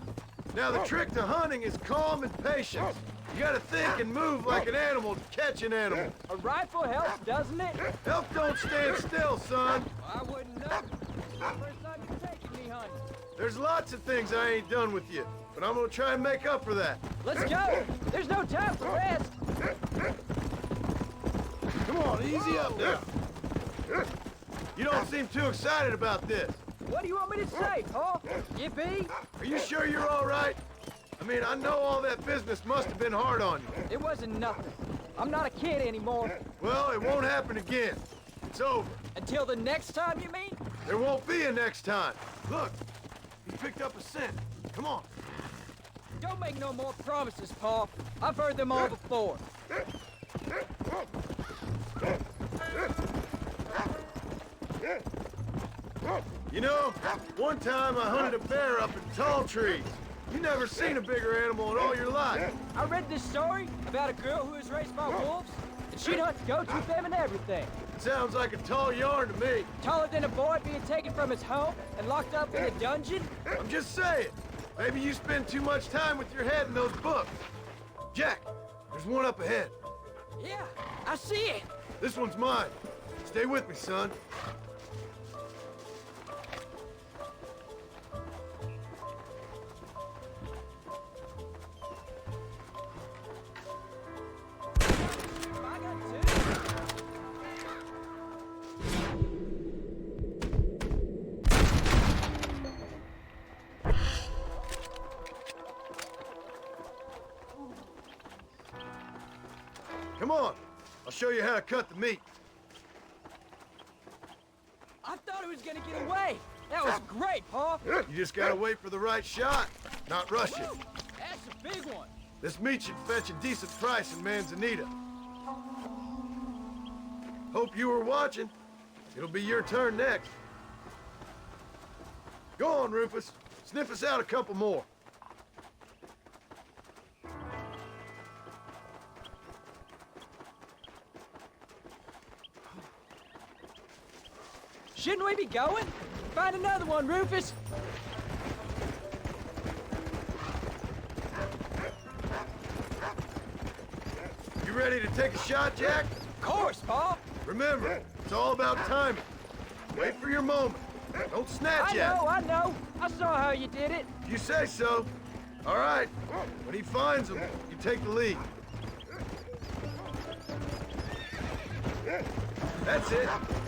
Speaker 5: Now, the trick to hunting is calm and patience. You gotta think and move like an animal to catch an animal.
Speaker 2: A rifle helps, doesn't it?
Speaker 5: Elk don't stand still, son.
Speaker 2: I wouldn't know. First time you're taking me hunting.
Speaker 5: There's lots of things I ain't done with you, but I'm gonna try and make up for that.
Speaker 2: Let's go! There's no time for rest!
Speaker 5: Come on, easy up now. You don't seem too excited about this.
Speaker 2: What do you want me to say, Paul? Yippee?
Speaker 5: Are you sure you're all right? I mean, I know all that business must have been hard on you.
Speaker 2: It wasn't nothing. I'm not a kid anymore.
Speaker 5: Well, it won't happen again. It's over.
Speaker 2: Until the next time, you mean?
Speaker 5: There won't be a next time. Look, he picked up a scent. Come on.
Speaker 2: Don't make no more promises, Paul. I've heard them all before.
Speaker 5: You know, one time I hunted a bear up in tall trees. You never seen a bigger animal in all your life.
Speaker 2: I read this story about a girl who was raised by wolves, and she'd hunt goats with them and everything.
Speaker 5: Sounds like a tall yarn to me.
Speaker 2: Taller than a boy being taken from his home and locked up in a dungeon?
Speaker 5: I'm just saying. Maybe you spend too much time with your head in those books. Jack, there's one up ahead.
Speaker 2: Yeah, I see it.
Speaker 5: This one's mine. Stay with me, son. Come on, I'll show you how to cut the meat.
Speaker 2: I thought he was gonna get away. That was great, Paul.
Speaker 5: You just gotta wait for the right shot, not rush it.
Speaker 2: That's a big one.
Speaker 5: This meat should fetch a decent price in Manzanita. Hope you were watching. It'll be your turn next. Go on, Rufus. Sniff us out a couple more.
Speaker 2: Shouldn't we be going? Find another one, Rufus.
Speaker 5: You ready to take a shot, Jack?
Speaker 2: Of course, Paul.
Speaker 5: Remember, it's all about timing. Wait for your moment. Don't snatch at it.
Speaker 2: I know. I saw how you did it.
Speaker 5: You say so. All right. When he finds them, you take the lead. That's it.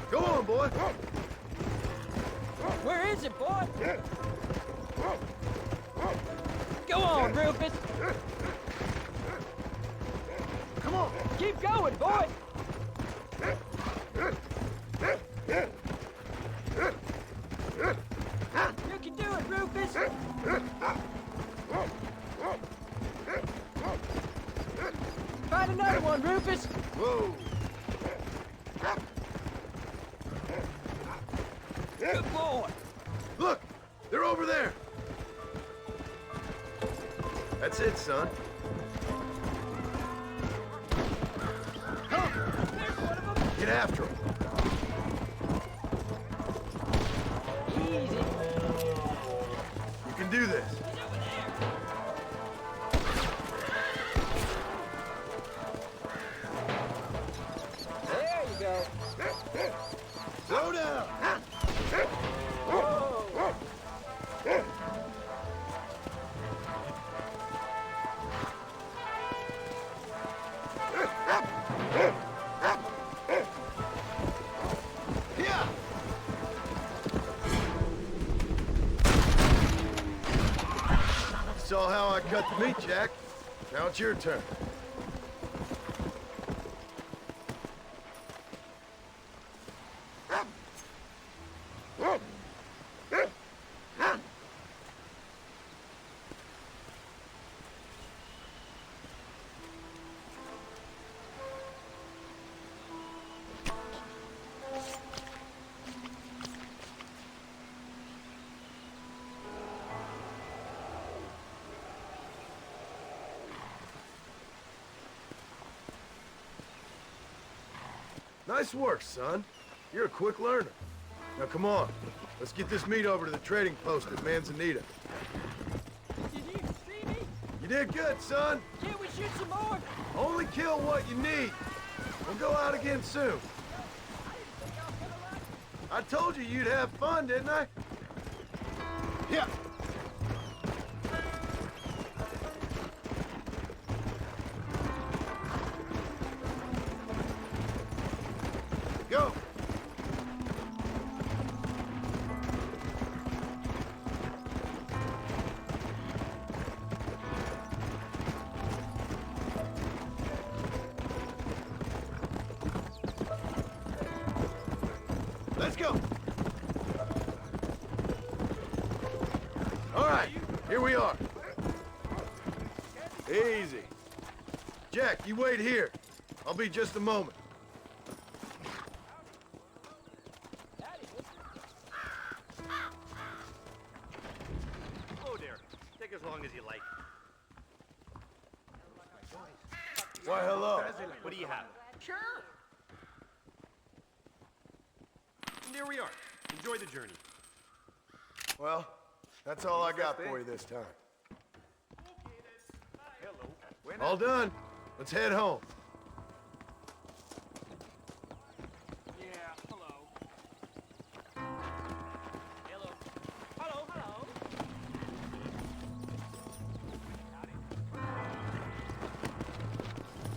Speaker 5: Go on, boy.
Speaker 2: Where is it, boy? Go on, Rufus.
Speaker 5: Come on.
Speaker 2: Keep going, boy. You can do it, Rufus. Find another one, Rufus.
Speaker 5: Whoa.
Speaker 2: Good boy.
Speaker 5: Look, they're over there. That's it, son. Get after him.
Speaker 2: Easy.
Speaker 5: You can do this.
Speaker 2: There you go.
Speaker 5: Slow down. Yeah. Saw how I cut the meat, Jack. Now it's your turn. Nice work, son. You're a quick learner. Now come on. Let's get this meat over to the trading post at Manzanita.
Speaker 2: Did you see me?
Speaker 5: You did good, son.
Speaker 2: Can't we shoot some more?
Speaker 5: Only kill what you need. We'll go out again soon. I told you you'd have fun, didn't I? Yeah. Go. Let's go. All right, here we are. Easy. Jack, you wait here. I'll be just a moment.
Speaker 10: Oh, dear. Take as long as you like.
Speaker 5: Why, hello.
Speaker 10: What do you have?
Speaker 19: Sure.
Speaker 10: And there we are. Enjoy the journey.
Speaker 5: Well, that's all I got for you this time. All done. Let's head home.
Speaker 2: Yeah, hello. Hello. Hello, hello.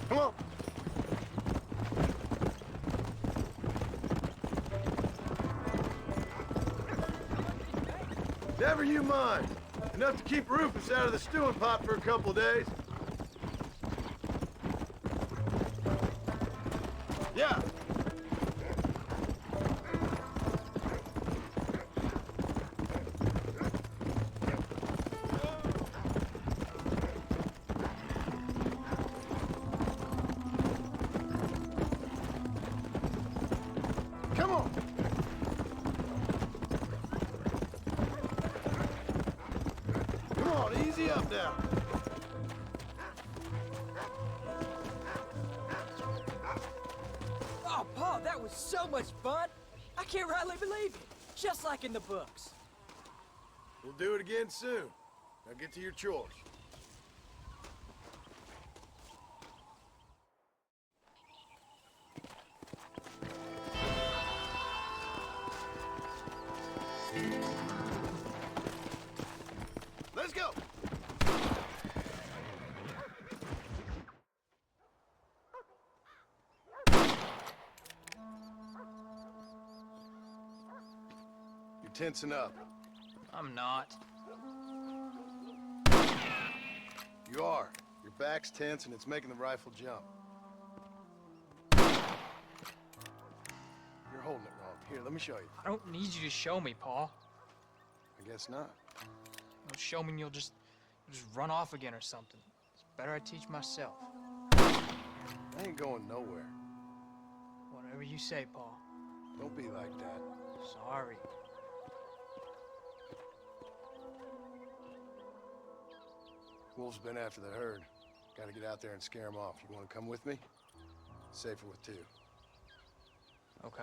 Speaker 5: Come on. Never you mind. Enough to keep Rufus out of the stewing pot for a couple days. Yeah. Come on. Come on, easy up now.
Speaker 2: Oh, Paul, that was so much fun. I can't rightly believe it. Just like in the books.
Speaker 5: We'll do it again soon. Now get to your chores. Let's go. You're tensing up.
Speaker 2: I'm not.
Speaker 5: You are. Your back's tense and it's making the rifle jump. You're holding it wrong. Here, let me show you.
Speaker 2: I don't need you to show me, Paul.
Speaker 5: I guess not.
Speaker 2: You'll show me and you'll just run off again or something. It's better I teach myself.
Speaker 5: I ain't going nowhere.
Speaker 2: Whatever you say, Paul.
Speaker 5: Don't be like that.
Speaker 2: Sorry.
Speaker 5: Wolves been after the herd. Gotta get out there and scare them off. You wanna come with me? Safer with two.
Speaker 2: Okay.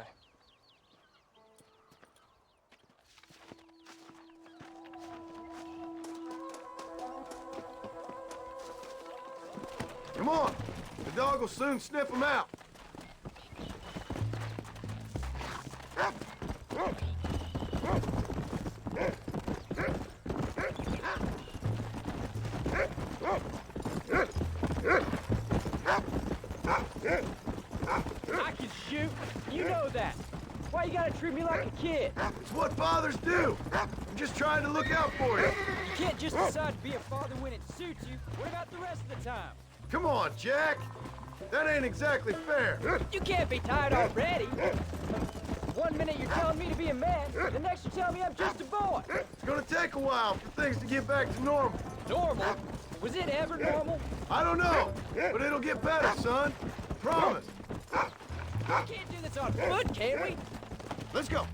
Speaker 5: Come on! The dog will soon sniff them out.
Speaker 18: I can shoot. You know that. Why you gotta treat me like a kid?
Speaker 5: It's what fathers do. I'm just trying to look out for you.
Speaker 18: You can't just decide to be a father when it suits you. What about the rest of the time?
Speaker 5: Come on, Jack. That ain't exactly fair.
Speaker 18: You can't be tired already. One minute you're telling me to be a man, the next you're telling me I'm just a boy.
Speaker 5: It's gonna take a while for things to get back to normal.
Speaker 18: Normal? Was it ever normal?
Speaker 5: I don't know, but it'll get better, son. Promise.
Speaker 18: We can't do this on foot, can we?
Speaker 5: Let's go.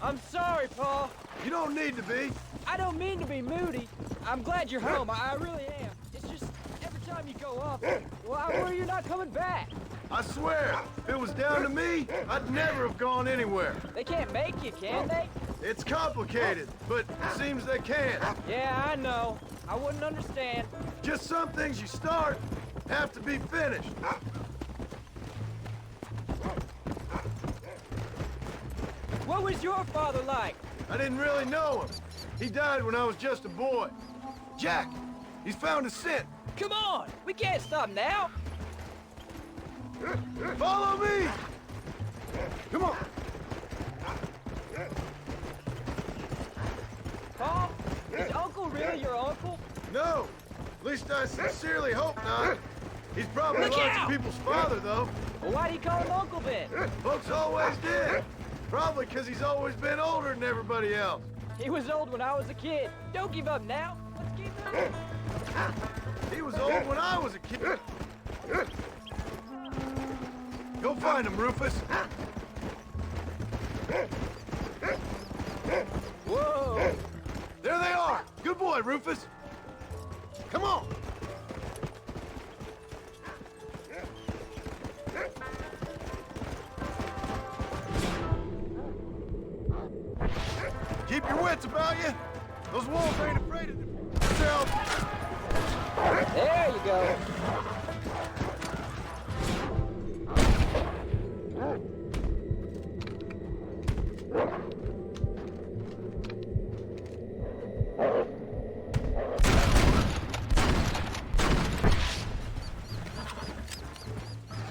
Speaker 18: I'm sorry, Paul.
Speaker 5: You don't need to be.
Speaker 18: I don't mean to be moody. I'm glad you're home. I really am. It's just every time you go off, well, I worry you're not coming back.
Speaker 5: I swear, if it was down to me, I'd never have gone anywhere.
Speaker 18: They can't make you, can they?
Speaker 5: It's complicated, but it seems they can.
Speaker 18: Yeah, I know. I wouldn't understand.
Speaker 5: Just some things you start have to be finished.
Speaker 18: What was your father like?
Speaker 5: I didn't really know him. He died when I was just a boy. Jack, he's found a scent.
Speaker 18: Come on! We can't stop now!
Speaker 5: Follow me! Come on!
Speaker 18: Paul, is Uncle really your uncle?
Speaker 5: No! At least I sincerely hope not. He's probably
Speaker 18: Look
Speaker 5: lots
Speaker 18: out!
Speaker 5: of people's father, though.
Speaker 18: Well, why do you call him Uncle then?
Speaker 5: Folks always did. Probably because he's always been older than everybody else.
Speaker 18: He was old when I was a kid. Don't give up now. Let's keep moving.
Speaker 5: He was old when I was a kid. Go find him, Rufus.
Speaker 18: Whoa!
Speaker 5: There they are. Good boy, Rufus. Come on. Keep your wits about you. Those wolves ain't afraid of themselves.
Speaker 18: There you go.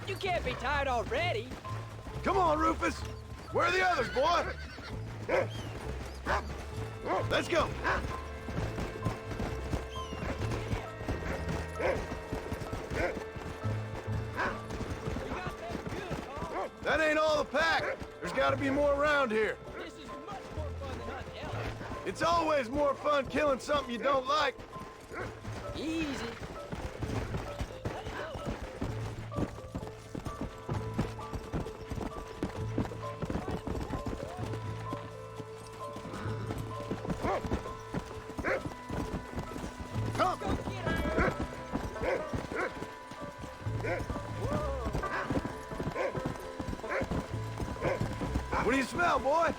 Speaker 18: You can't be tired already.
Speaker 5: Come on, Rufus. Where are the others, boy? Let's go. That ain't all the pack. There's got to be more around here.
Speaker 18: This is much more fun than hunting elephants.
Speaker 5: It's always more fun killing something you don't like.
Speaker 18: Easy.
Speaker 5: Come. What do you smell, boy?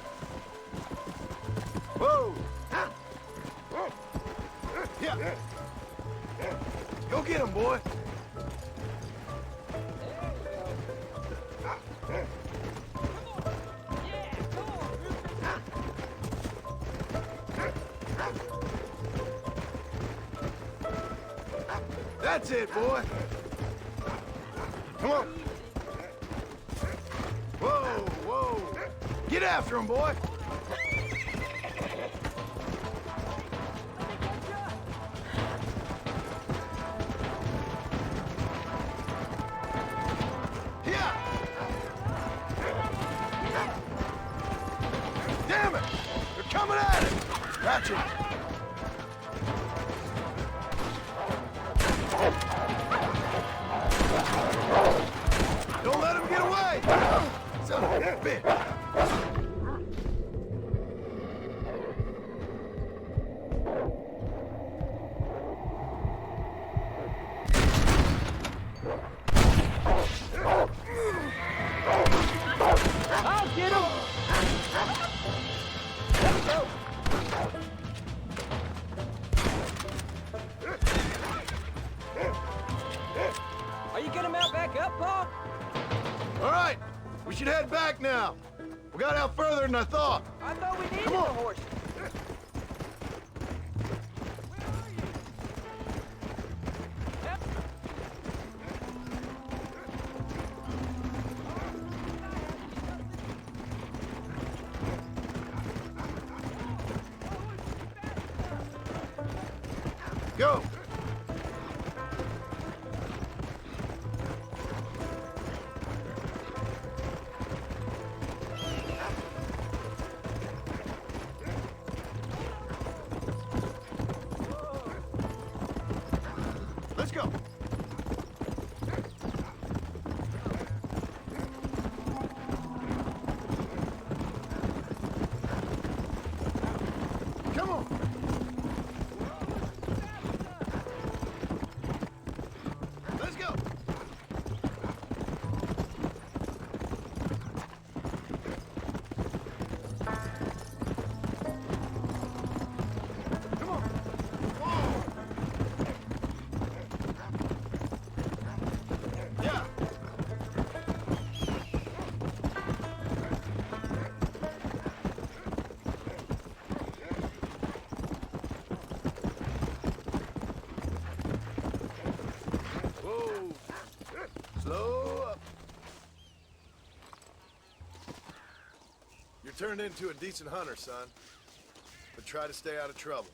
Speaker 5: Whoa! Yeah. Go get him, boy. That's it, boy. Come on. Whoa, whoa. Get after him, boy. Here. Damn it. They're coming at it. Gotcha. Don't let him get away! Son of a bitch!
Speaker 18: I'll get him! Let's go! Are you gonna mount back up, Paul?
Speaker 5: All right, we should head back now. We got out further than I thought.
Speaker 18: I thought we needed
Speaker 5: Come
Speaker 18: the
Speaker 5: on.
Speaker 18: horses.
Speaker 5: Go. Let's go. Come on. turned into a decent hunter, son. But try to stay out of trouble.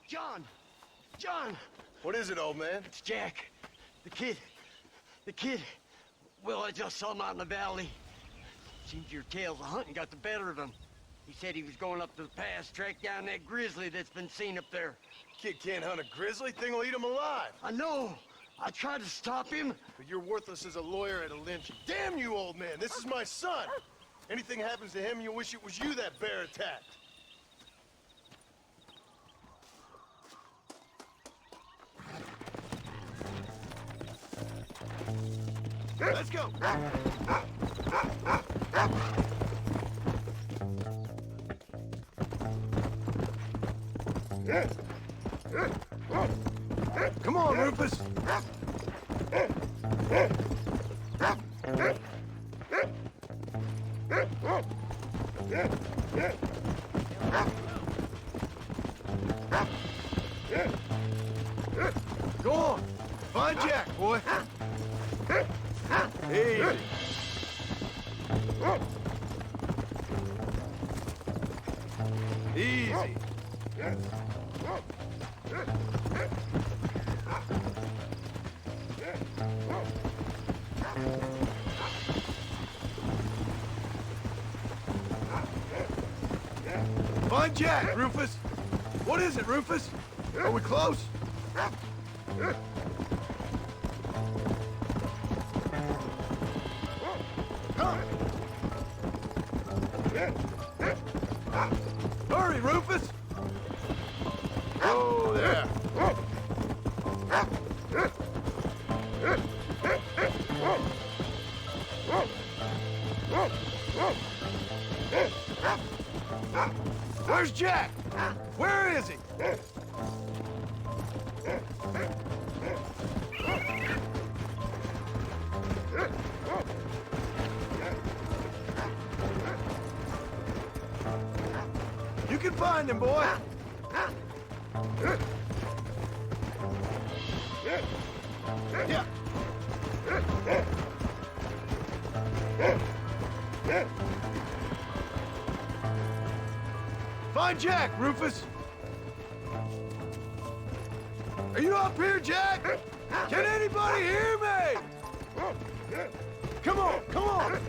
Speaker 13: John! John!
Speaker 5: What is it, old man?
Speaker 13: It's Jack. The kid. The kid. Well, I just saw him out in the valley. Seems your tales of hunting got the better of him. He said he was going up to the pass, track down that grizzly that's been seen up there.
Speaker 5: Kid can't hunt a grizzly. Thing will eat him alive.
Speaker 13: I know. I tried to stop him.
Speaker 5: But you're worthless as a lawyer at a lynching. Damn you, old man. This is my son. Anything happens to him, you'll wish it was you that bear attacked. Let's go! Come on, Rufus! Go on! Find Jack, boy! Easy. Easy. Find Jack, Rufus. What is it, Rufus? Are we close? Hurry, Rufus! Oh, there. Where's Jack? Where is he? You can find him, boy. Yeah. Find Jack, Rufus. Are you up here, Jack? Can anybody hear me? Come on, come on.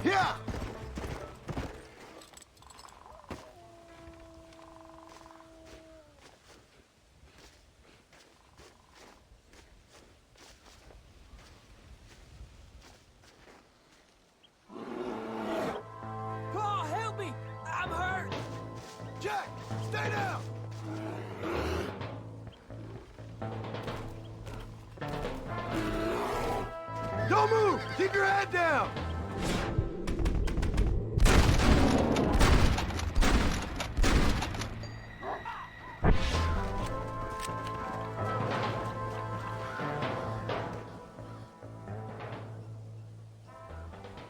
Speaker 5: Yeah.
Speaker 18: Oh, help me! I'm hurt!
Speaker 5: Jack, stay down! Don't move! Keep your head down!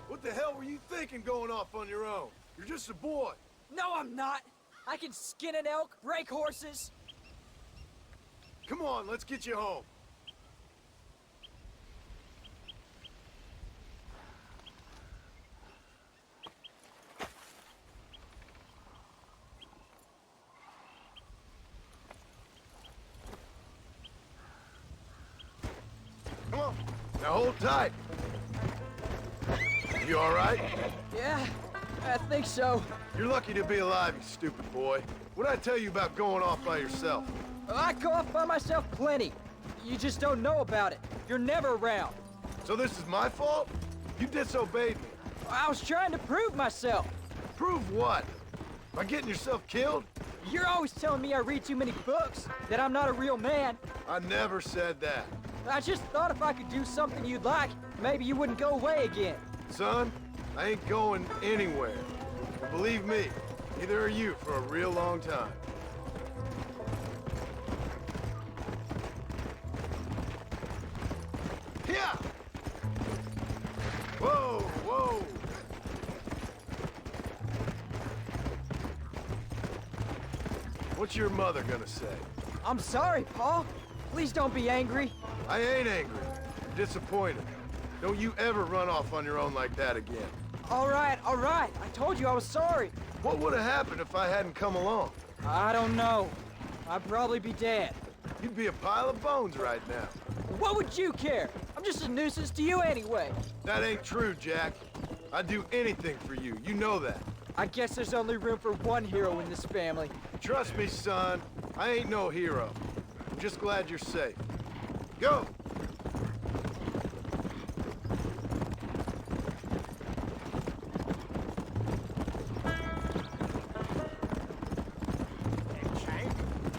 Speaker 5: What the hell were you thinking going off on your own? You're just a boy.
Speaker 18: No, I'm not! I can skin an elk, break horses.
Speaker 5: Come on, let's get you home. Come on, now hold tight. You all right?
Speaker 18: Yeah, I think so.
Speaker 5: You're lucky to be alive, you stupid boy. What'd I tell you about going off by yourself?
Speaker 18: I go off by myself plenty. You just don't know about it. You're never around.
Speaker 5: So this is my fault? You disobeyed me.
Speaker 18: I was trying to prove myself.
Speaker 5: Prove what? By getting yourself killed?
Speaker 18: You're always telling me I read too many books, that I'm not a real man.
Speaker 5: I never said that.
Speaker 18: I just thought if I could do something you'd like, maybe you wouldn't go away again.
Speaker 5: Son, I ain't going anywhere. And believe me, neither are you for a real long time. Yeah! Whoa, whoa! What's your mother gonna say?
Speaker 18: I'm sorry, Paul. Please don't be angry.
Speaker 5: I ain't angry. I'm disappointed. Don't you ever run off on your own like that again.
Speaker 18: All right. I told you I was sorry.
Speaker 5: What would have happened if I hadn't come along?
Speaker 18: I don't know. I'd probably be dead.
Speaker 5: You'd be a pile of bones right now.
Speaker 18: What would you care? I'm just a nuisance to you anyway.
Speaker 5: That ain't true, Jack. I'd do anything for you. You know that.
Speaker 18: I guess there's only room for one hero in this family.
Speaker 5: Trust me, son. I ain't no hero. I'm just glad you're safe. Go!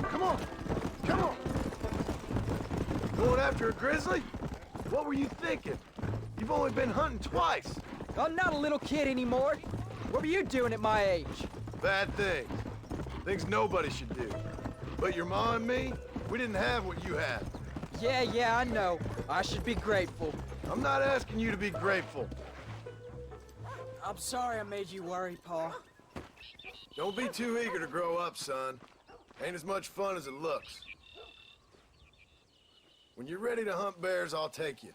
Speaker 5: Come on! Come on! Going after a grizzly? What were you thinking? You've only been hunting twice.
Speaker 18: I'm not a little kid anymore. What were you doing at my age?
Speaker 5: Bad things. Things nobody should do. But your ma and me, we didn't have what you had.
Speaker 18: Yeah, I know. I should be grateful.
Speaker 5: I'm not asking you to be grateful.
Speaker 18: I'm sorry I made you worry, Paul.
Speaker 5: Don't be too eager to grow up, son. Ain't as much fun as it looks. When you're ready to hunt bears, I'll take you.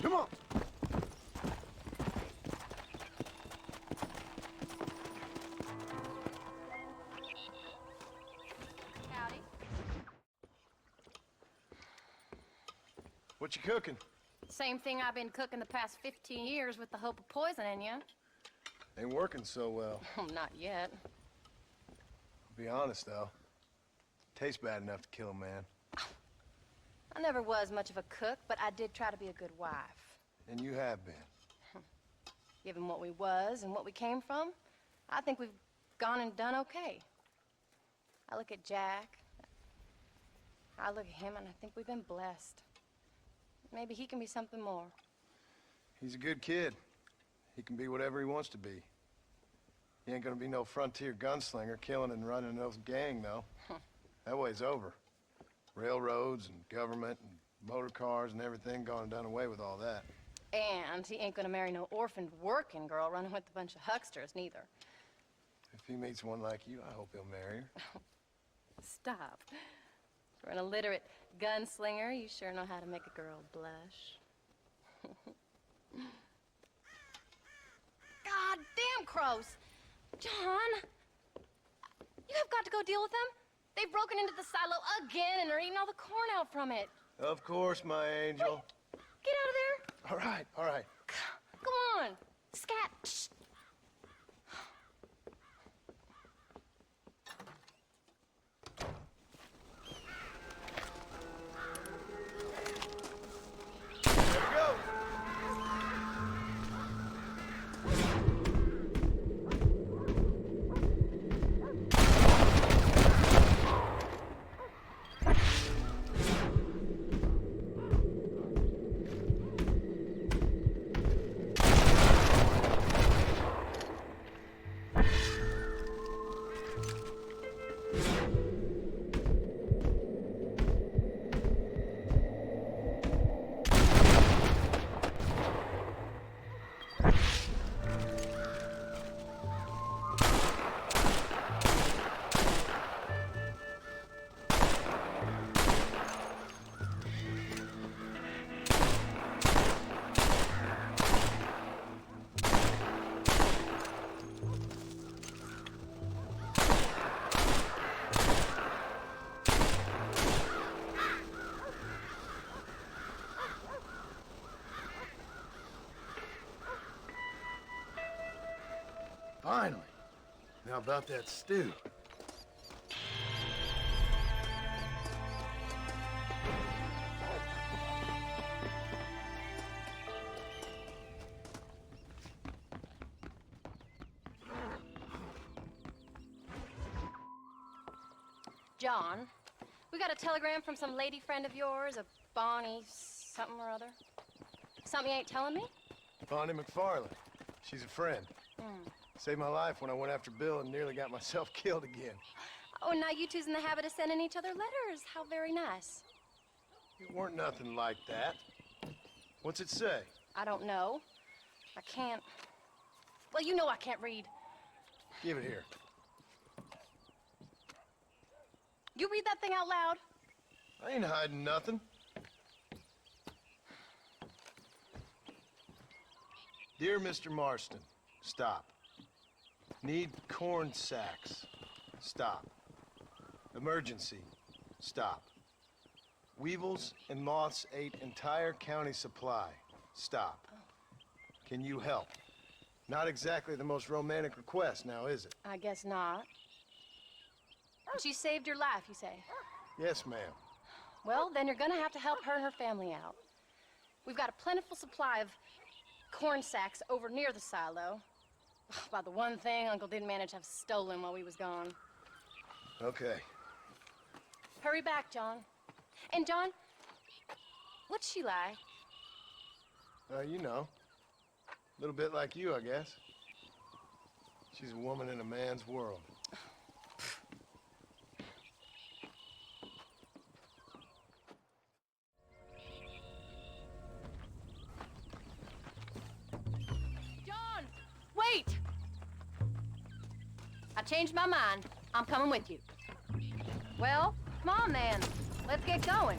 Speaker 5: Come on!
Speaker 15: Howdy.
Speaker 5: What you cooking?
Speaker 15: Same thing I've been cooking the past 15 years with the hope of poisoning you.
Speaker 5: Ain't working so well.
Speaker 15: Not yet.
Speaker 5: I'll be honest, though. Tastes bad enough to kill a man.
Speaker 15: I never was much of a cook, but I did try to be a good wife.
Speaker 5: And you have been.
Speaker 15: Given what we was and what we came from, I think we've gone and done okay. I look at Jack, I look at him, and I think we've been blessed. Maybe he can be something more.
Speaker 5: He's a good kid. He can be whatever he wants to be. He ain't gonna be no frontier gunslinger killing and running no gang, though. That way's over. Railroads and government and motor cars and everything gone and done away with all that.
Speaker 15: And he ain't gonna marry no orphaned working girl running with a bunch of hucksters, neither.
Speaker 5: If he meets one like you, I hope he'll marry her.
Speaker 15: Stop. For an illiterate gunslinger, you sure know how to make a girl blush. God damn crows! John! You have got to go deal with them. They've broken into the silo again and are eating all the corn out from it.
Speaker 5: Of course, my angel.
Speaker 15: Wait, get out of there.
Speaker 5: All right, all right.
Speaker 15: Come on. Scat. Shh.
Speaker 1: How about that stew?
Speaker 15: John, we got a telegram from some lady friend of yours, a Bonnie something or other. Something you ain't telling me?
Speaker 5: Bonnie McFarland. She's a friend.
Speaker 15: Hmm.
Speaker 5: Saved my life when I went after Bill and nearly got myself killed again.
Speaker 15: Oh, now you two's in the habit of sending each other letters. How very nice.
Speaker 5: It weren't nothing like that. What's it say?
Speaker 15: I don't know. I can't... Well, you know I can't read.
Speaker 5: Give it here.
Speaker 15: You read that thing out loud?
Speaker 5: I ain't hiding nothing. Dear Mr. Marston, stop. Need corn sacks. Stop. Emergency. Stop. Weevils and moths ate entire county supply. Stop. Can you help? Not exactly the most romantic request now, is it?
Speaker 15: I guess not. She saved your life, you say?
Speaker 5: Yes, ma'am.
Speaker 15: Well, then you're gonna have to help her and her family out. We've got a plentiful supply of corn sacks over near the silo. About the one thing Uncle didn't manage to have stolen while we was gone.
Speaker 5: Okay.
Speaker 15: Hurry back, John. And John, what's she like?
Speaker 5: You know. A little bit like you, I guess. She's a woman in a man's world.
Speaker 15: John, wait! I changed my mind. I'm coming with you. Well, come on then. Let's get going.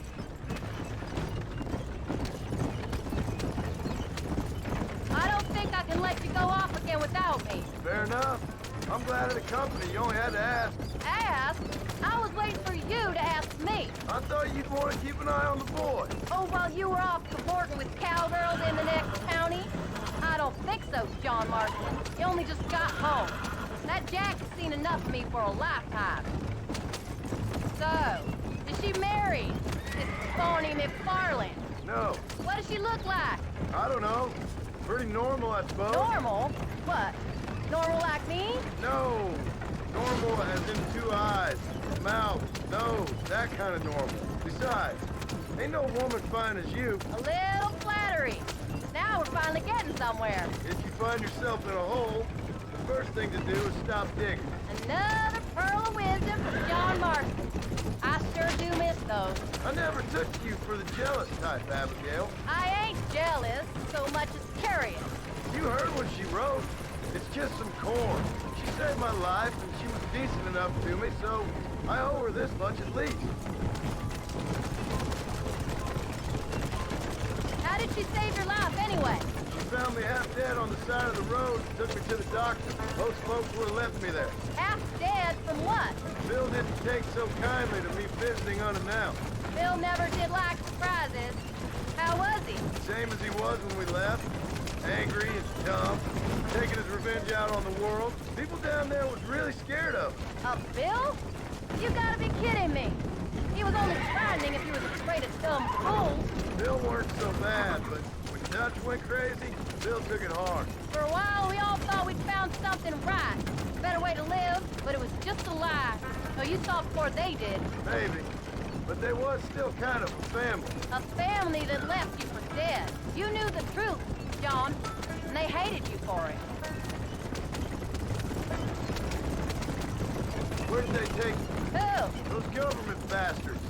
Speaker 15: I don't think I can let you go off again without me.
Speaker 5: Fair enough. I'm glad of the company. You only had to ask.
Speaker 15: Ask? I was waiting for you to ask me.
Speaker 5: I thought you'd want to keep an eye on the boy.
Speaker 15: Oh, while you were off cavorting with cowgirls in the next county? I don't think so, John Marston. You only just got home. That Jack has seen enough of me for a lifetime. So, is she married? This Bonnie McFarland?
Speaker 5: No.
Speaker 15: What does she look like?
Speaker 5: I don't know. Pretty normal, I suppose.
Speaker 15: Normal? What? Normal like me?
Speaker 5: No. Normal as in 2 eyes, mouth, nose, that kind of normal. Besides, ain't no woman fine as you.
Speaker 15: A little flattery. Now we're finally getting somewhere.
Speaker 5: If you find yourself in a hole, the first thing to do is stop digging.
Speaker 15: Another pearl of wisdom from John Marston. I sure do miss those.
Speaker 5: I never took you for the jealous type, Abigail.
Speaker 15: I ain't jealous so much as curious.
Speaker 5: You heard what she wrote. It's just some corn. She saved my life, and she was decent enough to me, so I owe her this much at least.
Speaker 15: How did she save your life anyway?
Speaker 5: She found me half dead on the side of the road and took me to the doctor. Most folks would have left me there.
Speaker 15: Half dead from what?
Speaker 5: Bill didn't take so kindly to me visiting unannounced.
Speaker 15: Bill never did like surprises. How was he?
Speaker 5: Same as he was when we left. Angry and dumb, taking his revenge out on the world. People down there was really scared of him.
Speaker 15: Of Bill? You gotta be kidding me. He was only frightening if he was afraid of dumb fools.
Speaker 5: Bill weren't so bad, but when Dutch went crazy, Bill took it hard.
Speaker 15: For a while, we all thought we'd found something right. A better way to live, but it was just a lie. So you saw before they did.
Speaker 5: Maybe. But they was still kind of a family.
Speaker 15: A family that left you for dead. You knew the truth, John, and they hated you for it.
Speaker 5: Where did they take you?
Speaker 15: Who?
Speaker 5: Those government bastards.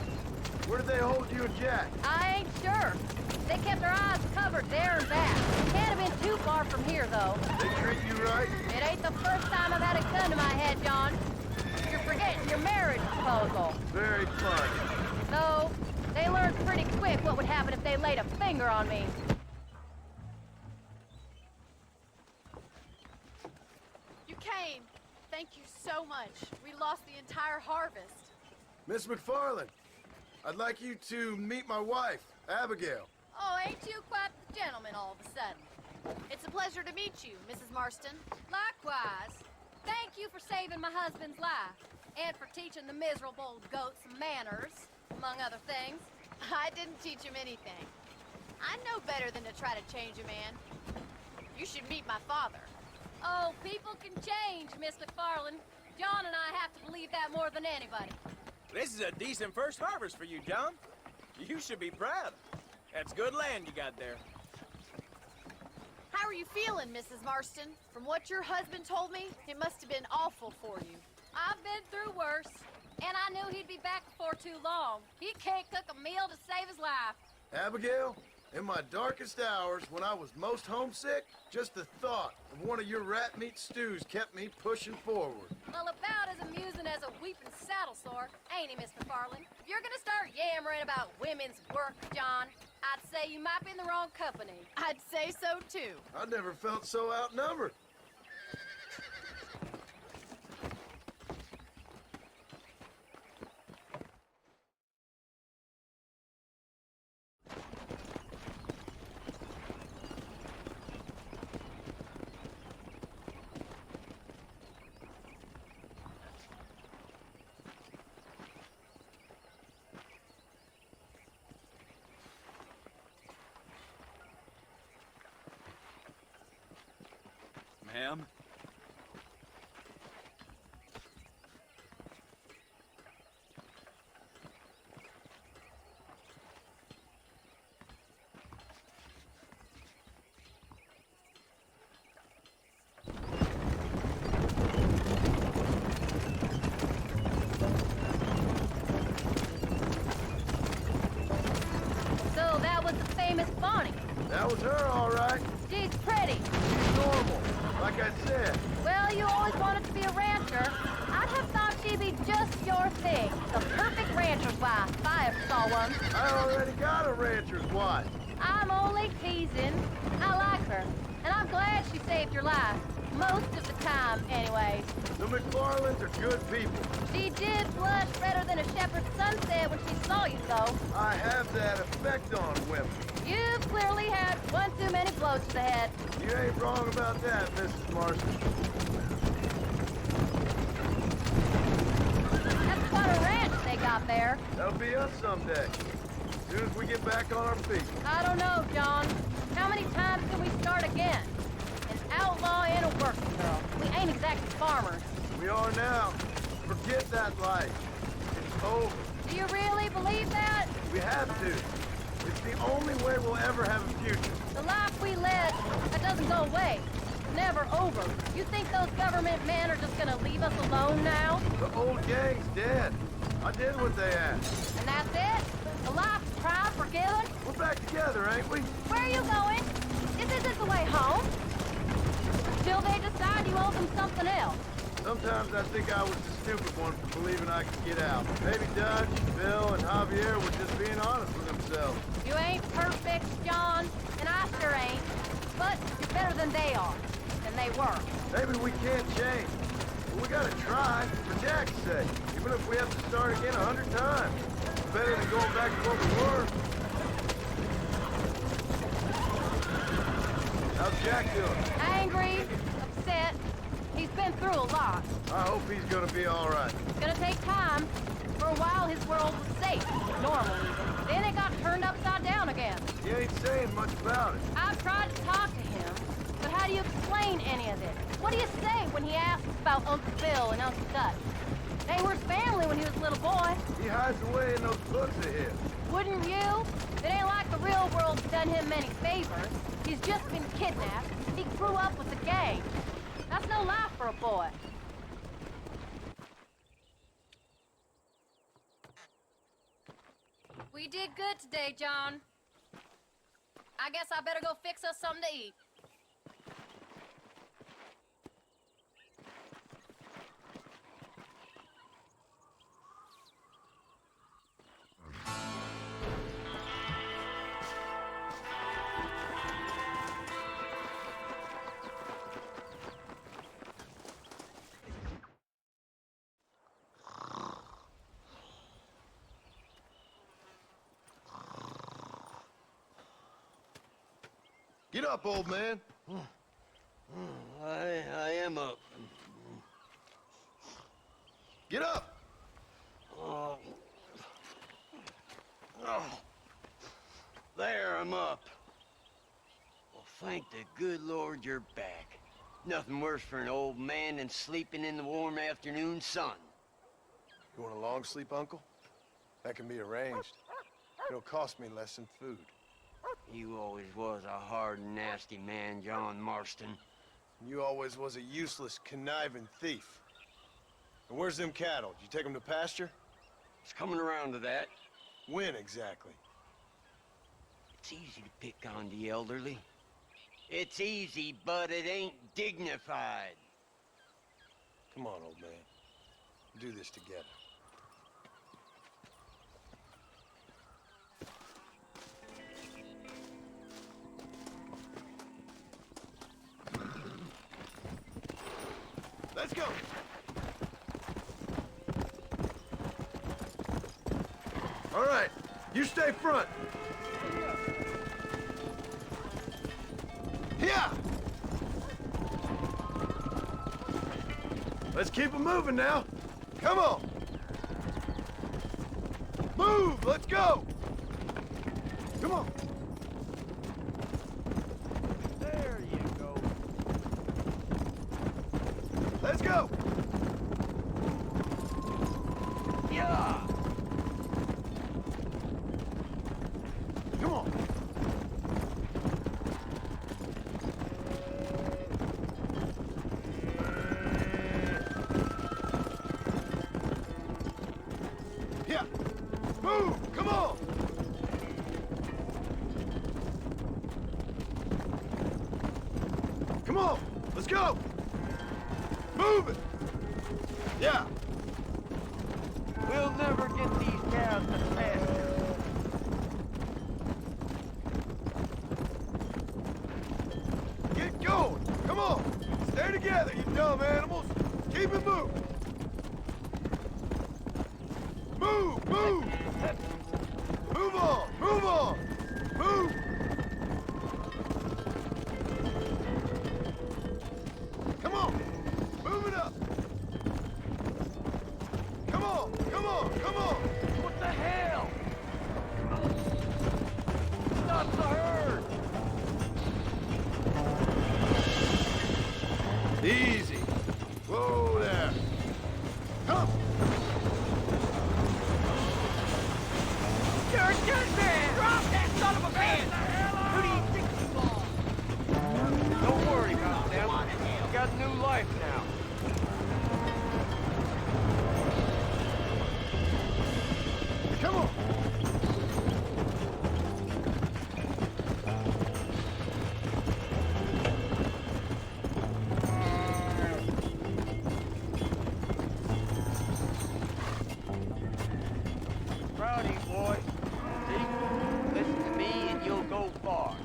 Speaker 5: Where did they hold you and Jack?
Speaker 15: I ain't sure. They kept their eyes covered there and back. Can't have been too far from here, though.
Speaker 5: They treat you right?
Speaker 15: It ain't the first time I've had a gun to my head, John. You're forgetting your marriage proposal.
Speaker 5: Very fun.
Speaker 15: Though, they learned pretty quick what would happen if they laid a finger on me.
Speaker 16: You came. Thank you so much. We lost the entire harvest.
Speaker 5: Miss McFarland, I'd like you to meet my wife, Abigail.
Speaker 16: Oh, ain't you quite the gentleman all of a sudden? It's a pleasure to meet you, Mrs. Marston. Likewise.
Speaker 15: Thank you for saving my husband's life, and for teaching the miserable goat some manners, among other things.
Speaker 16: I didn't teach him anything. I know better than to try to change a man. You should meet my father.
Speaker 15: Oh, people can change, Miss McFarland. John and I have to believe that more than anybody.
Speaker 7: This is a decent first harvest for you, John. You should be proud. That's good land you got there.
Speaker 16: How are you feeling, Mrs. Marston? From what your husband told me, it must have been awful for you.
Speaker 15: I've been through worse, and I knew he'd be back before too long. He can't cook a meal to save his life.
Speaker 5: Abigail, in my darkest hours, when I was most homesick, just the thought of one of your rat meat stews kept me pushing forward.
Speaker 15: Well, about as amusing as a weeping saddle sore, ain't he, Miss McFarland? If you're gonna start yammering about women's work, John, I'd say you might be in the wrong company.
Speaker 16: I'd say so, too.
Speaker 5: I never felt so outnumbered.
Speaker 7: Ma'am?
Speaker 15: So that was the famous Bonnie.
Speaker 5: That was her, all right.
Speaker 15: She's pretty.
Speaker 5: She's normal, like I said.
Speaker 15: Well, you always wanted to be a rancher. I'd have thought she'd be just your thing. The perfect rancher's wife, if I ever saw one.
Speaker 5: I already got a rancher's wife.
Speaker 15: I'm only teasing. I like her, and I'm glad she saved your life. Most of the time, anyways.
Speaker 5: The McFarlands are good people.
Speaker 15: She did blush redder than a shepherd's sunset when she saw you, though.
Speaker 5: I have that effect on women.
Speaker 15: You've clearly had one too many blows to the head.
Speaker 5: You ain't wrong about that, Mrs. Marston.
Speaker 15: That's quite a ranch they got there.
Speaker 5: That'll be us someday. As soon as we get back on our feet.
Speaker 15: I don't know, John. How many times can we start again? An outlaw and a working girl. We ain't exactly farmers.
Speaker 5: We are now. Forget that life. It's over.
Speaker 15: Do you really believe that?
Speaker 5: We have to. It's the only way we'll ever have a future.
Speaker 15: The life we led, that doesn't go away. It's never over. You think those government men are just gonna leave us alone now?
Speaker 5: The old gang's dead. I did what they asked.
Speaker 15: And that's it? A life's crime forgiven?
Speaker 5: We're back together, ain't we?
Speaker 15: Where are you going? Isn't this the way home? Till they decide you owe them something else.
Speaker 5: Sometimes I think I was the stupid one for believing I could get out. Maybe Dutch, Bill, and Javier were just being honest with themselves.
Speaker 15: You ain't perfect, John, and I sure ain't. But you're better than they are. And they were.
Speaker 5: Maybe we can't change. But we gotta try, for Jack's sake. Even if we have to start again 100 times. It's better than going back to what we were. How's Jack doing?
Speaker 15: Angry, upset. He's been through a lot.
Speaker 5: I hope he's gonna be all right.
Speaker 15: It's gonna take time. For a while, his world was safe. Normal, even. Then it got turned upside down again.
Speaker 5: He ain't saying much about it.
Speaker 15: I've tried to talk to him, but how do you explain any of this? What do you say when he asks about Uncle Bill and Uncle Dutch? They were his family when he was a little boy.
Speaker 5: He hides away in those books of his.
Speaker 15: Wouldn't you? It ain't like the real world's done him many favors. He's just been kidnapped. He grew up with the gang. That's no life for a boy. We did good today, John. I guess I better go fix us something to eat.
Speaker 5: Get up, old man.
Speaker 13: I am up.
Speaker 5: Get up!
Speaker 13: Oh. Oh. There, I'm up. Well, thank the good Lord you're back. Nothing worse for an old man than sleeping in the warm afternoon sun.
Speaker 5: You want a long sleep, Uncle? That can be arranged. It'll cost me less than food.
Speaker 13: You always was a hard and nasty man, John Marston.
Speaker 5: You always was a useless, conniving thief. And where's them cattle? Did you take them to pasture?
Speaker 13: It's coming around to that.
Speaker 5: When exactly?
Speaker 13: It's easy to pick on the elderly. It's easy, but it ain't dignified.
Speaker 5: Come on, old man. We'll do this together. Let's go! All right, you stay front. Yeah! Let's keep it moving now. Come on! Move! Let's go! Come on!
Speaker 13: There you go.
Speaker 5: Let's go!
Speaker 13: Yeah!
Speaker 5: Come on! Yeah! Move! Come on! Come on! Let's go! Move it! Yeah!
Speaker 13: We'll never get these cows to pasture.
Speaker 5: Get going! Come on! Stay together, you dumb animals! Keep it moving! Move! Move! Move on! Move on! Move! Come on! Move it up! Come on! Come on! Come on!
Speaker 13: What the hell? Stop the herd!
Speaker 5: Easy! Whoa there! Come!
Speaker 13: You're a good man! Drop that son of a bitch! Who do you think you are? Don't worry about them. You got a new life now.
Speaker 5: Come on!
Speaker 13: Proud of you, boy. See? Listen to me and you'll go far.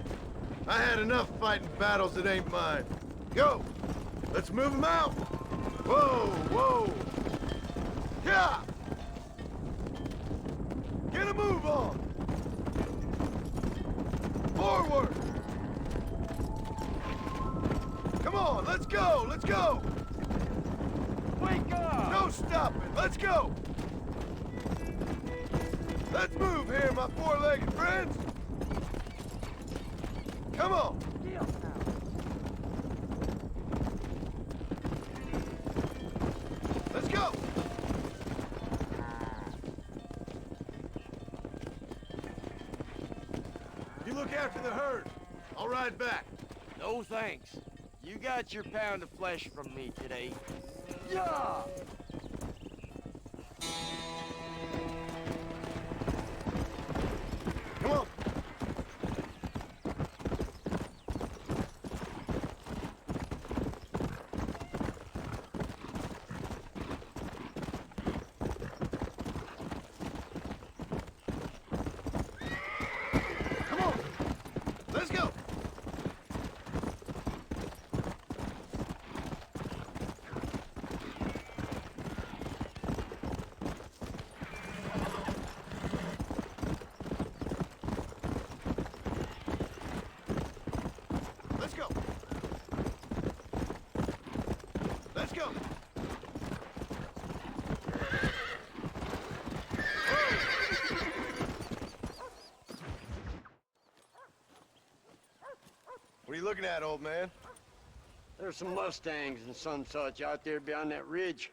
Speaker 5: I had enough fighting battles that ain't mine. Go! Let's move them out! Whoa, whoa! Yeah! Get a move on! Forward! Come on, let's go! Let's go!
Speaker 13: Wake up!
Speaker 5: No stopping! Let's go! Let's move here, my four-legged friends! Come on! Let's go! You look after the herd. I'll ride back.
Speaker 13: No thanks. You got your pound of flesh from me today.
Speaker 5: Yeah! Come on! Come on! Let's go! looking at, old man?
Speaker 13: There's some Mustangs and some such out there beyond that ridge.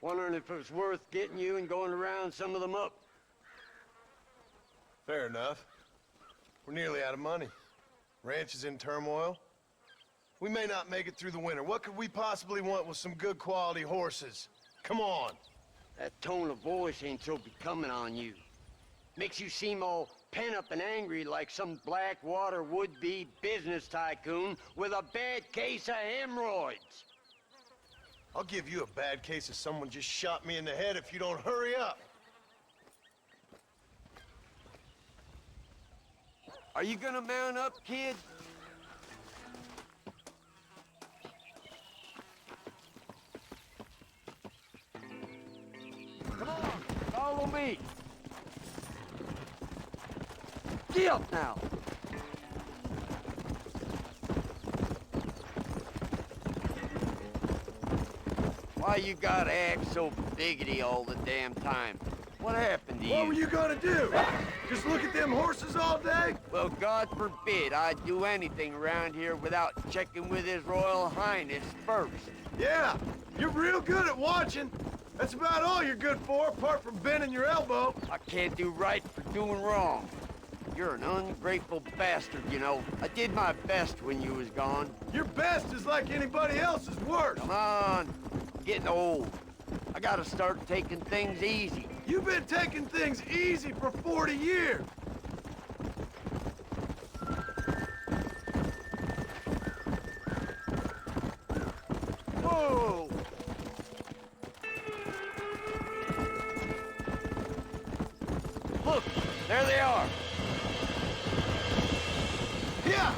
Speaker 13: Wondering if it was worth getting you and going around some of them up.
Speaker 5: Fair enough. We're nearly out of money. Ranch is in turmoil. We may not make it through the winter. What could we possibly want with some good quality horses? Come on.
Speaker 13: That tone of voice ain't so becoming on you. Makes you seem all pent up and angry like some Blackwater would-be business tycoon with a bad case of hemorrhoids.
Speaker 5: I'll give you a bad case of someone just shot me in the head if you don't hurry up.
Speaker 13: Are you gonna mount up, kid? Come on, follow me. Get up now. Why you gotta act so biggity all the damn time? What happened to you?
Speaker 5: What were you gonna do? Just look at them horses all day?
Speaker 13: Well, God forbid I'd do anything around here without checking with His Royal Highness first.
Speaker 5: Yeah, you're real good at watching. That's about all you're good for, apart from bending your elbow.
Speaker 13: I can't do right for doing wrong. You're an ungrateful bastard, you know. I did my best when you was gone.
Speaker 5: Your best is like anybody else's worst.
Speaker 13: Come on, I'm getting old. I gotta start taking things easy.
Speaker 5: You've been taking things easy for 40 years.
Speaker 13: Whoa! Look, there they are.
Speaker 5: Yeah!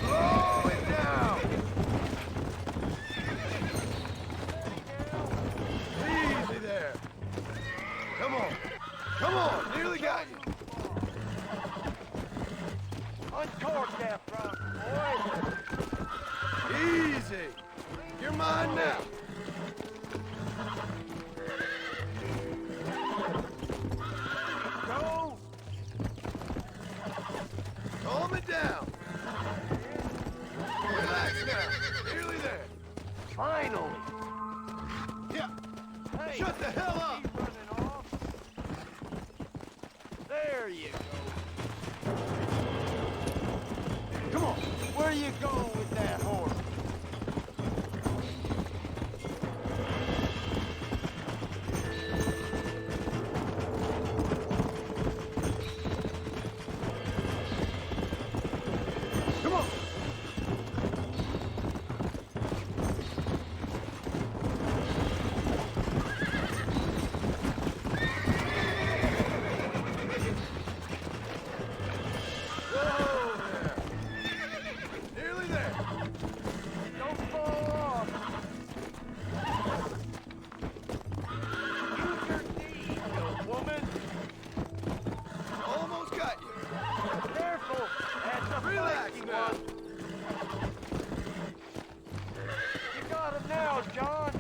Speaker 5: Slow it down! Easy there. Come on. Come on, nearly got you.
Speaker 13: Uncork that front, boy.
Speaker 5: Easy. You're mine now.
Speaker 13: Go.
Speaker 5: Calm it down. Relax now. Nearly there.
Speaker 13: Finally.
Speaker 5: Yeah.
Speaker 13: Hey,
Speaker 5: Shut the hell up.
Speaker 13: keep running off. There you go. Come on. Where you going with that horse?
Speaker 5: Come on. Whoa there. Nearly there.
Speaker 13: Don't fall off. Use your knees, you woman.
Speaker 5: Almost got you.
Speaker 13: Careful. That's a
Speaker 5: Relax
Speaker 13: feisty
Speaker 5: now.
Speaker 13: one. You got him now, John.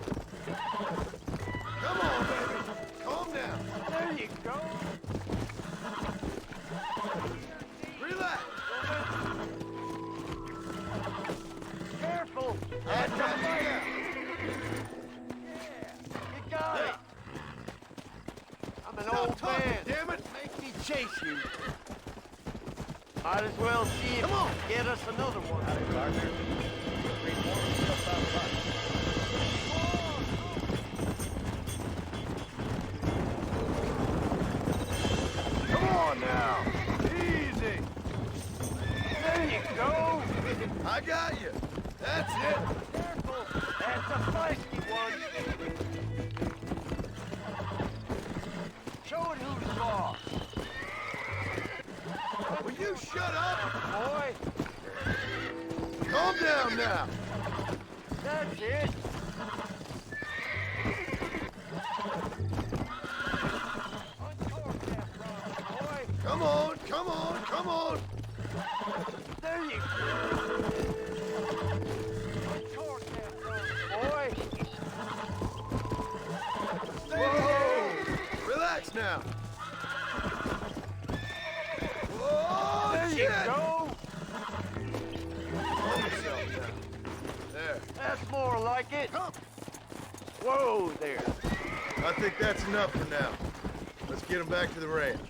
Speaker 5: Come on, baby. Calm down.
Speaker 13: There you go.
Speaker 5: Relax.
Speaker 13: Careful.
Speaker 5: I
Speaker 13: That's a
Speaker 5: got you
Speaker 13: fight.
Speaker 5: now.
Speaker 13: You got it. I'm an
Speaker 5: Stop
Speaker 13: old
Speaker 5: talking,
Speaker 13: man.
Speaker 5: damn it.
Speaker 13: Make me chase you. Might as well see if
Speaker 5: Come on.
Speaker 13: you can get us another one.
Speaker 5: Come on now. Easy.
Speaker 13: There you go.
Speaker 5: I got you. That's it.
Speaker 13: Careful. That's a feisty one. Show it who's boss.
Speaker 5: Will you shut up?
Speaker 13: Boy,
Speaker 5: Calm down now.
Speaker 13: that's it. Uncork that front, boy.
Speaker 5: Come on, come on, come on.
Speaker 13: There you go.
Speaker 6: shit!
Speaker 5: Go! Hold yourself now. There.
Speaker 13: That's more like it. Whoa there.
Speaker 5: I think that's enough for now. Let's get him back to the ranch.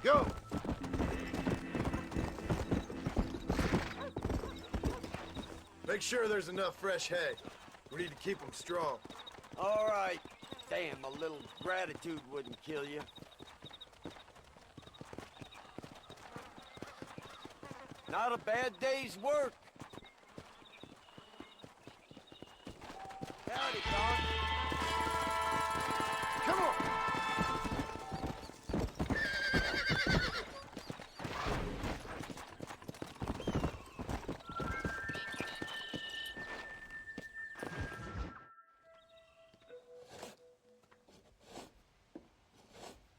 Speaker 5: Go! Make sure there's enough fresh hay. We need to keep them strong.
Speaker 13: All right. Damn, a little gratitude wouldn't kill you. Not a bad day's work. Howdy, Don.
Speaker 5: Come on!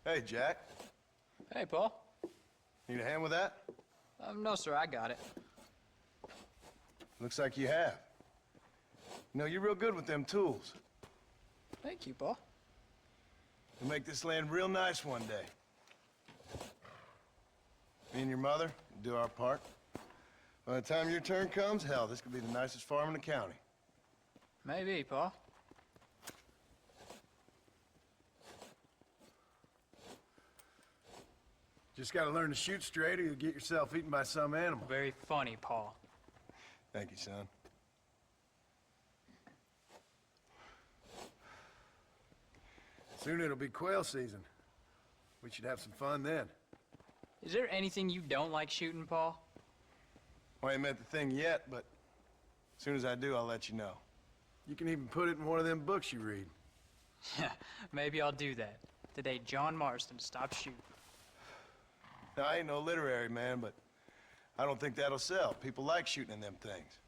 Speaker 5: Hey, Jack.
Speaker 2: Hey, Paul.
Speaker 5: Need a hand with that?
Speaker 2: No, sir, I got it.
Speaker 5: Looks like you have. You know, you're real good with them tools.
Speaker 2: Thank you, Paul.
Speaker 5: We'll make this land real nice one day. Me and your mother will do our part. By the time your turn comes, hell, this could be the nicest farm in the county.
Speaker 2: Maybe, Paul.
Speaker 5: Just gotta learn to shoot straight or you'll get yourself eaten by some animal.
Speaker 2: Very funny, Paul.
Speaker 5: Thank you, son. Soon it'll be quail season. We should have some fun then.
Speaker 2: Is there anything you don't like shooting, Paul?
Speaker 5: Well, I ain't met the thing yet, but as soon as I do, I'll let you know. You can even put it in one of them books you read.
Speaker 2: Yeah, maybe I'll do that. The day John Marston stopped shooting.
Speaker 5: Now, I ain't no literary man, but I don't think that'll sell. People like shooting in them things.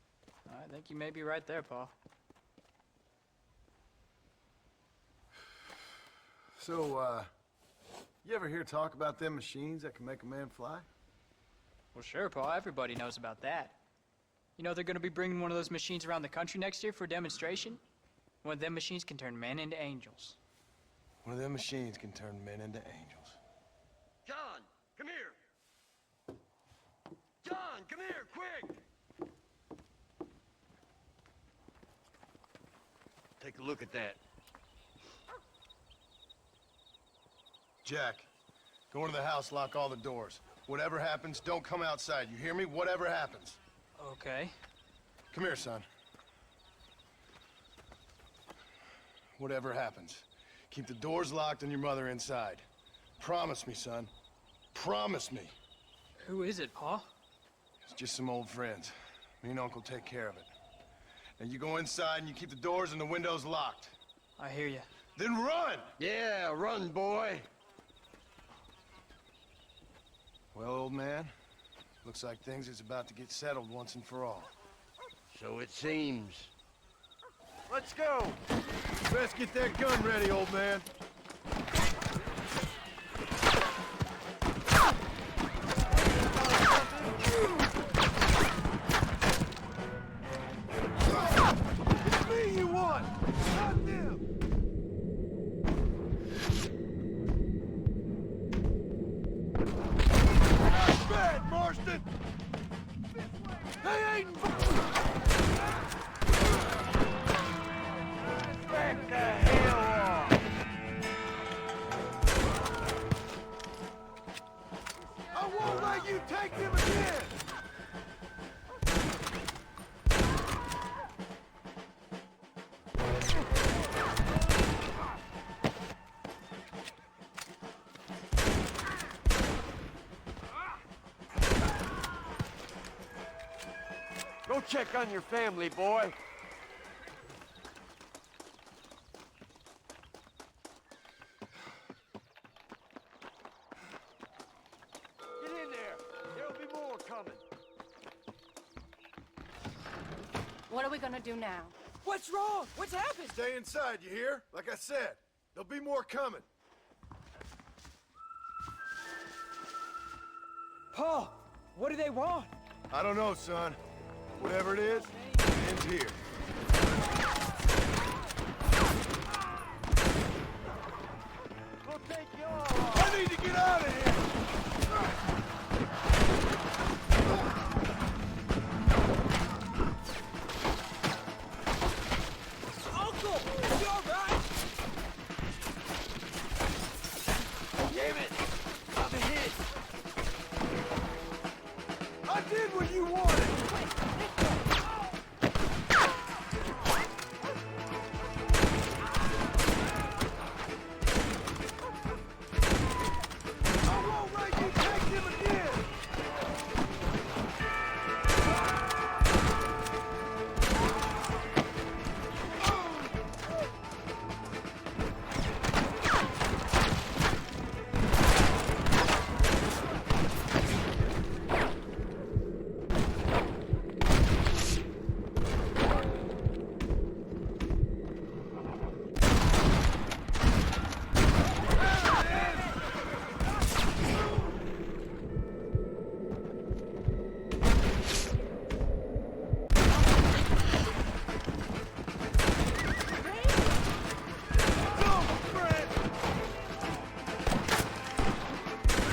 Speaker 2: I think you may be right there, Paul.
Speaker 5: So, you ever hear talk about them machines that can make a man fly?
Speaker 2: Well, sure, Paul. Everybody knows about that. You know they're gonna be bringing one of those machines around the country next year for a demonstration? One of them machines can turn men into angels.
Speaker 5: One of them machines can turn men into angels.
Speaker 13: John, come here. John, come here, quick. Take a look at that.
Speaker 5: Jack, go into the house, lock all the doors. Whatever happens, don't come outside. You hear me? Whatever happens.
Speaker 2: Okay.
Speaker 5: Come here, son. Whatever happens, keep the doors locked and your mother inside. Promise me, son. Promise me.
Speaker 2: Who is it, Paul?
Speaker 5: It's just some old friends. Me and Uncle take care of it. Now you go inside and you keep the doors and the windows locked.
Speaker 2: I hear you.
Speaker 5: Then run!
Speaker 13: Yeah, run, boy.
Speaker 5: Well, old man, looks like things is about to get settled once and for all.
Speaker 13: So it seems. Let's go.
Speaker 5: Best get that gun ready, old man. It's me you want, not them. Not bad, Marston. They ain't.
Speaker 13: Back the hell off.
Speaker 5: I won't let you take them again.
Speaker 13: Go check on your family, boy. Get in there. There'll be more coming.
Speaker 15: What are we gonna do now?
Speaker 18: What's wrong? What's happened?
Speaker 5: Stay inside, you hear? Like I said, there'll be more coming.
Speaker 18: Paul, what do they want?
Speaker 5: I don't know, son. Whatever it is, it ends here. I need to get out of here!
Speaker 20: Uncle! You alright? Damn it! I'm hit!
Speaker 5: I did what you wanted! I won't let you take him again!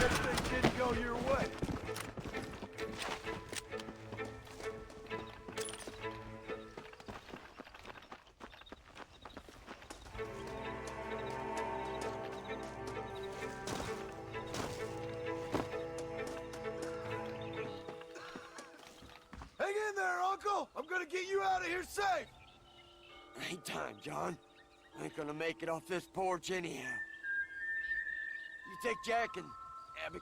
Speaker 5: Everything didn't go your way. Hang in there, Uncle! I'm gonna get you out of here safe!
Speaker 13: Ain't time, John. I ain't gonna make it off this porch anyhow. You take Jack and Abby.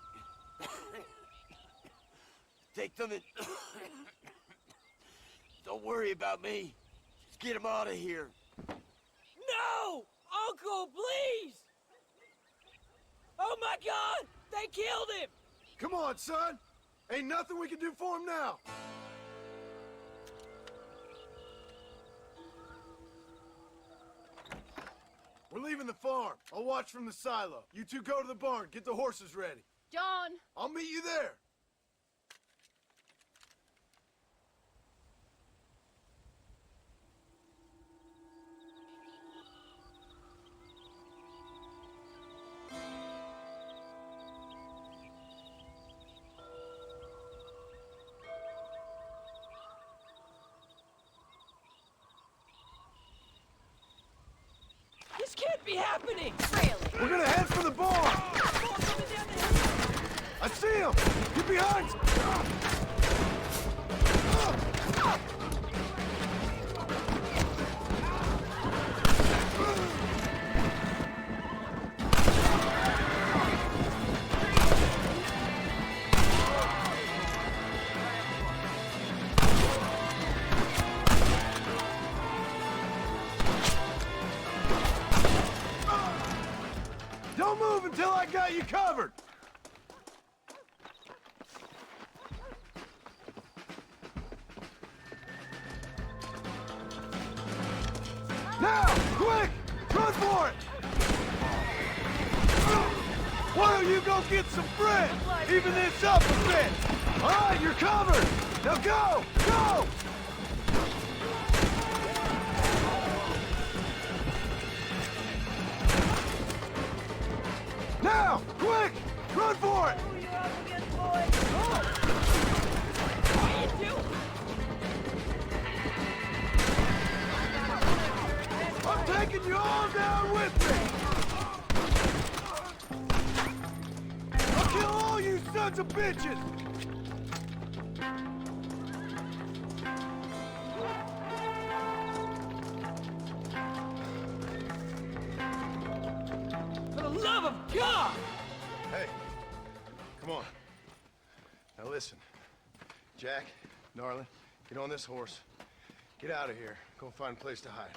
Speaker 13: Take them and don't worry about me. Just get him out of here.
Speaker 20: No! Uncle, please! Oh my God! They killed him!
Speaker 5: Come on, son! Ain't nothing we can do for him now! We're leaving the farm. I'll watch from the silo. You two go to the barn, get the horses ready.
Speaker 16: John!
Speaker 5: I'll meet you there.
Speaker 20: This can't be happening!
Speaker 16: Really?
Speaker 5: We're gonna head for the barn! I see him! Get behind! Don't move until I got you covered! Now! Quick! Run for it! Why don't you go get some bread? Even this up a bit! Alright, you're covered! Now go! Go! Now! Quick! Run for it! I'm taking you all down with me! I'll kill all you sons of bitches!
Speaker 20: For the love of God!
Speaker 5: Hey, come on. Now listen. Jack, darling, get on this horse. Get out of here. Go find a place to hide.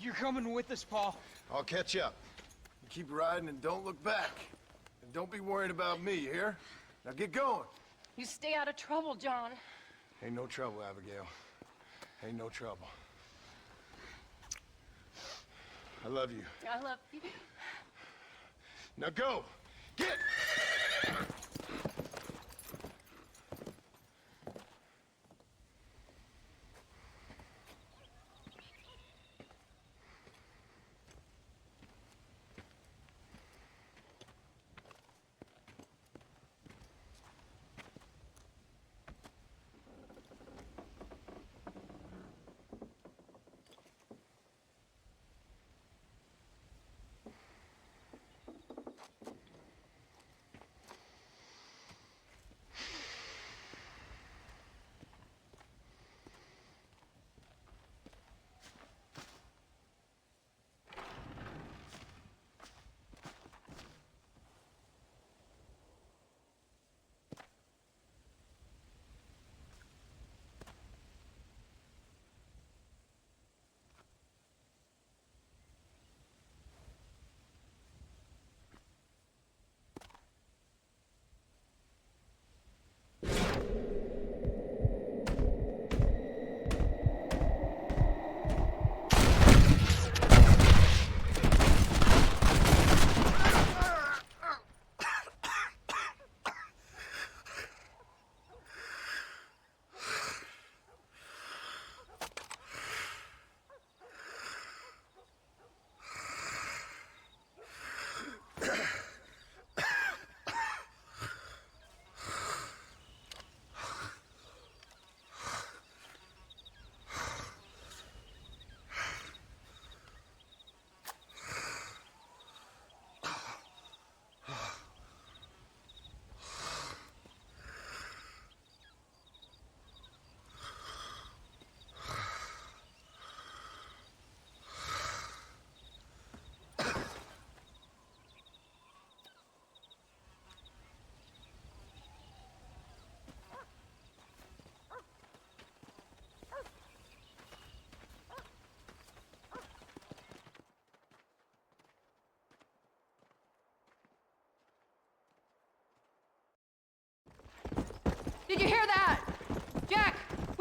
Speaker 2: You're coming with us, Paul.
Speaker 5: I'll catch up. You keep riding and don't look back. And don't be worried about me, you hear? Now get going.
Speaker 15: You stay out of trouble, John.
Speaker 5: Ain't no trouble, Abigail. Ain't no trouble. I love you.
Speaker 15: I love you.
Speaker 5: Now go! Get!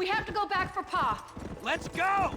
Speaker 14: We have to go back for Pa.
Speaker 8: Let's go!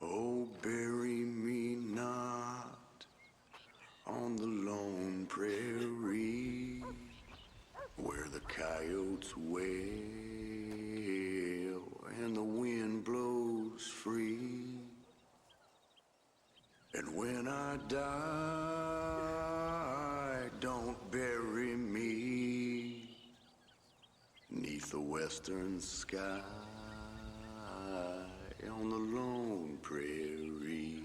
Speaker 17: Oh, bury me not on the lone prairie where the coyotes wail and the wind blows free. And when I die, don't bury me 'neath the western sky on the lone prairie.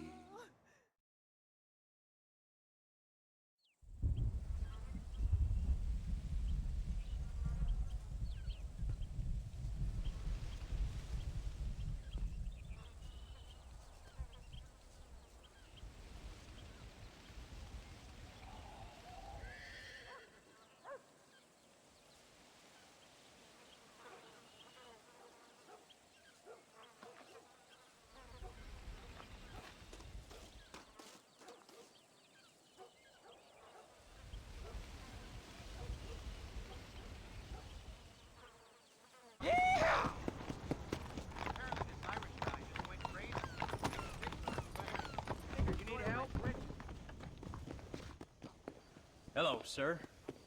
Speaker 2: Hello, sir.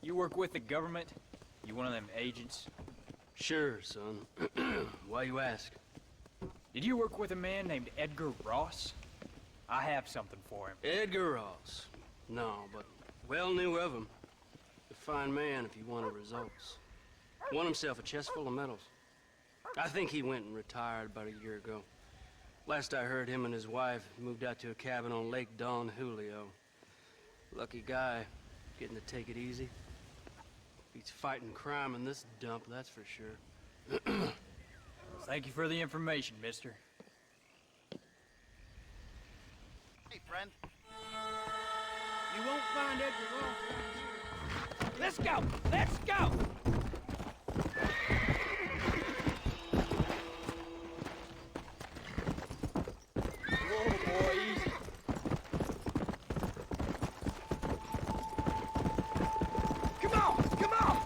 Speaker 2: You work with the government? You one of them agents?
Speaker 21: Sure, son. Why you ask?
Speaker 2: Did you work with a man named Edgar Ross? I have something for him.
Speaker 21: Edgar Ross? No, but well knew of him. A fine man if he wanted results. Won himself a chest full of medals. I think he went and retired about a year ago. Last I heard, him and his wife moved out to a cabin on Lake Don Julio. Lucky guy, getting to take it easy. Beats fighting crime in this dump, that's for sure.
Speaker 2: Thank you for the information, mister.
Speaker 19: Hey, friend. You won't find Edgar Ross around here. Let's go! Let's go!
Speaker 2: Whoa, boy, easy.
Speaker 19: Come on! Come on!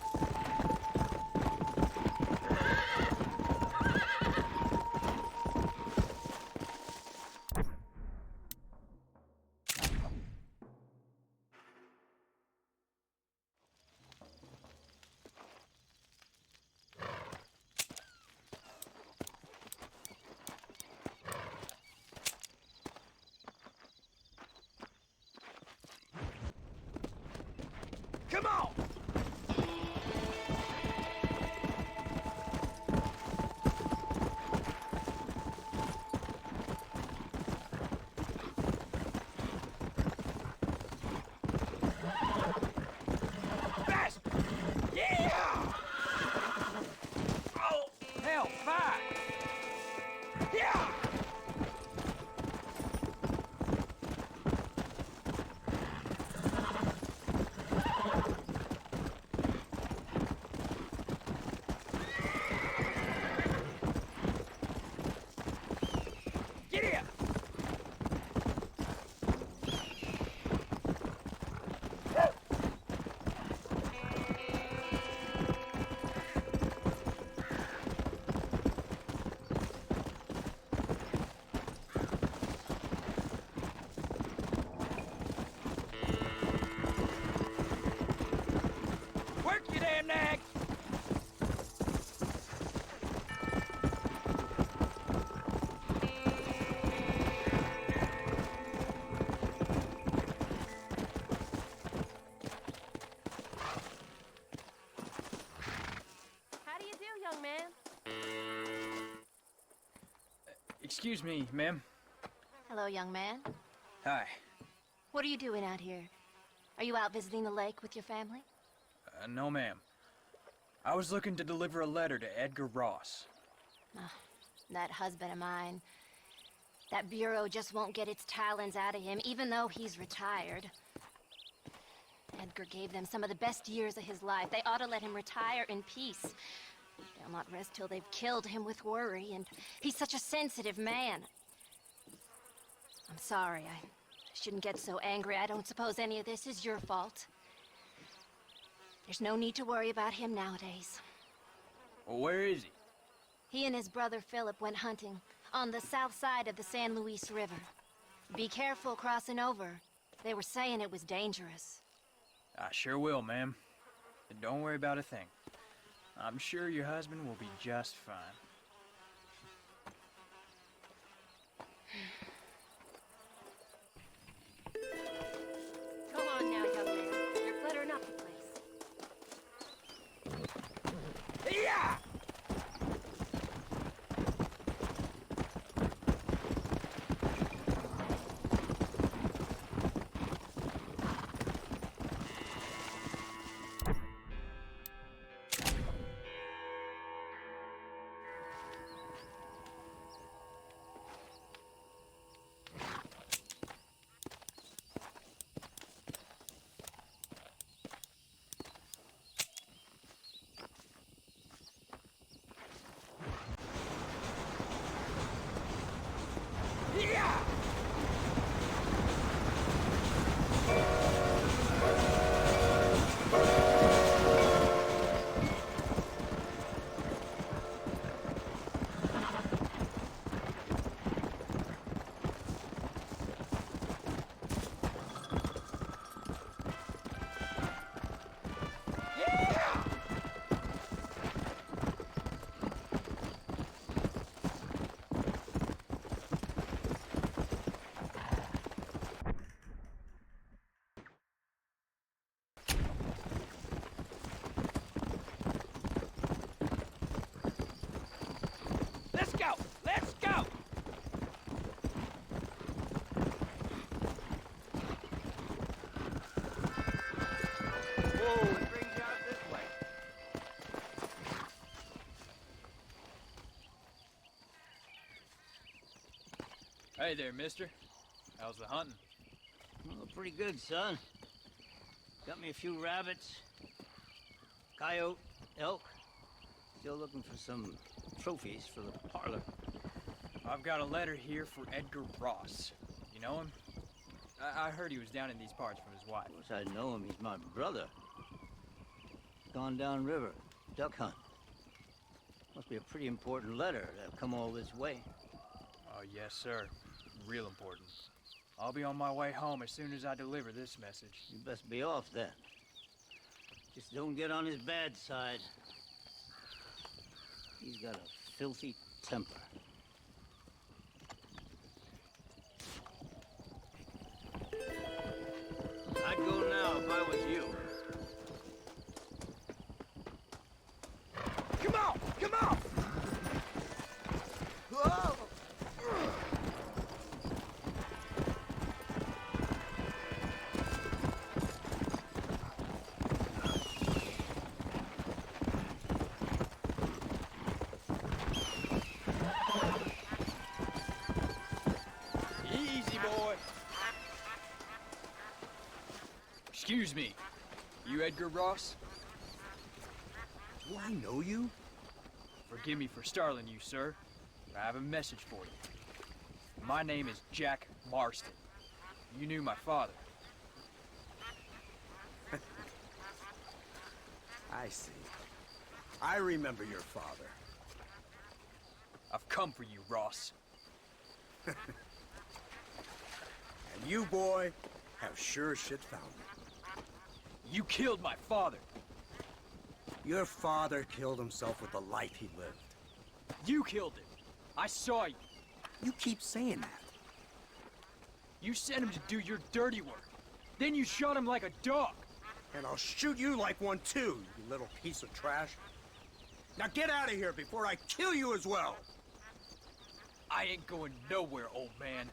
Speaker 15: young man.
Speaker 2: Excuse me, ma'am.
Speaker 4: Hello, young man.
Speaker 2: Hi.
Speaker 4: What are you doing out here? Are you out visiting the lake with your family?
Speaker 2: No, ma'am. I was looking to deliver a letter to Edgar Ross.
Speaker 4: That husband of mine. That bureau just won't get its talons out of him, even though he's retired. Edgar gave them some of the best years of his life. They ought to let him retire in peace. They'll not rest till they've killed him with worry, and he's such a sensitive man. I'm sorry, I shouldn't get so angry. I don't suppose any of this is your fault. There's no need to worry about him nowadays.
Speaker 2: Well, where is he?
Speaker 4: He and his brother Philip went hunting on the south side of the San Luis River. Be careful crossing over. They were saying it was dangerous.
Speaker 2: I sure will, ma'am. And don't worry about a thing. I'm sure your husband will be just fine.
Speaker 15: Come on now, young man. You're cluttering up the place.
Speaker 2: Yeah! Let's go! Let's go!
Speaker 13: Whoa, it brings you out this way.
Speaker 2: Hey there, mister. How's the hunting?
Speaker 13: Oh, pretty good, son. Got me a few rabbits, coyote, elk. Still looking for some trophies for the parlor.
Speaker 2: I've got a letter here for Edgar Ross. You know him? I heard he was down in these parts from his wife.
Speaker 13: Of course I know him. He's my brother. Gone down river, duck hunt. Must be a pretty important letter to have come all this way.
Speaker 2: Oh, yes, sir. Real important. I'll be on my way home as soon as I deliver this message.
Speaker 13: You best be off then. Just don't get on his bad side. He's got a filthy temper. I'd go now if I was you.
Speaker 2: Come on! Come on!
Speaker 13: Whoa!
Speaker 2: Easy, boy. Excuse me. You Edgar Ross?
Speaker 19: Do I know you?
Speaker 2: Forgive me for startling you, sir. I have a message for you. My name is Jack Marston. You knew my father.
Speaker 19: I see. I remember your father.
Speaker 2: I've come for you, Ross.
Speaker 19: And you, boy, have sure shit found me.
Speaker 2: You killed my father.
Speaker 19: Your father killed himself with the life he lived.
Speaker 2: You killed him. I saw you.
Speaker 19: You keep saying that.
Speaker 2: You sent him to do your dirty work. Then you shot him like a dog.
Speaker 19: And I'll shoot you like one too, you little piece of trash. Now get out of here before I kill you as well!
Speaker 18: I ain't going nowhere, old man.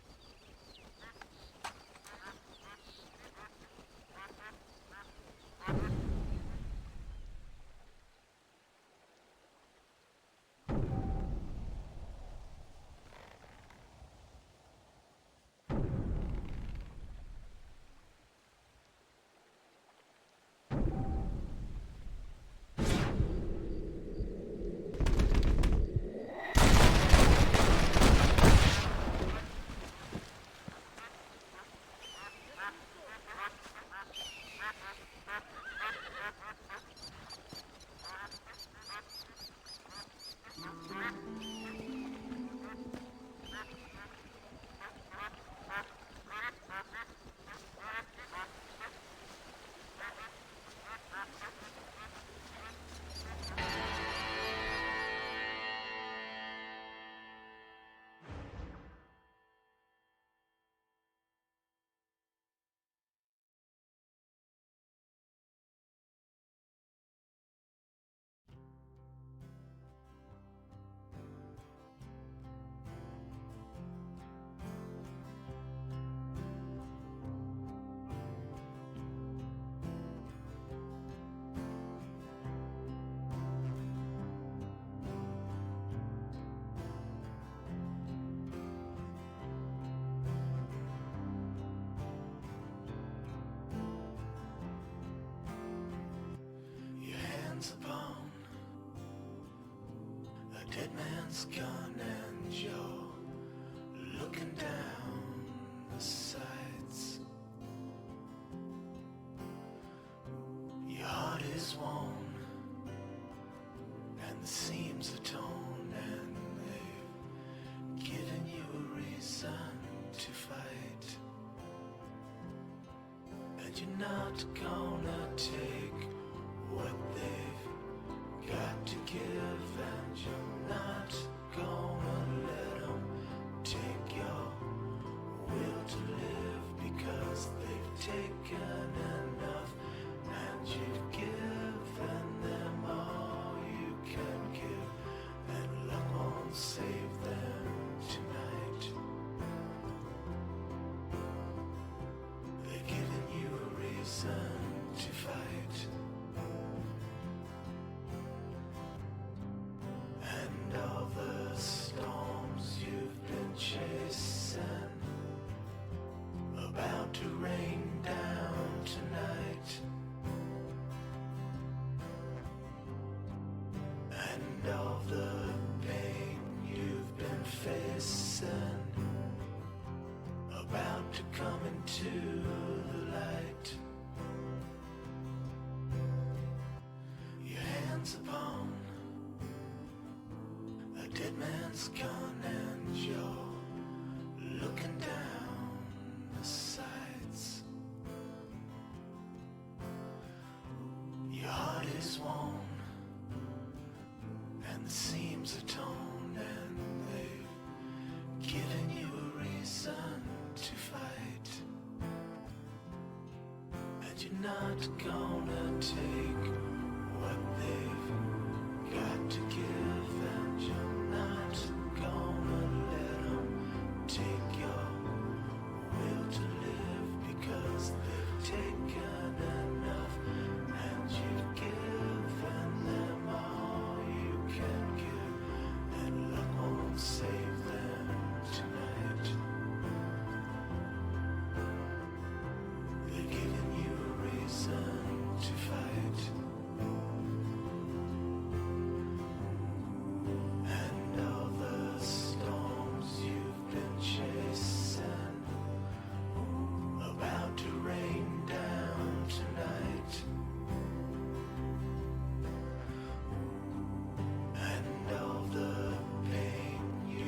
Speaker 9: Upon a dead man's gun, and you're looking down the sights. Your heart is worn and the seams are torn, and they've given you a reason to fight, and you're not gonna take what they've got to give, and you're not gonna let them take your will to live, because they've taken enough, and you've given them all you can give, and luck won't save them tonight. They've given you a reason to fight. All the storms you've been chasing, about to rain down tonight, and all the pain you've been facing, about to come into the light. Your hands upon a dead man's gun, and you're looking down the sights. Your heart is worn and the seams are torn, and they've given you a reason to fight, and you're not gonna take what they've got to give, and you're not gonna let them take your will to live, because they've taken enough, and you've given them all you can give, and luck won't save them tonight. They've given you a reason to fight. And all the storms you've been chasing, about to rain down tonight, and all the pain you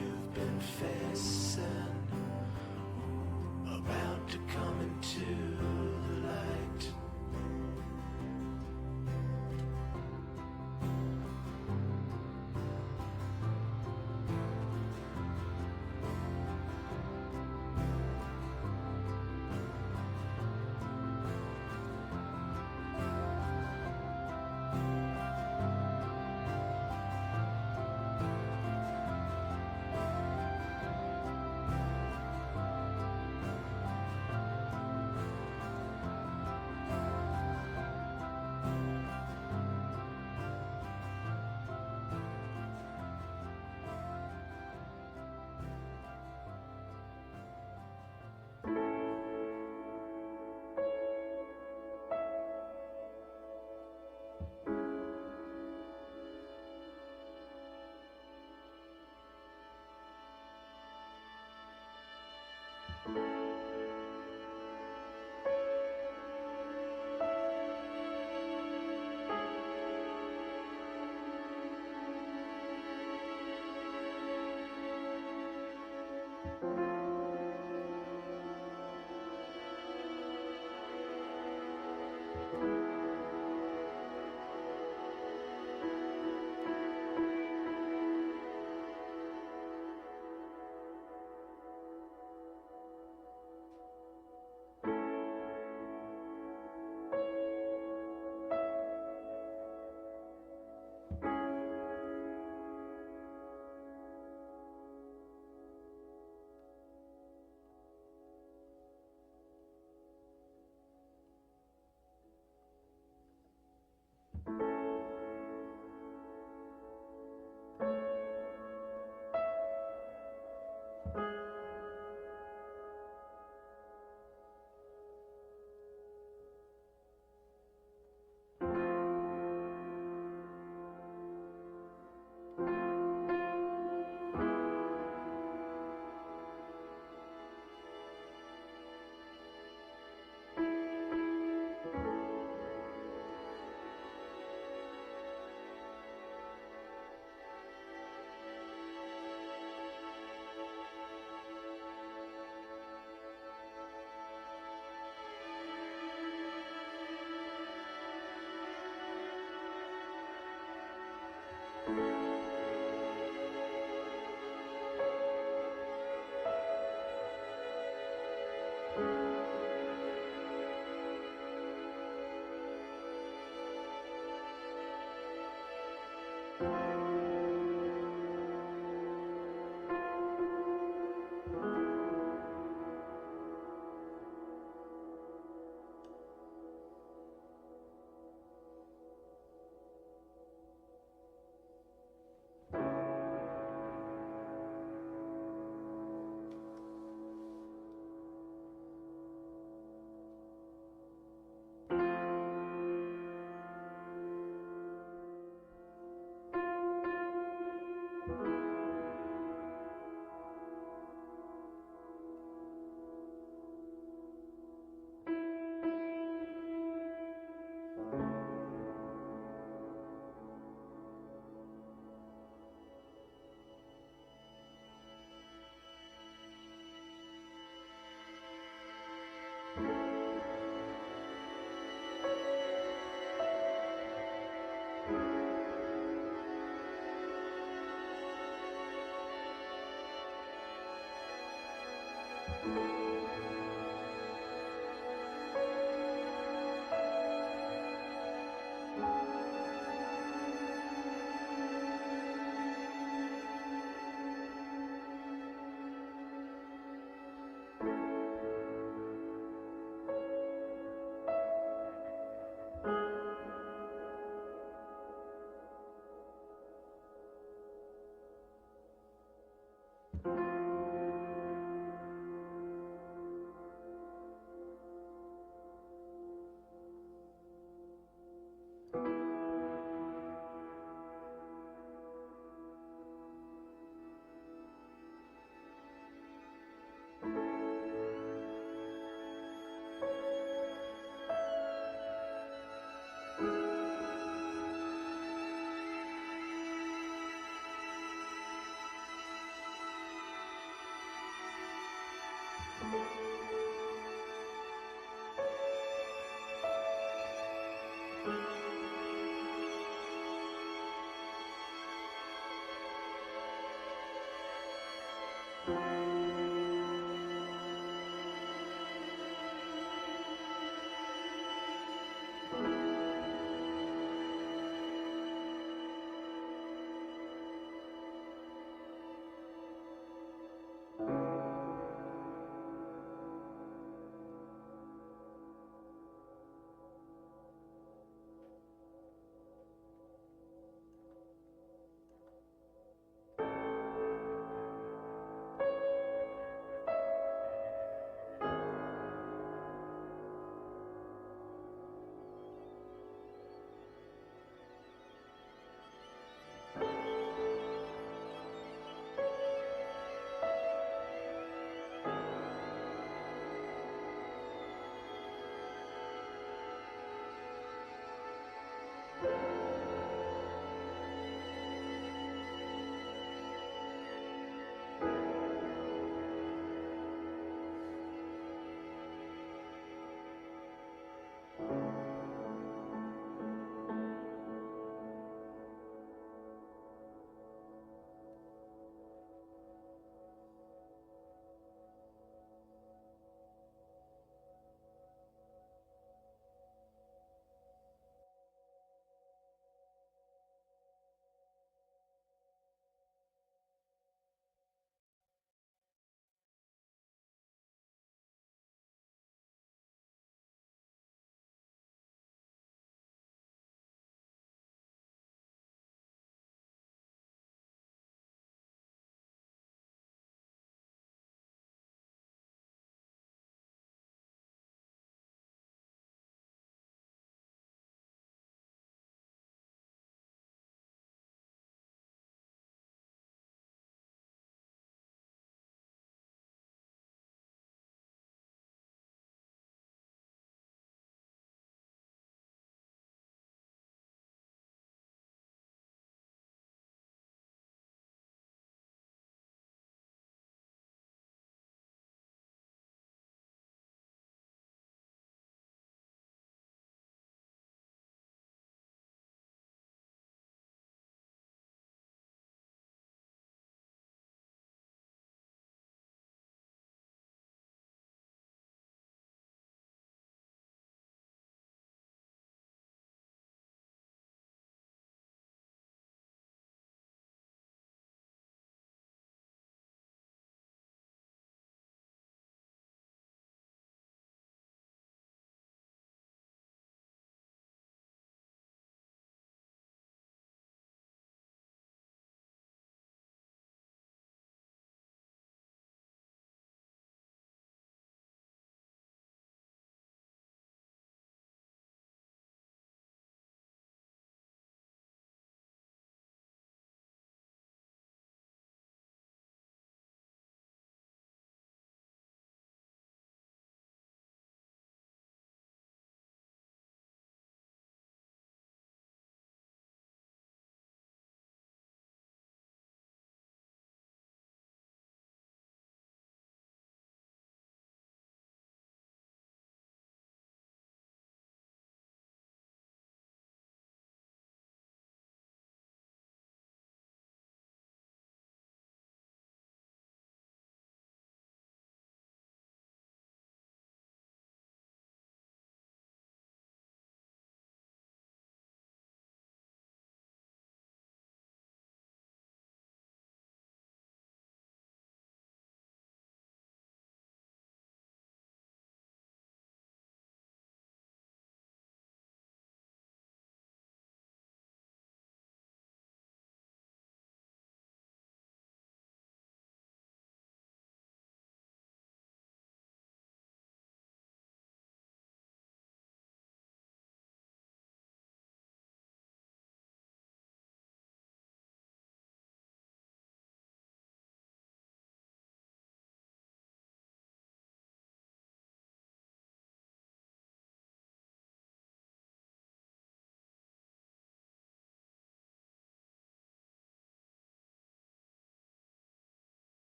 Speaker 11: you.